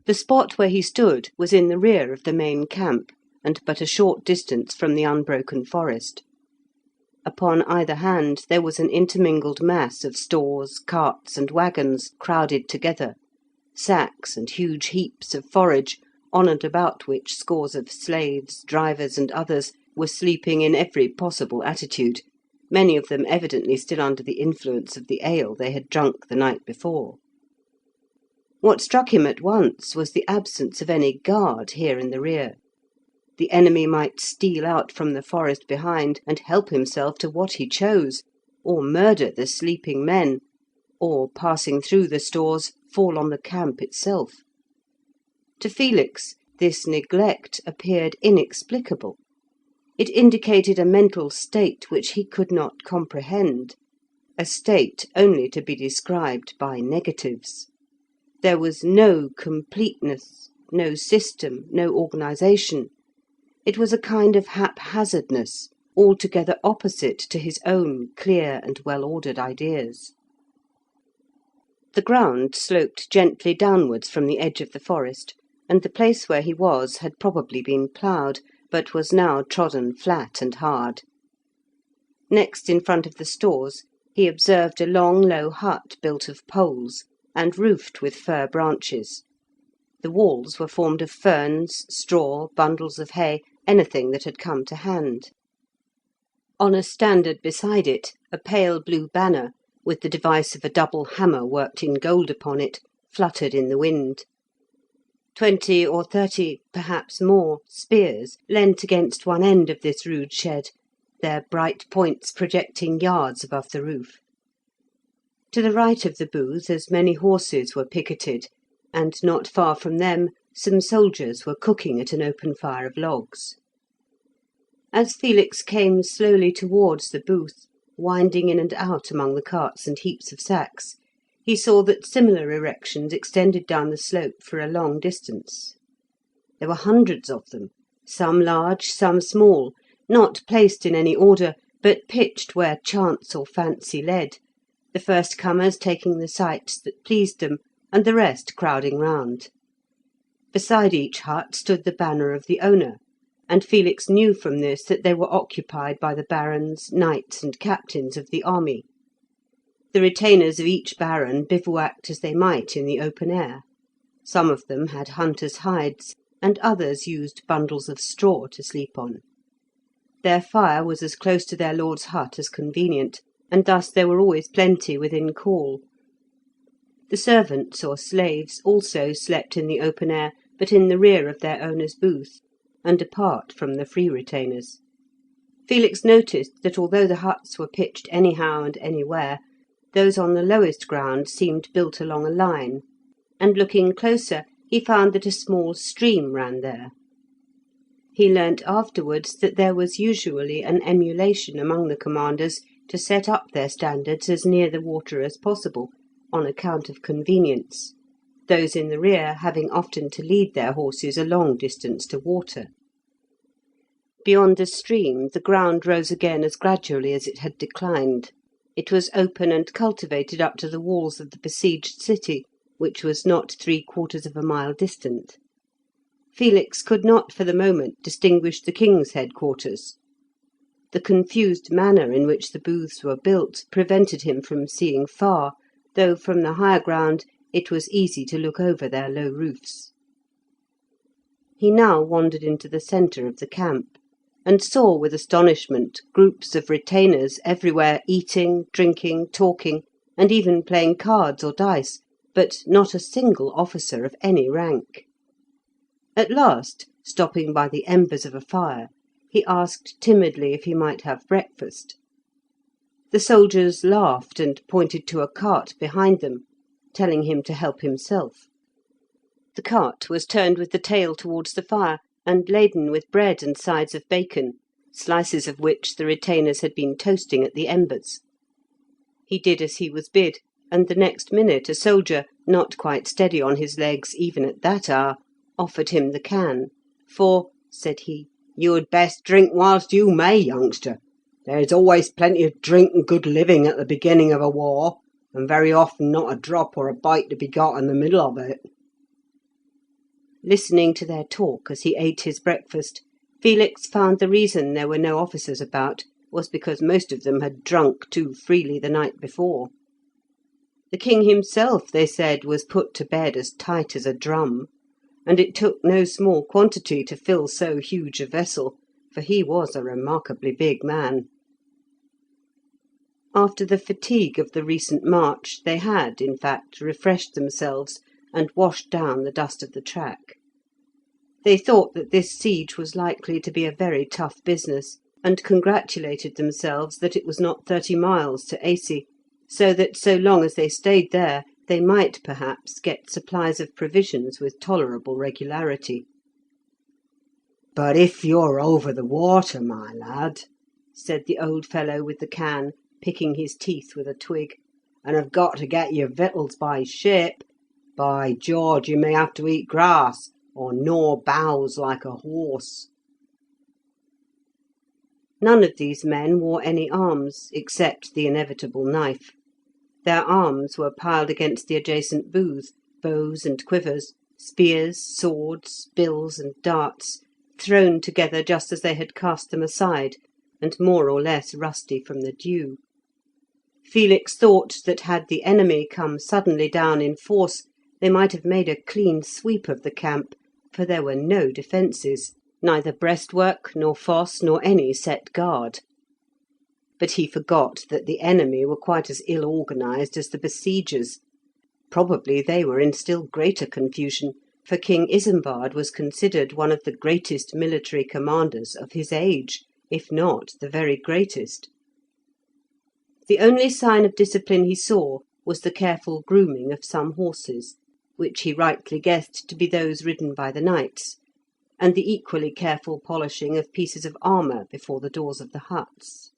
The spot where he stood was in the rear of the main camp, and but a short distance from the unbroken forest. Upon either hand there was an intermingled mass of stores, carts, and waggons crowded together, sacks and huge heaps of forage, on and about which scores of slaves, drivers, and others were sleeping in every possible attitude, many of them evidently still under the influence of the ale they had drunk the night before. What struck him at once was the absence of any guard here in the rear. The enemy might steal out from the forest behind and help himself to what he chose, or murder the sleeping men, or, passing through the stores, fall on the camp itself. To Felix this neglect appeared inexplicable. It indicated a mental state which he could not comprehend, a state only to be described by negatives. There was no completeness, no system, no organisation. It was a kind of haphazardness, altogether opposite to his own clear and well-ordered ideas. The ground sloped gently downwards from the edge of the forest, and the place where he was had probably been ploughed, but was now trodden flat and hard. Next, in front of the stores, he observed a long, low hut built of poles, and roofed with fir branches. The walls were formed of ferns, straw, bundles of hay, anything that had come to hand. On a standard beside it, a pale blue banner, with the device of a double hammer worked in gold upon it, fluttered in the wind. 20 or 30, perhaps more, spears leant against one end of this rude shed, their bright points projecting yards above the roof. To the right of the booth as many horses were picketed, and not far from them some soldiers were cooking at an open fire of logs. As Felix came slowly towards the booth, winding in and out among the carts and heaps of sacks, he saw that similar erections extended down the slope for a long distance. There were hundreds of them, some large, some small, not placed in any order, but pitched where chance or fancy led, the first comers taking the sites that pleased them, and the rest crowding round. Beside each hut stood the banner of the owner, and Felix knew from this that they were occupied by the barons, knights, and captains of the army. The retainers of each baron bivouacked as they might in the open air. Some of them had hunters' hides, and others used bundles of straw to sleep on. Their fire was as close to their lord's hut as convenient, and thus there were always plenty within call. The servants or slaves also slept in the open air, but in the rear of their owner's booth, and apart from the free retainers. Felix noticed that although the huts were pitched anyhow and anywhere, those on the lowest ground seemed built along a line, and looking closer he found that a small stream ran there. He learnt afterwards that there was usually an emulation among the commanders to set up their standards as near the water as possible, on account of convenience, those in the rear having often to lead their horses a long distance to water. Beyond the stream the ground rose again as gradually as it had declined. It was open and cultivated up to the walls of the besieged city, which was not 3/4 of a mile distant. Felix could not for the moment distinguish the king's headquarters. The confused manner in which the booths were built prevented him from seeing far, though from the higher ground it was easy to look over their low roofs. He now wandered into the centre of the camp, and saw with astonishment groups of retainers everywhere eating, drinking, talking, and even playing cards or dice, but not a single officer of any rank. At last, stopping by the embers of a fire, he asked timidly if he might have breakfast. The soldiers laughed and pointed to a cart behind them, telling him to help himself. The cart was turned with the tail towards the fire, and laden with bread and sides of bacon, slices of which the retainers had been toasting at the embers. He did as he was bid, and the next minute a soldier, not quite steady on his legs even at that hour, offered him the can. "For," said he, "you had best drink whilst you may, youngster. There's always plenty of drink and good living at the beginning of a war, and very often not a drop or a bite to be got in the middle of it." Listening to their talk as he ate his breakfast, Felix found the reason there were no officers about was because most of them had drunk too freely the night before. The king himself, they said, was put to bed as tight as a drum, and it took no small quantity to fill so huge a vessel, for he was a remarkably big man. After the fatigue of the recent march, they had, in fact, refreshed themselves and washed down the dust of the track. They thought that this siege was likely to be a very tough business, and congratulated themselves that it was not 30 miles to Aisi, so that so long as they stayed there they might perhaps get supplies of provisions with tolerable regularity. "But if you're over the water, my lad," said the old fellow with the can, picking his teeth with a twig, "and have got to get your victuals by ship, by George, you may have to eat grass, or gnaw boughs like a horse." None of these men wore any arms, except the inevitable knife. Their arms were piled against the adjacent booth, bows and quivers, spears, swords, bills, and darts, thrown together just as they had cast them aside, and more or less rusty from the dew. Felix thought that had the enemy come suddenly down in force, they might have made a clean sweep of the camp, for there were no defences, neither breastwork, nor fosse, nor any set guard. But he forgot that the enemy were quite as ill organised as the besiegers. Probably they were in still greater confusion, for King Isambard was considered one of the greatest military commanders of his age, if not the very greatest. The only sign of discipline he saw was the careful grooming of some horses, which he rightly guessed to be those ridden by the knights, and the equally careful polishing of pieces of armour before the doors of the huts.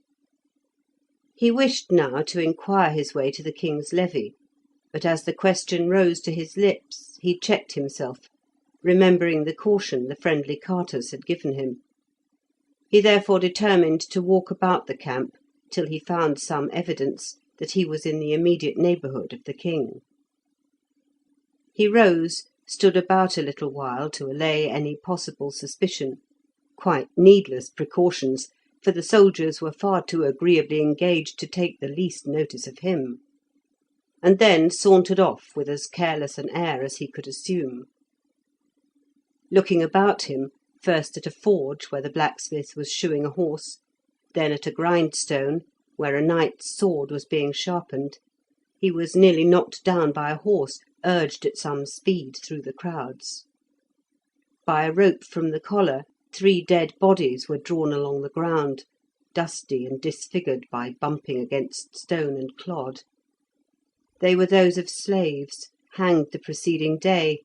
He wished now to inquire his way to the king's levy, but as the question rose to his lips he checked himself, remembering the caution the friendly carters had given him. He therefore determined to walk about the camp till he found some evidence that he was in the immediate neighbourhood of the king. He rose, stood about a little while to allay any possible suspicion, quite needless precautions, for the soldiers were far too agreeably engaged to take the least notice of him, and then sauntered off with as careless an air as he could assume. Looking about him, first at a forge where the blacksmith was shoeing a horse, then at a grindstone where a knight's sword was being sharpened, he was nearly knocked down by a horse urged at some speed through the crowds. By a rope from the collar, 3 dead bodies were drawn along the ground, dusty and disfigured by bumping against stone and clod. They were those of slaves, hanged the preceding day,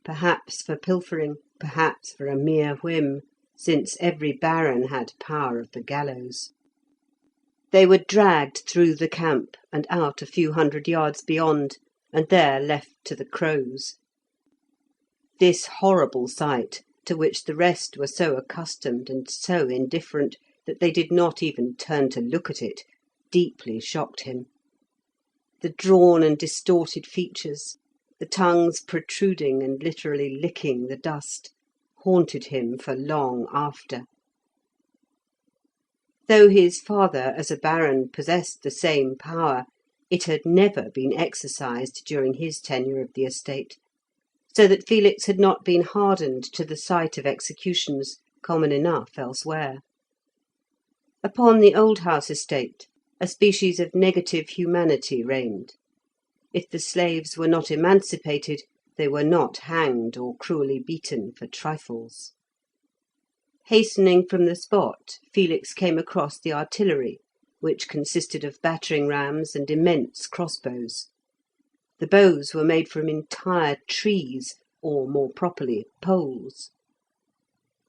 perhaps for pilfering, perhaps for a mere whim, since every baron had power of the gallows. They were dragged through the camp and out a few hundred yards beyond, and there left to the crows. This horrible sight, to which the rest were so accustomed and so indifferent that they did not even turn to look at it, deeply shocked him. The drawn and distorted features, the tongues protruding and literally licking the dust, haunted him for long after. Though his father, as a baron, possessed the same power, it had never been exercised during his tenure of the estate, so that Felix had not been hardened to the sight of executions common enough elsewhere. Upon the Old House estate a species of negative humanity reigned. If the slaves were not emancipated, they were not hanged or cruelly beaten for trifles. Hastening from the spot, Felix came across the artillery, which consisted of battering rams and immense crossbows. The bows were made from entire trees, or more properly, poles.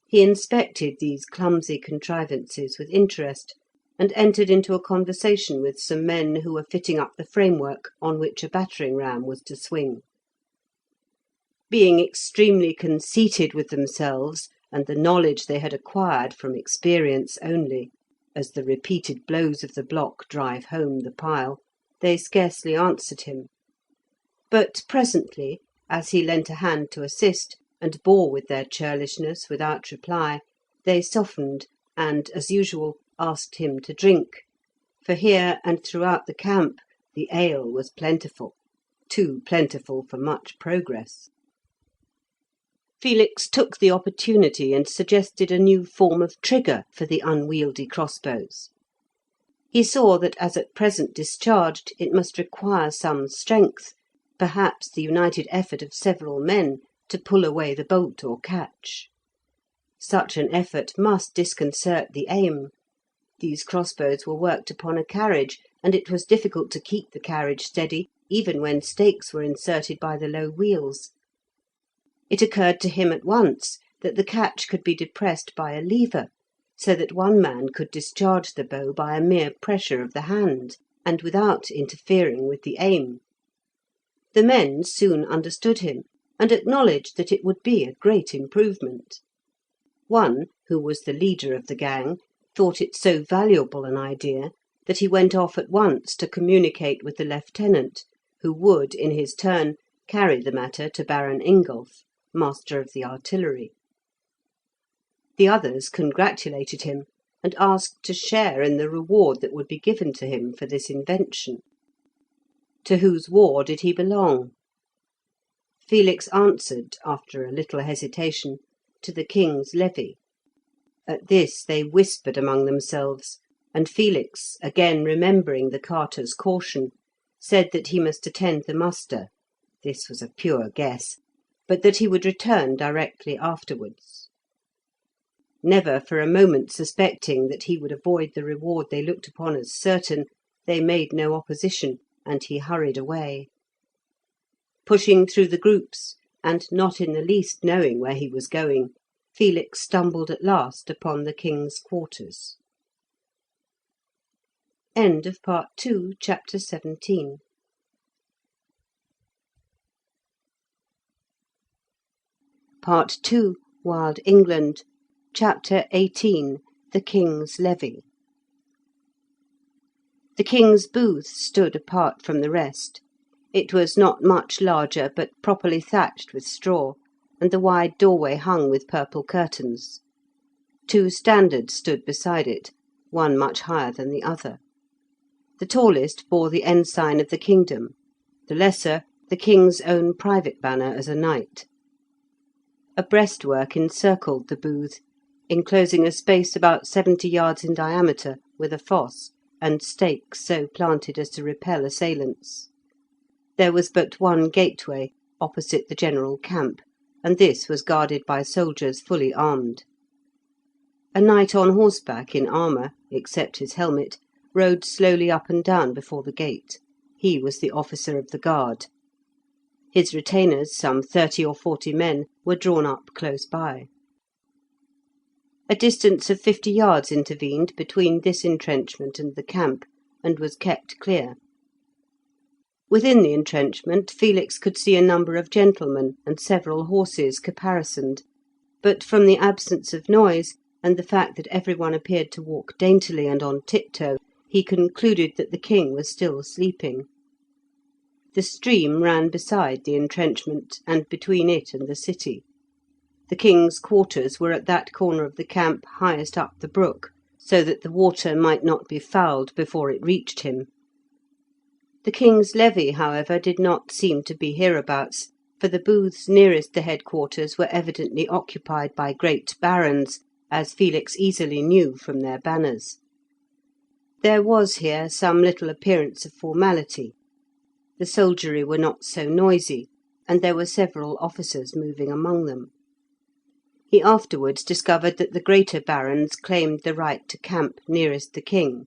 He inspected these clumsy contrivances with interest, and entered into a conversation with some men who were fitting up the framework on which a battering ram was to swing. Being extremely conceited with themselves and the knowledge they had acquired from experience only, as the repeated blows of the block drive home the pile, they scarcely answered him. But presently, as he lent a hand to assist, and bore with their churlishness without reply, they softened, and, as usual, asked him to drink, for here and throughout the camp the ale was plentiful, too plentiful for much progress. Felix took the opportunity and suggested a new form of trigger for the unwieldy crossbows. He saw that as at present discharged it must require some strength, perhaps the united effort of several men, to pull away the bolt or catch. Such an effort must disconcert the aim. These crossbows were worked upon a carriage, and it was difficult to keep the carriage steady even when stakes were inserted by the low wheels. It occurred to him at once that the catch could be depressed by a lever, so that one man could discharge the bow by a mere pressure of the hand, and without interfering with the aim. The men soon understood him, and acknowledged that it would be a great improvement. One, who was the leader of the gang, thought it so valuable an idea that he went off at once to communicate with the lieutenant, who would, in his turn, carry the matter to Baron Ingolf, master of the artillery. The others congratulated him, and asked to share in the reward that would be given to him for this invention. To whose war did he belong? Felix answered, after a little hesitation, to the king's levy. At this they whispered among themselves, and Felix, again remembering the carter's caution, said that he must attend the muster. This was a pure guess, but that he would return directly afterwards. Never for a moment suspecting that he would avoid the reward they looked upon as certain, they made no opposition, and he hurried away. Pushing through the groups, and not in the least knowing where he was going, Felix stumbled at last upon the king's quarters. End of Part 2, Chapter 17. Part 2, Wild England, Chapter 18, The King's Levy. The king's booth stood apart from the rest. It was not much larger, but properly thatched with straw, and the wide doorway hung with purple curtains. 2 standards stood beside it, one much higher than the other. The tallest bore the ensign of the kingdom, the lesser the king's own private banner as a knight. A breastwork encircled the booth, enclosing a space about 70 yards in diameter, with a fosse, and stakes so planted as to repel assailants. There was but one gateway, opposite the general camp, and this was guarded by soldiers fully armed. A knight on horseback in armour, except his helmet, rode slowly up and down before the gate. He was the officer of the guard. His retainers, some 30 or 40 men, were drawn up close by. A distance of 50 yards intervened between this entrenchment and the camp, and was kept clear. Within the entrenchment Felix could see a number of gentlemen and several horses caparisoned, but from the absence of noise, and the fact that everyone appeared to walk daintily and on tiptoe, he concluded that the king was still sleeping. The stream ran beside the entrenchment, and between it and the city. The king's quarters were at that corner of the camp highest up the brook, so that the water might not be fouled before it reached him. The king's levy, however, did not seem to be hereabouts, for the booths nearest the headquarters were evidently occupied by great barons, as Felix easily knew from their banners. There was here some little appearance of formality. The soldiery were not so noisy, and there were several officers moving among them. He afterwards discovered that the greater barons claimed the right to camp nearest the king,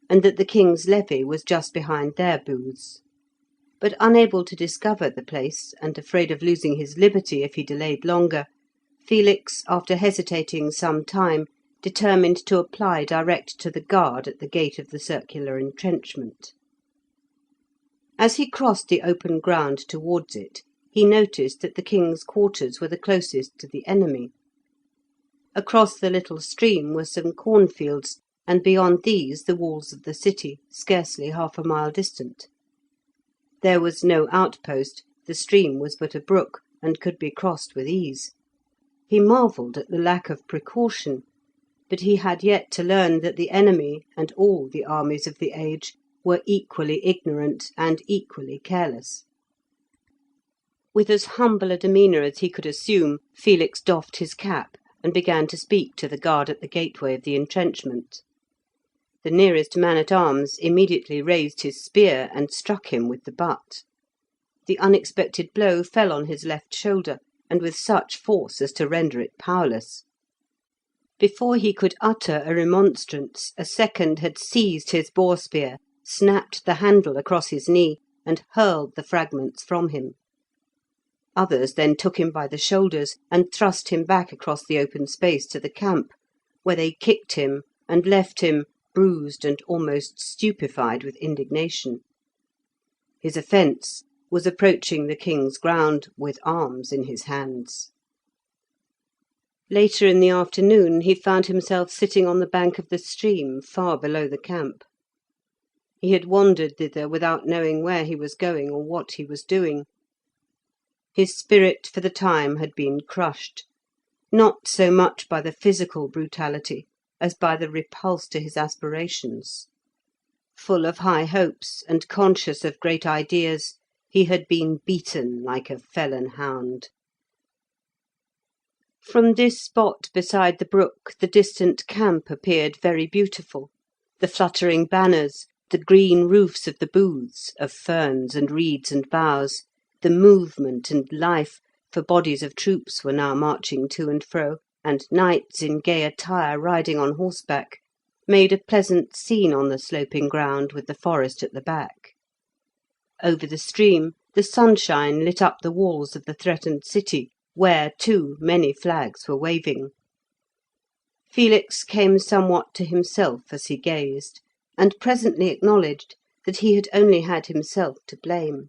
and that the king's levy was just behind their booths. But unable to discover the place, and afraid of losing his liberty if he delayed longer, Felix, after hesitating some time, determined to apply direct to the guard at the gate of the circular entrenchment. As he crossed the open ground towards it, he noticed that the king's quarters were the closest to the enemy. Across the little stream were some cornfields, and beyond these the walls of the city, scarcely half a mile distant. There was no outpost, the stream was but a brook, and could be crossed with ease. He marvelled at the lack of precaution, but he had yet to learn that the enemy, and all the armies of the age, were equally ignorant and equally careless. With as humble a demeanour as he could assume, Felix doffed his cap, and began to speak to the guard at the gateway of the entrenchment. The nearest man-at-arms immediately raised his spear and struck him with the butt. The unexpected blow fell on his left shoulder, and with such force as to render it powerless. Before he could utter a remonstrance, a second had seized his boar-spear, snapped the handle across his knee, and hurled the fragments from him. Others then took him by the shoulders and thrust him back across the open space to the camp, where they kicked him and left him bruised and almost stupefied with indignation. His offence was approaching the king's ground with arms in his hands. Later in the afternoon he found himself sitting on the bank of the stream far below the camp. He had wandered thither without knowing where he was going or what he was doing. His spirit for the time had been crushed, not so much by the physical brutality as by the repulse to his aspirations. Full of high hopes and conscious of great ideas, he had been beaten like a felon hound. From this spot beside the brook the distant camp appeared very beautiful, the fluttering banners, the green roofs of the booths, of ferns and reeds and boughs, the movement and life, for bodies of troops were now marching to and fro, and knights in gay attire riding on horseback, made a pleasant scene on the sloping ground with the forest at the back. Over the stream the sunshine lit up the walls of the threatened city, where, too, many flags were waving. Felix came somewhat to himself as he gazed, and presently acknowledged that he had only had himself to blame.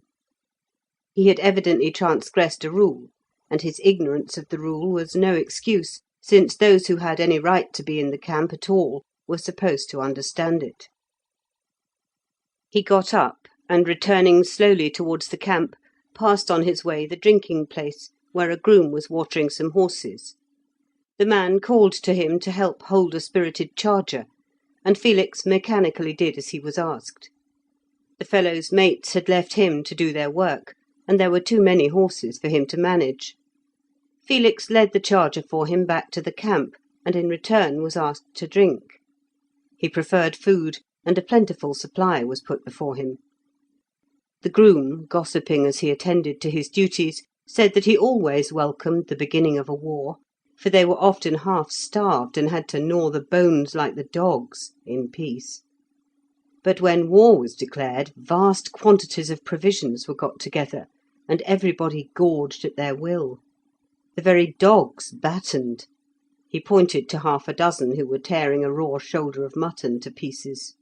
He had evidently transgressed a rule, and his ignorance of the rule was no excuse, since those who had any right to be in the camp at all were supposed to understand it. He got up, and returning slowly towards the camp, passed on his way the drinking place, where a groom was watering some horses. The man called to him to help hold a spirited charger, and Felix mechanically did as he was asked. The fellow's mates had left him to do their work, and there were too many horses for him to manage. Felix led the charger for him back to the camp, and in return was asked to drink. He preferred food, and a plentiful supply was put before him. The groom, gossiping as he attended to his duties, said that he always welcomed the beginning of a war, for they were often half starved and had to gnaw the bones like the dogs in peace. But when war was declared, vast quantities of provisions were got together, and everybody gorged at their will. The very dogs battened. He pointed to half a dozen who were tearing a raw shoulder of mutton to pieces.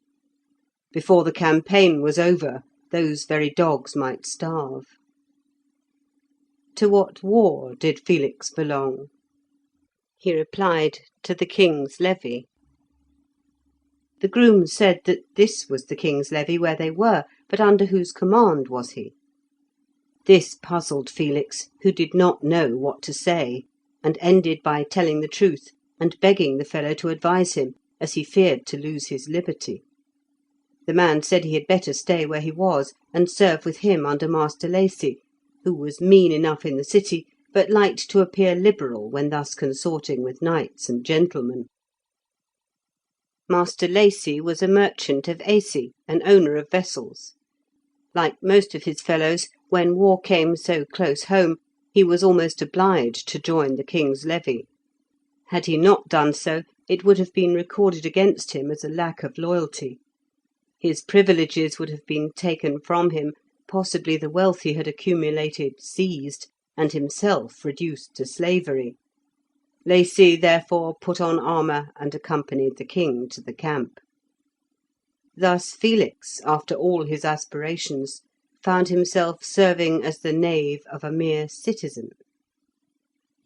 Before the campaign was over, those very dogs might starve. To what war did Felix belong? He replied, to the king's levy. The groom said that this was the king's levy where they were, but under whose command was he? This puzzled Felix, who did not know what to say, and ended by telling the truth and begging the fellow to advise him, as he feared to lose his liberty. The man said he had better stay where he was and serve with him under Master Lacy, who was mean enough in the city, but liked to appear liberal when thus consorting with knights and gentlemen. Master Lacy was a merchant of Acy, an owner of vessels. Like most of his fellows, when war came so close home, he was almost obliged to join the king's levy. Had he not done so, it would have been recorded against him as a lack of loyalty. His privileges would have been taken from him, possibly the wealth he had accumulated seized, and himself reduced to slavery. Lacy therefore put on armour and accompanied the king to the camp. Thus Felix, after all his aspirations, found himself serving as the knave of a mere citizen.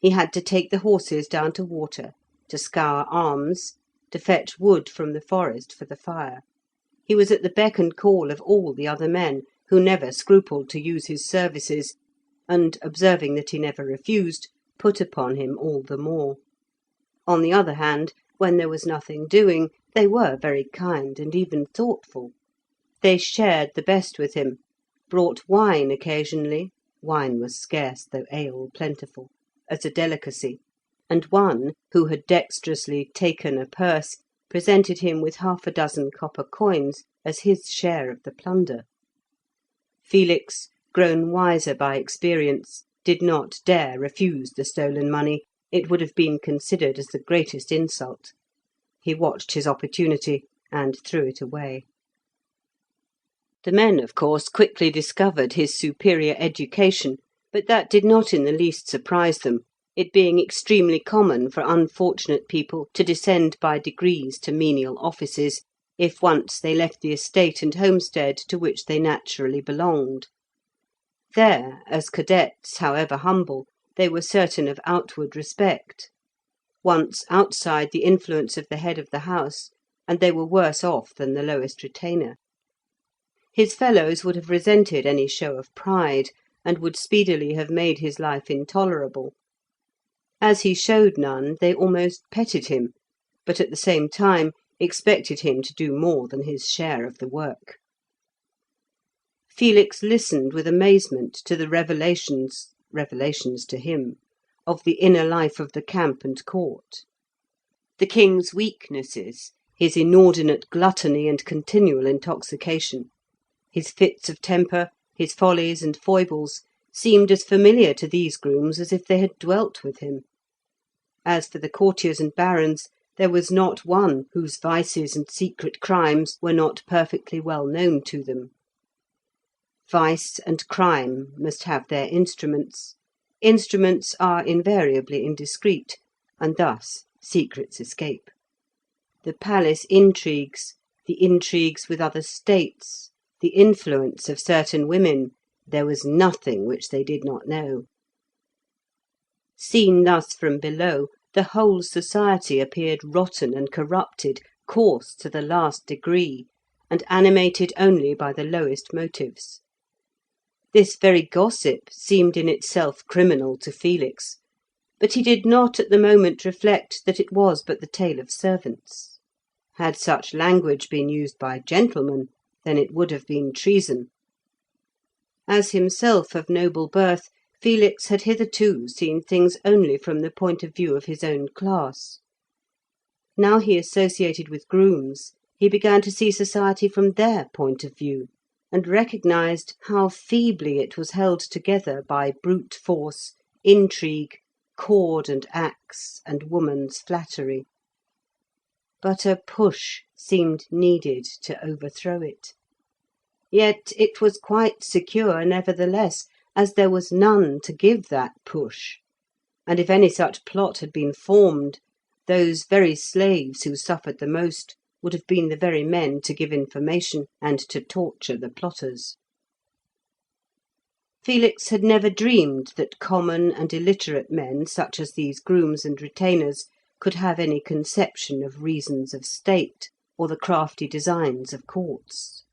He had to take the horses down to water, to scour arms, to fetch wood from the forest for the fire. He was at the beck and call of all the other men, who never scrupled to use his services, and, observing that he never refused, put upon him all the more. On the other hand, when there was nothing doing, they were very kind and even thoughtful. They shared the best with him, brought wine occasionally (wine was scarce, though ale plentiful) as a delicacy, and one, who had dexterously taken a purse, presented him with half a dozen copper coins as his share of the plunder. Felix, grown wiser by experience, did not dare refuse the stolen money. It would have been considered as the greatest insult. He watched his opportunity and threw it away. The men, of course, quickly discovered his superior education, But that did not in the least surprise them, it being extremely common for unfortunate people to descend by degrees to menial offices, if once they left the estate and homestead to which they naturally belonged. There, as cadets, however humble, they were certain of outward respect. Once outside the influence of the head of the house, and they were worse off than the lowest retainer. His fellows would have resented any show of pride, and would speedily have made his life intolerable. As he showed none, they almost petted him, but at the same time expected him to do more than his share of the work. Felix listened with amazement to the revelations to him, of the inner life of the camp and court. The king's weaknesses, his inordinate gluttony and continual intoxication, his fits of temper, his follies and foibles, seemed as familiar to these grooms as if they had dwelt with him. As for the courtiers and barons, there was not one whose vices and secret crimes were not perfectly well known to them. Vice and crime must have their instruments. Instruments are invariably indiscreet, and thus secrets escape. The palace intrigues, the intrigues with other states, the influence of certain women, there was nothing which they did not know. Seen thus from below, the whole society appeared rotten and corrupted, coarse to the last degree, and animated only by the lowest motives. This very gossip seemed in itself criminal to Felix, but he did not at the moment reflect that it was but the tale of servants. Had such language been used by gentlemen, then it would have been treason. As himself of noble birth, Felix had hitherto seen things only from the point of view of his own class. Now he associated with grooms, he began to see society from their point of view, and recognised how feebly it was held together by brute force, intrigue, cord and axe, and woman's flattery. But a push seemed needed to overthrow it. Yet it was quite secure, nevertheless, as there was none to give that push, and if any such plot had been formed, those very slaves who suffered the most would have been the very men to give information and to torture the plotters. Felix had never dreamed that common and illiterate men, such as these grooms and retainers, could have any conception of reasons of state, or the crafty designs of courts.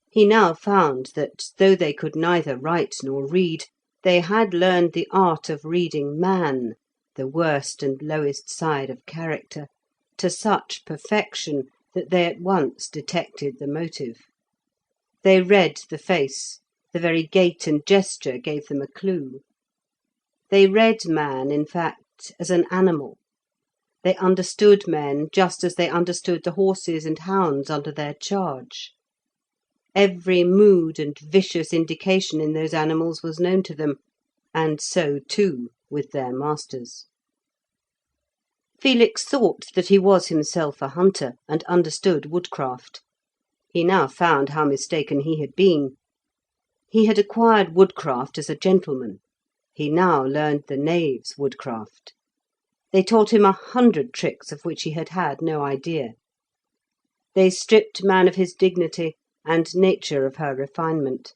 He now found that, though they could neither write nor read, they had learned the art of reading man, the worst and lowest side of character, to such perfection that they at once detected the motive. They read the face, the very gait and gesture gave them a clue. They read man, in fact, as an animal. They understood men just as they understood the horses and hounds under their charge. Every mood and vicious indication in those animals was known to them, and so, too, with their masters. Felix thought that he was himself a hunter, and understood woodcraft. He now found how mistaken he had been. He had acquired woodcraft as a gentleman. He now learned the knave's woodcraft. They taught him 100 tricks of which he had had no idea. They stripped man of his dignity, and nature of her refinement.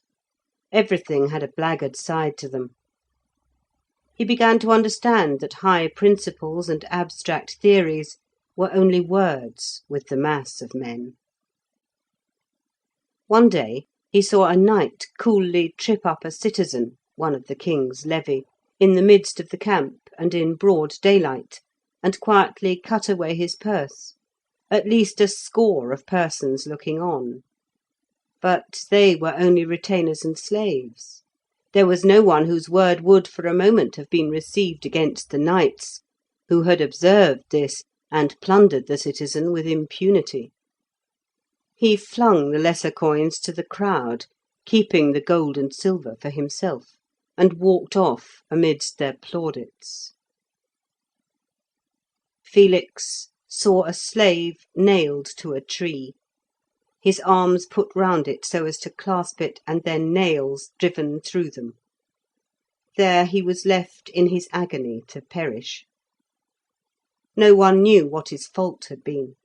Everything had a blackguard side to them. He began to understand that high principles and abstract theories were only words with the mass of men. One day he saw a knight coolly trip up a citizen, one of the king's levy, in the midst of the camp and in broad daylight, and quietly cut away his purse, at least a score of persons looking on. But they were only retainers and slaves. There was no one whose word would for a moment have been received against the knights, who had observed this and plundered the citizen with impunity. He flung the lesser coins to the crowd, keeping the gold and silver for himself, and walked off amidst their plaudits. Felix saw a slave nailed to a tree, his arms put round it so as to clasp it, and then nails driven through them. There he was left in his agony to perish. No one knew what his fault had been.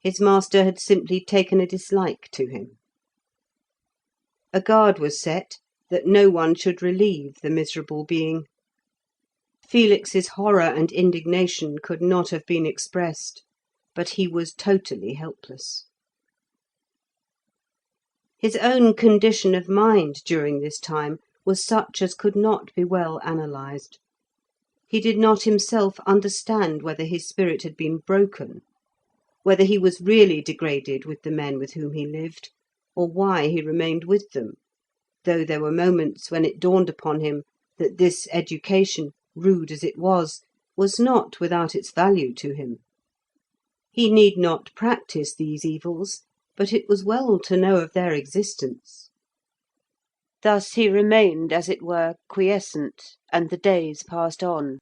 His master had simply taken a dislike to him. A guard was set that no one should relieve the miserable being. Felix's horror and indignation could not have been expressed, but he was totally helpless. His own condition of mind during this time was such as could not be well analysed. He did not himself understand whether his spirit had been broken, whether he was really degraded with the men with whom he lived, or why he remained with them, though there were moments when it dawned upon him that this education, rude as it was not without its value to him. He need not practise these evils, but it was well to know of their existence. Thus he remained, as it were, quiescent, and the days passed on.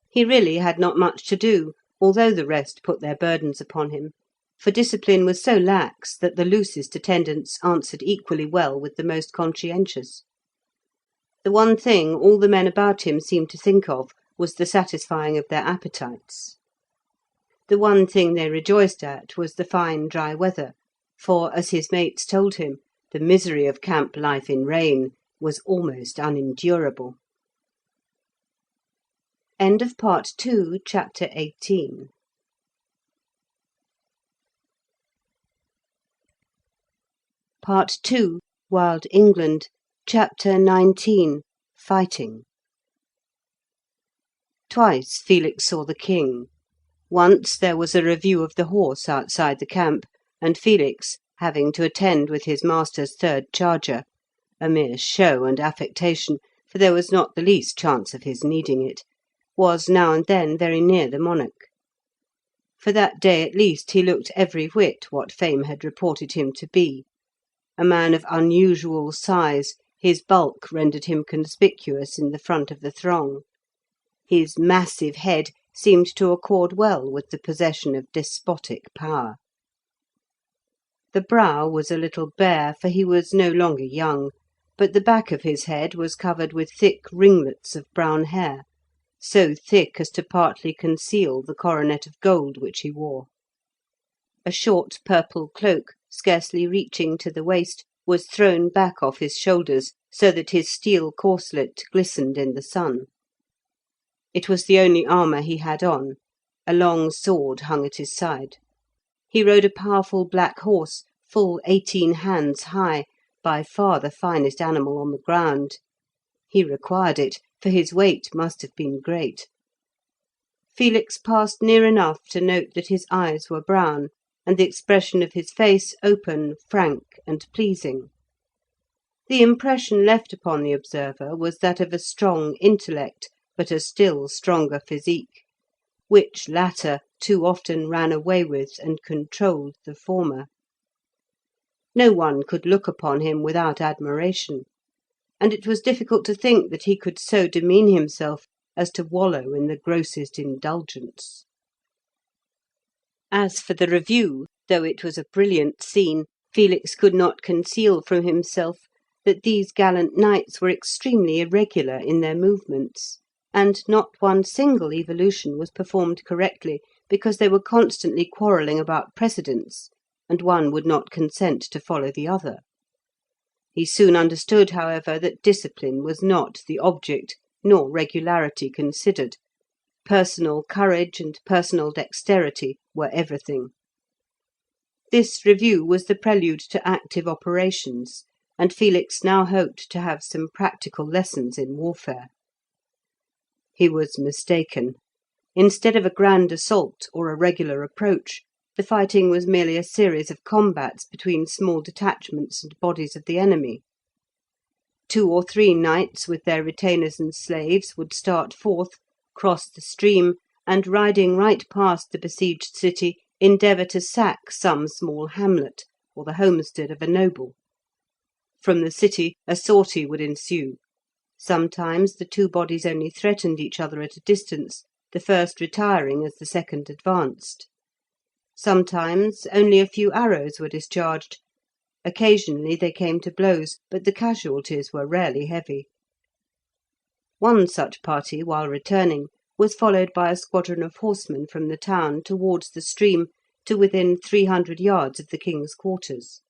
He really had not much to do, although the rest put their burdens upon him, for discipline was so lax that the loosest attendants answered equally well with the most conscientious. The one thing all the men about him seemed to think of was the satisfying of their appetites. The one thing they rejoiced at was the fine dry weather, for, as his mates told him, the misery of camp life in rain was almost unendurable. End of Part 2, Chapter 18. Part 2, Wild England, Chapter 19, Fighting. Twice Felix saw the king. Once there was a review of the horse outside the camp, and Felix, having to attend with his master's third charger, a mere show and affectation, for there was not the least chance of his needing it, was now and then very near the monarch. For that day at least he looked every whit what fame had reported him to be. A man of unusual size, his bulk rendered him conspicuous in the front of the throng. His massive head seemed to accord well with the possession of despotic power. The brow was a little bare, for he was no longer young, but the back of his head was covered with thick ringlets of brown hair, so thick as to partly conceal the coronet of gold which he wore. A short purple cloak, scarcely reaching to the waist, was thrown back off his shoulders, so that his steel corselet glistened in the sun. It was the only armour he had on. A long sword hung at his side. He rode a powerful black horse, full 18 hands high, by far the finest animal on the ground. He required it, for his weight must have been great. Felix passed near enough to note that his eyes were brown, and the expression of his face open, frank, and pleasing. The impression left upon the observer was that of a strong intellect, but a still stronger physique, which latter too often ran away with and controlled the former. No one could look upon him without admiration, and it was difficult to think that he could so demean himself as to wallow in the grossest indulgence. As for the review, though it was a brilliant scene, Felix could not conceal from himself that these gallant knights were extremely irregular in their movements, and not one single evolution was performed correctly, because they were constantly quarrelling about precedence, and one would not consent to follow the other. He soon understood, however, that discipline was not the object, nor regularity considered. Personal courage and personal dexterity were everything. This review was the prelude to active operations, and Felix now hoped to have some practical lessons in warfare. He was mistaken. Instead of a grand assault or a regular approach, the fighting was merely a series of combats between small detachments and bodies of the enemy. 2 or 3 knights with their retainers and slaves would start forth, cross the stream, and riding right past the besieged city, endeavour to sack some small hamlet, or the homestead of a noble. From the city a sortie would ensue. Sometimes the 2 bodies only threatened each other at a distance, the first retiring as the second advanced. Sometimes only a few arrows were discharged. Occasionally they came to blows, but the casualties were rarely heavy. One such party, while returning, was followed by a squadron of horsemen from the town towards the stream to within 300 yards of the king's quarters.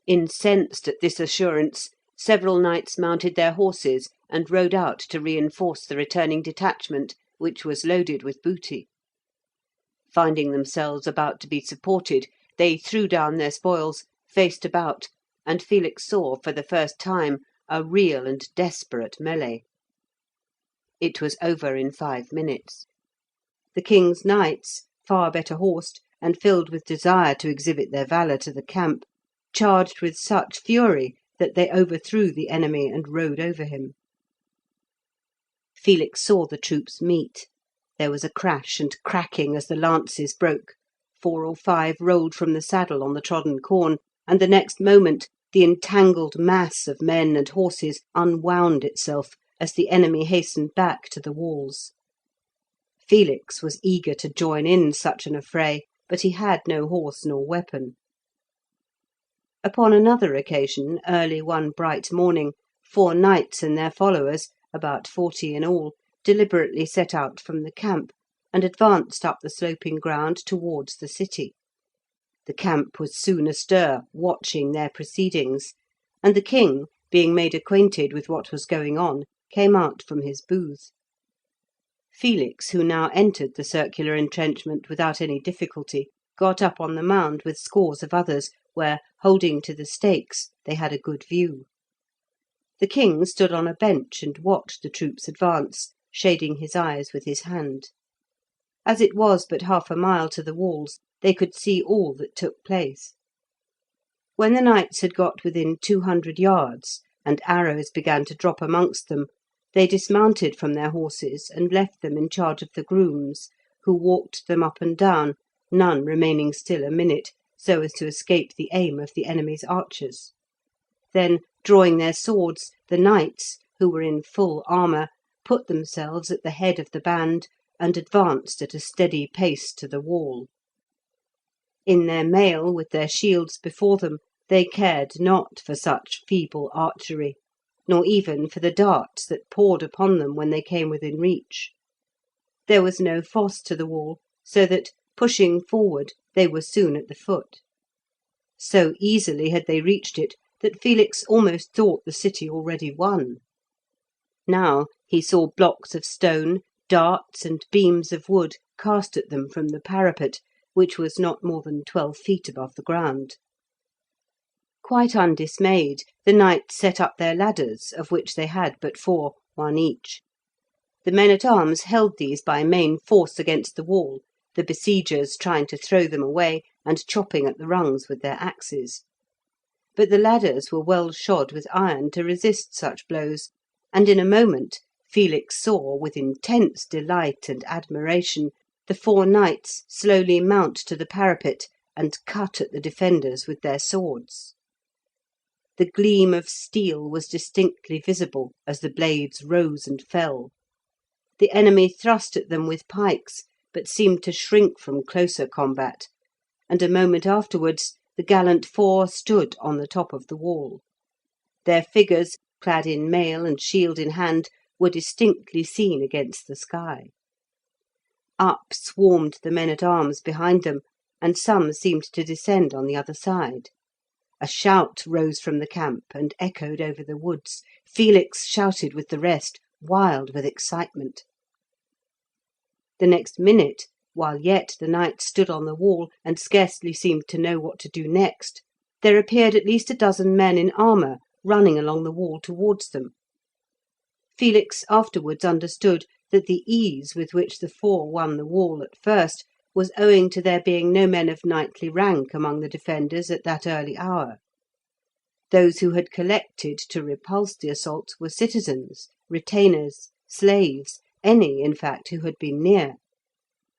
Incensed at this assurance, several knights mounted their horses and rode out to reinforce the returning detachment, which was loaded with booty. Finding themselves about to be supported, they threw down their spoils, faced about, and Felix saw for the first time a real and desperate mêlée. It was over in 5 minutes. The king's knights, far better horsed, and filled with desire to exhibit their valour to the camp, charged with such fury that they overthrew the enemy and rode over him. Felix saw the troops meet. There was a crash and cracking as the lances broke. 4 or 5 rolled from the saddle on the trodden corn, and the next moment the entangled mass of men and horses unwound itself as the enemy hastened back to the walls. Felix was eager to join in such an affray, but he had no horse nor weapon. Upon another occasion, early one bright morning, 4 knights and their followers, about 40 in all, deliberately set out from the camp, and advanced up the sloping ground towards the city. The camp was soon astir, watching their proceedings, and the king, being made acquainted with what was going on, came out from his booth. Felix, who now entered the circular entrenchment without any difficulty, got up on the mound with scores of others, where, holding to the stakes, they had a good view. The king stood on a bench and watched the troops advance, shading his eyes with his hand. As it was but half a mile to the walls, they could see all that took place. When the knights had got within 200 yards, and arrows began to drop amongst them, they dismounted from their horses and left them in charge of the grooms, who walked them up and down, none remaining still a minute, so as to escape the aim of the enemy's archers. Then, drawing their swords, the knights, who were in full armour, put themselves at the head of the band and advanced at a steady pace to the wall. In their mail, with their shields before them, they cared not for such feeble archery, nor even for the darts that poured upon them when they came within reach. There was no fosse to the wall, so that, pushing forward, they were soon at the foot. So easily had they reached it that Felix almost thought the city already won. Now he saw blocks of stone, darts, and beams of wood cast at them from the parapet, which was not more than 12 feet above the ground. Quite undismayed, the knights set up their ladders, of which they had but 4, one each. The men-at-arms held these by main force against the wall, the besiegers trying to throw them away and chopping at the rungs with their axes. But the ladders were well shod with iron to resist such blows, and in a moment Felix saw, with intense delight and admiration, the 4 knights slowly mount to the parapet and cut at the defenders with their swords. The gleam of steel was distinctly visible as the blades rose and fell. The enemy thrust at them with pikes, but seemed to shrink from closer combat, and a moment afterwards the gallant 4 stood on the top of the wall. Their figures, clad in mail and shield in hand, were distinctly seen against the sky. Up swarmed the men-at-arms behind them, and some seemed to descend on the other side. A shout rose from the camp and echoed over the woods. Felix shouted with the rest, wild with excitement. The next minute, while yet the knights stood on the wall and scarcely seemed to know what to do next, there appeared at least a dozen men in armour running along the wall towards them. Felix afterwards understood that the ease with which the 4 won the wall at first was owing to there being no men of knightly rank among the defenders at that early hour. Those who had collected to repulse the assault were citizens, retainers, slaves, any, in fact, who had been near.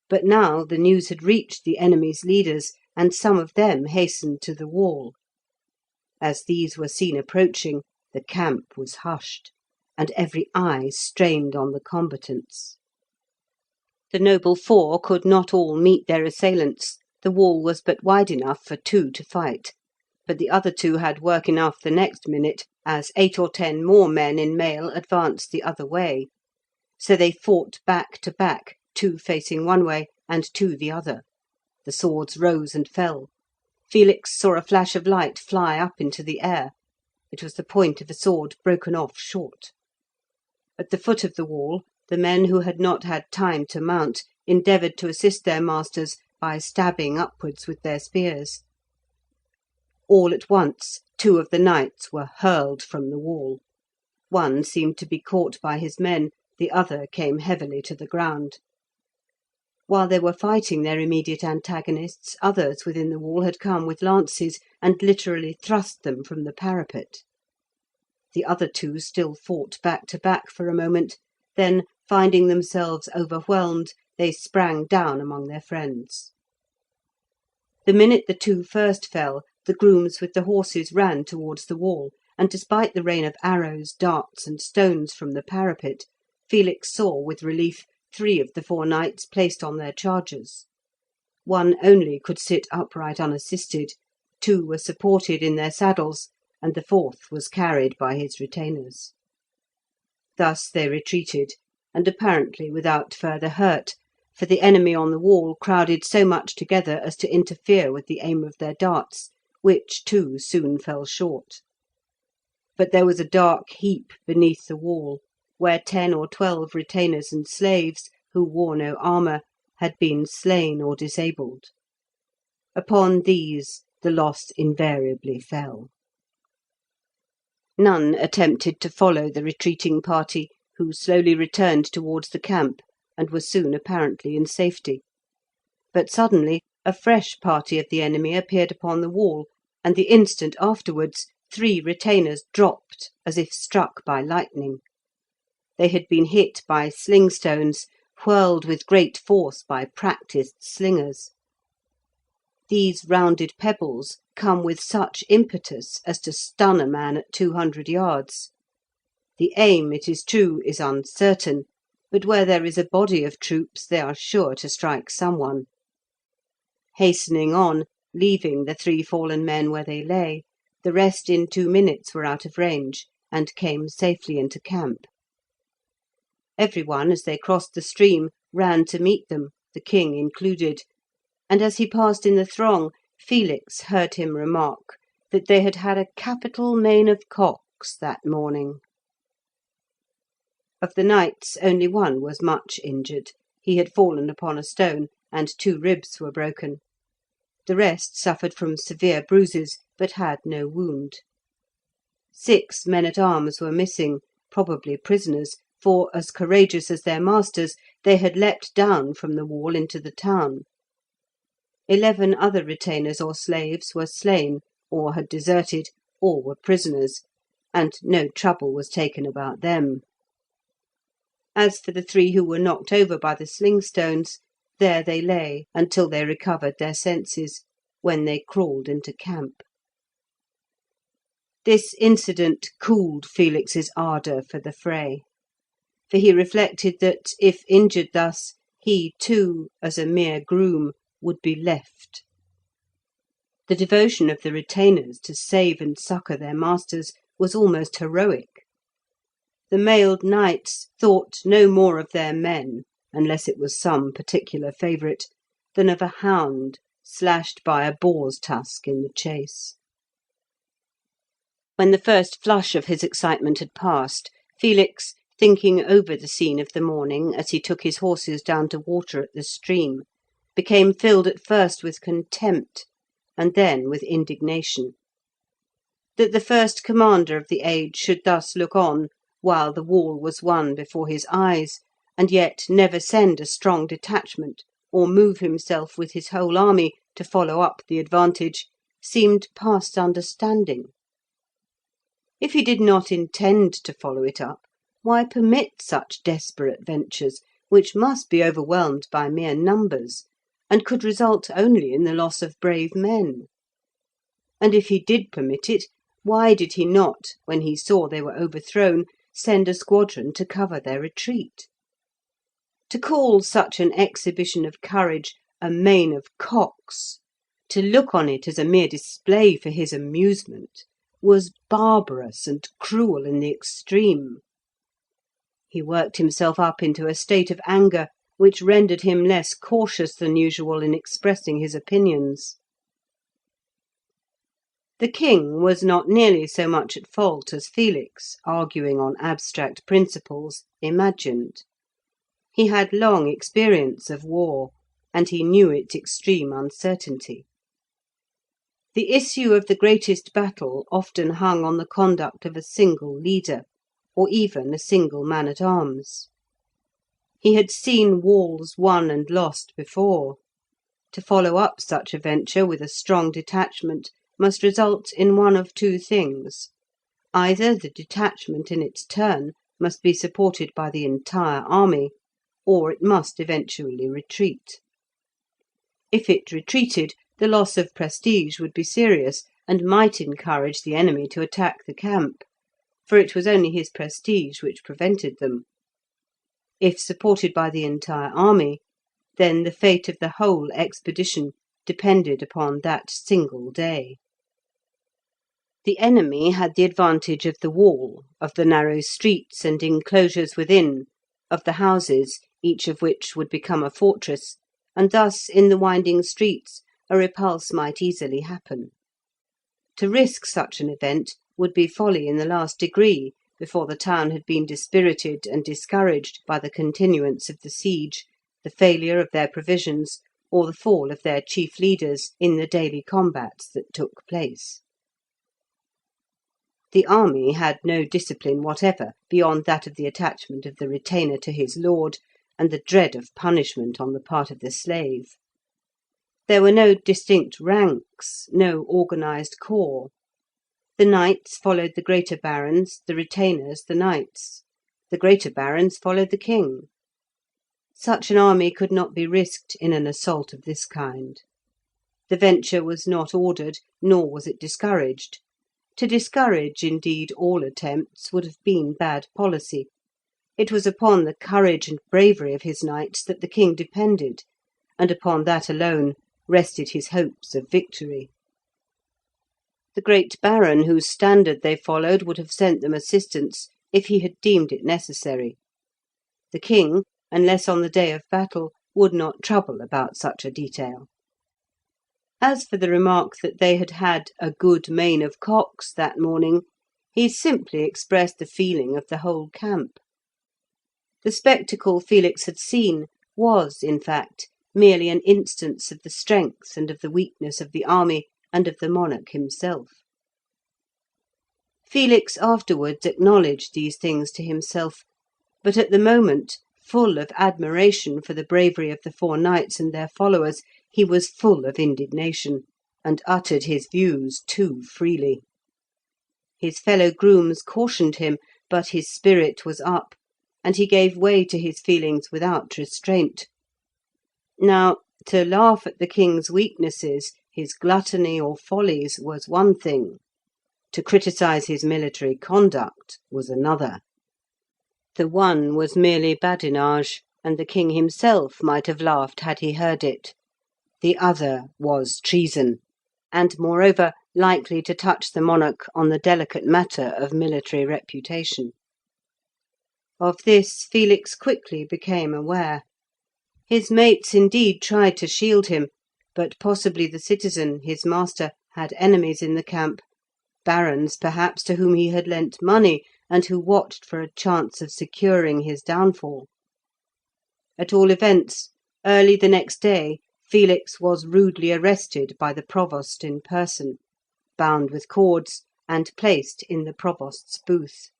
But now the news had reached the enemy's leaders, and some of them hastened to the wall. As these were seen approaching, the camp was hushed, and every eye strained on the combatants. The noble 4 could not all meet their assailants, the wall was but wide enough for 2 to fight, but the other two had work enough the next minute, as 8 or 10 more men in mail advanced the other way. So they fought back to back, 2 facing one way and 2 the other. The swords rose and fell. Felix saw a flash of light fly up into the air. It was the point of a sword broken off short. At the foot of the wall, the men who had not had time to mount endeavoured to assist their masters by stabbing upwards with their spears. All at once 2 of the knights were hurled from the wall. One seemed to be caught by his men, the other came heavily to the ground. While they were fighting their immediate antagonists, others within the wall had come with lances and literally thrust them from the parapet. The other 2 still fought back to back for a moment, then, finding themselves overwhelmed, they sprang down among their friends. The minute the 2 first fell, the grooms with the horses ran towards the wall, and despite the rain of arrows, darts, and stones from the parapet, Felix saw with relief 3 of the 4 knights placed on their chargers. One only could sit upright unassisted, 2 were supported in their saddles, and the 4th was carried by his retainers. Thus they retreated, and apparently without further hurt, for the enemy on the wall crowded so much together as to interfere with the aim of their darts, which too soon fell short. But there was a dark heap beneath the wall, where 10 or 12 retainers and slaves, who wore no armour, had been slain or disabled. Upon these the loss invariably fell. None attempted to follow the retreating party, who slowly returned towards the camp, and were soon apparently in safety. But suddenly a fresh party of the enemy appeared upon the wall, and the instant afterwards 3 retainers dropped as if struck by lightning. They had been hit by sling stones, whirled with great force by practised slingers. These rounded pebbles come with such impetus as to stun a man at 200 yards. The aim, it is true, is uncertain, but where there is a body of troops they are sure to strike someone. Hastening on, leaving the 3 fallen men where they lay, the rest in 2 minutes were out of range, and came safely into camp. Every one, as they crossed the stream, ran to meet them, the king included, and as he passed in the throng, Felix heard him remark that they had had a capital main of cocks that morning. Of the knights, only one was much injured. He had fallen upon a stone, and 2 ribs were broken. The rest suffered from severe bruises, but had no wound. 6 men-at-arms were missing, probably prisoners, for, as courageous as their masters, they had leapt down from the wall into the town. 11 other retainers or slaves were slain, or had deserted, or were prisoners, and no trouble was taken about them. As for the 3 who were knocked over by the sling stones, there they lay until they recovered their senses, when they crawled into camp. This incident cooled Felix's ardour for the fray, for he reflected that, if injured thus, he too, as a mere groom, would be left. The devotion of the retainers to save and succour their masters was almost heroic. The mailed knights thought no more of their men, unless it was some particular favourite, than of a hound slashed by a boar's tusk in the chase. When the first flush of his excitement had passed, Felix, thinking over the scene of the morning as he took his horses down to water at the stream, became filled at first with contempt, and then with indignation. That the first commander of the age should thus look on while the wall was won before his eyes, and yet never send a strong detachment, or move himself with his whole army to follow up the advantage, seemed past understanding. If he did not intend to follow it up, why permit such desperate ventures, which must be overwhelmed by mere numbers, and could result only in the loss of brave men? And if he did permit it, why did he not, when he saw they were overthrown, send a squadron to cover their retreat? To call such an exhibition of courage a main of cocks, to look on it as a mere display for his amusement, was barbarous and cruel in the extreme. He worked himself up into a state of anger which rendered him less cautious than usual in expressing his opinions. The king was not nearly so much at fault as Felix, arguing on abstract principles, imagined. He had long experience of war, and he knew its extreme uncertainty. The issue of the greatest battle often hung on the conduct of a single leader, or even a single man-at-arms. He had seen walls won and lost before. To follow up such a venture with a strong detachment must result in one of two things. Either the detachment in its turn must be supported by the entire army, or it must eventually retreat. If it retreated, the loss of prestige would be serious, and might encourage the enemy to attack the camp, for it was only his prestige which prevented them. If supported by the entire army, then the fate of the whole expedition depended upon that single day. The enemy had the advantage of the wall, of the narrow streets and enclosures within, of the houses, each of which would become a fortress, and thus in the winding streets a repulse might easily happen. To risk such an event would be folly in the last degree before the town had been dispirited and discouraged by the continuance of the siege, the failure of their provisions, or the fall of their chief leaders in the daily combats that took place. The army had no discipline whatever beyond that of the attachment of the retainer to his lord, and the dread of punishment on the part of the slave. There were no distinct ranks, no organised corps. The knights followed the greater barons, the retainers the knights. The greater barons followed the king. Such an army could not be risked in an assault of this kind. The venture was not ordered, nor was it discouraged. To discourage, indeed, all attempts would have been bad policy. It was upon the courage and bravery of his knights that the king depended, and upon that alone rested his hopes of victory. The great baron whose standard they followed would have sent them assistance if he had deemed it necessary. The king, unless on the day of battle, would not trouble about such a detail. As for the remark that they had had a good main of cocks that morning, he simply expressed the feeling of the whole camp. The spectacle Felix had seen was, in fact, merely an instance of the strength and of the weakness of the army and of the monarch himself. Felix afterwards acknowledged these things to himself, but at the moment, full of admiration for the bravery of the four knights and their followers, he was full of indignation, and uttered his views too freely. His fellow grooms cautioned him, but his spirit was up, and he gave way to his feelings without restraint. Now, to laugh at the king's weaknesses, his gluttony or follies, was one thing; to criticise his military conduct was another. The one was merely badinage, and the king himself might have laughed had he heard it. The other was treason, and, moreover, likely to touch the monarch on the delicate matter of military reputation. Of this Felix quickly became aware. His mates indeed tried to shield him, but possibly the citizen, his master, had enemies in the camp, barons perhaps to whom he had lent money, and who watched for a chance of securing his downfall. At all events, early the next day Felix was rudely arrested by the provost in person, bound with cords, and placed in the provost's booth.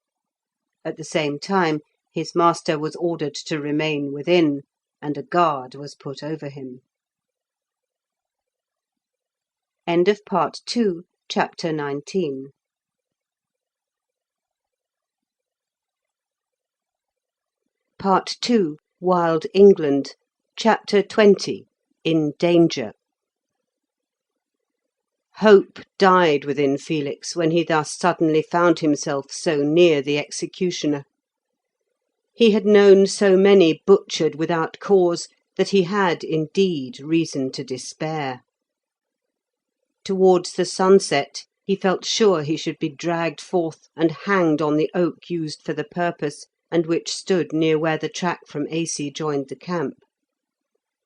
At the same time his master was ordered to remain within, and a guard was put over him. End of Part 2, Chapter 19. Part 2, Wild England, Chapter 20, In Danger. Hope died within Felix when he thus suddenly found himself so near the executioner. He had known so many butchered without cause that he had indeed reason to despair. Towards the sunset he felt sure he should be dragged forth and hanged on the oak used for the purpose, and which stood near where the track from Acy joined the camp.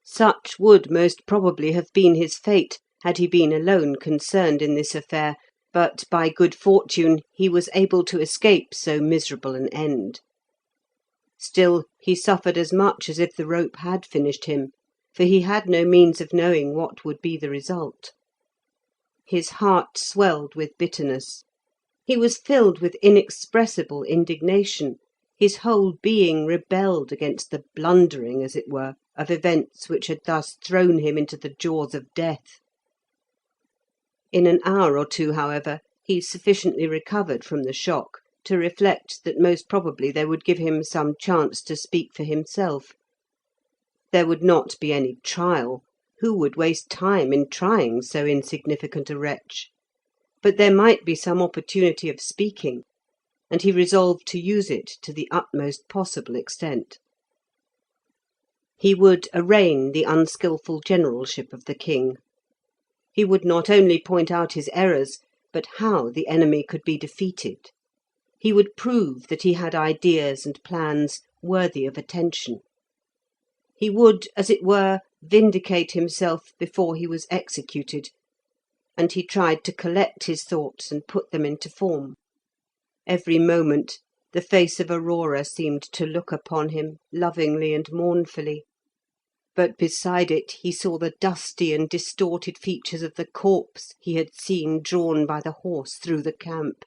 Such would most probably have been his fate had he been alone concerned in this affair, but by good fortune he was able to escape so miserable an end. Still, he suffered as much as if the rope had finished him, for he had no means of knowing what would be the result. His heart swelled with bitterness. He was filled with inexpressible indignation. His whole being rebelled against the blundering, as it were, of events which had thus thrown him into the jaws of death. In an hour or two, however, he sufficiently recovered from the shock to reflect that most probably they would give him some chance to speak for himself. There would not be any trial. Who would waste time in trying so insignificant a wretch? But there might be some opportunity of speaking, and he resolved to use it to the utmost possible extent. He would arraign the unskilful generalship of the king. He would not only point out his errors, but how the enemy could be defeated. He would prove that he had ideas and plans worthy of attention. He would, as it were, vindicate himself before he was executed, and he tried to collect his thoughts and put them into form. Every moment the face of Aurora seemed to look upon him lovingly and mournfully, but beside it he saw the dusty and distorted features of the corpse he had seen drawn by the horse through the camp.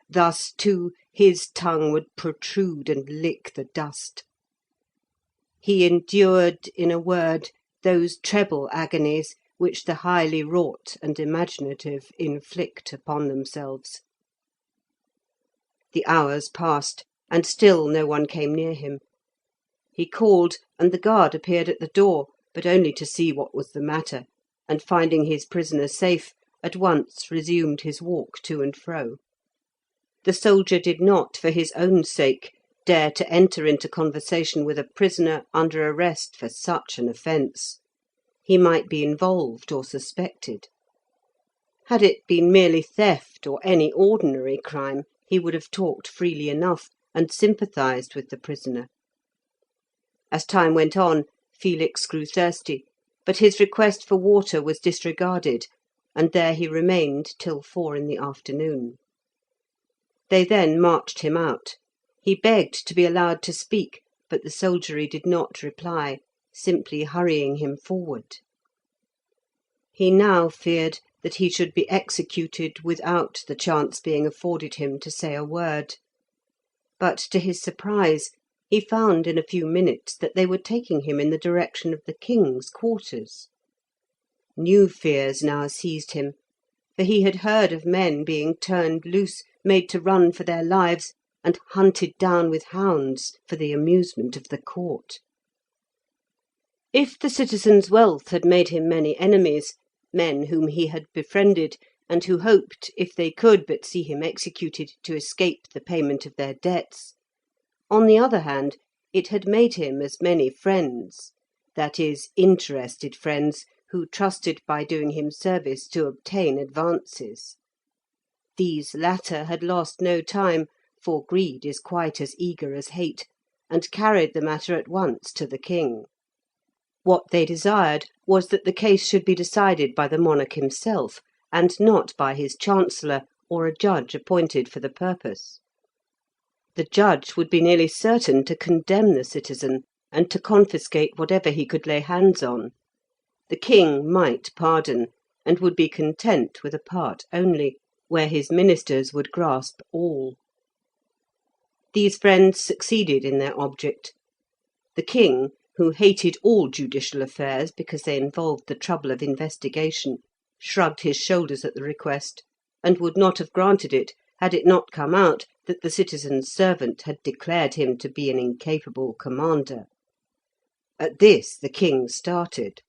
Thus, too, his tongue would protrude and lick the dust. He endured, in a word, those treble agonies which the highly wrought and imaginative inflict upon themselves. The hours passed, and still no one came near him. He called, and the guard appeared at the door, but only to see what was the matter, and finding his prisoner safe, at once resumed his walk to and fro. The soldier did not, for his own sake, dare to enter into conversation with a prisoner under arrest for such an offence. He might be involved or suspected. Had it been merely theft or any ordinary crime, he would have talked freely enough, and sympathised with the prisoner. As time went on, Felix grew thirsty, but his request for water was disregarded, and there he remained till 4 in the afternoon. They then marched him out. He begged to be allowed to speak, but the soldiery did not reply, simply hurrying him forward. He now feared that he should be executed without the chance being afforded him to say a word. But to his surprise, he found in a few minutes that they were taking him in the direction of the king's quarters. New fears now seized him, for he had heard of men being turned loose, made to run for their lives, and hunted down with hounds for the amusement of the court. If the citizen's wealth had made him many enemies, men whom he had befriended, and who hoped, if they could but see him executed, to escape the payment of their debts, on the other hand, it had made him as many friends, that is, interested friends, who trusted by doing him service to obtain advances. These latter had lost no time, for greed is quite as eager as hate, and carried the matter at once to the king. What they desired was that the case should be decided by the monarch himself, and not by his chancellor or a judge appointed for the purpose. The judge would be nearly certain to condemn the citizen, and to confiscate whatever he could lay hands on. The king might pardon, and would be content with a part only, where his ministers would grasp all. These friends succeeded in their object. The king, who hated all judicial affairs because they involved the trouble of investigation, shrugged his shoulders at the request, and would not have granted it had it not come out that the citizen's servant had declared him to be an incapable commander. At this the king started.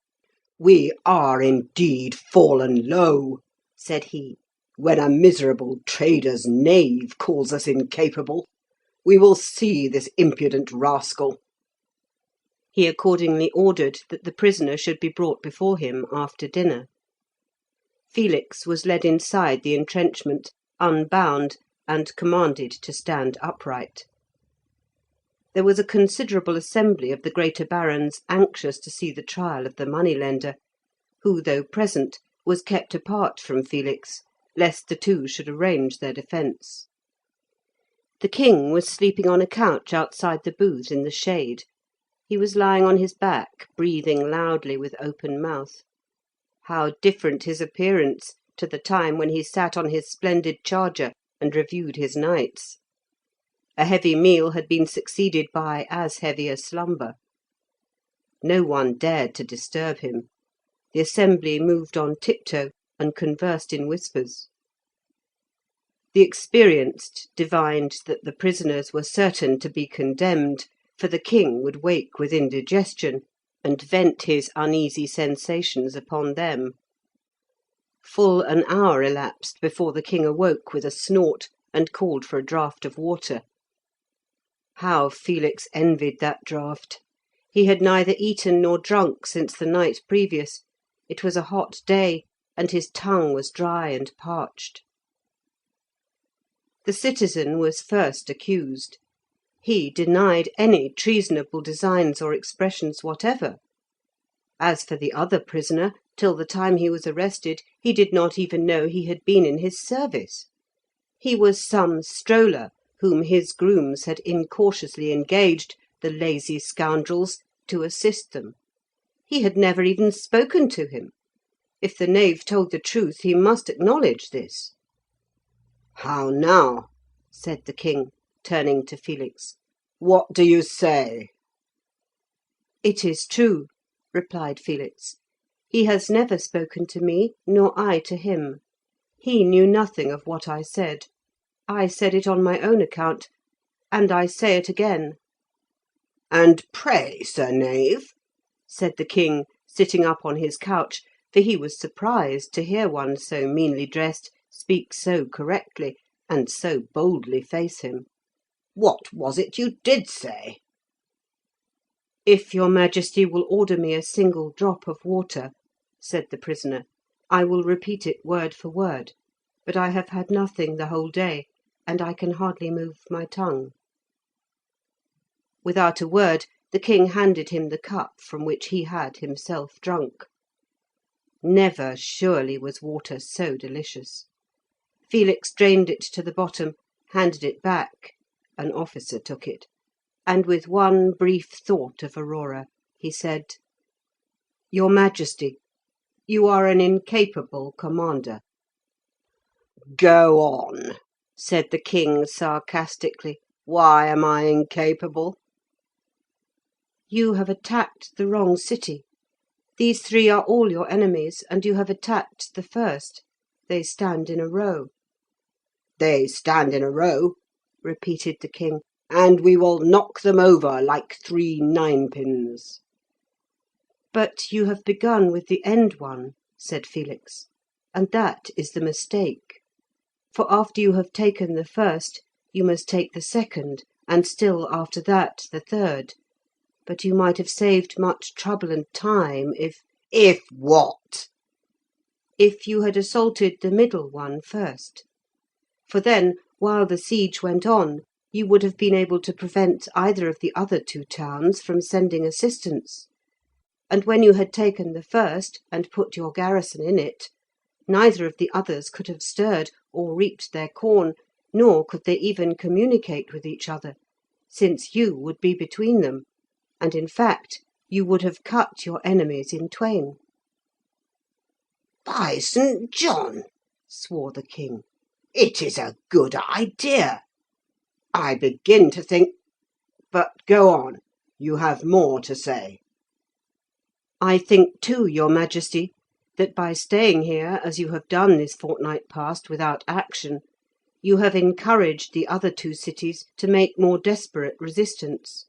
"We are indeed fallen low," said he, "when a miserable trader's knave calls us incapable. We will see this impudent rascal." He accordingly ordered that the prisoner should be brought before him after dinner. Felix was led inside the entrenchment, unbound, and commanded to stand upright. There was a considerable assembly of the greater barons anxious to see the trial of the money-lender, who, though present, was kept apart from Felix, lest the two should arrange their defence. The king was sleeping on a couch outside the booth in the shade. He was lying on his back, breathing loudly with open mouth. How different his appearance to the time when he sat on his splendid charger and reviewed his knights! A heavy meal had been succeeded by as heavy a slumber. No one dared to disturb him. The assembly moved on tiptoe and conversed in whispers. The experienced divined that the prisoners were certain to be condemned, for the king would wake with indigestion, and vent his uneasy sensations upon them. Full an hour elapsed before the king awoke with a snort, and called for a draught of water. How Felix envied that draught! He had neither eaten nor drunk since the night previous. It was a hot day, and his tongue was dry and parched. The citizen was first accused. He denied any treasonable designs or expressions whatever. As for the other prisoner, till the time he was arrested, he did not even know he had been in his service. He was some stroller whom his grooms had incautiously engaged, the lazy scoundrels, to assist them. He had never even spoken to him. If the knave told the truth, he must acknowledge this. "How now?" said the king, turning to Felix. "What do you say?" "It is true," replied Felix. "He has never spoken to me, nor I to him. He knew nothing of what I said. I said it on my own account, and I say it again." "And pray, sir knave," said the king, sitting up on his couch, for he was surprised to hear one so meanly dressed speak so correctly, and so boldly face him, "what was it you did say?" "If your majesty will order me a single drop of water," said the prisoner, "I will repeat it word for word, but I have had nothing the whole day, and I can hardly move my tongue." Without a word, the king handed him the cup from which he had himself drunk. Never surely was water so delicious. Felix drained it to the bottom, handed it back (an officer took it), and with one brief thought of Aurora, he said, "Your Majesty, you are an incapable commander." "Go on," said the king sarcastically. "Why am I incapable?" "You have attacked the wrong city. These three are all your enemies, and you have attacked the first. They stand in a row." "They stand in a row," repeated the king, "and we will knock them over like 3 ninepins." "But you have begun with the end one," said Felix, "and that is the mistake. For after you have taken the first, you must take the second, and still after that the third. But you might have saved much trouble and time if—" "If what?" "If you had assaulted the middle one first. For then, while the siege went on, you would have been able to prevent either of the other 2 towns from sending assistance. And when you had taken the first, and put your garrison in it, neither of the others could have stirred or reaped their corn, nor could they even communicate with each other, since you would be between them, and in fact you would have cut your enemies in twain." "By St. John," swore the king, "it is a good idea. I begin to think. But go on, you have more to say." "I think too, your Majesty, that by staying here as you have done this fortnight past without action, you have encouraged the other 2 cities to make more desperate resistance,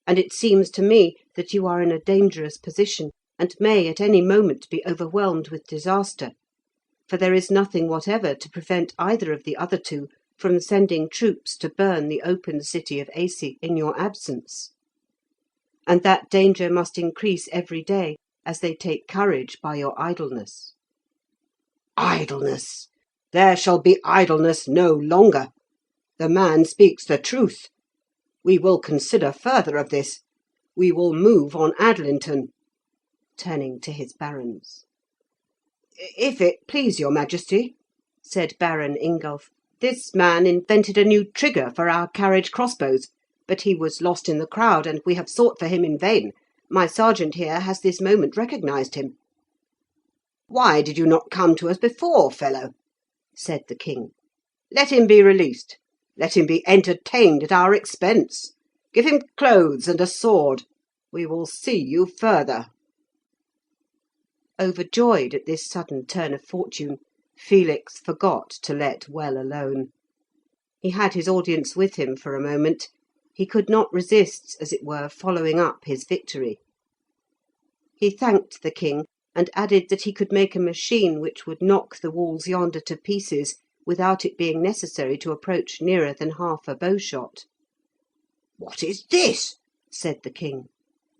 and it seems to me that you are in a dangerous position, and may at any moment be overwhelmed with disaster, for there is nothing whatever to prevent either of the other 2 from sending troops to burn the open city of Aisi in your absence. And that danger must increase every day as they take courage by your idleness." Idleness! There shall be idleness no longer. The man speaks the truth. We will consider further of this. We will move on Adlington," turning to his barons. "If it please your majesty," said Baron Ingulf, "this man invented a new trigger for our carriage crossbows, but he was lost in the crowd, and we have sought for him in vain. My sergeant here has this moment recognised him." "Why did you not come to us before, fellow?" said the king. "Let him be released. Let him be entertained at our expense. Give him clothes and a sword. We will see you further." Overjoyed at this sudden turn of fortune, Felix forgot to let well alone. He had his audience with him for a moment. He could not resist, as it were, following up his victory. He thanked the king, and added that he could make a machine which would knock the walls yonder to pieces without it being necessary to approach nearer than half a bowshot. "What is this?" said the king.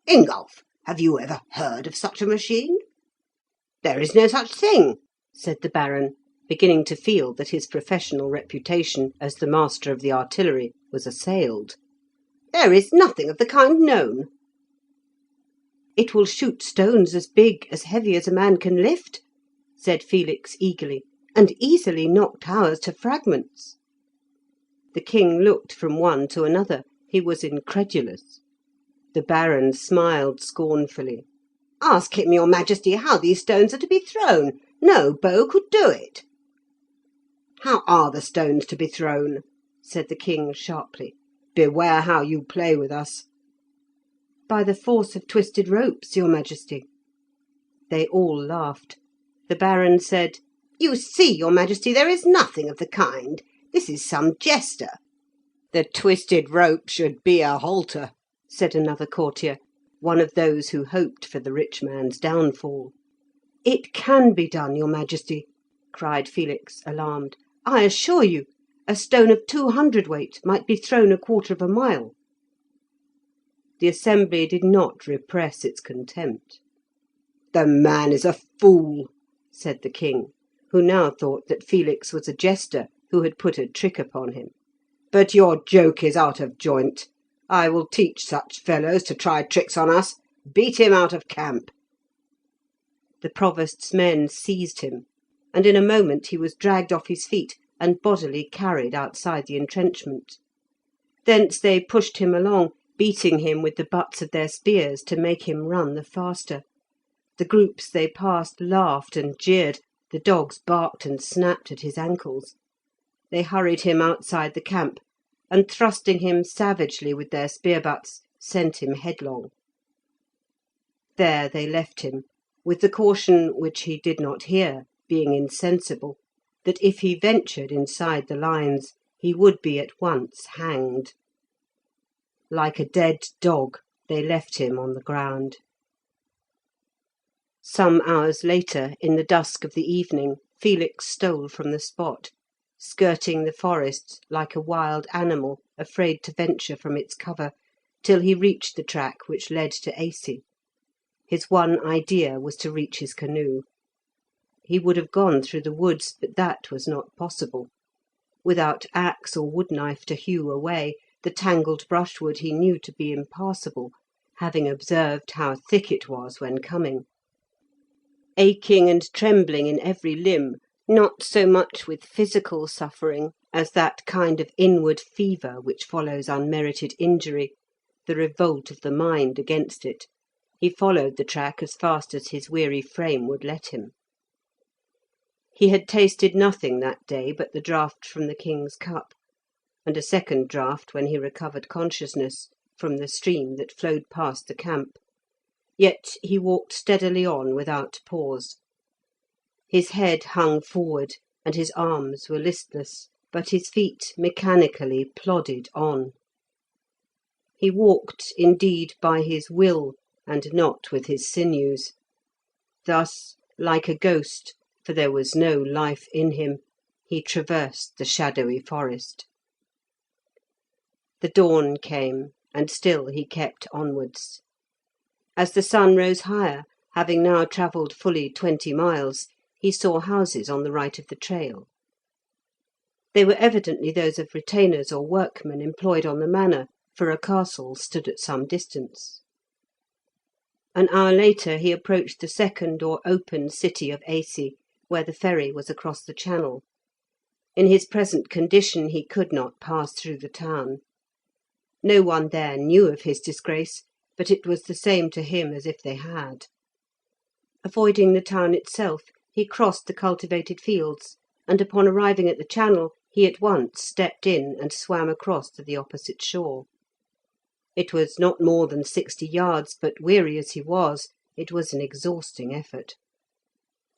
"Ingulf, have you ever heard of such a machine?" "There is no such thing," said the baron, beginning to feel that his professional reputation as the master of the artillery was assailed. "There is nothing of the kind known." "It will shoot stones as big, as heavy as a man can lift," said Felix eagerly, "and easily knock towers to fragments." The king looked from one to another. He was incredulous. The baron smiled scornfully. "Ask him, your majesty, how these stones are to be thrown. No bow could do it." "How are the stones to be thrown?" said the king sharply. "Beware how you play with us." "By the force of twisted ropes, your majesty." They all laughed. The baron said, "You see, your majesty, there is nothing of the kind. This is some jester." "The twisted rope should be a halter," said another courtier, one of those who hoped for the rich man's downfall. "It can be done, your majesty," cried Felix, alarmed. "I assure you, a stone of 200 weight might be thrown a quarter of a mile." The assembly did not repress its contempt. "The man is a fool," said the king, who now thought that Felix was a jester who had put a trick upon him. "But your joke is out of joint. I will teach such fellows to try tricks on us. Beat him out of camp." The provost's men seized him, and in a moment he was dragged off his feet and bodily carried outside the entrenchment. Thence they pushed him along, beating him with the butts of their spears to make him run the faster. The groups they passed laughed and jeered, the dogs barked and snapped at his ankles. They hurried him outside the camp, and thrusting him savagely with their spear butts, sent him headlong. There they left him, with the caution, which he did not hear, being insensible, that if he ventured inside the lines he would be at once hanged. Like a dead dog they left him on the ground. Some hours later, in the dusk of the evening, Felix stole from the spot, skirting the forest like a wild animal afraid to venture from its cover, till he reached the track which led to Aisi. His one idea was to reach his canoe. He would have gone through the woods, but that was not possible. Without axe or wood knife to hew a way, the tangled brushwood he knew to be impassable, having observed how thick it was when coming. Aching and trembling in every limb, not so much with physical suffering as that kind of inward fever which follows unmerited injury, the revolt of the mind against it, he followed the track as fast as his weary frame would let him. He had tasted nothing that day but the draught from the king's cup, and a second draught, when he recovered consciousness, from the stream that flowed past the camp. Yet he walked steadily on without pause. His head hung forward, and his arms were listless, but his feet mechanically plodded on. He walked, indeed, by his will, and not with his sinews. Thus, like a ghost, for there was no life in him, he traversed the shadowy forest. The dawn came, and still he kept onwards. As the sun rose higher, having now travelled fully 20 miles, he saw houses on the right of the trail. They were evidently those of retainers or workmen employed on the manor, for a castle stood at some distance. An hour later he approached the second or open city of Aisi, where the ferry was across the channel. In his present condition he could not pass through the town. No one there knew of his disgrace, but it was the same to him as if they had. Avoiding the town itself, he crossed the cultivated fields, and upon arriving at the channel he at once stepped in and swam across to the opposite shore. It was not more than 60 yards, but weary as he was, it was an exhausting effort.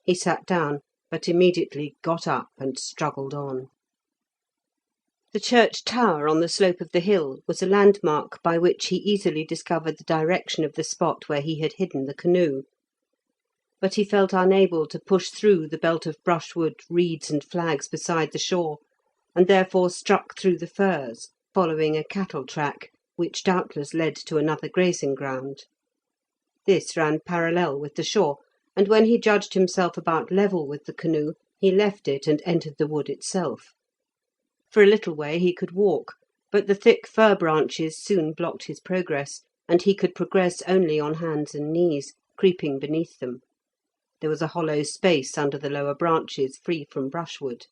He sat down, but immediately got up and struggled on. The church tower on the slope of the hill was a landmark by which he easily discovered the direction of the spot where he had hidden the canoe. But he felt unable to push through the belt of brushwood, reeds, and flags beside the shore, and therefore struck through the firs, following a cattle track, which doubtless led to another grazing ground. This ran parallel with the shore, and when he judged himself about level with the canoe, he left it and entered the wood itself. For a little way he could walk, but the thick fir branches soon blocked his progress, and he could progress only on hands and knees, creeping beneath them. There was a hollow space under the lower branches, free from brushwood.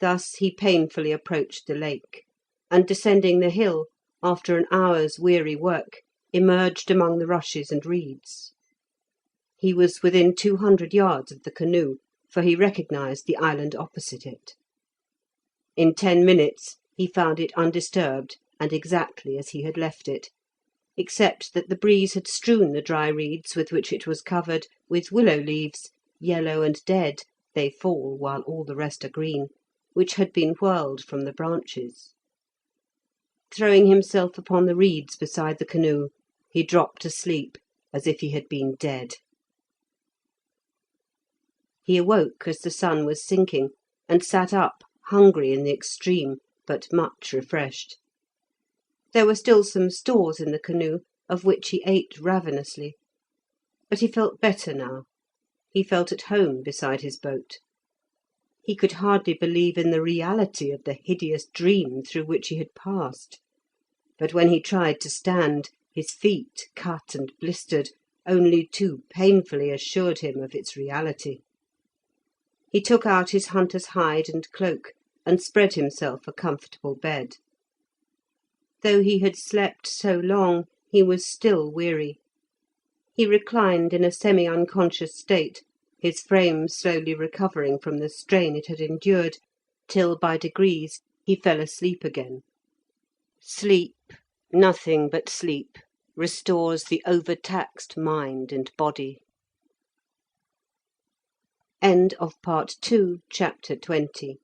Thus he painfully approached the lake, and descending the hill, after an hour's weary work, emerged among the rushes and reeds. He was within 200 yards of the canoe, for he recognised the island opposite it. In 10 minutes he found it undisturbed and exactly as he had left it, except that the breeze had strewn the dry reeds with which it was covered with willow leaves, yellow and dead, they fall while all the rest are green, which had been whirled from the branches. Throwing himself upon the reeds beside the canoe, he dropped asleep as if he had been dead. He awoke as the sun was sinking, and sat up, hungry in the extreme, but much refreshed. There were still some stores in the canoe, of which he ate ravenously. But he felt better now. He felt at home beside his boat. He could hardly believe in the reality of the hideous dream through which he had passed. But when he tried to stand, his feet, cut and blistered, only too painfully assured him of its reality. He took out his hunter's hide and cloak, and spread himself a comfortable bed. Though he had slept so long, he was still weary. He reclined in a semi-unconscious state, his frame slowly recovering from the strain it had endured, till by degrees he fell asleep again. Sleep, nothing but sleep, restores the overtaxed mind and body. End of Part 2, Chapter 20.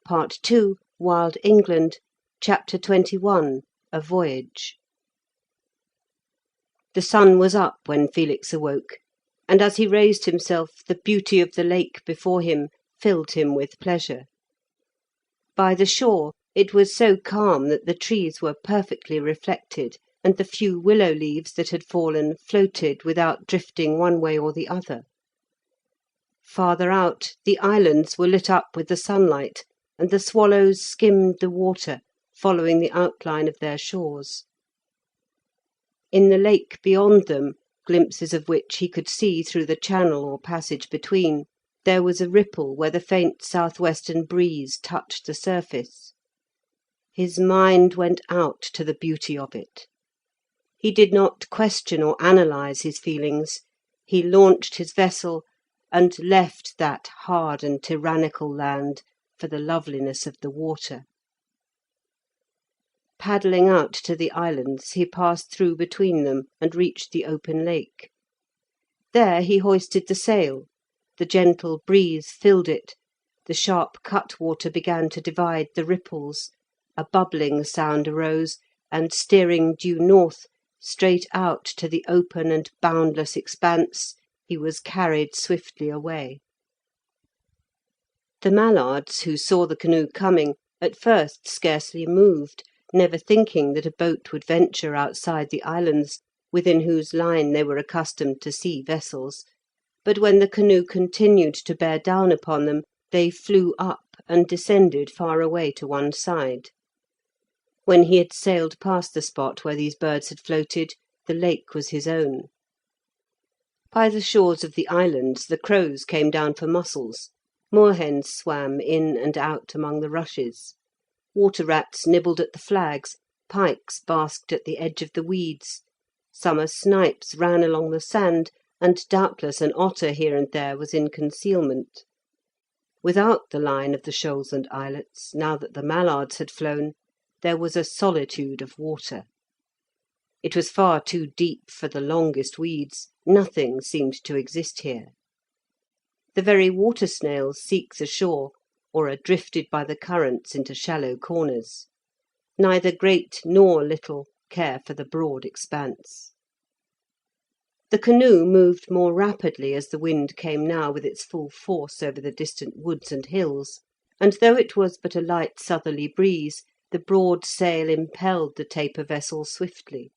Part 2, Wild England, Chapter 21, A Voyage. The sun was up when Felix awoke, and as he raised himself the beauty of the lake before him filled him with pleasure. By the shore it was so calm that the trees were perfectly reflected, and the few willow leaves that had fallen floated without drifting one way or the other. Farther out, the islands were lit up with the sunlight, and the swallows skimmed the water, following the outline of their shores. In the lake beyond them, glimpses of which he could see through the channel or passage between, there was a ripple where the faint south-western breeze touched the surface. His mind went out to the beauty of it. He did not question or analyse his feelings. He launched his vessel and left that hard and tyrannical land for the loveliness of the water. Paddling out to the islands, he passed through between them and reached the open lake. There he hoisted the sail. The gentle breeze filled it, the sharp cutwater began to divide the ripples, a bubbling sound arose, and steering due north, straight out to the open and boundless expanse, he was carried swiftly away. The mallards, who saw the canoe coming, at first scarcely moved, never thinking that a boat would venture outside the islands, within whose line they were accustomed to see vessels, but when the canoe continued to bear down upon them, they flew up and descended far away to one side. When he had sailed past the spot where these birds had floated, the lake was his own. By the shores of the islands the crows came down for mussels, moorhens swam in and out among the rushes, water rats nibbled at the flags, pikes basked at the edge of the weeds, summer snipes ran along the sand, and doubtless an otter here and there was in concealment. Without the line of the shoals and islets, now that the mallards had flown, there was a solitude of water. It was far too deep for the longest weeds, nothing seemed to exist here. The very water snails seek the shore, or are drifted by the currents into shallow corners. Neither great nor little care for the broad expanse. The canoe moved more rapidly as the wind came now with its full force over the distant woods and hills, and though it was but a light southerly breeze, the broad sail impelled the taper vessel swiftly.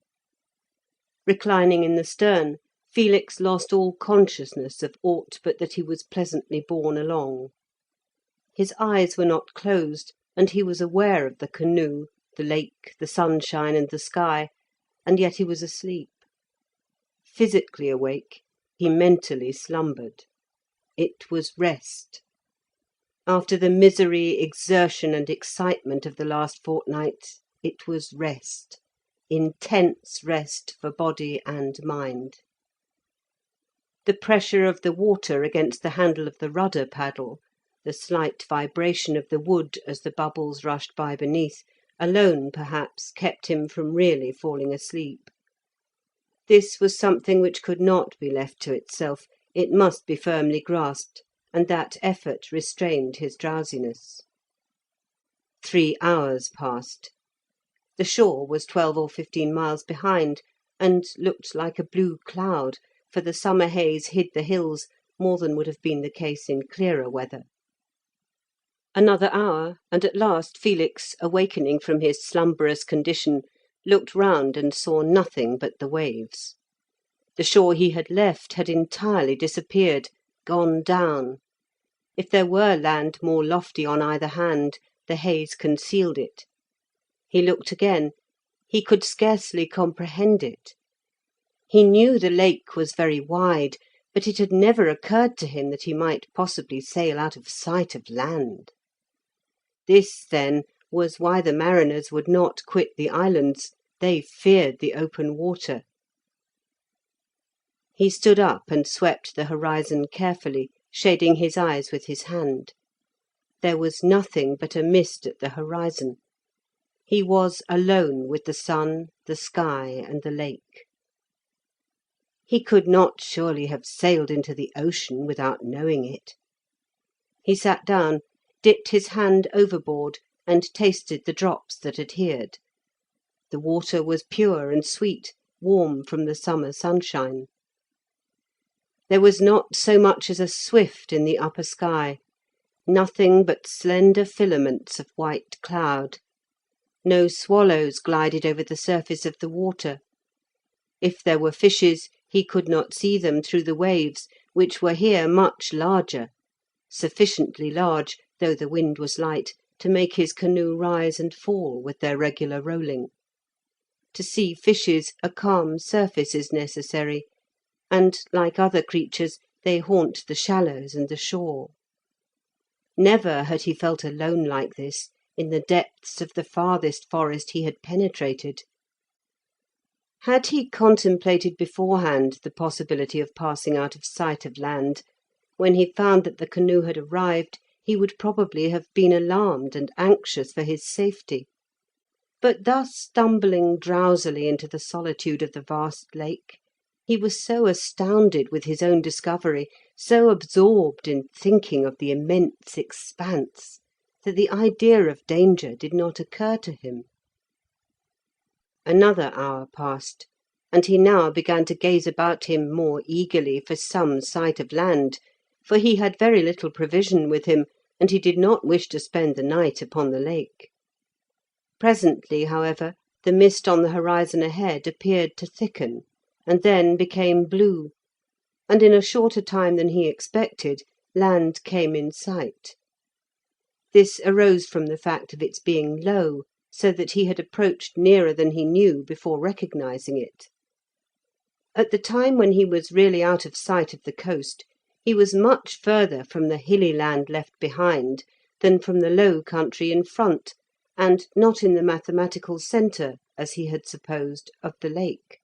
Reclining in the stern, Felix lost all consciousness of aught but that he was pleasantly borne along. His eyes were not closed, and he was aware of the canoe, the lake, the sunshine, and the sky, and yet he was asleep. Physically awake, he mentally slumbered. It was rest. After the misery, exertion, and excitement of the last fortnight, it was rest, intense rest for body and mind. The pressure of the water against the handle of the rudder paddle, the slight vibration of the wood as the bubbles rushed by beneath, alone perhaps kept him from really falling asleep. This was something which could not be left to itself, it must be firmly grasped, and that effort restrained his drowsiness. 3 hours passed. The shore was 12 or 15 miles behind, and looked like a blue cloud, for the summer haze hid the hills more than would have been the case in clearer weather. Another hour, and at last Felix, awakening from his slumberous condition, looked round and saw nothing but the waves. The shore he had left had entirely disappeared, gone down. If there were land more lofty on either hand, the haze concealed it. He looked again. He could scarcely comprehend it. He knew the lake was very wide, but it had never occurred to him that he might possibly sail out of sight of land. This, then, was why the mariners would not quit the islands. They feared the open water. He stood up and swept the horizon carefully, shading his eyes with his hand. There was nothing but a mist at the horizon. He was alone with the sun, the sky, and the lake. He could not surely have sailed into the ocean without knowing it. He sat down, dipped his hand overboard, and tasted the drops that adhered. The water was pure and sweet, warm from the summer sunshine. There was not so much as a swift in the upper sky, nothing but slender filaments of white cloud. No swallows glided over the surface of the water. If there were fishes, he could not see them through the waves, which were here much larger, sufficiently large, though the wind was light, to make his canoe rise and fall with their regular rolling. To see fishes, a calm surface is necessary, and, like other creatures, they haunt the shallows and the shore. Never had he felt alone like this in the depths of the farthest forest he had penetrated. Had he contemplated beforehand the possibility of passing out of sight of land, when he found that the canoe had arrived, he would probably have been alarmed and anxious for his safety. But thus stumbling drowsily into the solitude of the vast lake, he was so astounded with his own discovery, so absorbed in thinking of the immense expanse, that the idea of danger did not occur to him. Another hour passed, and he now began to gaze about him more eagerly for some sight of land, for he had very little provision with him, and he did not wish to spend the night upon the lake. Presently, however, the mist on the horizon ahead appeared to thicken, and then became blue, and in a shorter time than he expected, land came in sight. This arose from the fact of its being low, so that he had approached nearer than he knew before recognising it. At the time when he was really out of sight of the coast, he was much further from the hilly land left behind than from the low country in front, and not in the mathematical centre, as he had supposed, of the lake.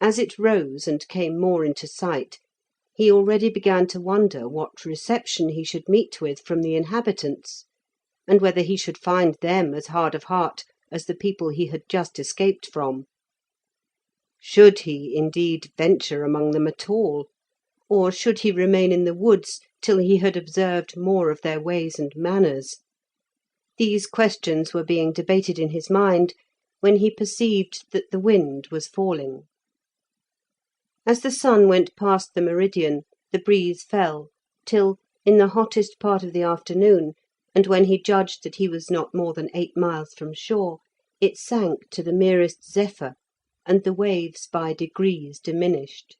As it rose and came more into sight, he already began to wonder what reception he should meet with from the inhabitants, and whether he should find them as hard of heart as the people he had just escaped from. Should he, indeed, venture among them at all, or should he remain in the woods till he had observed more of their ways and manners? These questions were being debated in his mind when he perceived that the wind was falling. As the sun went past the meridian, the breeze fell, till, in the hottest part of the afternoon, and when he judged that he was not more than 8 miles from shore, it sank to the merest zephyr, and the waves by degrees diminished.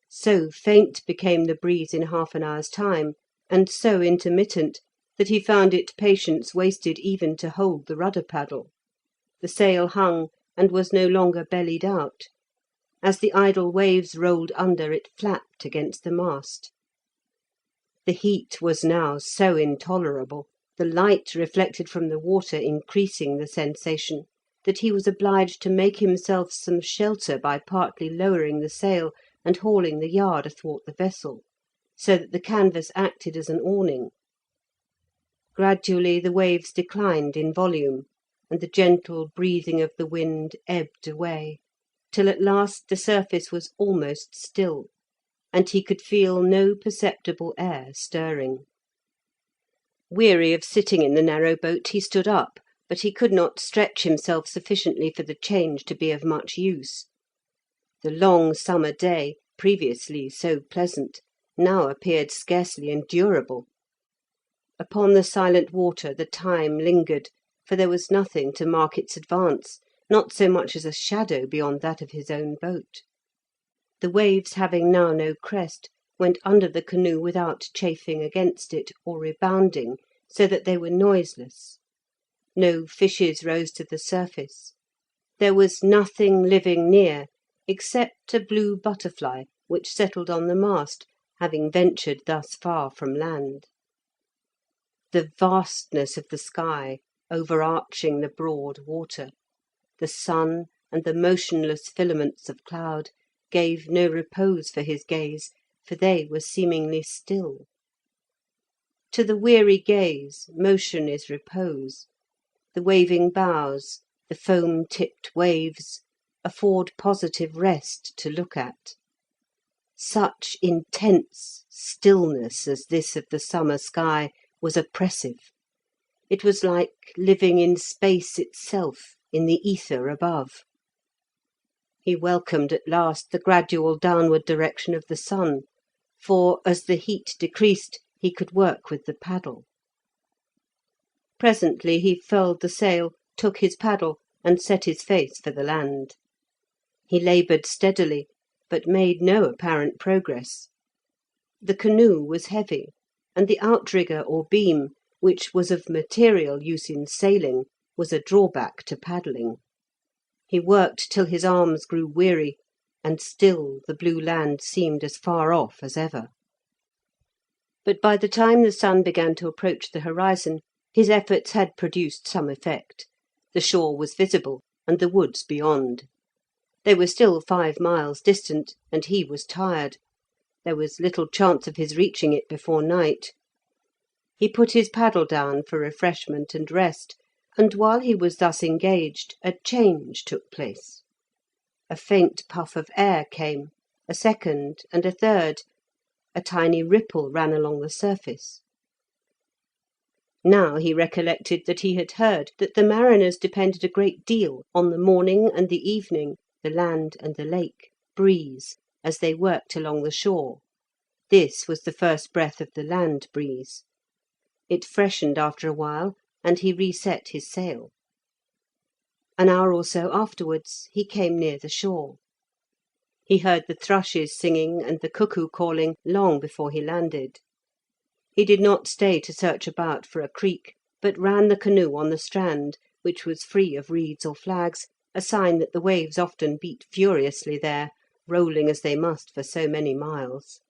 So faint became the breeze in half an hour's time, and so intermittent, that he found it patience wasted even to hold the rudder paddle. The sail hung, and was no longer bellied out. As the idle waves rolled under, it flapped against the mast. The heat was now so intolerable, the light reflected from the water increasing the sensation, that he was obliged to make himself some shelter by partly lowering the sail and hauling the yard athwart the vessel, so that the canvas acted as an awning. Gradually the waves declined in volume, and the gentle breathing of the wind ebbed away, till at last the surface was almost still, and he could feel no perceptible air stirring. Weary of sitting in the narrow boat, he stood up, but he could not stretch himself sufficiently for the change to be of much use. The long summer day, previously so pleasant, now appeared scarcely endurable. Upon the silent water the time lingered, for there was nothing to mark its advance, not so much as a shadow beyond that of his own boat. The waves having now no crest, went under the canoe without chafing against it or rebounding, so that they were noiseless. No fishes rose to the surface. There was nothing living near, except a blue butterfly which settled on the mast, having ventured thus far from land. The vastness of the sky, overarching the broad water, the sun and the motionless filaments of cloud, gave no repose for his gaze, for they were seemingly still. To the weary gaze motion is repose. The waving boughs, the foam-tipped waves, afford positive rest to look at. Such intense stillness as this of the summer sky was oppressive. It was like living in space itself, in the ether above. He welcomed at last the gradual downward direction of the sun, for as the heat decreased he could work with the paddle. Presently he furled the sail, took his paddle, and set his face for the land. He laboured steadily, but made no apparent progress. The canoe was heavy, and the outrigger or beam, which was of material use in sailing, was a drawback to paddling. He worked till his arms grew weary, and still the blue land seemed as far off as ever. But by the time the sun began to approach the horizon, his efforts had produced some effect. The shore was visible, and the woods beyond. They were still 5 miles distant, and he was tired. There was little chance of his reaching it before night. He put his paddle down for refreshment and rest, and while he was thus engaged a change took place. A faint puff of air came, a second, and a third. A tiny ripple ran along the surface. Now he recollected that he had heard that the mariners depended a great deal on the morning and the evening, the land and the lake, breeze, as they worked along the shore. This was the first breath of the land breeze. It freshened after a while, and he reset his sail. An hour or so afterwards he came near the shore. He heard the thrushes singing and the cuckoo calling long before he landed. He did not stay to search about for a creek, but ran the canoe on the strand, which was free of reeds or flags, a sign that the waves often beat furiously there, rolling as they must for so many miles.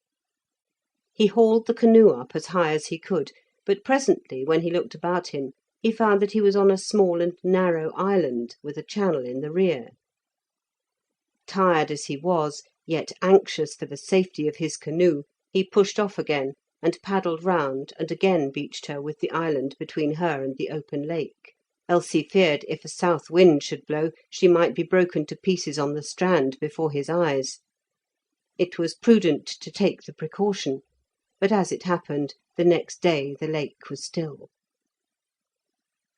He hauled the canoe up as high as he could, but presently, when he looked about him, he found that he was on a small and narrow island, with a channel in the rear. Tired as he was, yet anxious for the safety of his canoe, he pushed off again, and paddled round and again beached her with the island between her and the open lake, else he feared if a south wind should blow she might be broken to pieces on the strand before his eyes. It was prudent to take the precaution, but as it happened, the next day the lake was still.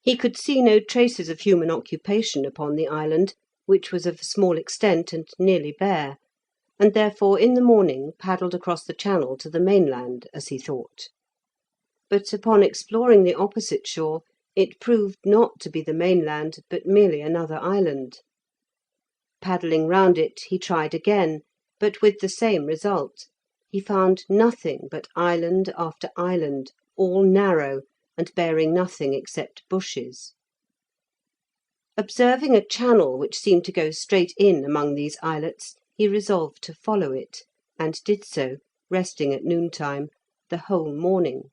He could see no traces of human occupation upon the island, which was of small extent and nearly bare, and therefore in the morning paddled across the channel to the mainland, as he thought. But upon exploring the opposite shore, it proved not to be the mainland, but merely another island. Paddling round it, he tried again, but with the same result. He found nothing but island after island, all narrow, and bearing nothing except bushes. Observing a channel which seemed to go straight in among these islets, he resolved to follow it, and did so, resting at noontime, the whole morning.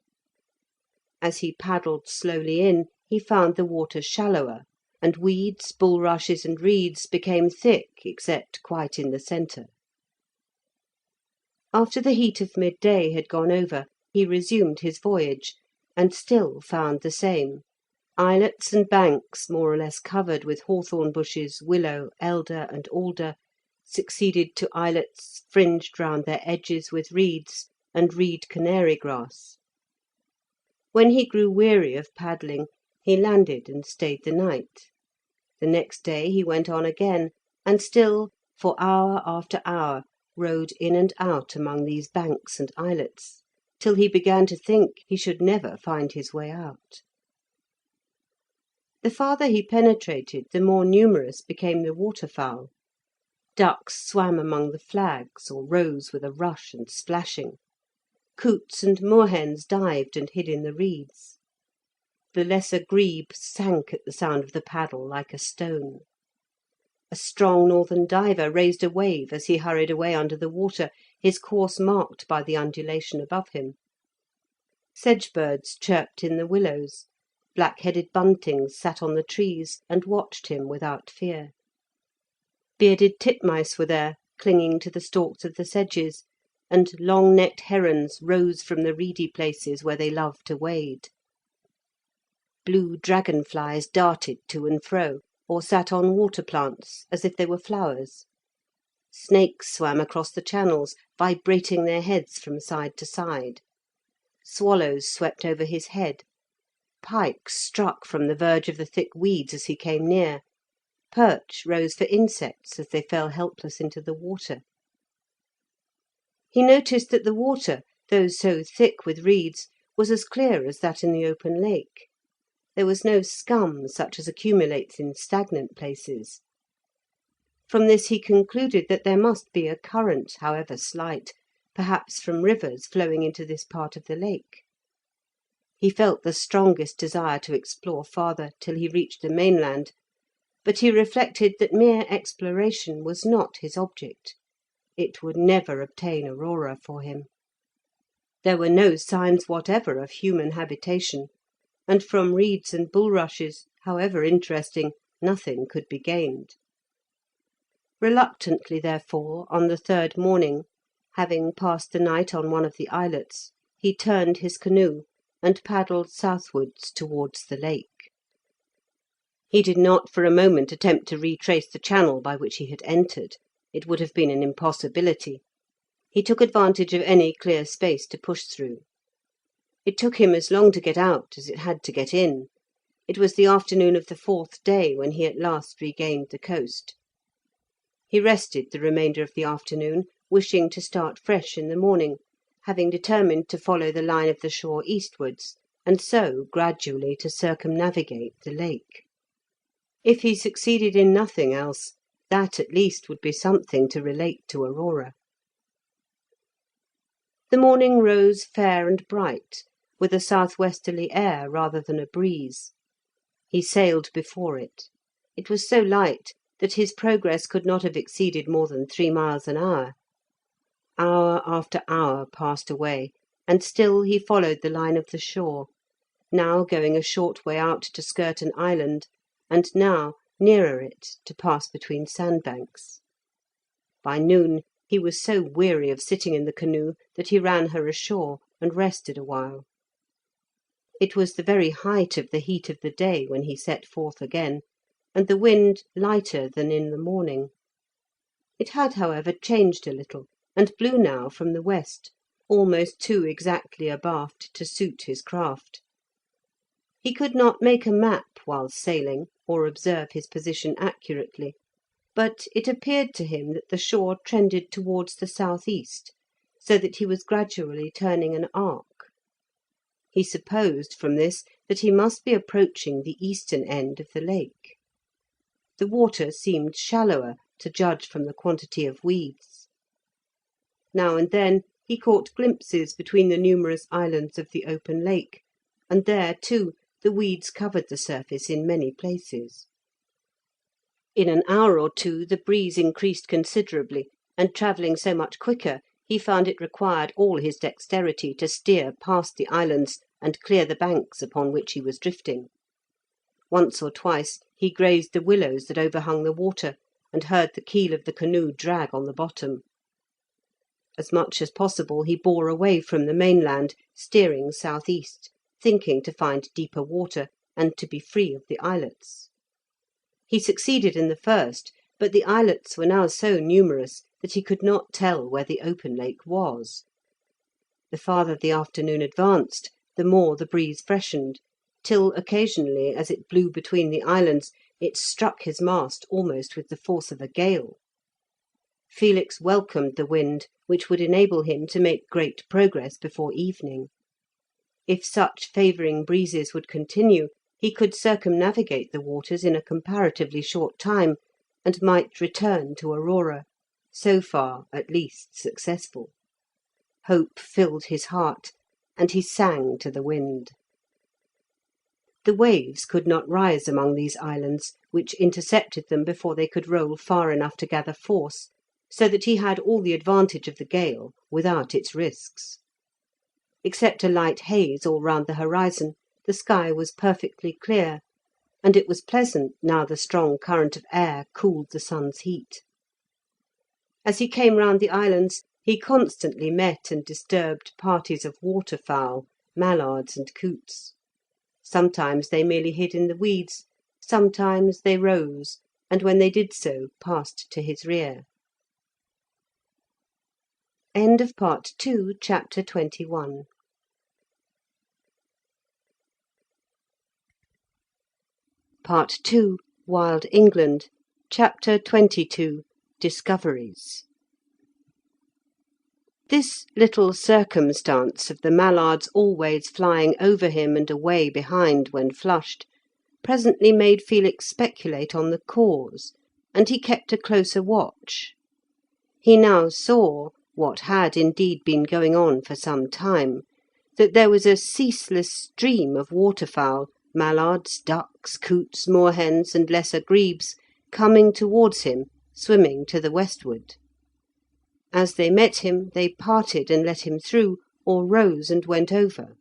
As he paddled slowly in, he found the water shallower, and weeds, bulrushes, and reeds became thick, except quite in the centre. After the heat of midday had gone over, he resumed his voyage, and still found the same: islets and banks more or less covered with hawthorn bushes, willow, elder, and alder, succeeded to islets fringed round their edges with reeds and reed canary grass. When he grew weary of paddling, he landed and stayed the night. The next day he went on again, and still, for hour after hour, rowed in and out among these banks and islets, till he began to think he should never find his way out. The farther he penetrated, the more numerous became the waterfowl. Ducks swam among the flags, or rose with a rush and splashing. Coots and moorhens dived and hid in the reeds. The lesser grebe sank at the sound of the paddle like a stone. A strong northern diver raised a wave as he hurried away under the water, his course marked by the undulation above him. Sedgebirds chirped in the willows, black-headed buntings sat on the trees and watched him without fear. Bearded titmice were there, clinging to the stalks of the sedges, and long-necked herons rose from the reedy places where they loved to wade. Blue dragonflies darted to and fro, or sat on water plants as if they were flowers. Snakes swam across the channels, vibrating their heads from side to side. Swallows swept over his head. Pike struck from the verge of the thick weeds as he came near. Perch rose for insects as they fell helpless into the water. He noticed that the water, though so thick with reeds, was as clear as that in the open lake. There was no scum such as accumulates in stagnant places. From this he concluded that there must be a current, however slight, perhaps from rivers flowing into this part of the lake. He felt the strongest desire to explore farther till he reached the mainland, but he reflected that mere exploration was not his object. It would never obtain Aurora for him. There were no signs whatever of human habitation, and from reeds and bulrushes, however interesting, nothing could be gained. Reluctantly, therefore, on the third morning, having passed the night on one of the islets, he turned his canoe and paddled southwards towards the lake. He did not for a moment attempt to retrace the channel by which he had entered. It would have been an impossibility. He took advantage of any clear space to push through. It took him as long to get out as it had to get in. It was the afternoon of the fourth day when he at last regained the coast. He rested the remainder of the afternoon, wishing to start fresh in the morning, having determined to follow the line of the shore eastwards, and so gradually to circumnavigate the lake. If he succeeded in nothing else, That at least would be something to relate to Aurora. The morning rose fair and bright, with a south-westerly air rather than a breeze. He sailed before it. It was so light that his progress could not have exceeded more than 3 miles an hour. Hour after hour passed away, and still he followed the line of the shore, now going a short way out to skirt an island, and now nearer it to pass between sandbanks. By noon he was so weary of sitting in the canoe that he ran her ashore and rested a while. It was the very height of the heat of the day when he set forth again, and the wind lighter than in the morning. It had, however, changed a little, and blew now from the west, almost too exactly abaft to suit his craft. He could not make a map while sailing, or observe his position accurately, but it appeared to him that the shore trended towards the south-east, so that he was gradually turning an arc. He supposed from this that he must be approaching the eastern end of the lake. The water seemed shallower, to judge from the quantity of weeds. Now and then he caught glimpses between the numerous islands of the open lake, and there, too, the weeds covered the surface in many places. In an hour or two the breeze increased considerably, and travelling so much quicker, he found it required all his dexterity to steer past the islands and clear the banks upon which he was drifting. Once or twice he grazed the willows that overhung the water, and heard the keel of the canoe drag on the bottom. As much as possible he bore away from the mainland, steering south-east, thinking to find deeper water, and to be free of the islets. He succeeded in the first, but the islets were now so numerous that he could not tell where the open lake was. The farther the afternoon advanced, the more the breeze freshened, till occasionally, as it blew between the islands, it struck his mast almost with the force of a gale. Felix welcomed the wind, which would enable him to make great progress before evening. If such favouring breezes would continue, he could circumnavigate the waters in a comparatively short time, and might return to Aurora, so far at least successful. Hope filled his heart, and he sang to the wind. The waves could not rise among these islands, which intercepted them before they could roll far enough to gather force, so that he had all the advantage of the gale without its risks. Except a light haze all round the horizon, the sky was perfectly clear, and it was pleasant now the strong current of air cooled the sun's heat. As he came round the islands, he constantly met and disturbed parties of waterfowl, mallards, and coots. Sometimes they merely hid in the weeds, sometimes they rose, and when they did so, passed to his rear. End of Part 2, Chapter 21. Part 2, Wild England, Chapter 22, Discoveries. This little circumstance of the mallards always flying over him and away behind when flushed, presently made Felix speculate on the cause, and he kept a closer watch. He now saw, what had indeed been going on for some time, that there was a ceaseless stream of waterfowl, mallards, ducks, coots, moorhens, and lesser grebes, coming towards him, swimming to the westward. As they met him, they parted and let him through, or rose and went over.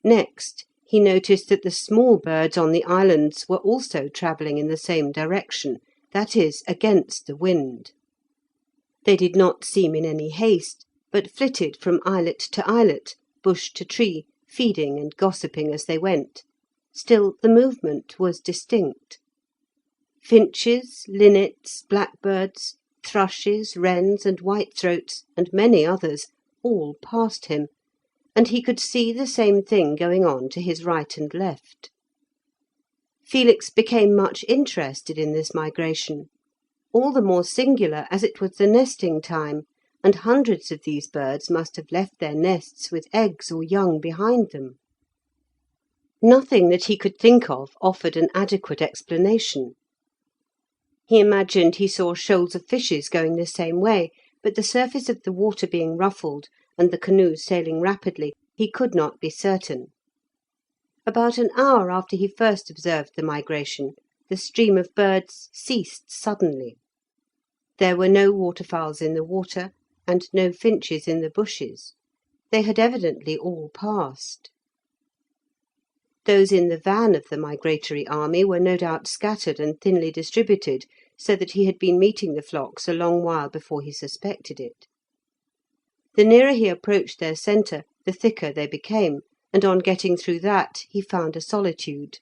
Next, he noticed that the small birds on the islands were also travelling in the same direction, that is, against the wind. They did not seem in any haste, but flitted from islet to islet, bush to tree, feeding and gossiping as they went. Still the movement was distinct. Finches, linnets, blackbirds, thrushes, wrens, and whitethroats, and many others, all passed him, and he could see the same thing going on to his right and left. Felix became much interested in this migration, all the more singular as it was the nesting time, and hundreds of these birds must have left their nests with eggs or young behind them. Nothing that he could think of offered an adequate explanation. He imagined he saw shoals of fishes going the same way, but the surface of the water being ruffled, and the canoe sailing rapidly, he could not be certain. About an hour after he first observed the migration, the stream of birds ceased suddenly. There were no waterfowls in the water, and no finches in the bushes. They had evidently all passed. Those in the van of the migratory army were no doubt scattered and thinly distributed, so that he had been meeting the flocks a long while before he suspected it. The nearer he approached their centre, the thicker they became, and on getting through that he found a solitude.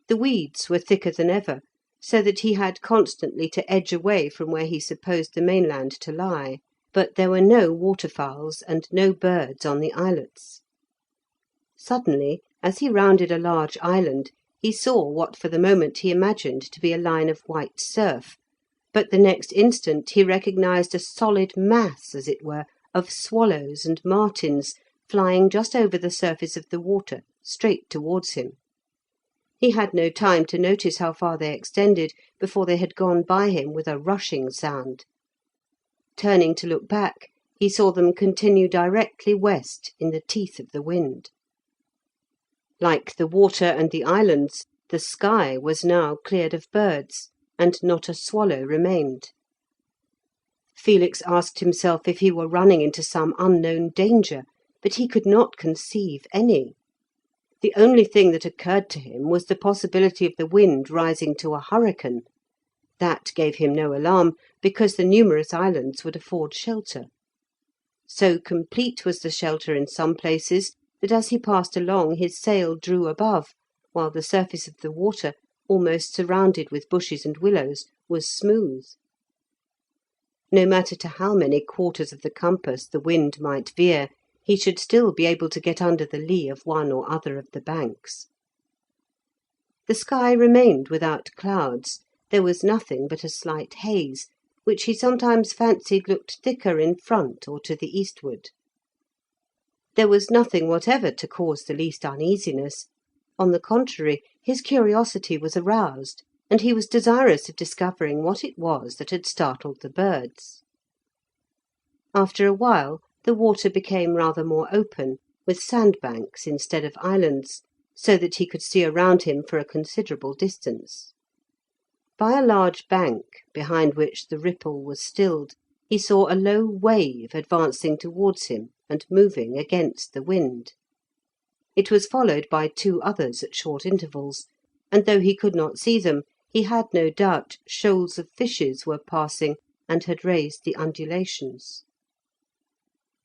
The weeds were thicker than ever, so that he had constantly to edge away from where he supposed the mainland to lie, but there were no waterfowls and no birds on the islets. Suddenly, as he rounded a large island, he saw what for the moment he imagined to be a line of white surf, but the next instant he recognised a solid mass, as it were, of swallows and martins flying just over the surface of the water, straight towards him. He had no time to notice how far they extended before they had gone by him with a rushing sound. Turning to look back, he saw them continue directly west in the teeth of the wind. Like the water and the islands, the sky was now cleared of birds, and not a swallow remained. Felix asked himself if he were running into some unknown danger, but he could not conceive any. The only thing that occurred to him was the possibility of the wind rising to a hurricane. That gave him no alarm, because the numerous islands would afford shelter. So complete was the shelter in some places that as he passed along his sail drew above, while the surface of the water, almost surrounded with bushes and willows, was smooth. No matter to how many quarters of the compass the wind might veer, he should still be able to get under the lee of one or other of the banks. The sky remained without clouds. There was nothing but a slight haze, which he sometimes fancied looked thicker in front or to the eastward. There was nothing whatever to cause the least uneasiness. On the contrary, his curiosity was aroused, and he was desirous of discovering what it was that had startled the birds. After a while the water became rather more open, with sandbanks instead of islands, so that he could see around him for a considerable distance. By a large bank, behind which the ripple was stilled, he saw a low wave advancing towards him and moving against the wind. It was followed by two others at short intervals, and though he could not see them, he had no doubt shoals of fishes were passing and had raised the undulations.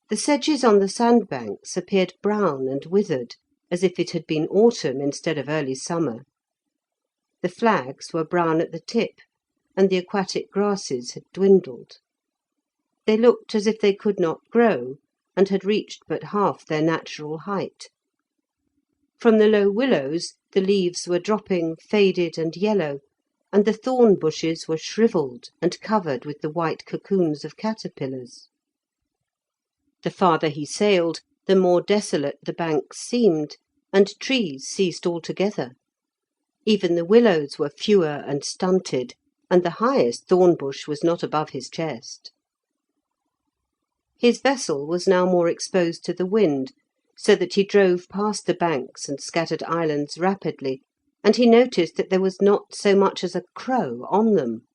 The sedges on the sandbanks appeared brown and withered, as if it had been autumn instead of early summer. The flags were brown at the tip, and the aquatic grasses had dwindled. They looked as if they could not grow, and had reached but half their natural height. From the low willows the leaves were dropping faded and yellow, and the thorn bushes were shrivelled and covered with the white cocoons of caterpillars. The farther he sailed, the more desolate the banks seemed, and trees ceased altogether. Even the willows were fewer and stunted, and the highest thorn bush was not above his chest. His vessel was now more exposed to the wind, so that he drove past the banks and scattered islands rapidly, and he noticed that there was not so much as a crow on them.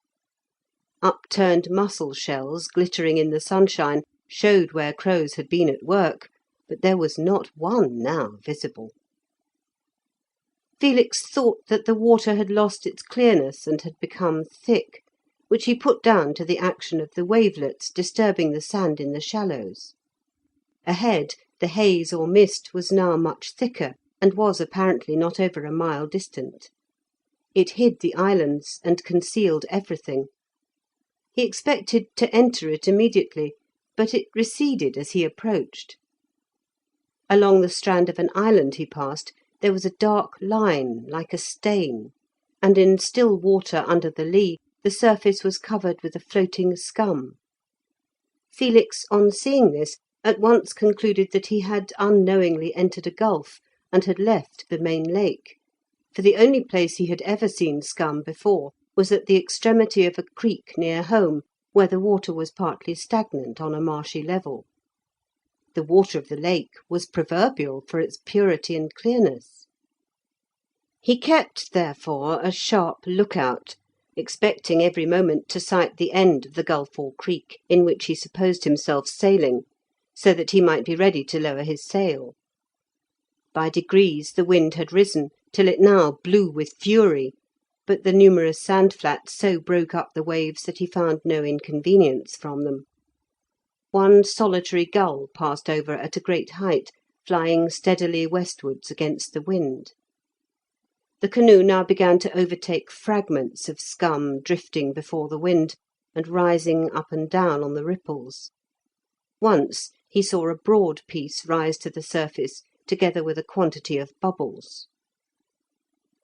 Upturned mussel shells glittering in the sunshine showed where crows had been at work, but there was not one now visible. Felix thought that the water had lost its clearness and had become thick, which he put down to the action of the wavelets disturbing the sand in the shallows. Ahead, the haze or mist was now much thicker, and was apparently not over a mile distant. It hid the islands and concealed everything. He expected to enter it immediately, but it receded as he approached. Along the strand of an island he passed there was a dark line like a stain, and in still water under the lee the surface was covered with a floating scum. Felix, on seeing this, at once concluded that he had unknowingly entered a gulf, and had left the main lake, for the only place he had ever seen scum before was at the extremity of a creek near home, where the water was partly stagnant on a marshy level. The water of the lake was proverbial for its purity and clearness. He kept, therefore, a sharp look-out, expecting every moment to sight the end of the gulf or creek in which he supposed himself sailing, so that he might be ready to lower his sail. By degrees the wind had risen, till it now blew with fury, but the numerous sand-flats so broke up the waves that he found no inconvenience from them. One solitary gull passed over at a great height, flying steadily westwards against the wind. The canoe now began to overtake fragments of scum drifting before the wind, and rising up and down on the ripples. Once he saw a broad piece rise to the surface, together with a quantity of bubbles.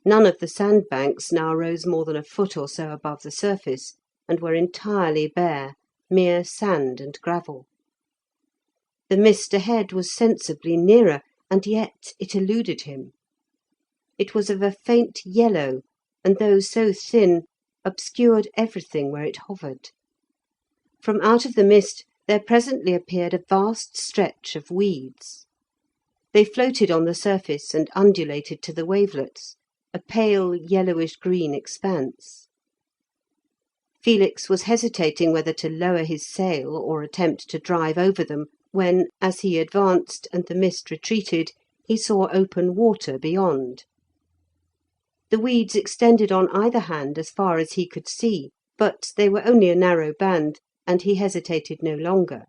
None of the sandbanks now rose more than a foot or so above the surface, and were entirely bare, mere sand and gravel. The mist ahead was sensibly nearer, and yet it eluded him. It was of a faint yellow, and though so thin, obscured everything where it hovered. From out of the mist there presently appeared a vast stretch of weeds. They floated on the surface and undulated to the wavelets, a pale yellowish-green expanse. Felix was hesitating whether to lower his sail or attempt to drive over them, when, as he advanced and the mist retreated, he saw open water beyond. The weeds extended on either hand as far as he could see, but they were only a narrow band, and he hesitated no longer.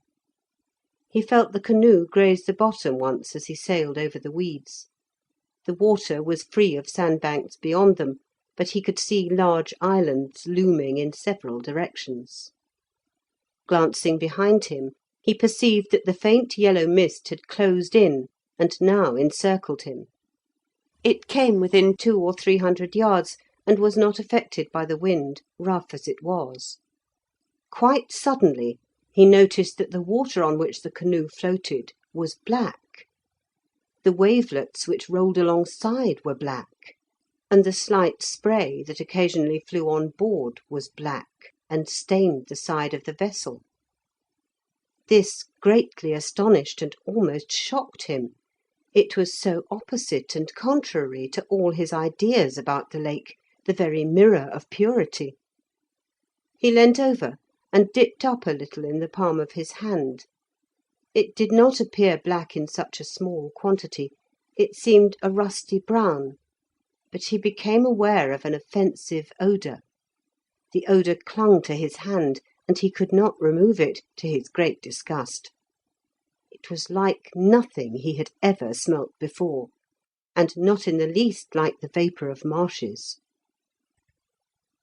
He felt the canoe graze the bottom once as he sailed over the weeds. The water was free of sandbanks beyond them, but he could see large islands looming in several directions. Glancing behind him, he perceived that the faint yellow mist had closed in and now encircled him. It came within 200 or 300 yards, and was not affected by the wind, rough as it was. Quite suddenly he noticed that the water on which the canoe floated was black. The wavelets which rolled alongside were black, and the slight spray that occasionally flew on board was black, and stained the side of the vessel. This greatly astonished and almost shocked him. It was so opposite and contrary to all his ideas about the lake, the very mirror of purity. He leant over and dipped up a little in the palm of his hand. It did not appear black in such a small quantity; it seemed a rusty brown, but he became aware of an offensive odour. The odour clung to his hand, and he could not remove it, to his great disgust. It was like nothing he had ever smelt before, and not in the least like the vapour of marshes.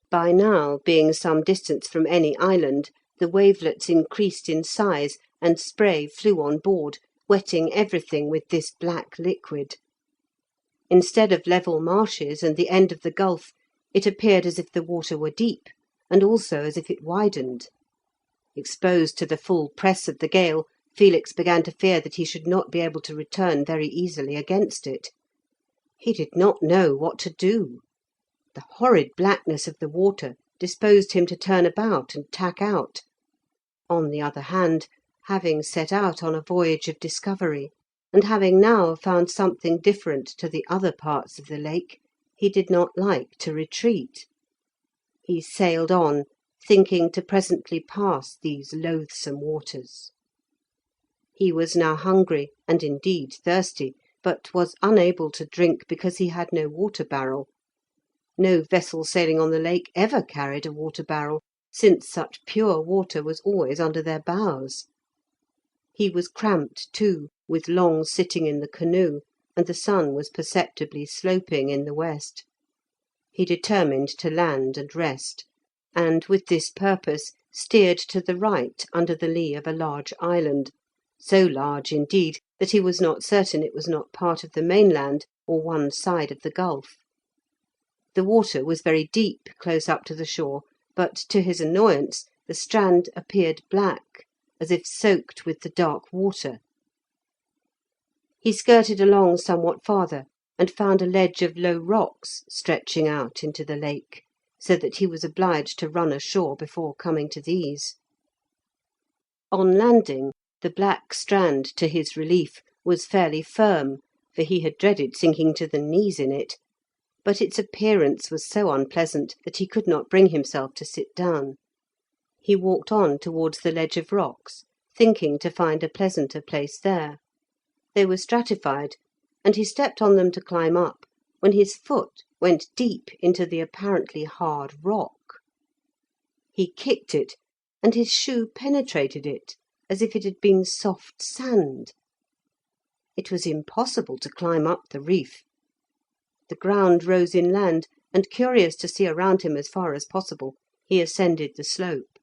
By now, being some distance from any island, the wavelets increased in size, and spray flew on board, wetting everything with this black liquid. Instead of level marshes and the end of the gulf, it appeared as if the water were deep, and also as if it widened. Exposed to the full press of the gale, Felix began to fear that he should not be able to return very easily against it. He did not know what to do. The horrid blackness of the water disposed him to turn about and tack out. On the other hand, having set out on a voyage of discovery, and having now found something different to the other parts of the lake, he did not like to retreat. He sailed on, thinking to presently pass these loathsome waters. He was now hungry, and indeed thirsty, but was unable to drink because he had no water barrel. No vessel sailing on the lake ever carried a water barrel, since such pure water was always under their bows. He was cramped, too, with long sitting in the canoe, and the sun was perceptibly sloping in the west. He determined to land and rest, and with this purpose steered to the right under the lee of a large island, so large, indeed, that he was not certain it was not part of the mainland or one side of the gulf. The water was very deep close up to the shore, but to his annoyance the strand appeared black, as if soaked with the dark water. He skirted along somewhat farther, and found a ledge of low rocks stretching out into the lake, so that he was obliged to run ashore before coming to these. On landing, the black strand, to his relief, was fairly firm, for he had dreaded sinking to the knees in it, but its appearance was so unpleasant that he could not bring himself to sit down. He walked on towards the ledge of rocks, thinking to find a pleasanter place there. They were stratified, and he stepped on them to climb up, when his foot went deep into the apparently hard rock. He kicked it, and his shoe penetrated it as if it had been soft sand. It was impossible to climb up the reef. The ground rose inland, and curious to see around him as far as possible, he ascended the slope.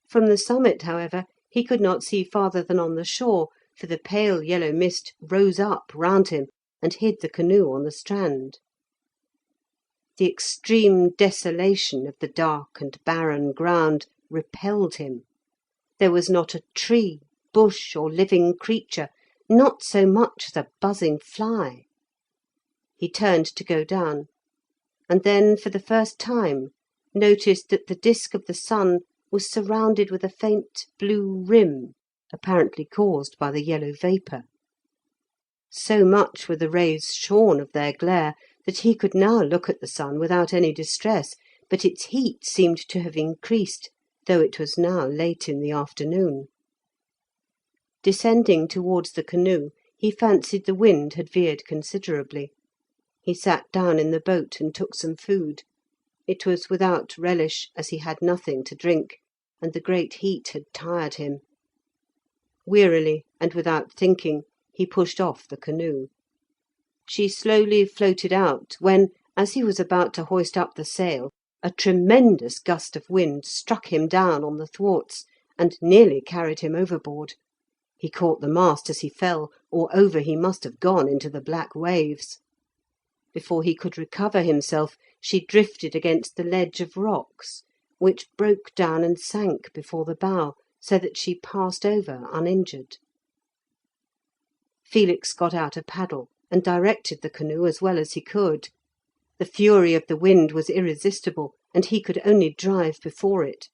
From the summit, however, he could not see farther than on the shore, for the pale yellow mist rose up round him and hid the canoe on the strand. The extreme desolation of the dark and barren ground repelled him. There was not a tree, bush, or living creature, not so much as a buzzing fly. He turned to go down, and then for the first time noticed that the disk of the sun was surrounded with a faint blue rim, apparently caused by the yellow vapour. So much were the rays shorn of their glare that he could now look at the sun without any distress, but its heat seemed to have increased, though it was now late in the afternoon. Descending towards the canoe, he fancied the wind had veered considerably. He sat down in the boat and took some food. It was without relish, as he had nothing to drink, and the great heat had tired him. Wearily, and without thinking, he pushed off the canoe. She slowly floated out when, as he was about to hoist up the sail, a tremendous gust of wind struck him down on the thwarts, and nearly carried him overboard. He caught the mast as he fell, or over he must have gone into the black waves. Before he could recover himself, she drifted against the ledge of rocks, which broke down and sank before the bow, so that she passed over uninjured. Felix got out a paddle and directed the canoe as well as he could. The fury of the wind was irresistible, and he could only drive before it.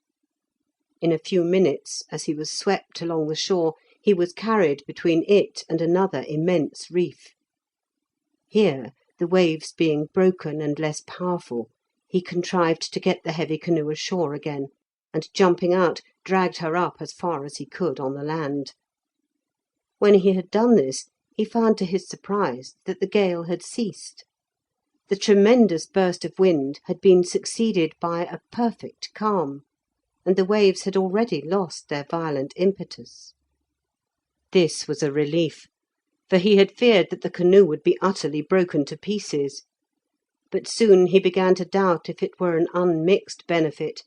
In a few minutes, as he was swept along the shore, he was carried between it and another immense reef. Here, the waves being broken and less powerful, he contrived to get the heavy canoe ashore again, and jumping out, dragged her up as far as he could on the land. When he had done this, he found to his surprise that the gale had ceased. The tremendous burst of wind had been succeeded by a perfect calm, and the waves had already lost their violent impetus. This was a relief, for he had feared that the canoe would be utterly broken to pieces. But soon he began to doubt if it were an unmixed benefit,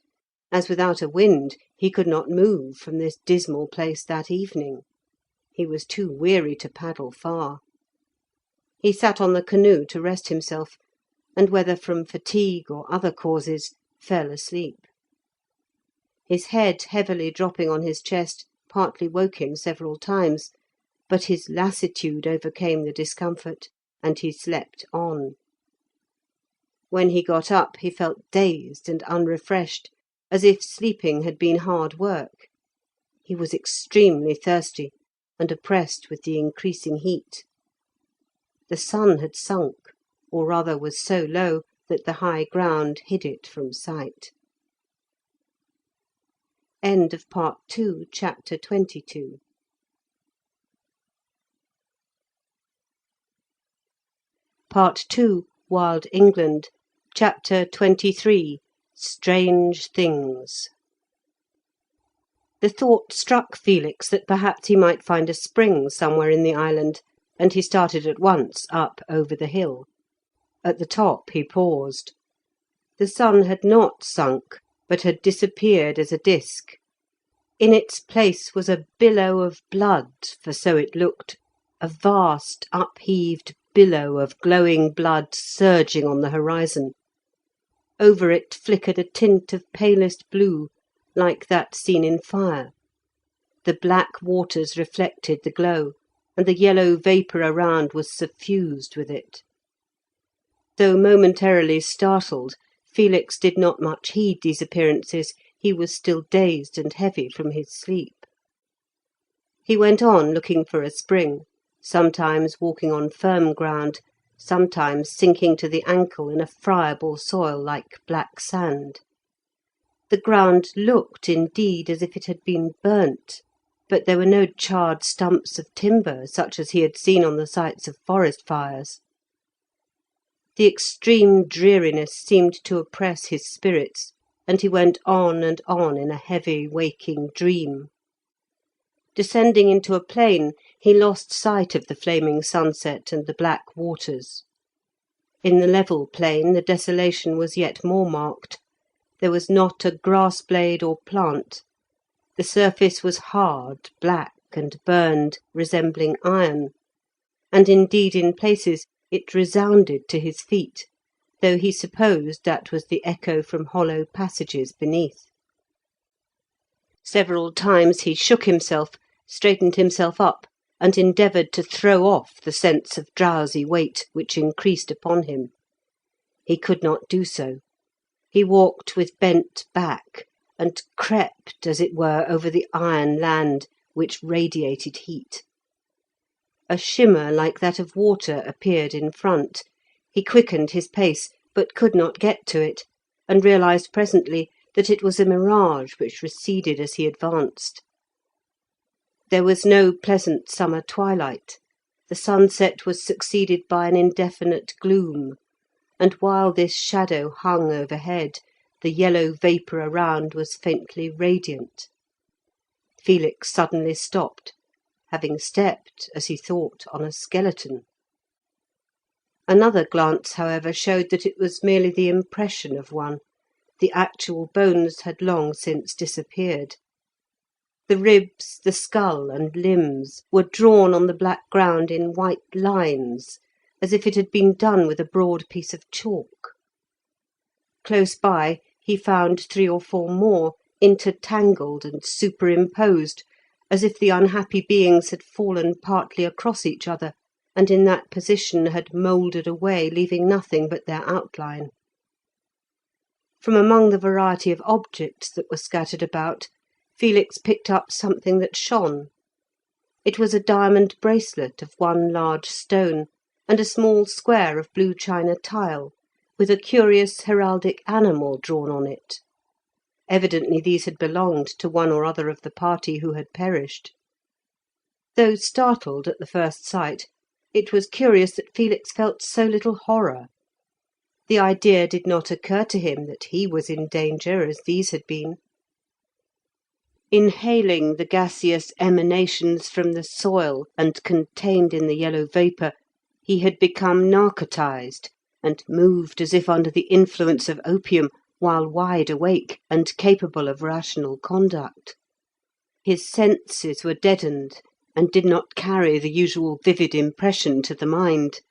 as without a wind he could not move from this dismal place that evening. He was too weary to paddle far. He sat on the canoe to rest himself, and whether from fatigue or other causes, fell asleep. His head heavily dropping on his chest partly woke him several times, but his lassitude overcame the discomfort, and he slept on. When he got up he felt dazed and unrefreshed, as if sleeping had been hard work. He was extremely thirsty, and oppressed with the increasing heat. The sun had sunk, or rather was so low that the high ground hid it from sight. End of Part 2, Chapter 22. Part 2, Wild England, Chapter 23, Strange Things. The thought struck Felix that perhaps he might find a spring somewhere in the island, and he started at once up over the hill. At the top he paused. The sun had not sunk, but had disappeared as a disk. In its place was a billow of blood, for so it looked, a vast upheaved billow of glowing blood surging on the horizon. Over it flickered a tint of palest blue, like that seen in fire. The black waters reflected the glow, and the yellow vapour around was suffused with it. Though momentarily startled, Felix did not much heed these appearances, he was still dazed and heavy from his sleep. He went on looking for a spring, sometimes walking on firm ground, sometimes sinking to the ankle in a friable soil like black sand. The ground looked, indeed, as if it had been burnt, but there were no charred stumps of timber such as he had seen on the sites of forest fires. The extreme dreariness seemed to oppress his spirits, and he went on and on in a heavy waking dream. Descending into a plain, he lost sight of the flaming sunset and the black waters. In the level plain the desolation was yet more marked. There was not a grass blade or plant. The surface was hard, black, and burned, resembling iron, and indeed in places it resounded to his feet, though he supposed that was the echo from hollow passages beneath. Several times he shook himself, straightened himself up, and endeavoured to throw off the sense of drowsy weight which increased upon him. He could not do so. He walked with bent back, and crept, as it were, over the iron land which radiated heat. A shimmer like that of water appeared in front. He quickened his pace, but could not get to it, and realised presently that it was a mirage which receded as he advanced. There was no pleasant summer twilight. The sunset was succeeded by an indefinite gloom, and while this shadow hung overhead, the yellow vapour around was faintly radiant. Felix suddenly stopped, having stepped, as he thought, on a skeleton. Another glance, however, showed that it was merely the impression of one. The actual bones had long since disappeared. The ribs, the skull, and limbs were drawn on the black ground in white lines, as if it had been done with a broad piece of chalk. Close by he found 3 or 4 more, intertangled and superimposed, as if the unhappy beings had fallen partly across each other, and in that position had mouldered away, leaving nothing but their outline. From among the variety of objects that were scattered about, Felix picked up something that shone. It was a diamond bracelet of one large stone, and a small square of blue china tile, with a curious heraldic animal drawn on it. Evidently these had belonged to one or other of the party who had perished. Though startled at the first sight, it was curious that Felix felt so little horror. The idea did not occur to him that he was in danger as these had been. Inhaling the gaseous emanations from the soil and contained in the yellow vapour, he had become narcotized, and moved as if under the influence of opium, while wide awake and capable of rational conduct. His senses were deadened, and did not carry the usual vivid impression to the mind.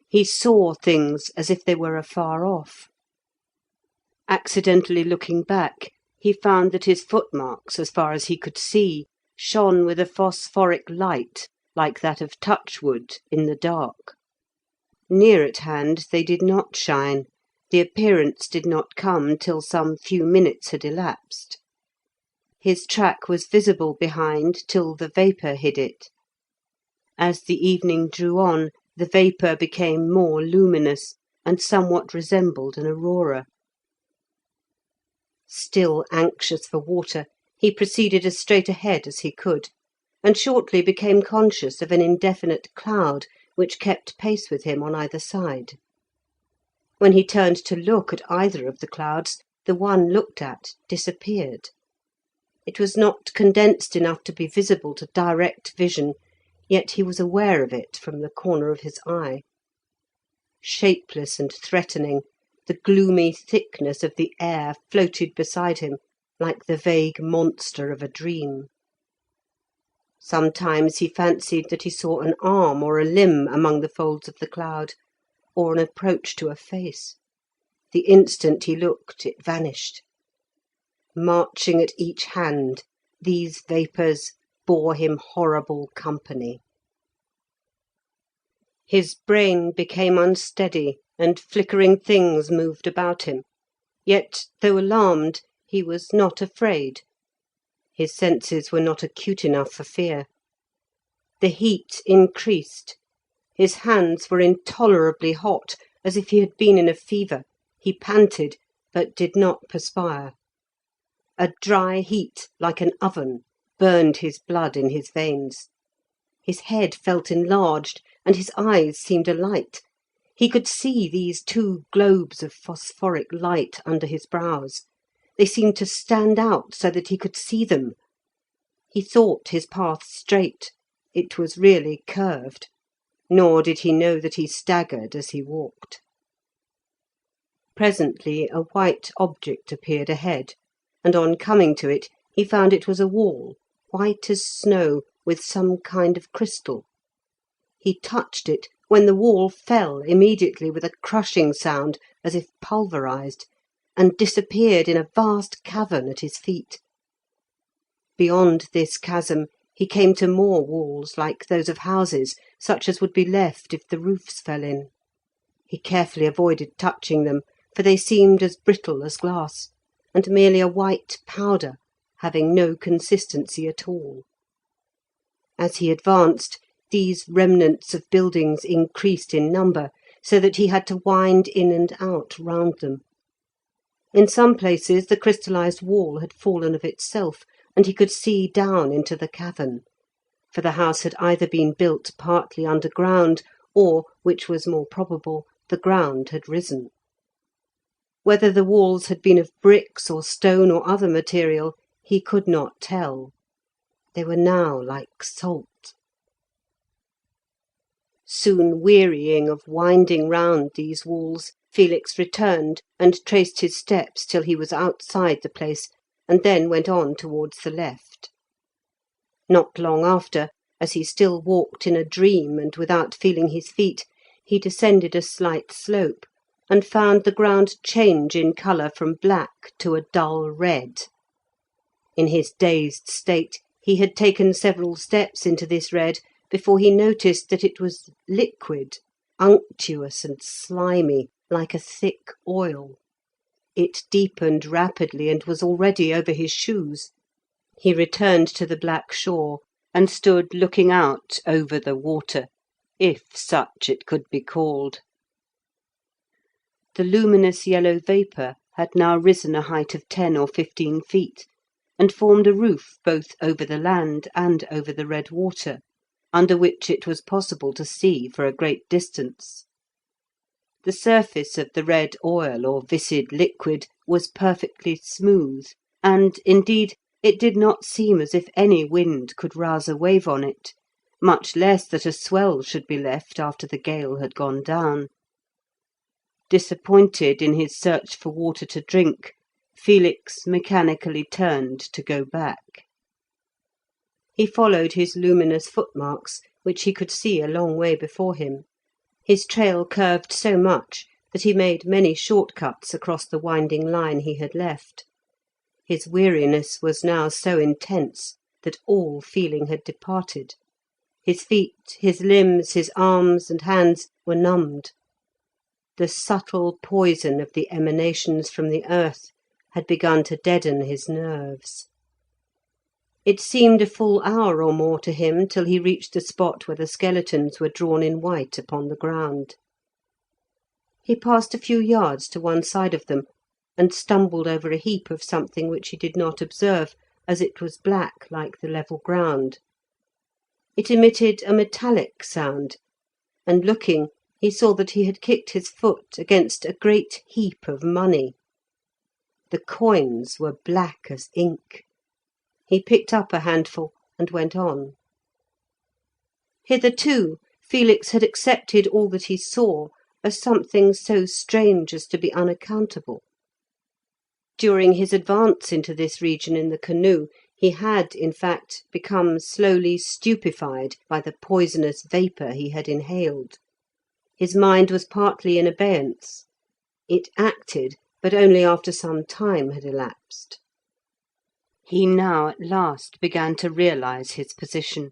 He saw things as if they were afar off. Accidentally looking back, he found that his footmarks, as far as he could see, shone with a phosphoric light like that of touchwood in the dark. Near at hand they did not shine. The appearance did not come till some few minutes had elapsed. His track was visible behind till the vapour hid it. As the evening drew on, the vapour became more luminous, and somewhat resembled an aurora. Still anxious for water, he proceeded as straight ahead as he could, and shortly became conscious of an indefinite cloud which kept pace with him on either side. When he turned to look at either of the clouds, the one looked at disappeared. It was not condensed enough to be visible to direct vision, yet he was aware of it from the corner of his eye. Shapeless and threatening, the gloomy thickness of the air floated beside him like the vague monster of a dream. Sometimes he fancied that he saw an arm or a limb among the folds of the cloud, or an approach to a face. The instant he looked, it vanished. Marching at each hand, these vapours bore him horrible company. His brain became unsteady, and flickering things moved about him. Yet, though alarmed, he was not afraid. His senses were not acute enough for fear. The heat increased. His hands were intolerably hot, as if he had been in a fever. He panted, but did not perspire. A dry heat, like an oven, burned his blood in his veins. His head felt enlarged, and his eyes seemed alight. He could see these two globes of phosphoric light under his brows. They seemed to stand out so that he could see them. He thought his path straight. It was really curved. Nor did he know that he staggered as he walked. Presently a white object appeared ahead, and on coming to it he found it was a wall, white as snow, with some kind of crystal. He touched it, when the wall fell immediately with a crushing sound as if pulverised, and disappeared in a vast cavern at his feet. Beyond this chasm he came to more walls like those of houses, such as would be left if the roofs fell in. He carefully avoided touching them, for they seemed as brittle as glass, and merely a white powder, having no consistency at all. As he advanced, these remnants of buildings increased in number, so that he had to wind in and out round them. In some places the crystallised wall had fallen of itself, and he could see down into the cavern, for the house had either been built partly underground, or, which was more probable, the ground had risen. Whether the walls had been of bricks or stone or other material, he could not tell. They were now like salt. Soon wearying of winding round these walls, Felix returned and traced his steps till he was outside the place, and then went on towards the left. Not long after, as he still walked in a dream and without feeling his feet, he descended a slight slope, and found the ground change in colour from black to a dull red. In his dazed state he had taken several steps into this red before he noticed that it was liquid, unctuous and slimy, like a thick oil. It deepened rapidly and was already over his shoes. He returned to the black shore, and stood looking out over the water, if such it could be called. The luminous yellow vapour had now risen a height of 10 or 15 feet, and formed a roof both over the land and over the red water, under which it was possible to see for a great distance. The surface of the red oil or viscid liquid was perfectly smooth, and, indeed, it did not seem as if any wind could rouse a wave on it, much less that a swell should be left after the gale had gone down. Disappointed in his search for water to drink, Felix mechanically turned to go back. He followed his luminous footmarks, which he could see a long way before him. His trail curved so much that he made many short cuts across the winding line he had left. His weariness was now so intense that all feeling had departed. His feet, his limbs, his arms and hands were numbed. The subtle poison of the emanations from the earth had begun to deaden his nerves. It seemed a full hour or more to him till he reached the spot where the skeletons were drawn in white upon the ground. He passed a few yards to one side of them, and stumbled over a heap of something which he did not observe, as it was black like the level ground. It emitted a metallic sound, and looking, he saw that he had kicked his foot against a great heap of money. The coins were black as ink. He picked up a handful and went on. Hitherto Felix had accepted all that he saw as something so strange as to be unaccountable. During his advance into this region in the canoe, he had, in fact, become slowly stupefied by the poisonous vapour he had inhaled. His mind was partly in abeyance. It acted, but only after some time had elapsed. He now at last began to realise his position.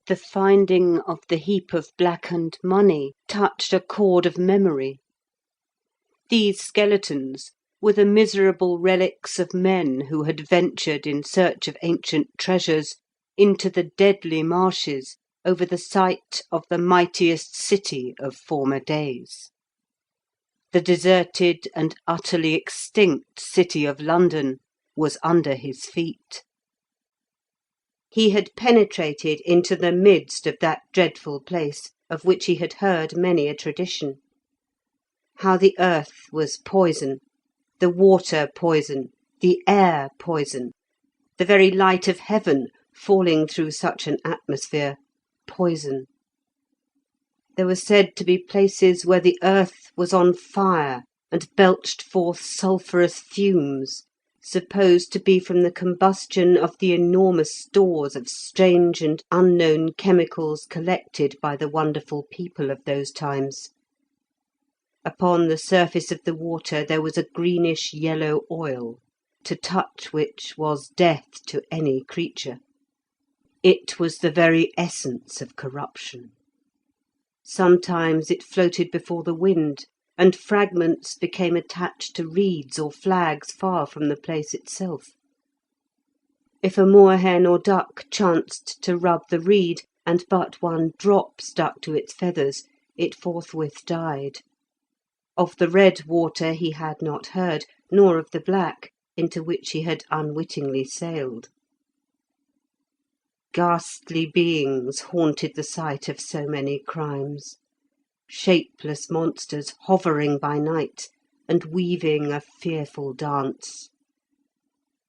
The finding of the heap of blackened money touched a chord of memory. These skeletons, were the miserable relics of men who had ventured in search of ancient treasures into the deadly marshes over the site of the mightiest city of former days. The deserted and utterly extinct city of London was under his feet. He had penetrated into the midst of that dreadful place, of which he had heard many a tradition. How the earth was poison, the water poison, the air poison, the very light of heaven falling through such an atmosphere, poison. There were said to be places where the earth was on fire and belched forth sulphurous fumes, supposed to be from the combustion of the enormous stores of strange and unknown chemicals collected by the wonderful people of those times. Upon the surface of the water there was a greenish yellow oil, to touch which was death to any creature. It was the very essence of corruption. Sometimes it floated before the wind, and fragments became attached to reeds or flags far from the place itself. If a moorhen or duck chanced to rub the reed, and but one drop stuck to its feathers, it forthwith died. Of the red water he had not heard, nor of the black, into which he had unwittingly sailed. Ghastly beings haunted the site of so many crimes, shapeless monsters hovering by night and weaving a fearful dance.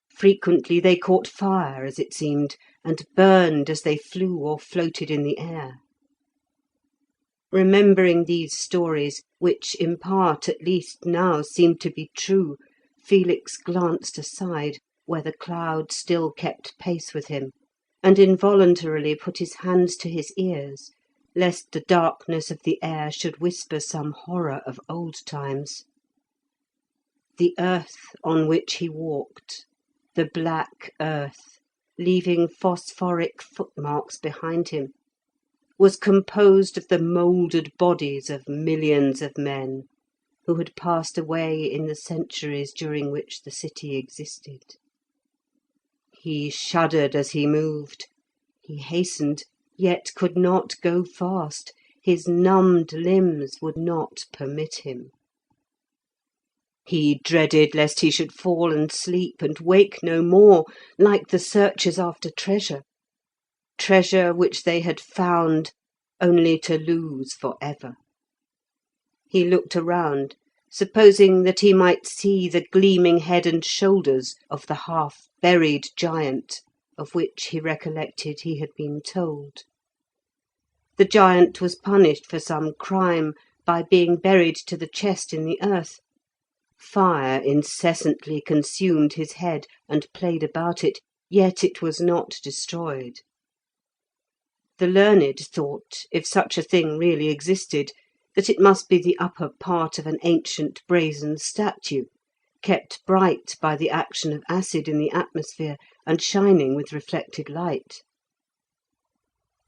Frequently they caught fire, as it seemed, and burned as they flew or floated in the air. Remembering these stories, which in part at least now seemed to be true, Felix glanced aside, where the cloud still kept pace with him, and involuntarily put his hands to his ears, lest the darkness of the air should whisper some horror of old times. The earth on which he walked, the black earth, leaving phosphoric footmarks behind him, was composed of the mouldered bodies of millions of men who had passed away in the centuries during which the city existed. He shuddered as he moved. He hastened, yet could not go fast. His numbed limbs would not permit him. He dreaded lest he should fall and sleep and wake no more, like the searchers after treasure, treasure which they had found only to lose for ever. He looked around, supposing that he might see the gleaming head and shoulders of the half-buried giant of which he recollected he had been told. The giant was punished for some crime by being buried to the chest in the earth. Fire incessantly consumed his head and played about it, yet it was not destroyed. The learned thought, if such a thing really existed, that it must be the upper part of an ancient brazen statue, kept bright by the action of acid in the atmosphere and shining with reflected light.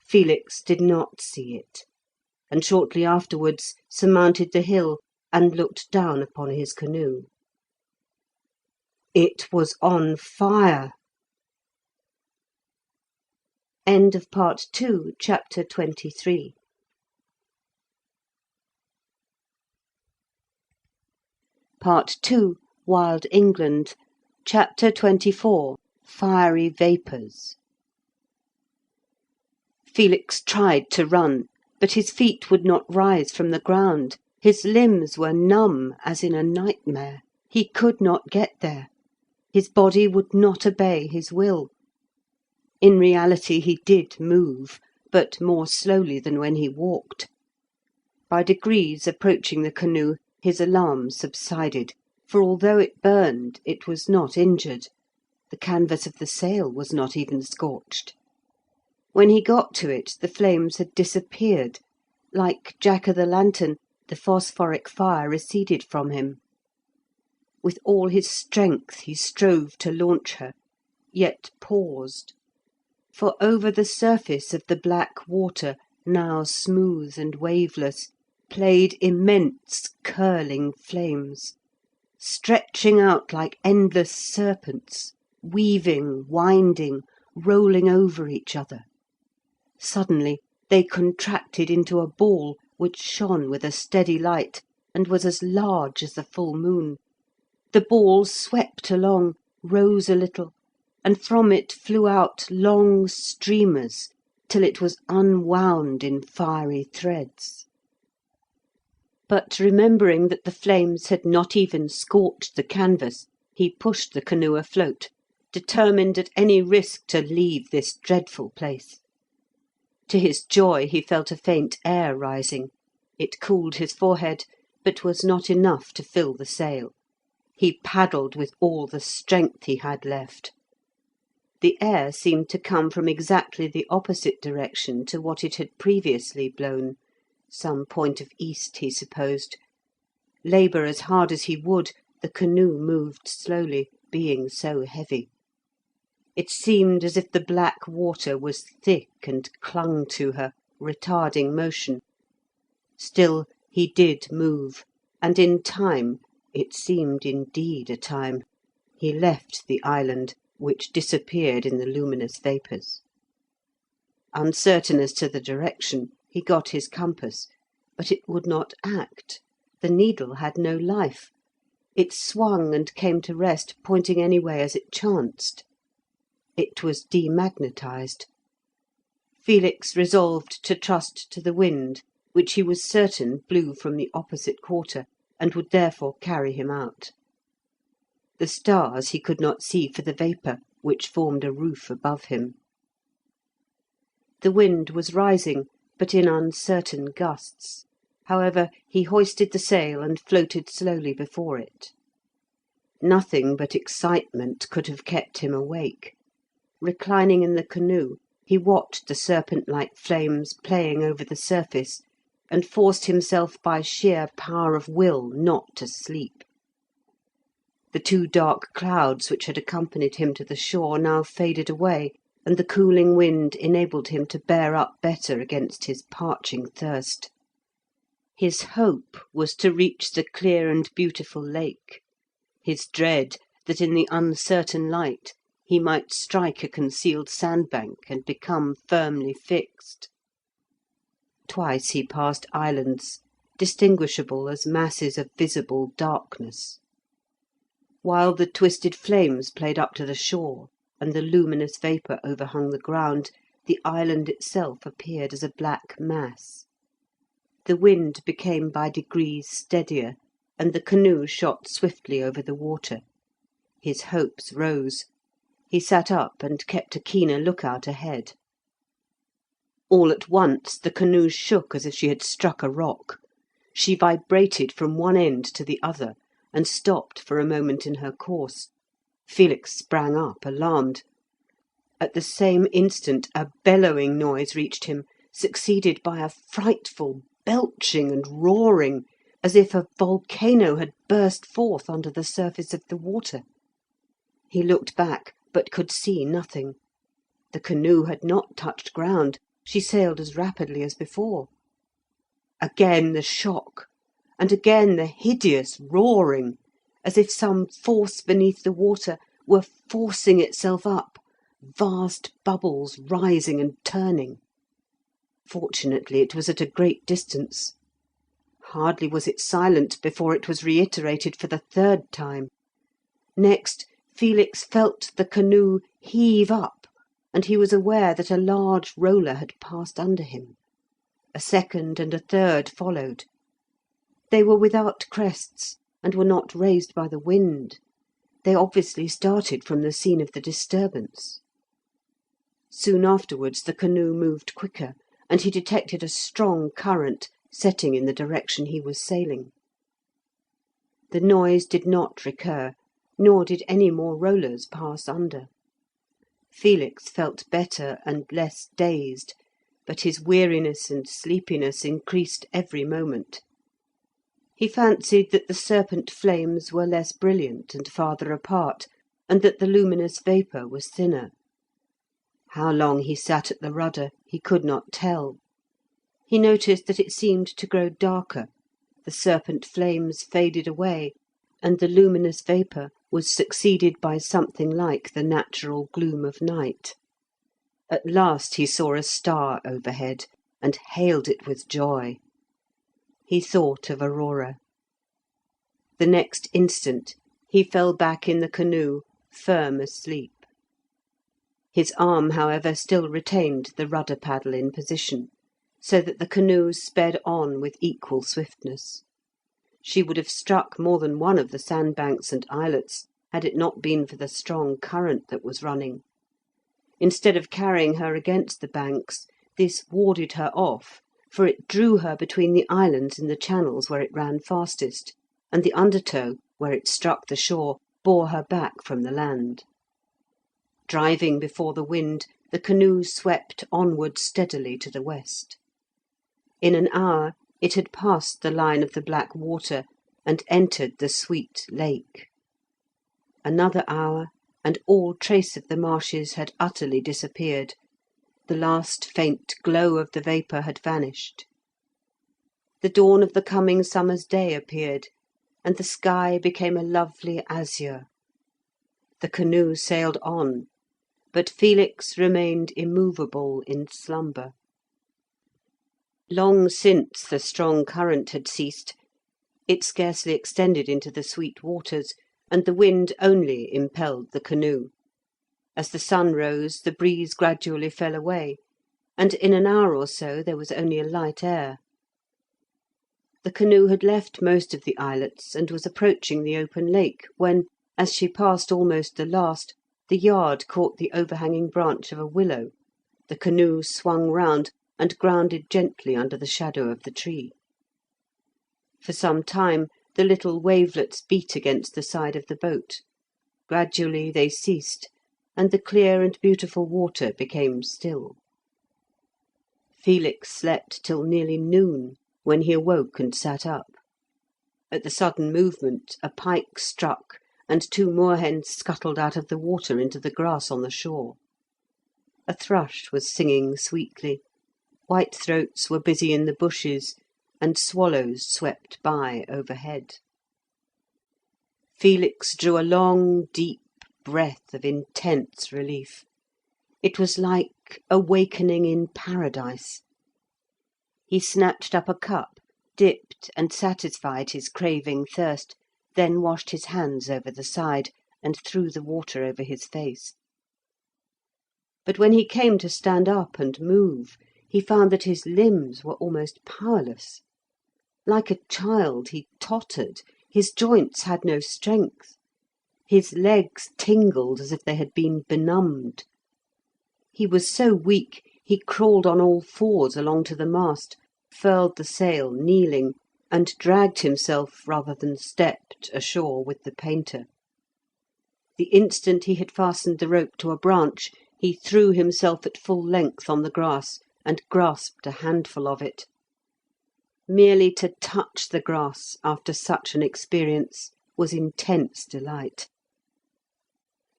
Felix did not see it, and shortly afterwards surmounted the hill and looked down upon his canoe. It was on fire. End of Part 2, Chapter 23. Part 2, Wild England, Chapter 24, Fiery Vapours. Felix tried to run, but his feet would not rise from the ground. His limbs were numb as in a nightmare. He could not get there. His body would not obey his will. In reality he did move, but more slowly than when he walked. By degrees approaching the canoe, his alarm subsided, for although it burned, it was not injured. The canvas of the sail was not even scorched. When he got to it, the flames had disappeared. Like Jack-o'-the-lantern, the phosphoric fire receded from him. With all his strength he strove to launch her, yet paused. For over the surface of the black water, now smooth and waveless, played immense curling flames, stretching out like endless serpents, weaving, winding, rolling over each other. Suddenly they contracted into a ball which shone with a steady light and was as large as the full moon. The ball swept along, rose a little, and from it flew out long streamers till it was unwound in fiery threads. But remembering that the flames had not even scorched the canvas, he pushed the canoe afloat, determined at any risk to leave this dreadful place. To his joy he felt a faint air rising. It cooled his forehead, but was not enough to fill the sail. He paddled with all the strength he had left. The air seemed to come from exactly the opposite direction to what it had previously blown, some point of east, he supposed. Labour as hard as he would, the canoe moved slowly, being so heavy. It seemed as if the black water was thick and clung to her, retarding motion. Still he did move, and in time, it seemed indeed a time, he left the island, which disappeared in the luminous vapours. Uncertain as to the direction, he got his compass, but it would not act. The needle had no life. It swung and came to rest, pointing any way as it chanced. It was demagnetised. Felix resolved to trust to the wind, which he was certain blew from the opposite quarter, and would therefore carry him out. The stars he could not see for the vapour, which formed a roof above him. The wind was rising, but in uncertain gusts. However, he hoisted the sail and floated slowly before it. Nothing but excitement could have kept him awake. Reclining in the canoe, he watched the serpent-like flames playing over the surface, and forced himself by sheer power of will not to sleep. The two dark clouds which had accompanied him to the shore now faded away, and the cooling wind enabled him to bear up better against his parching thirst. His hope was to reach the clear and beautiful lake, his dread that in the uncertain light he might strike a concealed sandbank and become firmly fixed. Twice he passed islands, distinguishable as masses of visible darkness. While the twisted flames played up to the shore, and the luminous vapour overhung the ground, the island itself appeared as a black mass. The wind became by degrees steadier, and the canoe shot swiftly over the water. His hopes rose. He sat up and kept a keener look-out ahead. All at once the canoe shook as if she had struck a rock. She vibrated from one end to the other, and stopped for a moment in her course. Felix sprang up, alarmed. At the same instant a bellowing noise reached him, succeeded by a frightful belching and roaring, as if a volcano had burst forth under the surface of the water. He looked back, but could see nothing. The canoe had not touched ground. She sailed as rapidly as before. Again the shock, and again the hideous roaring, as if some force beneath the water were forcing itself up, vast bubbles rising and turning. Fortunately it was at a great distance. Hardly was it silent before it was reiterated for the third time. Next, Felix felt the canoe heave up, and he was aware that a large roller had passed under him. A second and a third followed. They were without crests, and were not raised by the wind. They obviously started from the scene of the disturbance. Soon afterwards the canoe moved quicker, and he detected a strong current setting in the direction he was sailing. The noise did not recur, nor did any more rollers pass under. Felix felt better and less dazed, but his weariness and sleepiness increased every moment. He fancied that the serpent flames were less brilliant and farther apart, and that the luminous vapour was thinner. How long he sat at the rudder he could not tell. He noticed that it seemed to grow darker, the serpent flames faded away, and the luminous vapour was succeeded by something like the natural gloom of night. At last he saw a star overhead, and hailed it with joy. He thought of Aurora. The next instant he fell back in the canoe, firm asleep. His arm, however, still retained the rudder paddle in position, so that the canoe sped on with equal swiftness. She would have struck more than one of the sandbanks and islets had it not been for the strong current that was running. Instead of carrying her against the banks, this warded her off, for it drew her between the islands in the channels where it ran fastest, and the undertow, where it struck the shore, bore her back from the land. Driving before the wind, the canoe swept onward steadily to the west. In an hour it had passed the line of the black water and entered the sweet lake. Another hour, and all trace of the marshes had utterly disappeared. The last faint glow of the vapour had vanished. The dawn of the coming summer's day appeared, and the sky became a lovely azure. The canoe sailed on, but Felix remained immovable in slumber. Long since the strong current had ceased. It scarcely extended into the sweet waters, and the wind only impelled the canoe. As the sun rose, the breeze gradually fell away, and in an hour or so there was only a light air. The canoe had left most of the islets, and was approaching the open lake, when, as she passed almost the last, the yard caught the overhanging branch of a willow. The canoe swung round, and grounded gently under the shadow of the tree. For some time the little wavelets beat against the side of the boat. Gradually they ceased, and the clear and beautiful water became still. Felix slept till nearly noon, when he awoke and sat up. At the sudden movement a pike struck, and two moorhens scuttled out of the water into the grass on the shore. A thrush was singing sweetly, whitethroats were busy in the bushes, and swallows swept by overhead. Felix drew a long, deep breath of intense relief. It was like awakening in paradise. He snatched up a cup, dipped, and satisfied his craving thirst, then washed his hands over the side, and threw the water over his face. But when he came to stand up and move, he found that his limbs were almost powerless. Like a child he tottered, his joints had no strength. His legs tingled as if they had been benumbed. He was so weak he crawled on all fours along to the mast, furled the sail kneeling, and dragged himself rather than stepped ashore with the painter. The instant he had fastened the rope to a branch, he threw himself at full length on the grass, and grasped a handful of it. Merely to touch the grass after such an experience was intense delight.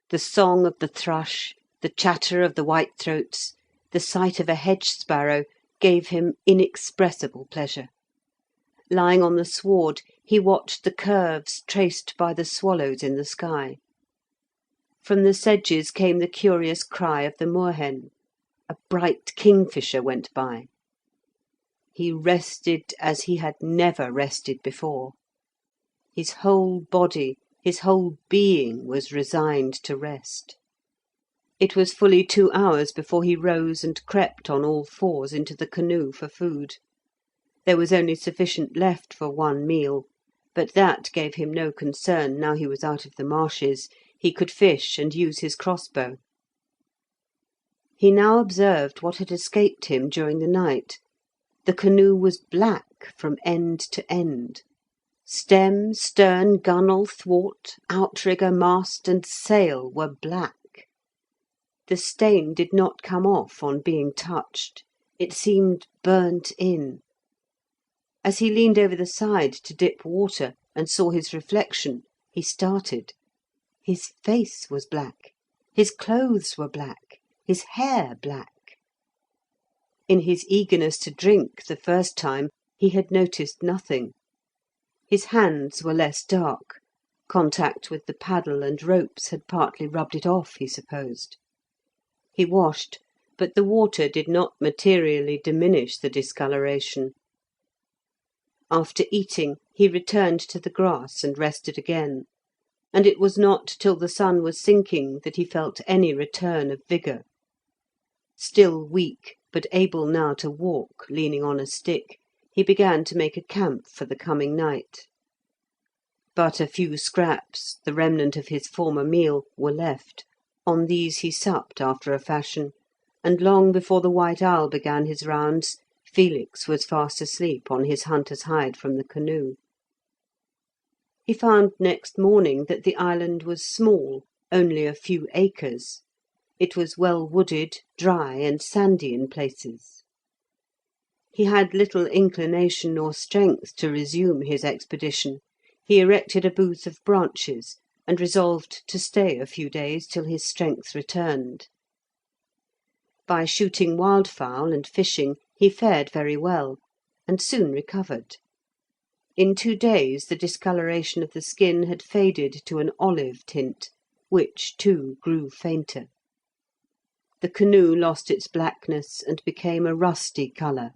The song of the thrush, the chatter of the whitethroats, the sight of a hedge sparrow gave him inexpressible pleasure. Lying on the sward, he watched the curves traced by the swallows in the sky. From the sedges came the curious cry of the moorhen. A bright kingfisher went by. He rested as he had never rested before. His whole body, his whole being was resigned to rest. It was fully 2 hours before he rose and crept on all fours into the canoe for food. There was only sufficient left for one meal, but that gave him no concern now he was out of the marshes. He could fish and use his crossbow. He now observed what had escaped him during the night. The canoe was black from end to end. Stem, stern, gunwale, thwart, outrigger, mast, and sail were black. The stain did not come off on being touched. It seemed burnt in. As he leaned over the side to dip water and saw his reflection, he started. His face was black, his clothes were black, his hair black. In his eagerness to drink the first time, he had noticed nothing. His hands were less dark, Contact with the paddle and ropes had partly rubbed it off, he supposed. He washed, but the water did not materially diminish the discoloration. After eating, he returned to the grass and rested again, and it was not till the sun was sinking that he felt any return of vigour. Still weak, but able now to walk, leaning on a stick, he began to make a camp for the coming night. But a few scraps, the remnant of his former meal, were left. On these he supped after a fashion, and long before the white owl began his rounds, Felix was fast asleep on his hunter's hide from the canoe. He found next morning that the island was small, only a few acres. It was well wooded, dry, and sandy in places. He had little inclination or strength to resume his expedition. He erected a booth of branches, and resolved to stay a few days till his strength returned. By shooting wildfowl and fishing he fared very well, and soon recovered. In 2 days the discoloration of the skin had faded to an olive tint, which, too, grew fainter. The canoe lost its blackness and became a rusty colour.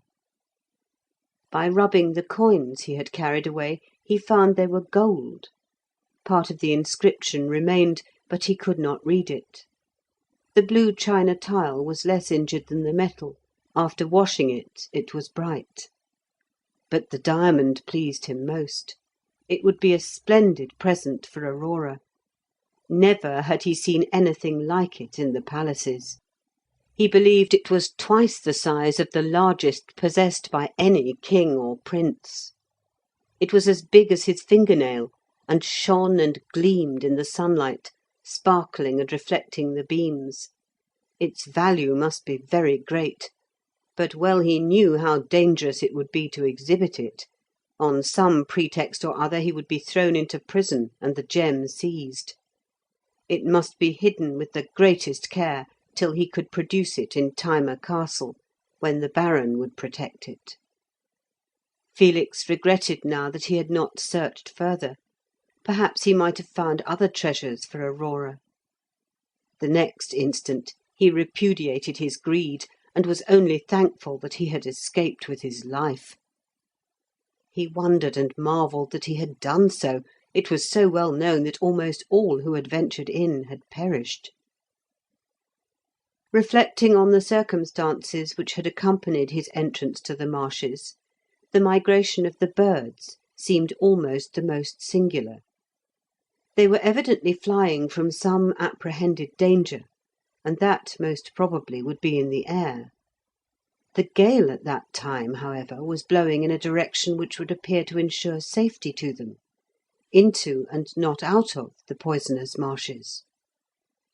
By rubbing the coins he had carried away, he found they were gold. Part of the inscription remained, but he could not read it. The blue china tile was less injured than the metal. After washing it, it was bright. But the diamond pleased him most. It would be a splendid present for Aurora. Never had he seen anything like it in the palaces. He believed it was twice the size of the largest possessed by any king or prince. It was as big as his fingernail, and shone and gleamed in the sunlight, sparkling and reflecting the beams. Its value must be very great, but well he knew how dangerous it would be to exhibit it. On some pretext or other he would be thrown into prison and the gem seized. It must be hidden with the greatest care till he could produce it in Thyma Castle, when the Baron would protect it. Felix regretted now that he had not searched further. Perhaps he might have found other treasures for Aurora. The next instant he repudiated his greed, and was only thankful that he had escaped with his life. He wondered and marvelled that he had done so. It was so well known that almost all who had ventured in had perished. Reflecting on the circumstances which had accompanied his entrance to the marshes, the migration of the birds seemed almost the most singular. They were evidently flying from some apprehended danger, and that most probably would be in the air. The gale at that time, however, was blowing in a direction which would appear to ensure safety to them, into and not out of the poisonous marshes.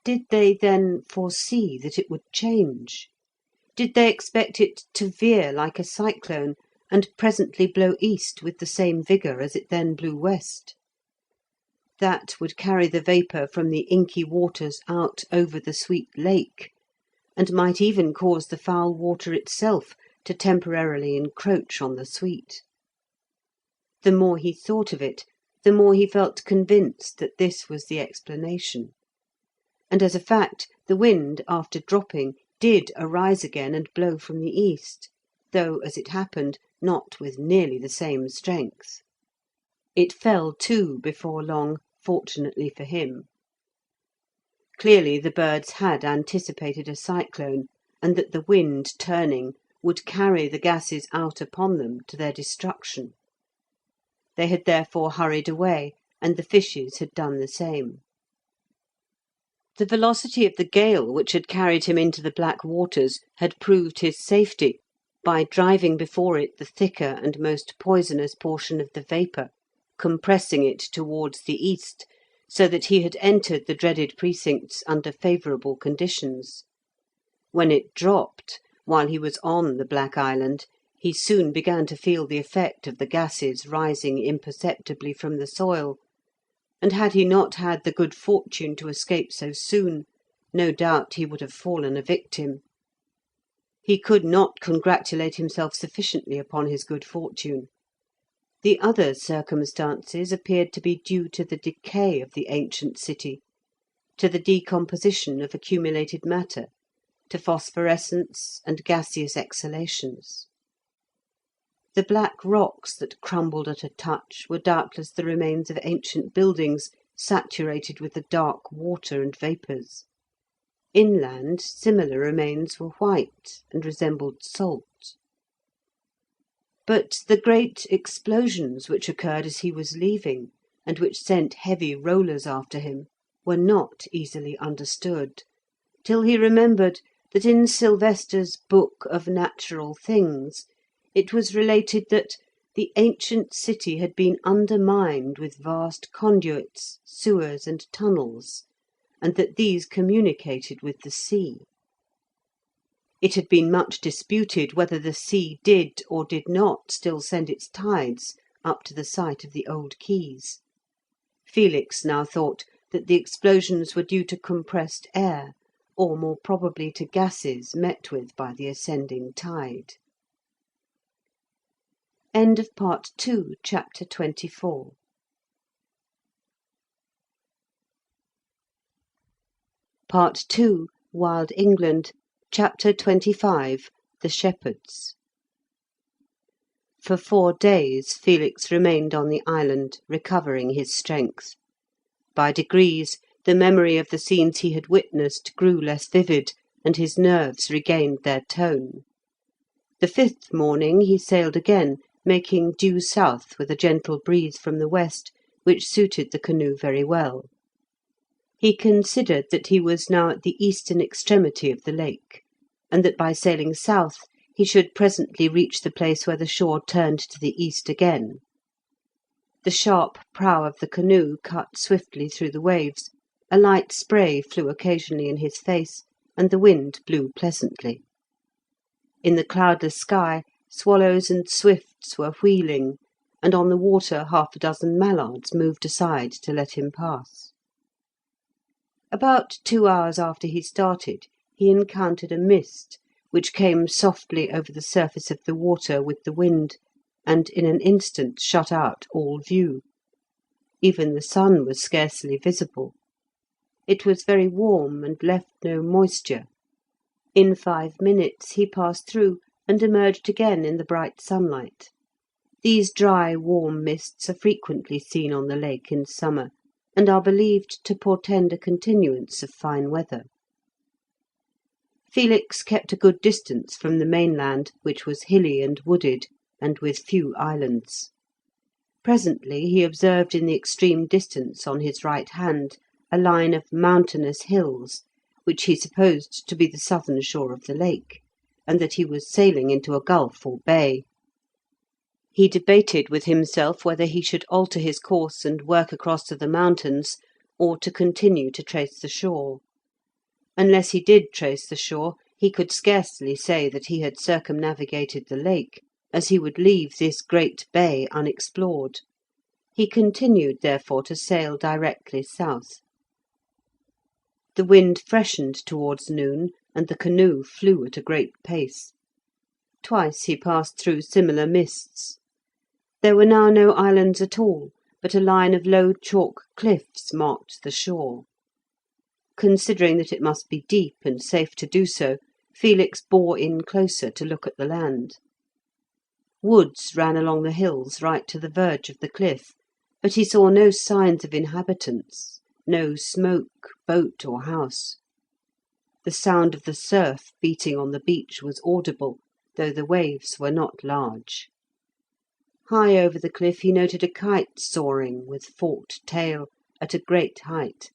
Did they, then, foresee that it would change? Did they expect it to veer like a cyclone, and presently blow east with the same vigour as it then blew west? That would carry the vapour from the inky waters out over the sweet lake, and might even cause the foul water itself to temporarily encroach on the sweet. The more he thought of it, the more he felt convinced that this was the explanation. And as a fact, the wind, after dropping, did arise again and blow from the east, though, as it happened, not with nearly the same strength. It fell, too, before long, fortunately for him. Clearly the birds had anticipated a cyclone, and that the wind, turning, would carry the gases out upon them to their destruction. They had therefore hurried away, and the fishes had done the same. The velocity of the gale which had carried him into the black waters had proved his safety by driving before it the thicker and most poisonous portion of the vapour, compressing it towards the east, so that he had entered the dreaded precincts under favourable conditions. When it dropped, while he was on the Black Island, he soon began to feel the effect of the gases rising imperceptibly from the soil, and had he not had the good fortune to escape so soon, no doubt he would have fallen a victim. He could not congratulate himself sufficiently upon his good fortune. The other circumstances appeared to be due to the decay of the ancient city, to the decomposition of accumulated matter, to phosphorescence and gaseous exhalations. The black rocks that crumbled at a touch were doubtless the remains of ancient buildings saturated with the dark water and vapours. Inland, similar remains were white and resembled salt. But the great explosions which occurred as he was leaving, and which sent heavy rollers after him, were not easily understood, till he remembered that in Sylvester's Book of Natural Things it was related that the ancient city had been undermined with vast conduits, sewers, and tunnels, and that these communicated with the sea. It had been much disputed whether the sea did or did not still send its tides up to the site of the old quays. Felix now thought that the explosions were due to compressed air, or more probably to gases met with by the ascending tide. End of Part 2, Chapter 24. Part 2, Wild England, Chapter 25, The Shepherds. For 4 days Felix remained on the island, recovering his strength. By degrees the memory of the scenes he had witnessed grew less vivid, and his nerves regained their tone. The 5th morning he sailed again, making due south with a gentle breeze from the west, which suited the canoe very well. He considered that he was now at the eastern extremity of the lake, and that by sailing south he should presently reach the place where the shore turned to the east again. The sharp prow of the canoe cut swiftly through the waves, a light spray flew occasionally in his face, and the wind blew pleasantly. In the cloudless sky swallows and swifts were wheeling, and on the water 6 mallards moved aside to let him pass. About 2 hours after he started, he encountered a mist, which came softly over the surface of the water with the wind, and in an instant shut out all view. Even the sun was scarcely visible. It was very warm, and left no moisture. In 5 minutes he passed through, and emerged again in the bright sunlight. These dry, warm mists are frequently seen on the lake in summer, and are believed to portend a continuance of fine weather. Felix kept a good distance from the mainland, which was hilly and wooded, and with few islands. Presently he observed in the extreme distance on his right hand a line of mountainous hills, which he supposed to be the southern shore of the lake, and that he was sailing into a gulf or bay. He debated with himself whether he should alter his course and work across to the mountains, or to continue to trace the shore. Unless he did trace the shore, he could scarcely say that he had circumnavigated the lake, as he would leave this great bay unexplored. He continued, therefore, to sail directly south. The wind freshened towards noon, and the canoe flew at a great pace. Twice he passed through similar mists. There were now no islands at all, but a line of low chalk cliffs marked the shore. Considering that it must be deep and safe to do so, Felix bore in closer to look at the land. Woods ran along the hills right to the verge of the cliff, but he saw no signs of inhabitants, no smoke, boat, or house. The sound of the surf beating on the beach was audible, though the waves were not large. High over the cliff he noted a kite soaring, with forked tail, at a great height.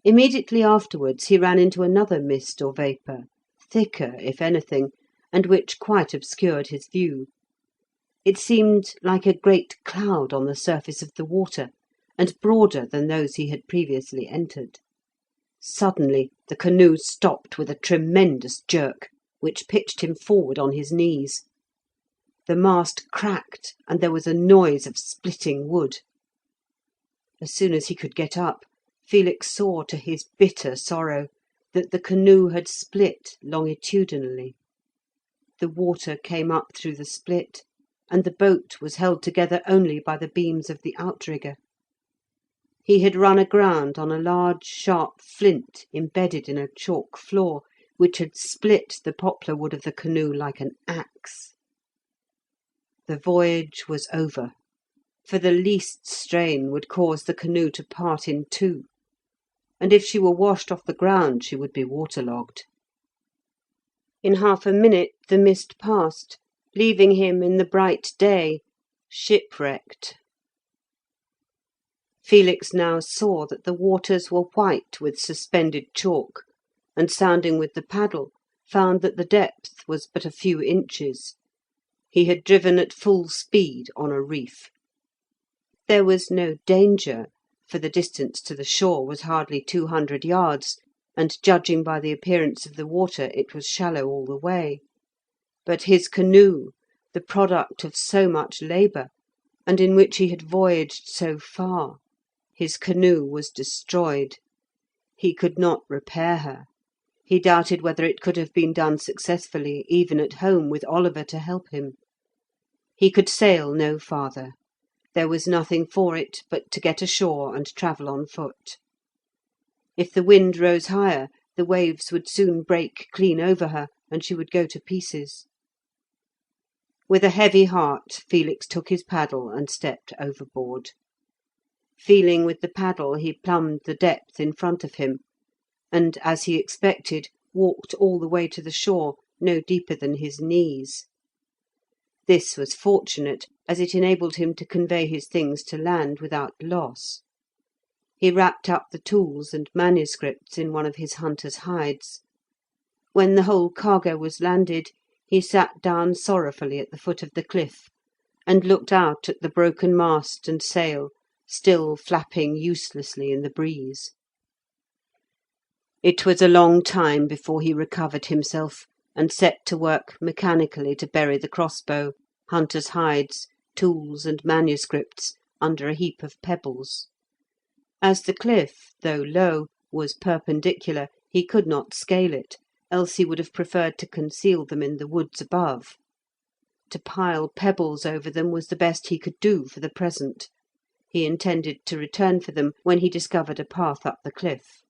Immediately afterwards he ran into another mist or vapour, thicker, if anything, and which quite obscured his view. It seemed like a great cloud on the surface of the water, and broader than those he had previously entered. Suddenly the canoe stopped with a tremendous jerk, which pitched him forward on his knees. The mast cracked, and there was a noise of splitting wood. As soon as he could get up, Felix saw, to his bitter sorrow, that the canoe had split longitudinally. The water came up through the split, and the boat was held together only by the beams of the outrigger. He had run aground on a large sharp flint embedded in a chalk floor, which had split the poplar wood of the canoe like an axe. The voyage was over, for the least strain would cause the canoe to part in two, and if she were washed off the ground she would be waterlogged. In half a minute the mist passed, leaving him in the bright day, shipwrecked. Felix now saw that the waters were white with suspended chalk, and sounding with the paddle, found that the depth was but a few inches. He had driven at full speed on a reef. There was no danger, for the distance to the shore was hardly 200 yards, and judging by the appearance of the water it was shallow all the way. But his canoe, the product of so much labour, and in which he had voyaged so far, his canoe was destroyed. He could not repair her. He doubted whether it could have been done successfully, even at home, with Oliver to help him. He could sail no farther. There was nothing for it but to get ashore and travel on foot. If the wind rose higher, the waves would soon break clean over her, and she would go to pieces. With a heavy heart, Felix took his paddle and stepped overboard. Feeling with the paddle, he plumbed the depth in front of him, and, as he expected, walked all the way to the shore, no deeper than his knees. This was fortunate, as it enabled him to convey his things to land without loss. He wrapped up the tools and manuscripts in one of his hunter's hides. When the whole cargo was landed, he sat down sorrowfully at the foot of the cliff, and looked out at the broken mast and sail, still flapping uselessly in the breeze. It was a long time before he recovered himself, and set to work mechanically to bury the crossbow, hunter's hides, tools, and manuscripts under a heap of pebbles. As the cliff, though low, was perpendicular, he could not scale it, else he would have preferred to conceal them in the woods above. To pile pebbles over them was the best he could do for the present. He intended to return for them when he discovered a path up the cliff.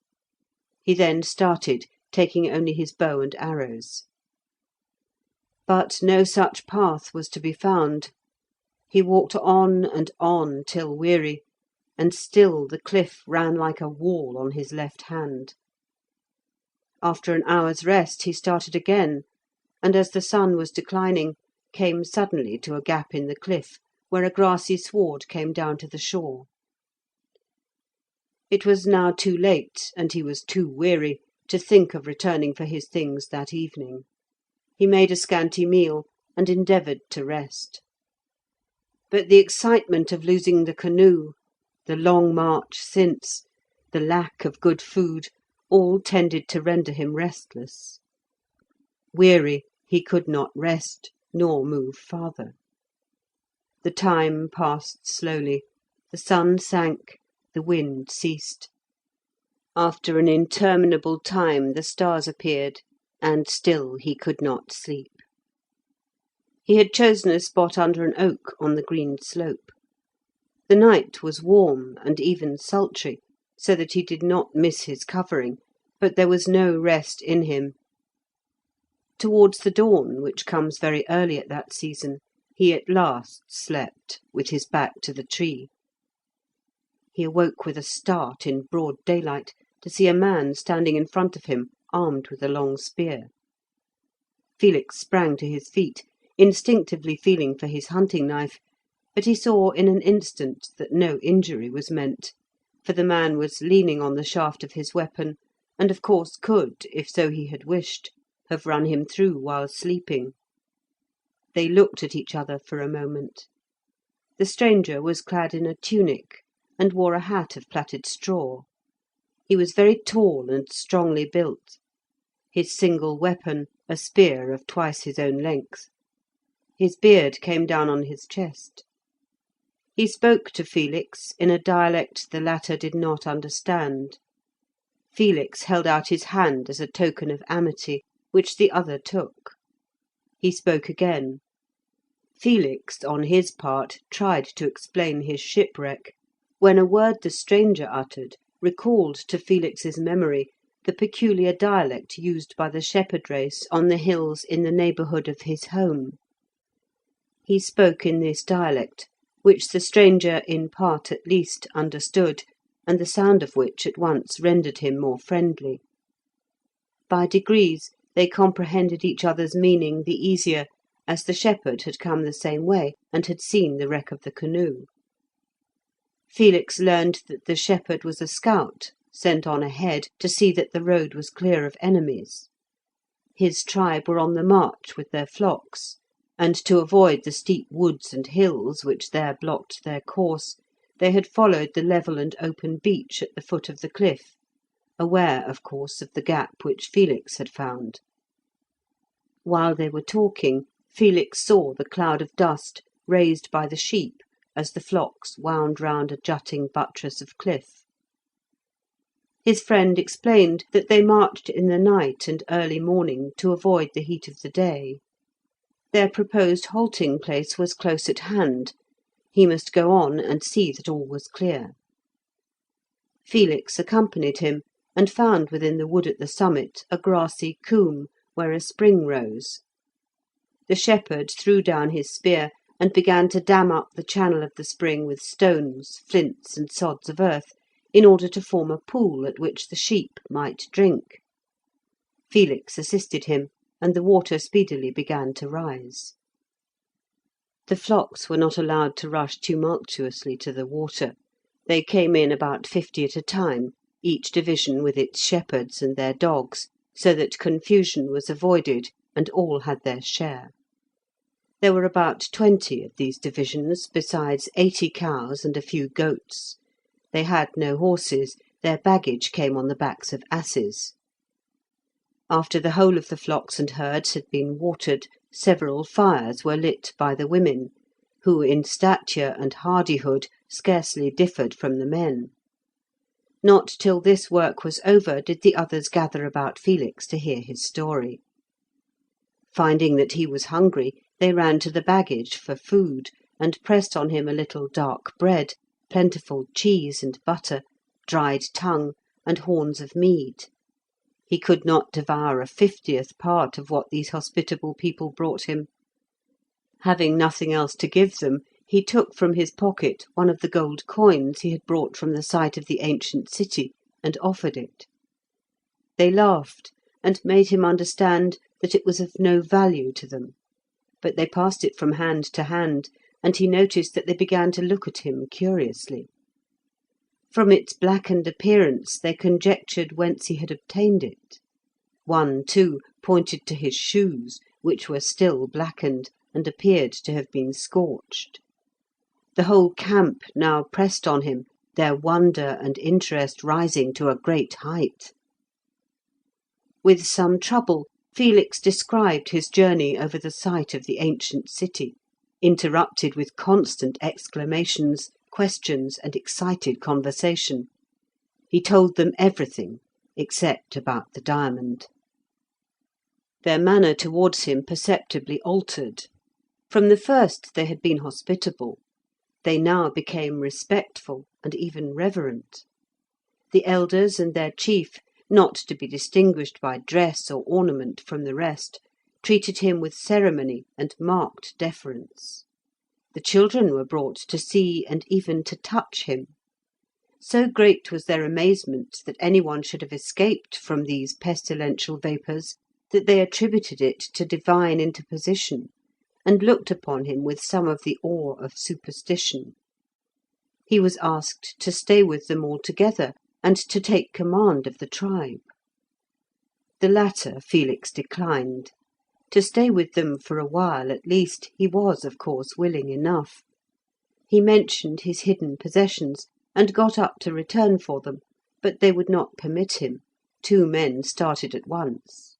He then started, taking only his bow and arrows. But no such path was to be found. He walked on till weary, and still the cliff ran like a wall on his left hand. After an hour's rest he started again, and as the sun was declining, came suddenly to a gap in the cliff, where a grassy sward came down to the shore. It was now too late, and he was too weary, to think of returning for his things that evening. He made a scanty meal, and endeavoured to rest. But the excitement of losing the canoe, the long march since, the lack of good food, all tended to render him restless. Weary, he could not rest, nor move farther. The time passed slowly, the sun sank, the wind ceased. After an interminable time the stars appeared, and still he could not sleep. He had chosen a spot under an oak on the green slope. The night was warm and even sultry, so that he did not miss his covering, but there was no rest in him. Towards the dawn, which comes very early at that season, he at last slept, with his back to the tree. He awoke with a start in broad daylight to see a man standing in front of him, armed with a long spear. Felix sprang to his feet, instinctively feeling for his hunting knife, but he saw in an instant that no injury was meant, for the man was leaning on the shaft of his weapon, and of course could, if so he had wished, have run him through while sleeping. They looked at each other for a moment. The stranger was clad in a tunic, and wore a hat of plaited straw. He was very tall and strongly built. His single weapon, a spear of twice his own length. His beard came down on his chest. He spoke to Felix in a dialect the latter did not understand. Felix held out his hand as a token of amity, which the other took. He spoke again. Felix, on his part, tried to explain his shipwreck, when a word the stranger uttered recalled to Felix's memory the peculiar dialect used by the shepherd race on the hills in the neighbourhood of his home. He spoke in this dialect, which the stranger, in part at least, understood, and the sound of which at once rendered him more friendly. By degrees they comprehended each other's meaning the easier, as the shepherd had come the same way, and had seen the wreck of the canoe. Felix learned that the shepherd was a scout sent on ahead to see that the road was clear of enemies. His tribe were on the march with their flocks, and to avoid the steep woods and hills which there blocked their course, they had followed the level and open beach at the foot of the cliff, aware, of course, of the gap which Felix had found. While they were talking, Felix saw the cloud of dust raised by the sheep as the flocks wound round a jutting buttress of cliff. His friend explained that they marched in the night and early morning to avoid the heat of the day. Their proposed halting place was close at hand. He must go on and see that all was clear. Felix accompanied him, and found within the wood at the summit a grassy coombe where a spring rose. The shepherd threw down his spear and began to dam up the channel of the spring with stones, flints, and sods of earth, in order to form a pool at which the sheep might drink. Felix assisted him, and the water speedily began to rise. The flocks were not allowed to rush tumultuously to the water. They came in about 50 at a time, each division with its shepherds and their dogs, so that confusion was avoided, and all had their share. There were about 20 of these divisions, besides 80 cows and a few goats. They had no horses, their baggage came on the backs of asses. After the whole of the flocks and herds had been watered, several fires were lit by the women, who in stature and hardihood scarcely differed from the men. Not till this work was over did the others gather about Felix to hear his story. Finding that he was hungry, they ran to the baggage for food, and pressed on him a little dark bread, plentiful cheese and butter, dried tongue, and horns of mead. He could not devour a 50th part of what these hospitable people brought him. Having nothing else to give them, he took from his pocket one of the gold coins he had brought from the site of the ancient city, and offered it. They laughed, and made him understand that it was of no value to them, but they passed it from hand to hand, and he noticed that they began to look at him curiously. From its blackened appearance they conjectured whence he had obtained it. One, too, pointed to his shoes, which were still blackened, and appeared to have been scorched. The whole camp now pressed on him, their wonder and interest rising to a great height. With some trouble, Felix described his journey over the site of the ancient city, interrupted with constant exclamations, questions, and excited conversation. He told them everything, except about the diamond. Their manner towards him perceptibly altered. From the first they had been hospitable. They now became respectful and even reverent. The elders and their chief, not to be distinguished by dress or ornament from the rest, treated him with ceremony and marked deference. The children were brought to see and even to touch him. So great was their amazement that any one should have escaped from these pestilential vapours that they attributed it to divine interposition, and looked upon him with some of the awe of superstition. He was asked to stay with them altogether, and to take command of the tribe. The latter Felix declined. To stay with them for a while at least he was, of course, willing enough. He mentioned his hidden possessions, and got up to return for them, but they would not permit him. 2 men started at once.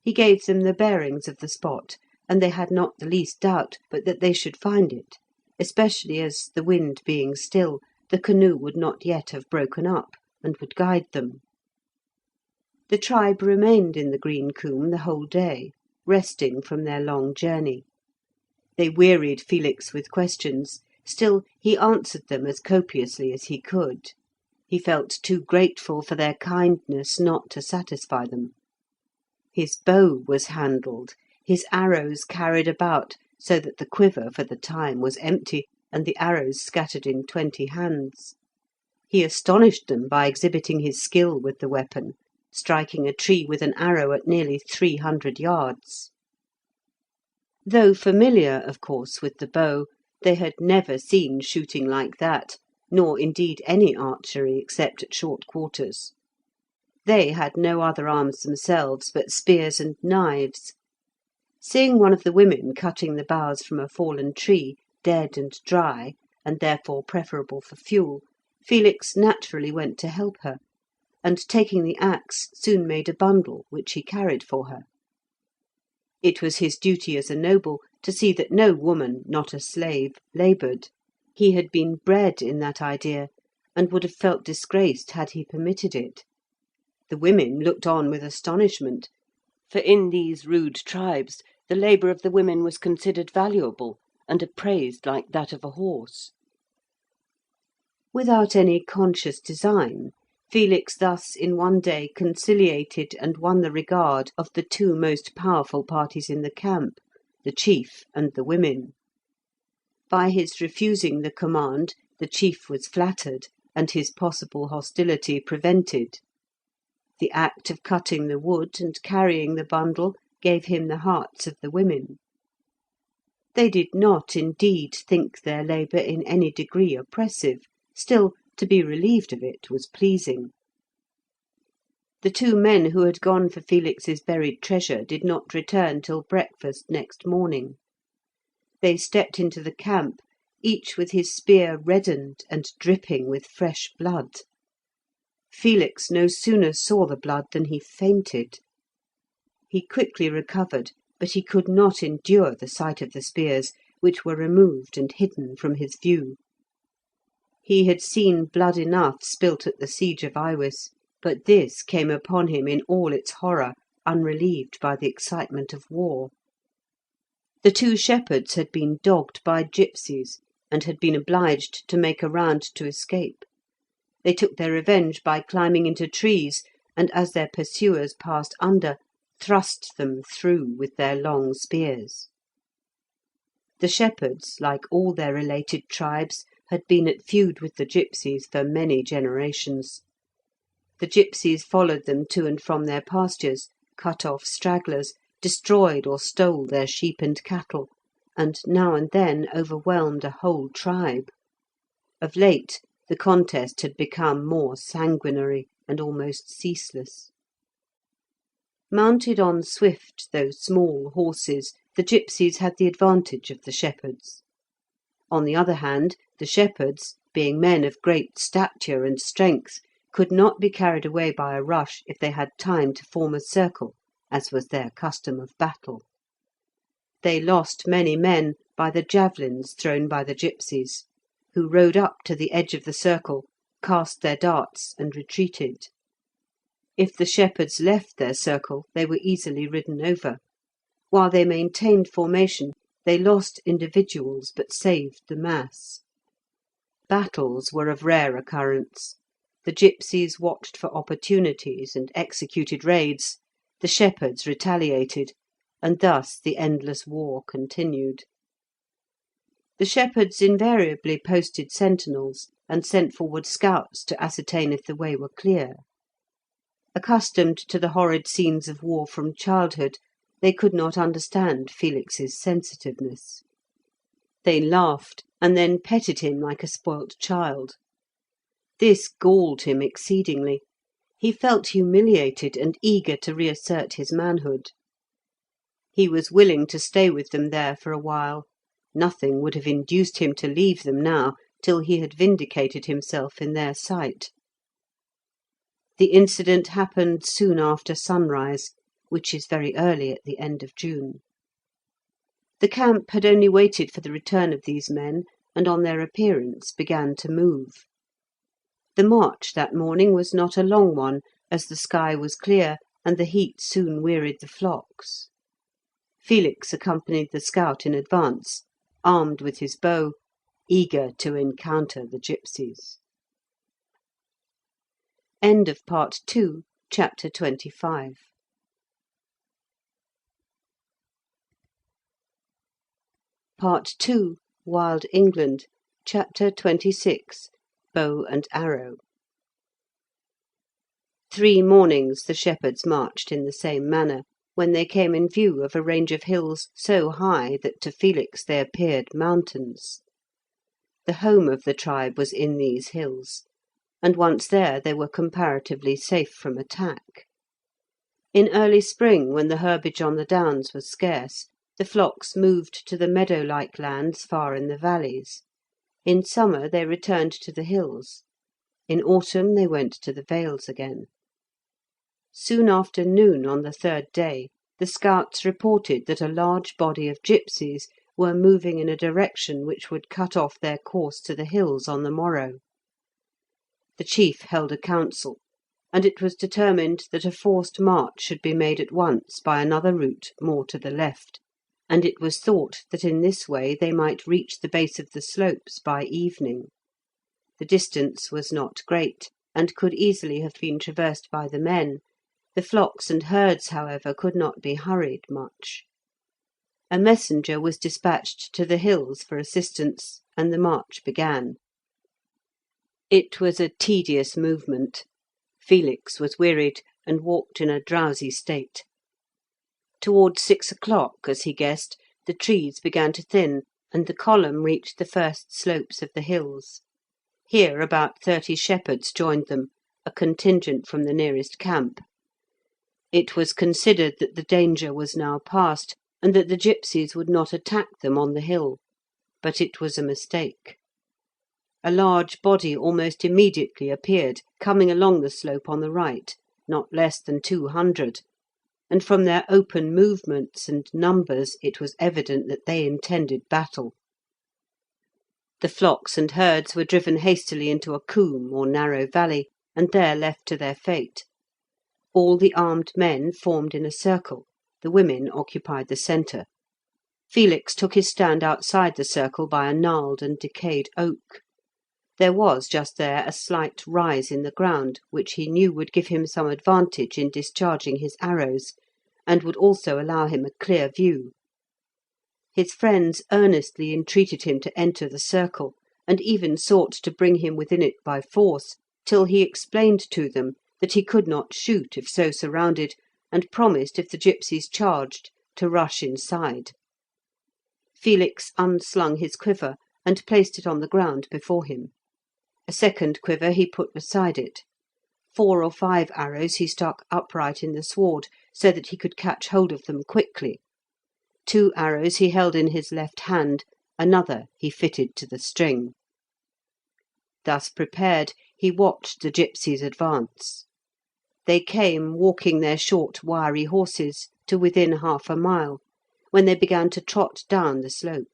He gave them the bearings of the spot, and they had not the least doubt but that they should find it, especially as, the wind being still, the canoe would not yet have broken up, and would guide them. The tribe remained in the green coombe the whole day, resting from their long journey. They wearied Felix with questions, still he answered them as copiously as he could. He felt too grateful for their kindness not to satisfy them. His bow was handled, his arrows carried about, so that the quiver for the time was empty, and the arrows scattered in 20 hands. He astonished them by exhibiting his skill with the weapon, striking a tree with an arrow at nearly 300 yards. Though familiar, of course, with the bow, they had never seen shooting like that, nor indeed any archery except at short quarters. They had no other arms themselves but spears and knives. Seeing one of the women cutting the boughs from a fallen tree, dead and dry, and therefore preferable for fuel, Felix naturally went to help her, and taking the axe soon made a bundle, which he carried for her. It was his duty as a noble to see that no woman, not a slave, laboured. He had been bred in that idea, and would have felt disgraced had he permitted it. The women looked on with astonishment, for in these rude tribes the labour of the women was considered valuable, and appraised like that of a horse. Without any conscious design, Felix thus in one day conciliated and won the regard of the two most powerful parties in the camp, the chief and the women. By his refusing the command, the chief was flattered, and his possible hostility prevented. The act of cutting the wood and carrying the bundle gave him the hearts of the women. They did not, indeed, think their labour in any degree oppressive, still, to be relieved of it was pleasing. The two men who had gone for Felix's buried treasure did not return till breakfast next morning. They stepped into the camp, each with his spear reddened and dripping with fresh blood. Felix no sooner saw the blood than he fainted. He quickly recovered, but he could not endure the sight of the spears, which were removed and hidden from his view. He had seen blood enough spilt at the siege of Iwis, but this came upon him in all its horror, unrelieved by the excitement of war. The two shepherds had been dogged by gipsies, and had been obliged to make a round to escape. They took their revenge by climbing into trees, and as their pursuers passed under, thrust them through with their long spears. The shepherds, like all their related tribes, had been at feud with the gipsies for many generations. The gipsies followed them to and from their pastures, cut off stragglers, destroyed or stole their sheep and cattle, and now and then overwhelmed a whole tribe. Of late the contest had become more sanguinary and almost ceaseless. Mounted on swift though small horses, the gipsies had the advantage of the shepherds. On the other hand, the shepherds, being men of great stature and strength, could not be carried away by a rush if they had time to form a circle, as was their custom of battle. They lost many men by the javelins thrown by the gipsies, who rode up to the edge of the circle, cast their darts, and retreated. If the shepherds left their circle, they were easily ridden over. While they maintained formation, they lost individuals but saved the mass. Battles were of rare occurrence. The gipsies watched for opportunities and executed raids, the shepherds retaliated, and thus the endless war continued. The shepherds invariably posted sentinels, and sent forward scouts to ascertain if the way were clear. Accustomed to the horrid scenes of war from childhood, they could not understand Felix's sensitiveness. They laughed, and then petted him like a spoilt child. This galled him exceedingly. He felt humiliated and eager to reassert his manhood. He was willing to stay with them there for a while. Nothing would have induced him to leave them now till he had vindicated himself in their sight. The incident happened soon after sunrise, which is very early at the end of June. The camp had only waited for the return of these men, and on their appearance began to move. The march that morning was not a long one, as the sky was clear, and the heat soon wearied the flocks. Felix accompanied the scout in advance, armed with his bow, eager to encounter the gipsies. End of Part 2, Chapter 25. Part 2, Wild England, Chapter 26, Bow and Arrow. 3 mornings the shepherds marched in the same manner, when they came in view of a range of hills so high that to Felix they appeared mountains. The home of the tribe was in these hills, and once there they were comparatively safe from attack. In early spring, when the herbage on the downs was scarce, the flocks moved to the meadow-like lands far in the valleys. In summer they returned to the hills. In autumn they went to the vales again. Soon after noon on the 3rd day, the scouts reported that a large body of gipsies were moving in a direction which would cut off their course to the hills on the morrow. The chief held a council, and it was determined that a forced march should be made at once by another route more to the left, and it was thought that in this way they might reach the base of the slopes by evening. The distance was not great, and could easily have been traversed by the men. The flocks and herds, however, could not be hurried much. A messenger was dispatched to the hills for assistance, and the march began. It was a tedious movement. Felix was wearied, and walked in a drowsy state. Towards 6 o'clock, as he guessed, the trees began to thin, and the column reached the first slopes of the hills. Here about 30 shepherds joined them, a contingent from the nearest camp. It was considered that the danger was now past, and that the gipsies would not attack them on the hill, but it was a mistake. A large body almost immediately appeared, coming along the slope on the right, not less than 200, and from their open movements and numbers it was evident that they intended battle. The flocks and herds were driven hastily into a coombe or narrow valley, and there left to their fate. All the armed men formed in a circle, the women occupied the centre. Felix took his stand outside the circle by a gnarled and decayed oak. There was just there a slight rise in the ground, which he knew would give him some advantage in discharging his arrows, and would also allow him a clear view. His friends earnestly entreated him to enter the circle, and even sought to bring him within it by force, till he explained to them that he could not shoot if so surrounded, and promised, if the gipsies charged, to rush inside. Felix unslung his quiver, and placed it on the ground before him. A second quiver he put beside it. 4 or 5 arrows he stuck upright in the sward, so that he could catch hold of them quickly. 2 arrows he held in his left hand, another he fitted to the string. Thus prepared, he watched the gipsies advance. They came, walking their short, wiry horses, to within half a mile, when they began to trot down the slope.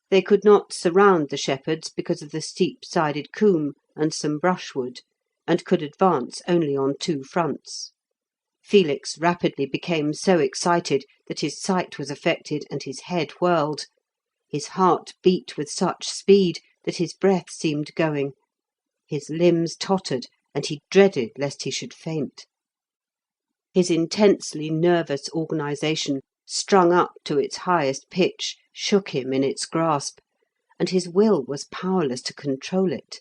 They could not surround the shepherds because of the steep-sided coombe and some brushwood, and could advance only on 2 fronts. Felix rapidly became so excited that his sight was affected and his head whirled. His heart beat with such speed that his breath seemed going. His limbs tottered, and he dreaded lest he should faint. His intensely nervous organisation, strung up to its highest pitch, shook him in its grasp, and his will was powerless to control it.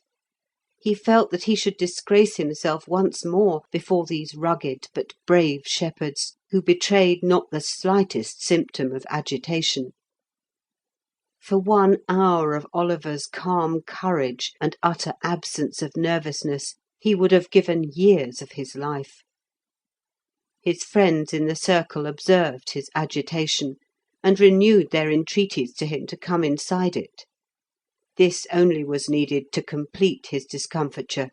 He felt that he should disgrace himself once more before these rugged but brave shepherds, who betrayed not the slightest symptom of agitation. For 1 hour of Oliver's calm courage and utter absence of nervousness he would have given years of his life. His friends in the circle observed his agitation, and renewed their entreaties to him to come inside it. This only was needed to complete his discomfiture.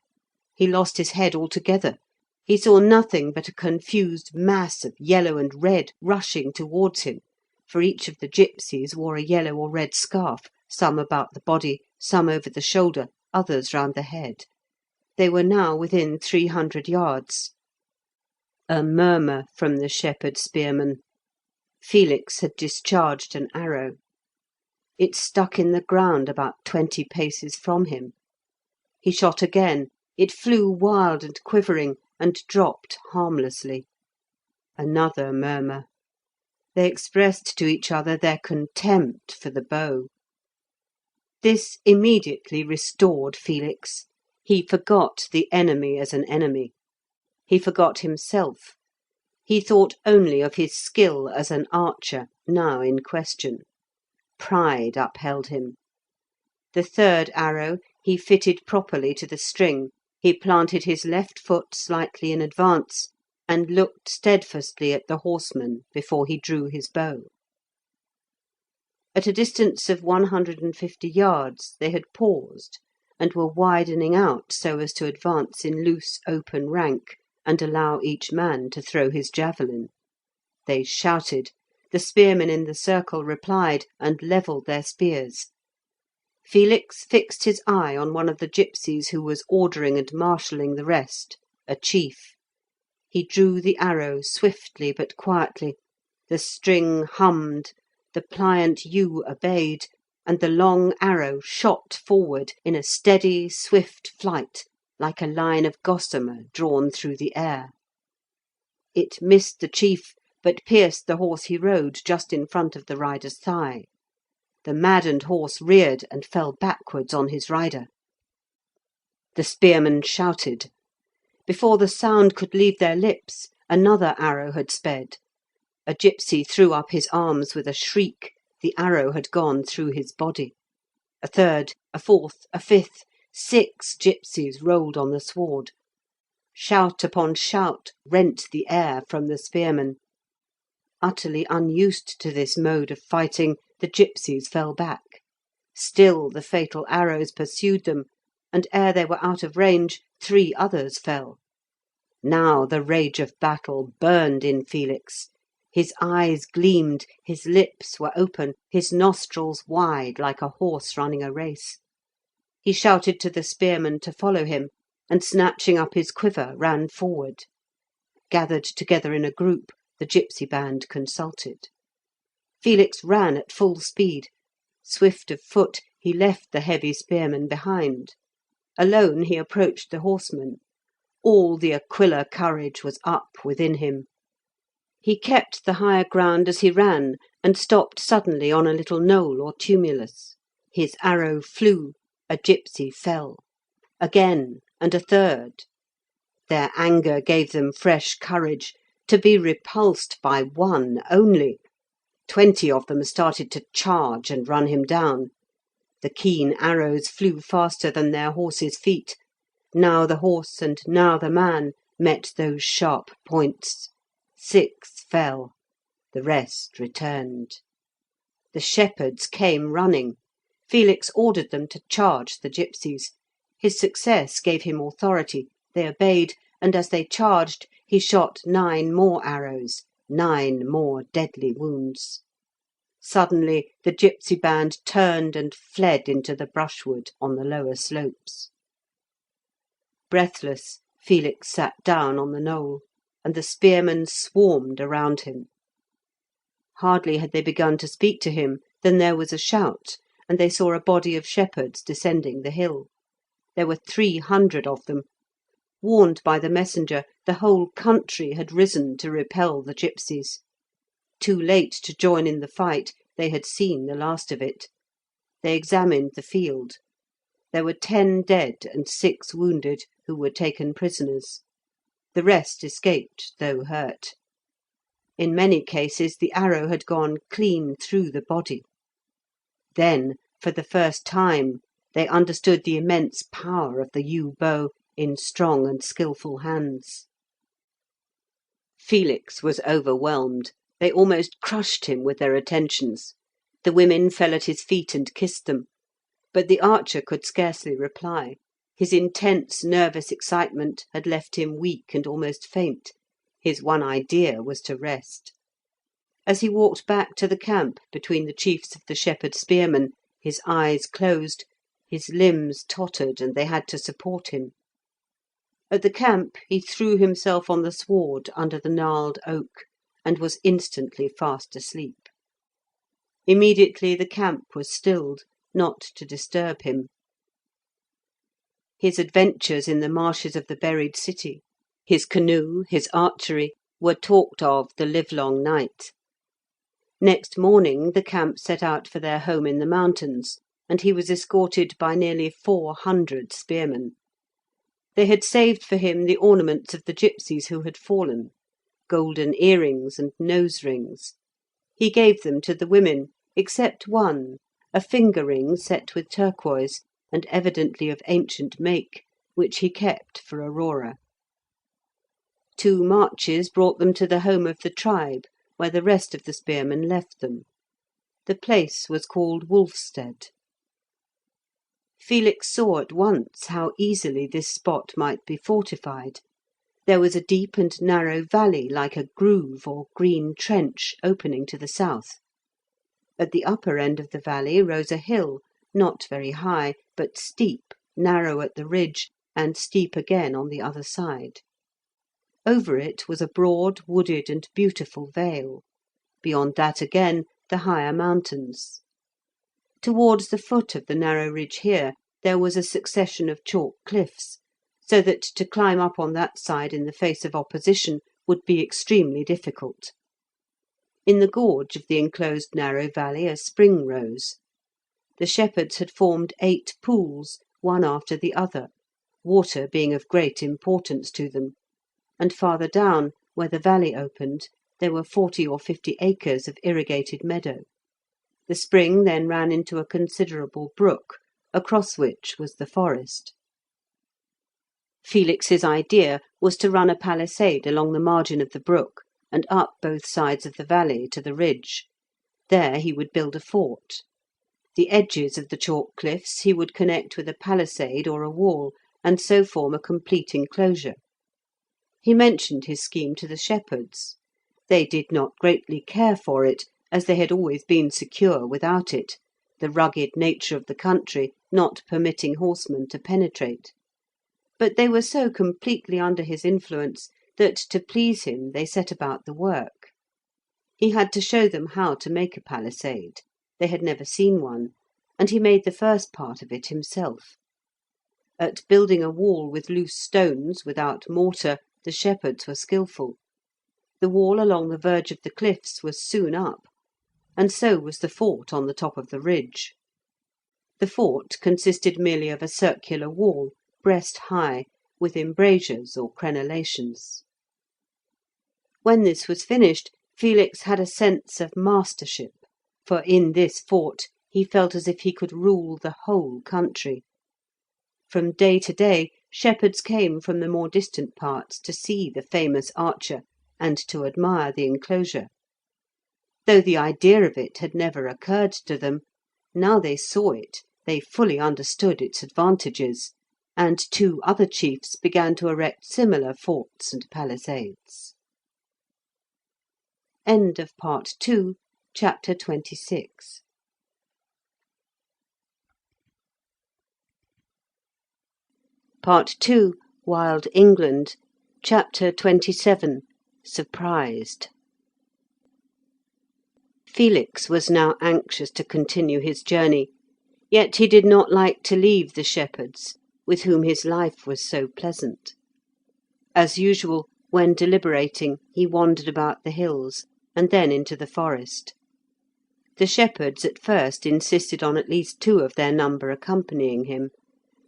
He lost his head altogether. He saw nothing but a confused mass of yellow and red rushing towards him, for each of the gipsies wore a yellow or red scarf, some about the body, some over the shoulder, others round the head. They were now within 300 yards. A murmur from the shepherd spearmen. Felix had discharged an arrow. It stuck in the ground about 20 paces from him. He shot again. It flew wild and quivering, and dropped harmlessly. Another murmur. They expressed to each other their contempt for the bow. This immediately restored Felix. He forgot the enemy as an enemy. He forgot himself. He thought only of his skill as an archer, now in question. Pride upheld him. The third arrow he fitted properly to the string. He planted his left foot slightly in advance, and looked steadfastly at the horseman before he drew his bow. At a distance of 150 yards they had paused, and were widening out so as to advance in loose open rank, and allow each man to throw his javelin. They shouted. The spearmen in the circle replied, and levelled their spears. Felix fixed his eye on one of the gipsies who was ordering and marshalling the rest, a chief. He drew the arrow swiftly but quietly. The string hummed, the pliant yew obeyed, and the long arrow shot forward in a steady, swift flight, like a line of gossamer drawn through the air. It missed the chief, but pierced the horse he rode just in front of the rider's thigh. The maddened horse reared and fell backwards on his rider. The spearmen shouted. Before the sound could leave their lips, another arrow had sped. A gipsy threw up his arms with a shriek. The arrow had gone through his body. A third, a fourth, a fifth. 6 gipsies rolled on the sward. Shout upon shout rent the air from the spearmen. Utterly unused to this mode of fighting, the gipsies fell back. Still the fatal arrows pursued them, and ere they were out of range, 3 others fell. Now the rage of battle burned in Felix. His eyes gleamed, his lips were open, his nostrils wide like a horse running a race. He shouted to the spearmen to follow him, and snatching up his quiver, ran forward. Gathered together in a group, the gipsy band consulted. Felix ran at full speed. Swift of foot, he left the heavy spearmen behind. Alone he approached the horsemen. All the Aquilla courage was up within him. He kept the higher ground as he ran, and stopped suddenly on a little knoll or tumulus. His arrow flew, a gipsy fell. Again, and a third. Their anger gave them fresh courage. To be repulsed by 1 only! 20 of them started to charge and run him down. The keen arrows flew faster than their horses' feet. Now the horse and now the man met those sharp points. 6 fell. The rest returned. The shepherds came running. Felix ordered them to charge the gipsies. His success gave him authority. They obeyed, and as they charged, he shot 9 more arrows, 9 more deadly wounds. Suddenly the gipsy band turned and fled into the brushwood on the lower slopes. Breathless, Felix sat down on the knoll, and the spearmen swarmed around him. Hardly had they begun to speak to him than there was a shout, and they saw a body of shepherds descending the hill. There were 300 of them. Warned by the messenger, the whole country had risen to repel the gipsies. Too late to join in the fight, they had seen the last of it. They examined the field. There were 10 dead and 6 wounded, who were taken prisoners. The rest escaped, though hurt. In many cases the arrow had gone clean through the body. Then, for the first time, they understood the immense power of the yew bow in strong and skilful hands. Felix was overwhelmed. They almost crushed him with their attentions. The women fell at his feet and kissed them. But the archer could scarcely reply. His intense nervous excitement had left him weak and almost faint. His one idea was to rest. As he walked back to the camp between the chiefs of the shepherd spearmen, his eyes closed, his limbs tottered, and they had to support him. At the camp he threw himself on the sward under the gnarled oak, and was instantly fast asleep. Immediately the camp was stilled, not to disturb him. His adventures in the marshes of the buried city, his canoe, his archery, were talked of the livelong night. Next morning the camp set out for their home in the mountains, and he was escorted by nearly 400 spearmen. They had saved for him the ornaments of the gipsies who had fallen, golden earrings and nose rings. He gave them to the women, except one, a finger ring set with turquoise, and evidently of ancient make, which he kept for Aurora. 2 marches brought them to the home of the tribe, where the rest of the spearmen left them. The place was called Wolfstead. Felix saw at once how easily this spot might be fortified. There was a deep and narrow valley like a groove or green trench opening to the south. At the upper end of the valley rose a hill, not very high, but steep, narrow at the ridge, and steep again on the other side. Over it was a broad, wooded, and beautiful vale. Beyond that again, the higher mountains. Towards the foot of the narrow ridge here there was a succession of chalk cliffs, so that to climb up on that side in the face of opposition would be extremely difficult. In the gorge of the enclosed narrow valley a spring rose. The shepherds had formed 8 pools, one after the other, water being of great importance to them, and farther down, where the valley opened, there were 40 or 50 acres of irrigated meadow. The spring then ran into a considerable brook, across which was the forest. Felix's idea was to run a palisade along the margin of the brook, and up both sides of the valley to the ridge. There he would build a fort. The edges of the chalk cliffs he would connect with a palisade or a wall, and so form a complete enclosure. He mentioned his scheme to the shepherds. They did not greatly care for it, as they had always been secure without it, the rugged nature of the country not permitting horsemen to penetrate. But they were so completely under his influence that to please him they set about the work. He had to show them how to make a palisade. They had never seen one, and he made the first part of it himself. At building a wall with loose stones, without mortar, the shepherds were skilful. The wall along the verge of the cliffs was soon up, and so was the fort on the top of the ridge. The fort consisted merely of a circular wall, breast high, with embrasures or crenellations. When this was finished, Felix had a sense of mastership, for in this fort he felt as if he could rule the whole country. From day to day, shepherds came from the more distant parts to see the famous archer and to admire the enclosure. Though the idea of it had never occurred to them, now they saw it, they fully understood its advantages, and 2 other chiefs began to erect similar forts and palisades. End of Part 2, Chapter 26. Part 2, Wild England, Chapter 27, Surprised. Felix was now anxious to continue his journey, yet he did not like to leave the shepherds, with whom his life was so pleasant. As usual, when deliberating, he wandered about the hills, and then into the forest. The shepherds at first insisted on at least 2 of their number accompanying him.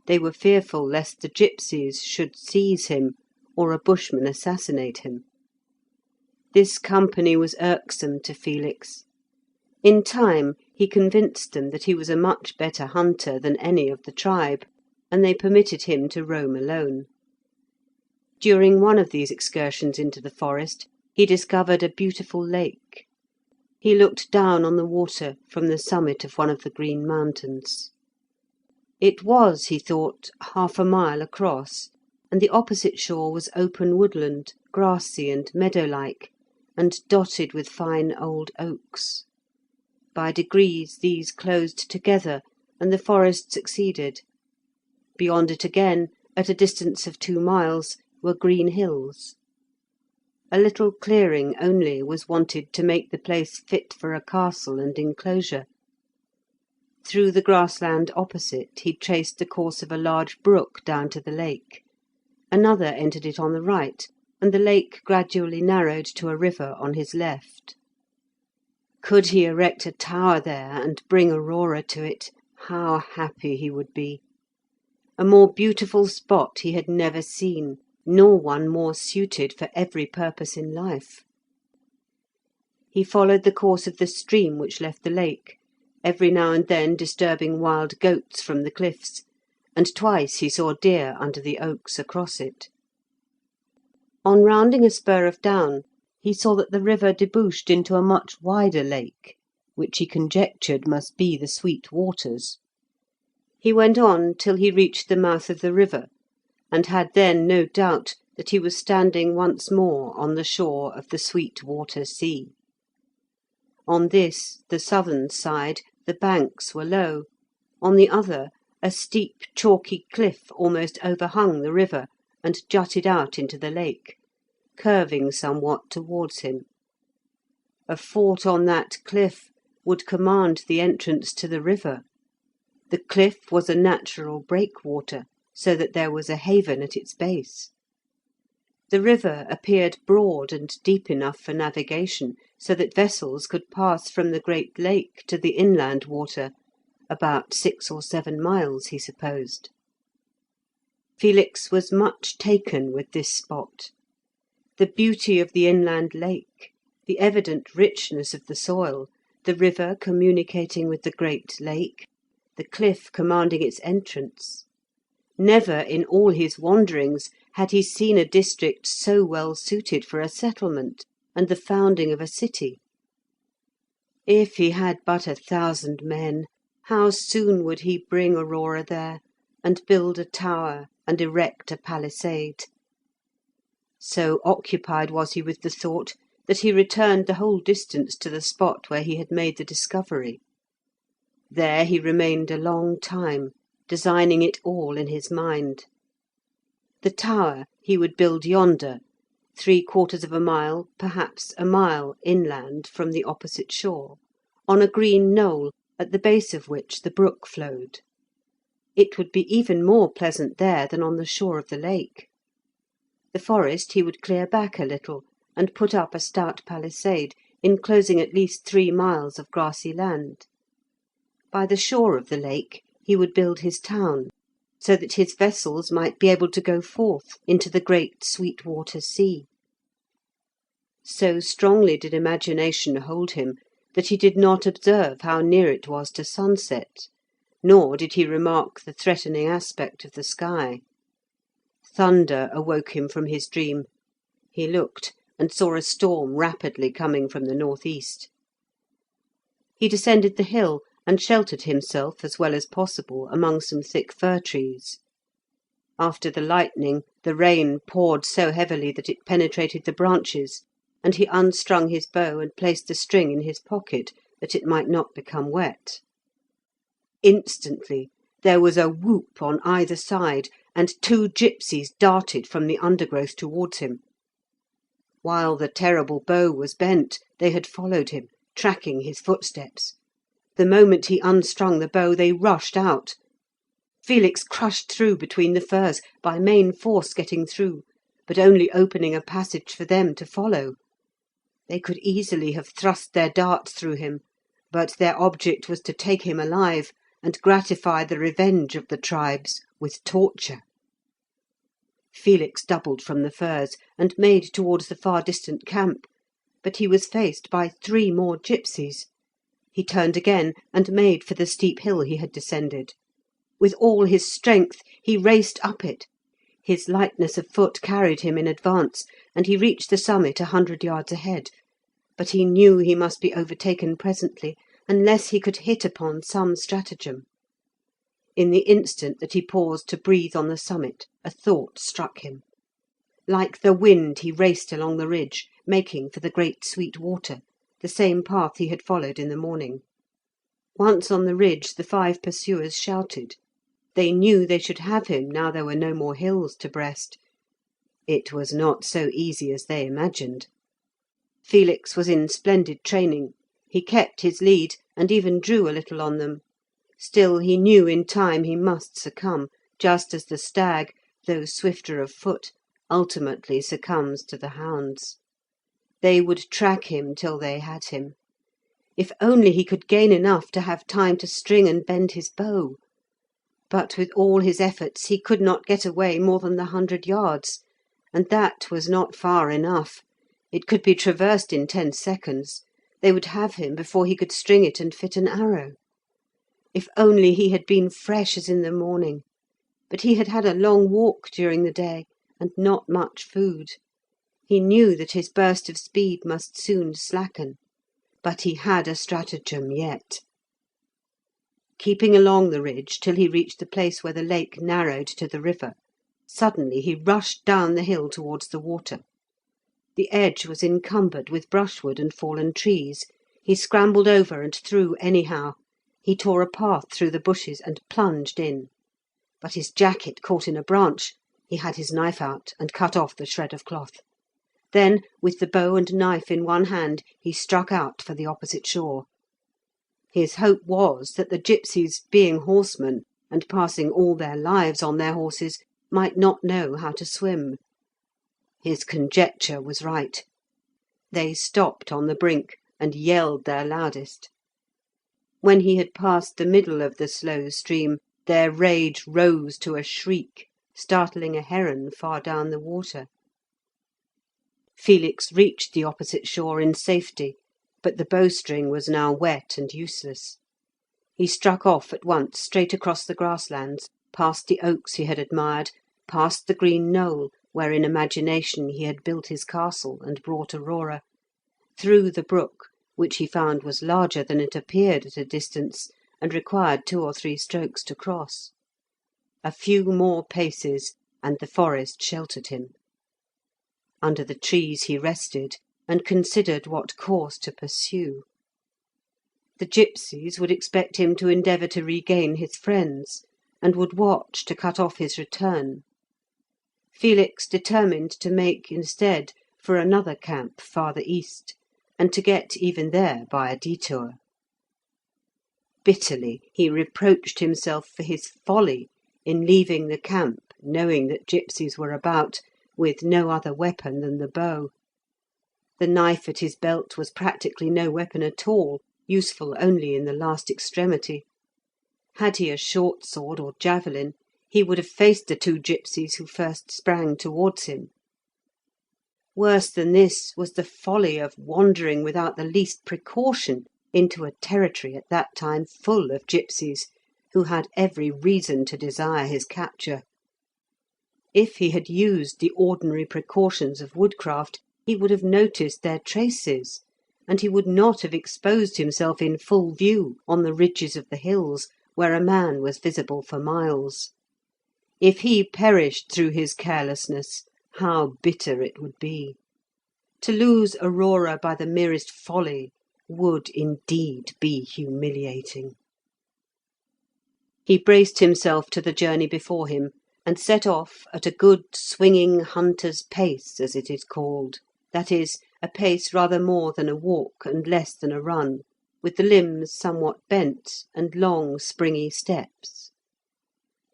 They were fearful lest the gipsies should seize him, or a bushman assassinate him. This company was irksome to Felix. In time he convinced them that he was a much better hunter than any of the tribe, and they permitted him to roam alone. During one of these excursions into the forest he discovered a beautiful lake. He looked down on the water from the summit of one of the green mountains. It was, he thought, 1/2 mile across, and the opposite shore was open woodland, grassy and meadow-like, and dotted with fine old oaks. By degrees these closed together, and the forest succeeded. Beyond it again, at a distance of 2 miles, were green hills. A little clearing only was wanted to make the place fit for a castle and enclosure. Through the grassland opposite he traced the course of a large brook down to the lake. Another entered it on the right, and the lake gradually narrowed to a river on his left. Could he erect a tower there and bring Aurora to it, how happy he would be! A more beautiful spot he had never seen, nor one more suited for every purpose in life. He followed the course of the stream which left the lake, every now and then disturbing wild goats from the cliffs, and twice he saw deer under the oaks across it. On rounding a spur of down, he saw that the river debouched into a much wider lake, which he conjectured must be the Sweet Waters. He went on till he reached the mouth of the river, and had then no doubt that he was standing once more on the shore of the Sweet Water Sea. On this, the southern side, the banks were low; on the other, a steep chalky cliff almost overhung the river and jutted out into the lake, curving somewhat towards him. A fort on that cliff would command the entrance to the river. The cliff was a natural breakwater, so that there was a haven at its base. The river appeared broad and deep enough for navigation, so that vessels could pass from the great lake to the inland water, about 6 or 7 miles, he supposed. Felix was much taken with this spot. The beauty of the inland lake, the evident richness of the soil, the river communicating with the great lake, the cliff commanding its entrance. Never in all his wanderings had he seen a district so well suited for a settlement and the founding of a city. If he had but 1,000 men, how soon would he bring Aurora there, and build a tower and erect a palisade? So occupied was he with the thought that he returned the whole distance to the spot where he had made the discovery. There he remained a long time, designing it all in his mind. The tower he would build yonder, 3/4 of a mile, perhaps a mile, inland from the opposite shore, on a green knoll at the base of which the brook flowed. It would be even more pleasant there than on the shore of the lake. The forest he would clear back a little, and put up a stout palisade, enclosing at least 3 miles of grassy land. By the shore of the lake he would build his town, so that his vessels might be able to go forth into the great Sweet Water Sea. So strongly did imagination hold him that he did not observe how near it was to sunset, nor did he remark the threatening aspect of the sky. Thunder awoke him from his dream. He looked, and saw a storm rapidly coming from the north-east. He descended the hill, and sheltered himself as well as possible among some thick fir trees. After the lightning, the rain poured so heavily that it penetrated the branches, and he unstrung his bow and placed the string in his pocket, that it might not become wet. Instantly there was a whoop on either side, and 2 gipsies darted from the undergrowth towards him. While the terrible bow was bent, they had followed him, tracking his footsteps. The moment he unstrung the bow, they rushed out. Felix crushed through between the firs, by main force getting through, but only opening a passage for them to follow. They could easily have thrust their darts through him, but their object was to take him alive, and gratify the revenge of the tribes with torture. Felix doubled from the firs, and made towards the far distant camp, but he was faced by 3 more gipsies. He turned again, and made for the steep hill he had descended. With all his strength he raced up it. His lightness of foot carried him in advance, and he reached the summit 100 yards ahead. But he knew he must be overtaken presently, unless he could hit upon some stratagem. In the instant that he paused to breathe on the summit, a thought struck him. Like the wind he raced along the ridge, making for the great Sweet Water, the same path he had followed in the morning. Once on the ridge the 5 pursuers shouted. They knew they should have him now there were no more hills to breast. It was not so easy as they imagined. Felix was in splendid training. He kept his lead, and even drew a little on them. Still he knew in time he must succumb, just as the stag, though swifter of foot, ultimately succumbs to the hounds. They would track him till they had him. If only he could gain enough to have time to string and bend his bow! But with all his efforts he could not get away more than the 100 yards, and that was not far enough. It could be traversed in 10 seconds. They would have him before he could string it and fit an arrow. If only he had been fresh as in the morning! But he had had a long walk during the day, and not much food. He knew that his burst of speed must soon slacken. But he had a stratagem yet. Keeping along the ridge till he reached the place where the lake narrowed to the river, suddenly he rushed down the hill towards the water. The edge was encumbered with brushwood and fallen trees. He scrambled over and through anyhow. He tore a path through the bushes and plunged in. But his jacket caught in a branch. He had his knife out and cut off the shred of cloth. Then, with the bow and knife in one hand, he struck out for the opposite shore. His hope was that the gipsies, being horsemen, and passing all their lives on their horses, might not know how to swim. His conjecture was right. They stopped on the brink and yelled their loudest. When he had passed the middle of the slow stream, their rage rose to a shriek, startling a heron far down the water. Felix reached the opposite shore in safety, but the bowstring was now wet and useless. He struck off at once straight across the grasslands, past the oaks he had admired, past the green knoll where in imagination he had built his castle and brought Aurora, through the brook, which he found was larger than it appeared at a distance, and required 2 or 3 strokes to cross. A few more paces, and the forest sheltered him. Under the trees he rested, and considered what course to pursue. The gipsies would expect him to endeavour to regain his friends, and would watch to cut off his return. Felix determined to make, instead, for another camp farther east, and to get even there by a detour. Bitterly he reproached himself for his folly in leaving the camp, knowing that gipsies were about, with no other weapon than the bow. The knife at his belt was practically no weapon at all, useful only in the last extremity. Had he a short sword or javelin, he would have faced the 2 gipsies who first sprang towards him. Worse than this was the folly of wandering without the least precaution into a territory at that time full of gipsies, who had every reason to desire his capture. If he had used the ordinary precautions of woodcraft, he would have noticed their traces, and he would not have exposed himself in full view on the ridges of the hills, where a man was visible for miles. If he perished through his carelessness, how bitter it would be! To lose Aurora by the merest folly would indeed be humiliating. He braced himself to the journey before him, and set off at a good swinging hunter's pace, as it is called, that is, a pace rather more than a walk and less than a run, with the limbs somewhat bent and long springy steps.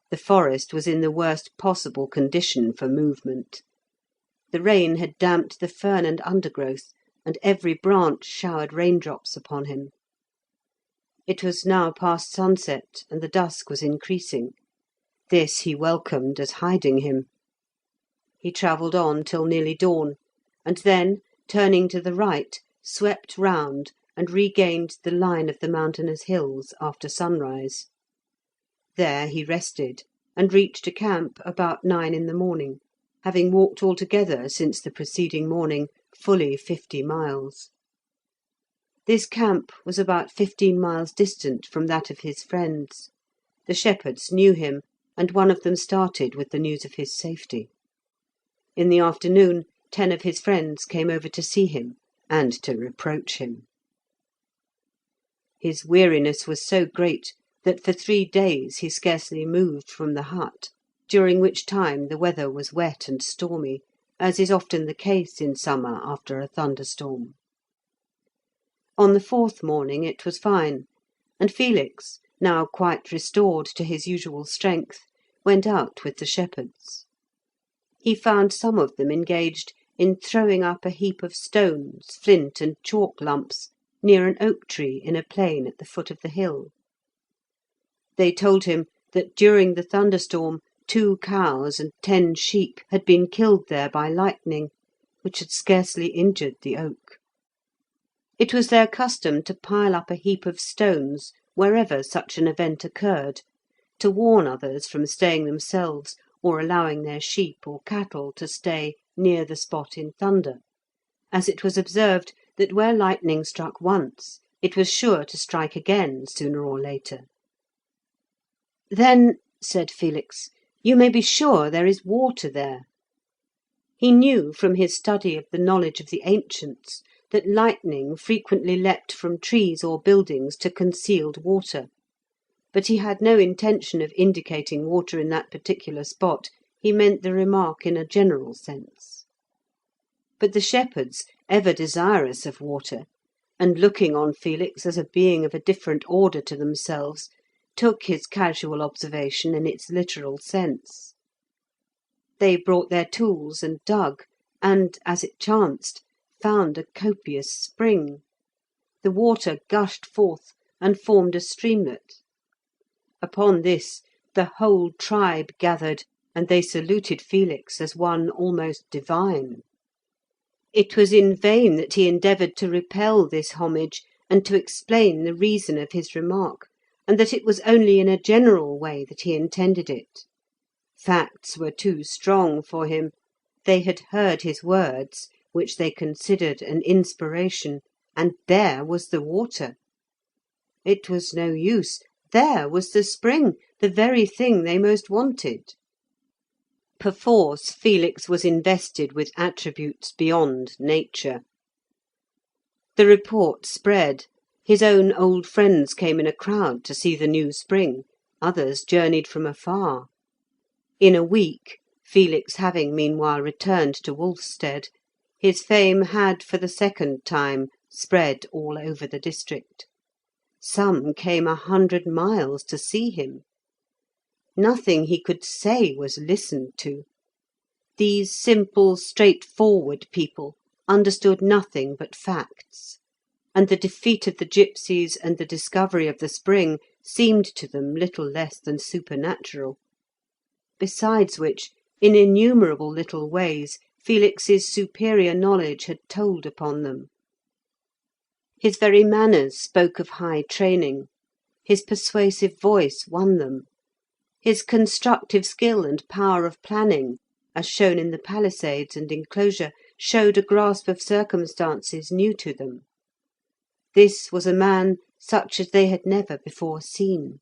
The forest was in the worst possible condition for movement. The rain had damped the fern and undergrowth, and every branch showered raindrops upon him. It was now past sunset, and the dusk was increasing. This he welcomed as hiding him. He travelled on till nearly dawn, and then, turning to the right, swept round and regained the line of the mountainous hills after sunrise. There he rested, and reached a camp about 9 in the morning, having walked altogether since the preceding morning fully 50 miles. This camp was about 15 miles distant from that of his friends. The shepherds knew him, and one of them started with the news of his safety. In the afternoon 10 of his friends came over to see him and to reproach him. His weariness was so great that for 3 days he scarcely moved from the hut, during which time the weather was wet and stormy, as is often the case in summer after a thunderstorm. On the fourth morning it was fine, and Felix, now quite restored to his usual strength, went out with the shepherds. He found some of them engaged in throwing up a heap of stones, flint, and chalk lumps near an oak tree in a plain at the foot of the hill. They told him that during the thunderstorm 2 cows and 10 sheep had been killed there by lightning, which had scarcely injured the oak. It was their custom to pile up a heap of stones wherever such an event occurred, to warn others from staying themselves or allowing their sheep or cattle to stay near the spot in thunder, as it was observed that where lightning struck once, it was sure to strike again sooner or later. "Then," said Felix, "you may be sure there is water there." He knew from his study of the knowledge of the ancients that lightning frequently leapt from trees or buildings to concealed water, but he had no intention of indicating water in that particular spot, he meant the remark in a general sense. But the shepherds, ever desirous of water, and looking on Felix as a being of a different order to themselves, took his casual observation in its literal sense. They brought their tools and dug, and, as it chanced, found a copious spring. The water gushed forth and formed a streamlet. Upon this the whole tribe gathered, and they saluted Felix as one almost divine. It was in vain that he endeavoured to repel this homage and to explain the reason of his remark, and that it was only in a general way that he intended it. Facts were too strong for him. They had heard his words, which they considered an inspiration, and there was the water. It was no use. There was the spring, the very thing they most wanted. Perforce Felix was invested with attributes beyond nature. The report spread. His own old friends came in a crowd to see the new spring, others journeyed from afar. In a week, Felix having meanwhile returned to Wolfstead, his fame had for the second time spread all over the district. Some came 100 miles to see him. Nothing he could say was listened to. These simple, straightforward people understood nothing but facts, and the defeat of the gipsies and the discovery of the spring seemed to them little less than supernatural. Besides which, in innumerable little ways, Felix's superior knowledge had told upon them. His very manners spoke of high training. His persuasive voice won them. His constructive skill and power of planning, as shown in the palisades and enclosure, showed a grasp of circumstances new to them. This was a man such as they had never before seen.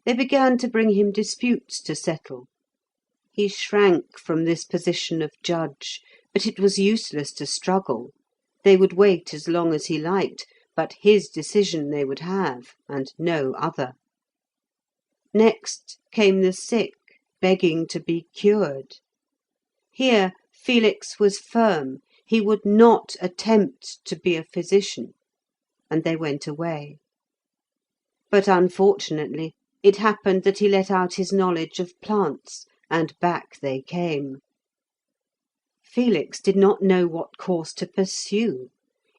They began to bring him disputes to settle. He shrank from this position of judge, but it was useless to struggle. They would wait as long as he liked, but his decision they would have, and no other. Next came the sick, begging to be cured. Here Felix was firm. He would not attempt to be a physician, and they went away. But unfortunately it happened that he let out his knowledge of plants, and back they came. Felix did not know what course to pursue.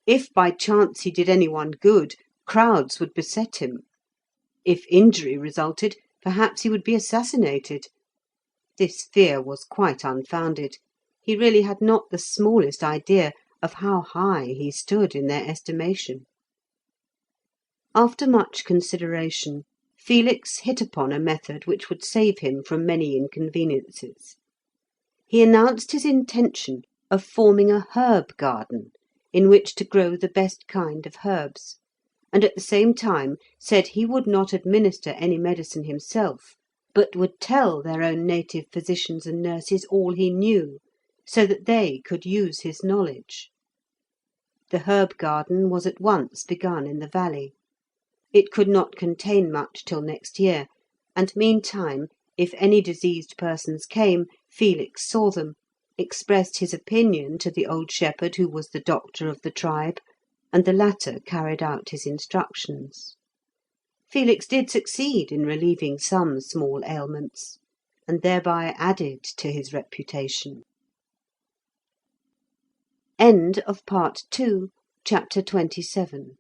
If by chance he did any one good, crowds would beset him. If injury resulted, perhaps he would be assassinated. This fear was quite unfounded. He really had not the smallest idea of how high he stood in their estimation. After much consideration, Felix hit upon a method which would save him from many inconveniences. He announced his intention of forming a herb garden in which to grow the best kind of herbs, and at the same time said he would not administer any medicine himself, but would tell their own native physicians and nurses all he knew, so that they could use his knowledge. The herb garden was at once begun in the valley. It could not contain much till next year, and meantime, if any diseased persons came, Felix saw them, expressed his opinion to the old shepherd who was the doctor of the tribe, and the latter carried out his instructions. Felix did succeed in relieving some small ailments, and thereby added to his reputation. End of Part 2, Chapter 27.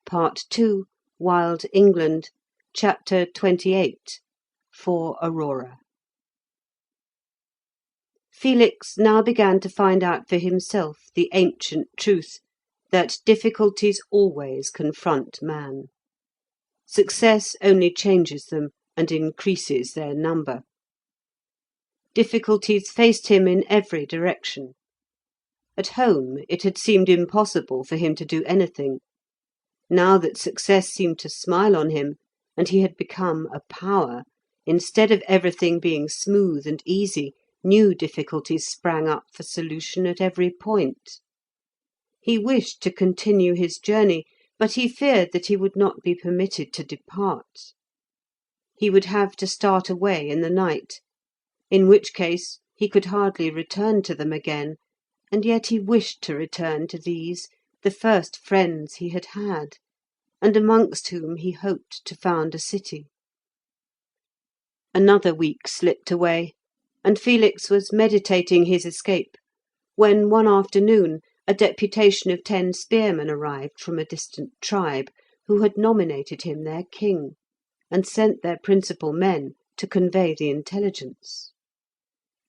Part 2, Wild England, Chapter 28, For Aurora. Felix now began to find out for himself the ancient truth that difficulties always confront man. Success only changes them and increases their number. Difficulties faced him in every direction. At home it had seemed impossible for him to do anything. Now that success seemed to smile on him, and he had become a power, instead of everything being smooth and easy, new difficulties sprang up for solution at every point. He wished to continue his journey, but he feared that he would not be permitted to depart. He would have to start away in the night, in which case he could hardly return to them again, and yet he wished to return to these, the first friends he had had, and amongst whom he hoped to found a city. Another week slipped away, and Felix was meditating his escape, when one afternoon a deputation of 10 spearmen arrived from a distant tribe, who had nominated him their king, and sent their principal men to convey the intelligence.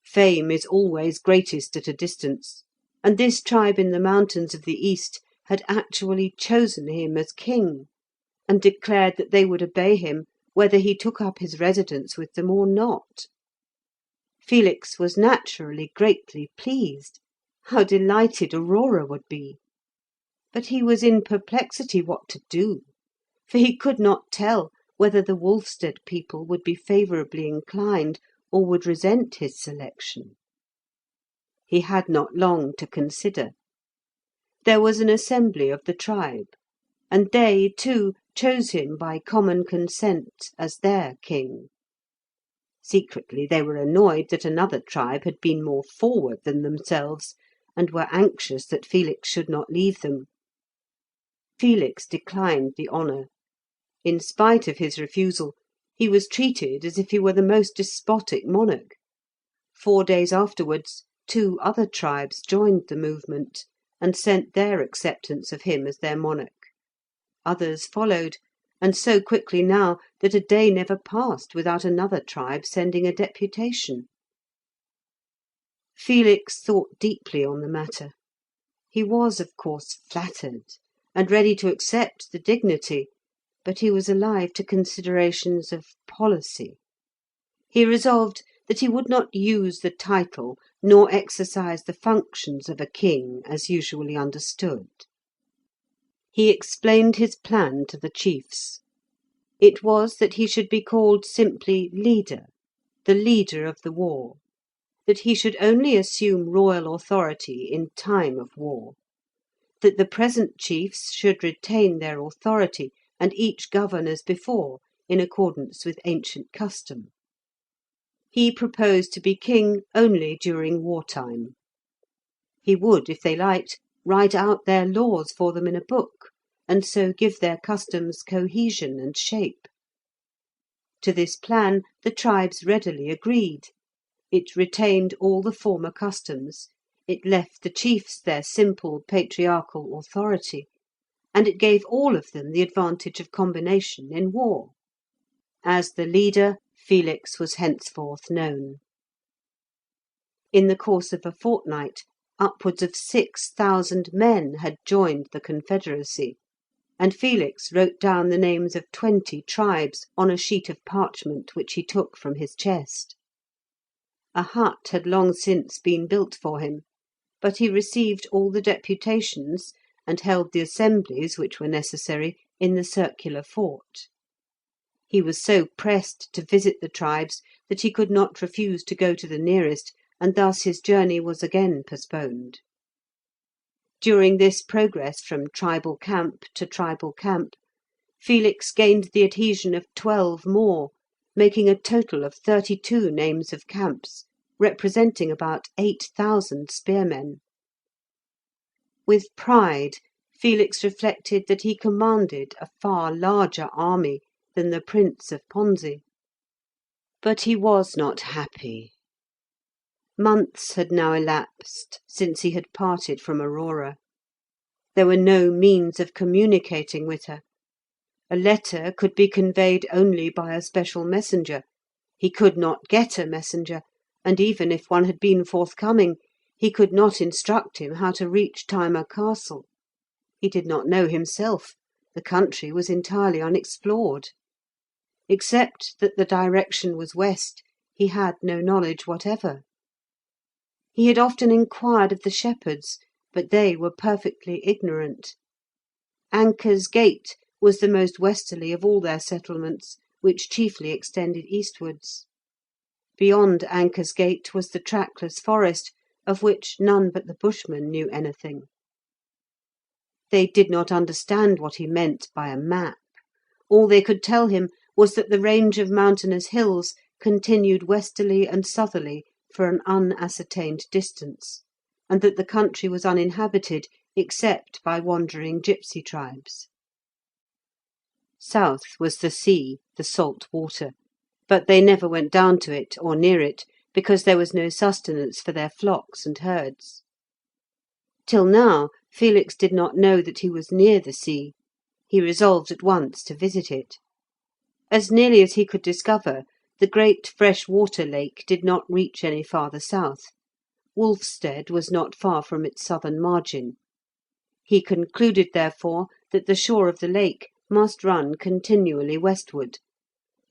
Fame is always greatest at a distance, and this tribe in the mountains of the east had actually chosen him as king, and declared that they would obey him whether he took up his residence with them or not. Felix was naturally greatly pleased. How delighted Aurora would be! But he was in perplexity what to do, for he could not tell whether the Wolfstead people would be favourably inclined or would resent his selection. He had not long to consider. There was an assembly of the tribe, and they, too, chose him by common consent as their king. Secretly they were annoyed that another tribe had been more forward than themselves, and were anxious that Felix should not leave them. Felix declined the honour. In spite of his refusal, he was treated as if he were the most despotic monarch. 4 days afterwards 2 other tribes joined the movement, and sent their acceptance of him as their monarch. Others followed, and so quickly now that a day never passed without another tribe sending a deputation. Felix thought deeply on the matter. He was, of course, flattered, and ready to accept the dignity, but he was alive to considerations of policy. He resolved that he would not use the title nor exercise the functions of a king as usually understood. He explained his plan to the chiefs. It was that he should be called simply leader, the leader of the war, that he should only assume royal authority in time of war, that the present chiefs should retain their authority, and each govern as before, in accordance with ancient custom. He proposed to be king only during wartime. He would, if they liked, write out their laws for them in a book, and so give their customs cohesion and shape. To this plan the tribes readily agreed. It retained all the former customs, it left the chiefs their simple patriarchal authority, and it gave all of them the advantage of combination in war. As the leader, Felix was henceforth known. In the course of a fortnight, upwards of 6,000 men had joined the confederacy, and Felix wrote down the names of 20 tribes on a sheet of parchment which he took from his chest. A hut had long since been built for him, but he received all the deputations and held the assemblies which were necessary in the circular fort. He was so pressed to visit the tribes that he could not refuse to go to the nearest, and thus his journey was again postponed. During this progress from tribal camp to tribal camp, Felix gained the adhesion of 12 more, making a total of 32 names of camps, representing about 8,000 spearmen. With pride, Felix reflected that he commanded a far larger army than the Prince of Ponze. But he was not happy. Months had now elapsed since he had parted from Aurora. There were no means of communicating with her. A letter could be conveyed only by a special messenger. He could not get a messenger, and even if one had been forthcoming, he could not instruct him how to reach Thyma Castle. He did not know himself; the country was entirely unexplored. Except that the direction was west, he had no knowledge whatever. He had often inquired of the shepherds, but they were perfectly ignorant. Anker's Gate was the most westerly of all their settlements, which chiefly extended eastwards. Beyond Anker's Gate was the trackless forest, of which none but the Bushmen knew anything. They did not understand what he meant by a map. All they could tell him was that the range of mountainous hills continued westerly and southerly for an unascertained distance, and that the country was uninhabited except by wandering gipsy tribes. South was the sea, the salt water, but they never went down to it or near it, because there was no sustenance for their flocks and herds. Till now Felix did not know that he was near the sea. He resolved at once to visit it. As nearly as he could discover, the great fresh-water lake did not reach any farther south. Wolfstead was not far from its southern margin. He concluded, therefore, that the shore of the lake must run continually westward,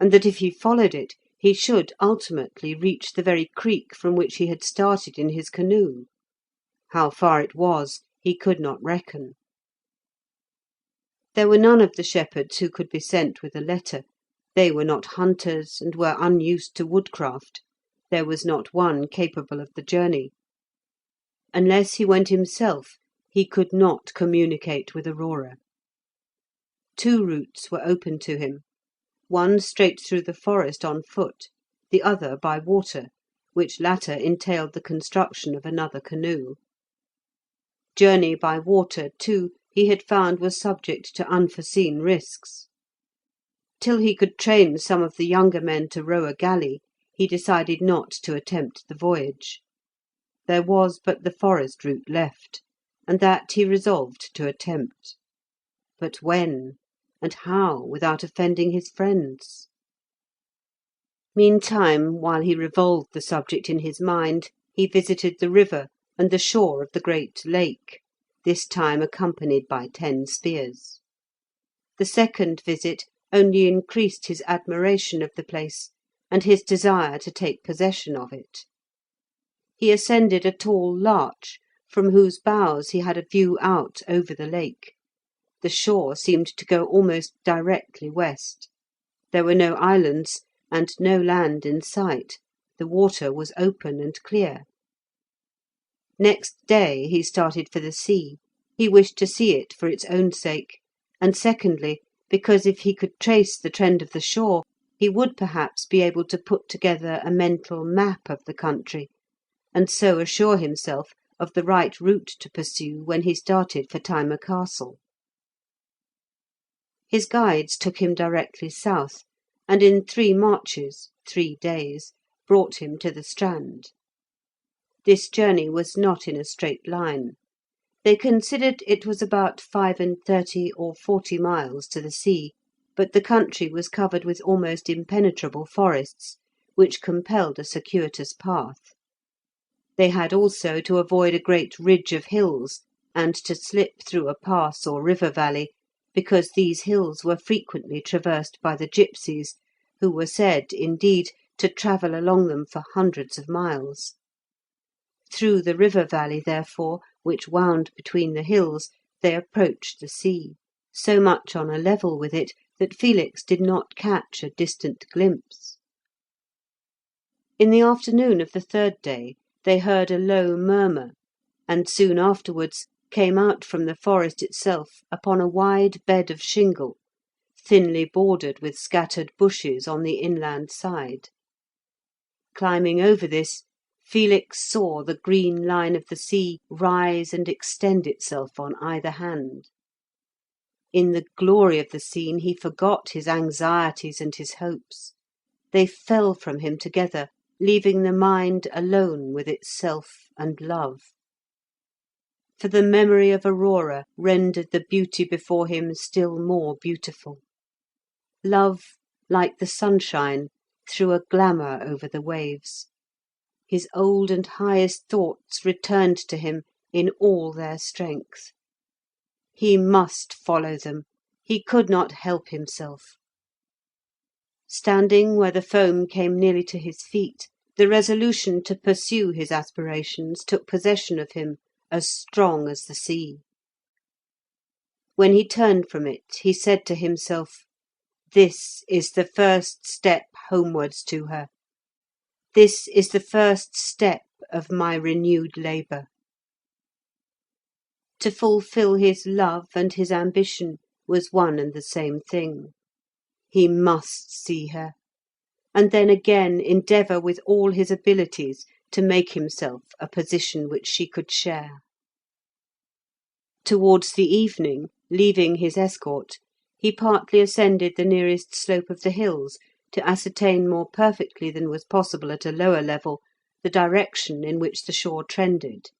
and that if he followed it he should ultimately reach the very creek from which he had started in his canoe. How far it was he could not reckon. There were none of the shepherds who could be sent with a letter. They were not hunters, and were unused to woodcraft. There was not one capable of the journey. Unless he went himself, he could not communicate with Aurora. Two routes were open to him, one straight through the forest on foot, the other by water, which latter entailed the construction of another canoe. Journey by water, too, he had found was subject to unforeseen risks. Till he could train some of the younger men to row a galley, he decided not to attempt the voyage. There was but the forest route left, and that he resolved to attempt. But when, and how, without offending his friends? Meantime, while he revolved the subject in his mind, he visited the river and the shore of the great lake, this time accompanied by 10 spears. The second visit only increased his admiration of the place, and his desire to take possession of it. He ascended a tall larch, from whose boughs he had a view out over the lake. The shore seemed to go almost directly west. There were no islands, and no land in sight. The water was open and clear. Next day he started for the sea. He wished to see it for its own sake, and secondly, because if he could trace the trend of the shore, he would perhaps be able to put together a mental map of the country, and so assure himself of the right route to pursue when he started for Thyma Castle. His guides took him directly south, and in 3 marches, 3 days, brought him to the strand. This journey was not in a straight line. They considered it was about 35 or 40 miles to the sea, but the country was covered with almost impenetrable forests, which compelled a circuitous path. They had also to avoid a great ridge of hills, and to slip through a pass or river valley, because these hills were frequently traversed by the gipsies, who were said, indeed, to travel along them for hundreds of miles. Through the river valley, therefore, which wound between the hills, they approached the sea, so much on a level with it that Felix did not catch a distant glimpse. In the afternoon of the 3rd day they heard a low murmur, and soon afterwards came out from the forest itself upon a wide bed of shingle, thinly bordered with scattered bushes on the inland side. Climbing over this, Felix saw the green line of the sea rise and extend itself on either hand. In the glory of the scene he forgot his anxieties and his hopes. They fell from him together, leaving the mind alone with itself and love. For the memory of Aurora rendered the beauty before him still more beautiful. Love, like the sunshine, threw a glamour over the waves. His old and highest thoughts returned to him in all their strength. He must follow them. He could not help himself. Standing where the foam came nearly to his feet, the resolution to pursue his aspirations took possession of him as strong as the sea. When he turned from it, he said to himself, "This is the first step homewards to her. This is the first step of my renewed labour." To fulfil his love and his ambition was one and the same thing. He must see her, and then again endeavour with all his abilities to make himself a position which she could share. Towards the evening, leaving his escort, he partly ascended the nearest slope of the hills to ascertain more perfectly than was possible at a lower level the direction in which the shore trended.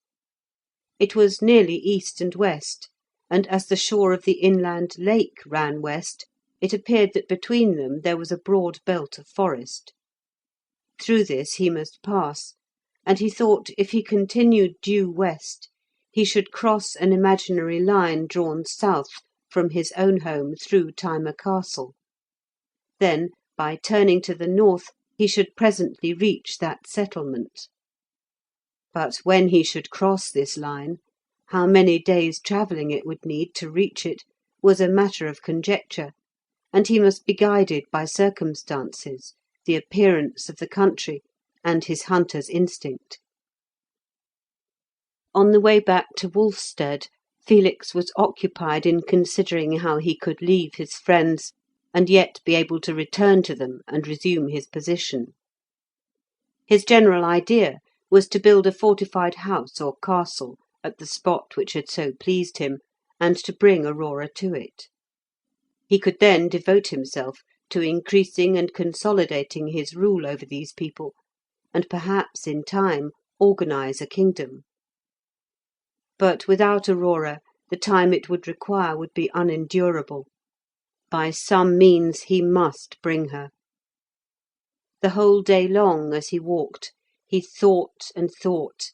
It was nearly east and west, and as the shore of the inland lake ran west, it appeared that between them there was a broad belt of forest. Through this he must pass, and he thought if he continued due west, he should cross an imaginary line drawn south from his own home through Thyma Castle. Then, by turning to the north, he should presently reach that settlement. But when he should cross this line, how many days' travelling it would need to reach it was a matter of conjecture, and he must be guided by circumstances, the appearance of the country, and his hunter's instinct. On the way back to Wolfstead, Felix was occupied in considering how he could leave his friends, and yet be able to return to them and resume his position. His general idea was to build a fortified house or castle at the spot which had so pleased him, and to bring Aurora to it. He could then devote himself to increasing and consolidating his rule over these people, and perhaps in time organize a kingdom. But without Aurora, the time it would require would be unendurable. By some means he must bring her. The whole day long, as he walked, he thought and thought,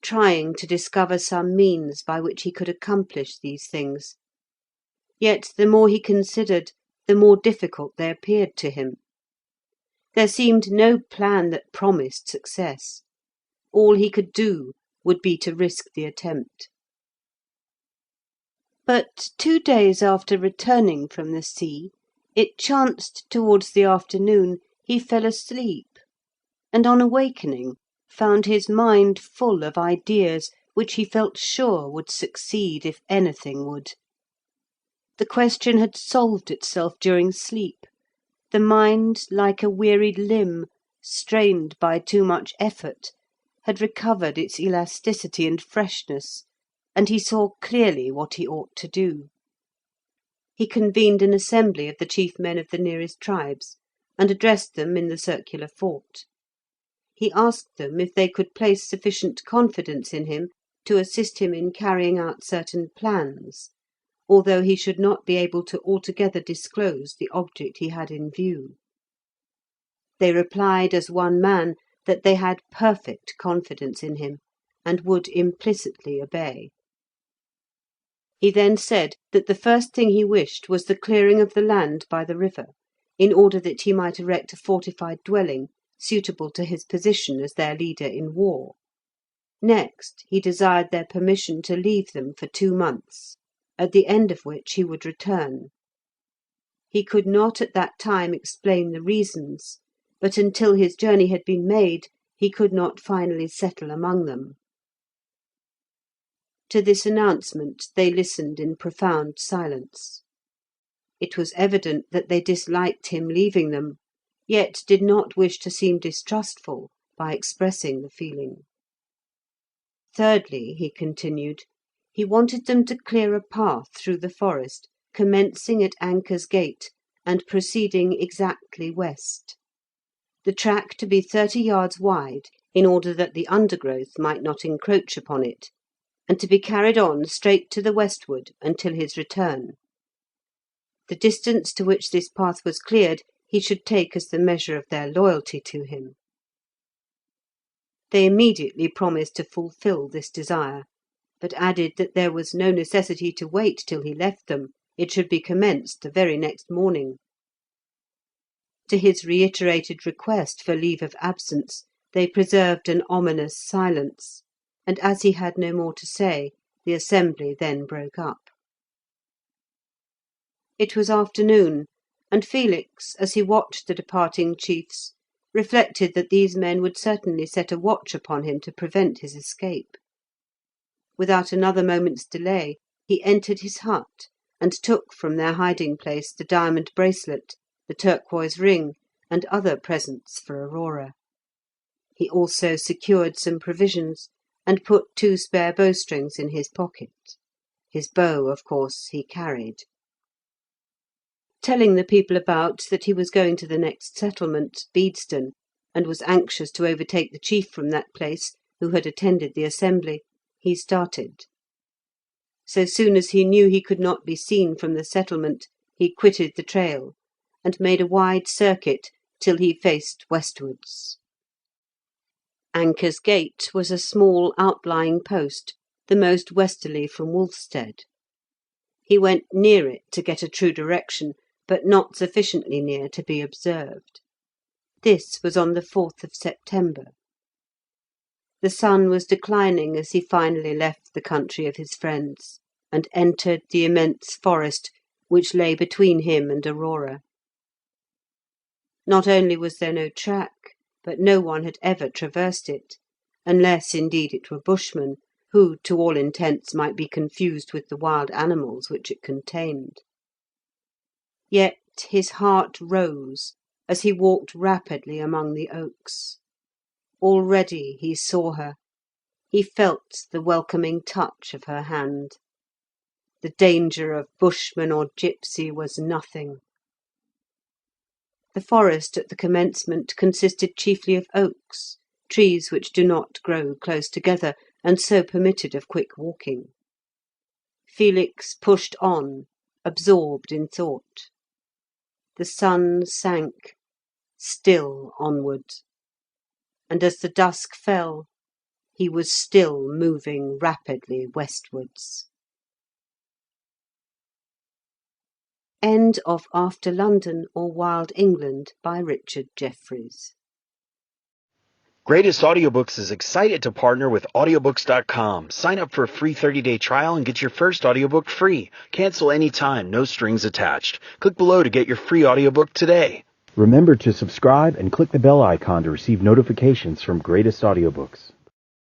trying to discover some means by which he could accomplish these things. Yet the more he considered, the more difficult they appeared to him. There seemed no plan that promised success. All he could do would be to risk the attempt. But 2 days after returning from the sea, it chanced towards the afternoon he fell asleep, and on awakening found his mind full of ideas which he felt sure would succeed if anything would. The question had solved itself during sleep. The mind, like a wearied limb, strained by too much effort, had recovered its elasticity and freshness, and he saw clearly what he ought to do. He convened an assembly of the chief men of the nearest tribes, and addressed them in the circular fort. He asked them if they could place sufficient confidence in him to assist him in carrying out certain plans, although he should not be able to altogether disclose the object he had in view. They replied as one man that they had perfect confidence in him, and would implicitly obey. He then said that the first thing he wished was the clearing of the land by the river, in order that he might erect a fortified dwelling suitable to his position as their leader in war. Next, he desired their permission to leave them for 2 months, at the end of which he would return. He could not at that time explain the reasons, but until his journey had been made, he could not finally settle among them. To this announcement they listened in profound silence. It was evident that they disliked him leaving them, yet did not wish to seem distrustful by expressing the feeling. Thirdly, he continued, he wanted them to clear a path through the forest, commencing at Anchor's Gate and proceeding exactly west. The track to be 30 yards wide, in order that the undergrowth might not encroach upon it, and to be carried on straight to the westward until his return. The distance to which this path was cleared he should take as the measure of their loyalty to him. They immediately promised to fulfil this desire, but added that there was no necessity to wait till he left them, it should be commenced the very next morning. To his reiterated request for leave of absence, they preserved an ominous silence, and as he had no more to say, the assembly then broke up. It was afternoon, and Felix, as he watched the departing chiefs, reflected that these men would certainly set a watch upon him to prevent his escape. Without another moment's delay, he entered his hut, and took from their hiding-place the diamond bracelet, the turquoise ring, and other presents for Aurora. He also secured some provisions, and put 2 spare bowstrings in his pocket. His bow, of course, he carried. Telling the people about that he was going to the next settlement, Bedeston, and was anxious to overtake the chief from that place, who had attended the assembly, he started. So soon as he knew he could not be seen from the settlement, he quitted the trail, and made a wide circuit till he faced westwards. Anchor's Gate was a small outlying post, the most westerly from Wolfstead. He went near it to get a true direction, but not sufficiently near to be observed. This was on the 4th of September. The sun was declining as he finally left the country of his friends, and entered the immense forest which lay between him and Aurora. Not only was there no track, but no one had ever traversed it, unless indeed it were bushmen, who to all intents might be confused with the wild animals which it contained. Yet his heart rose as he walked rapidly among the oaks. Already he saw her. He felt the welcoming touch of her hand. The danger of bushman or gipsy was nothing. The forest at the commencement consisted chiefly of oaks, trees which do not grow close together, and so permitted of quick walking. Felix pushed on, absorbed in thought. The sun sank, still onward, and as the dusk fell, he was still moving rapidly westwards. End of After London or Wild England by Richard Jefferies. Greatest Audiobooks is excited to partner with AudioBooks.com. Sign up for a free 30-day trial and get your first audiobook free. Cancel anytime, no strings attached. Click below to get your free audiobook today. Remember to subscribe and click the bell icon to receive notifications from Greatest Audiobooks.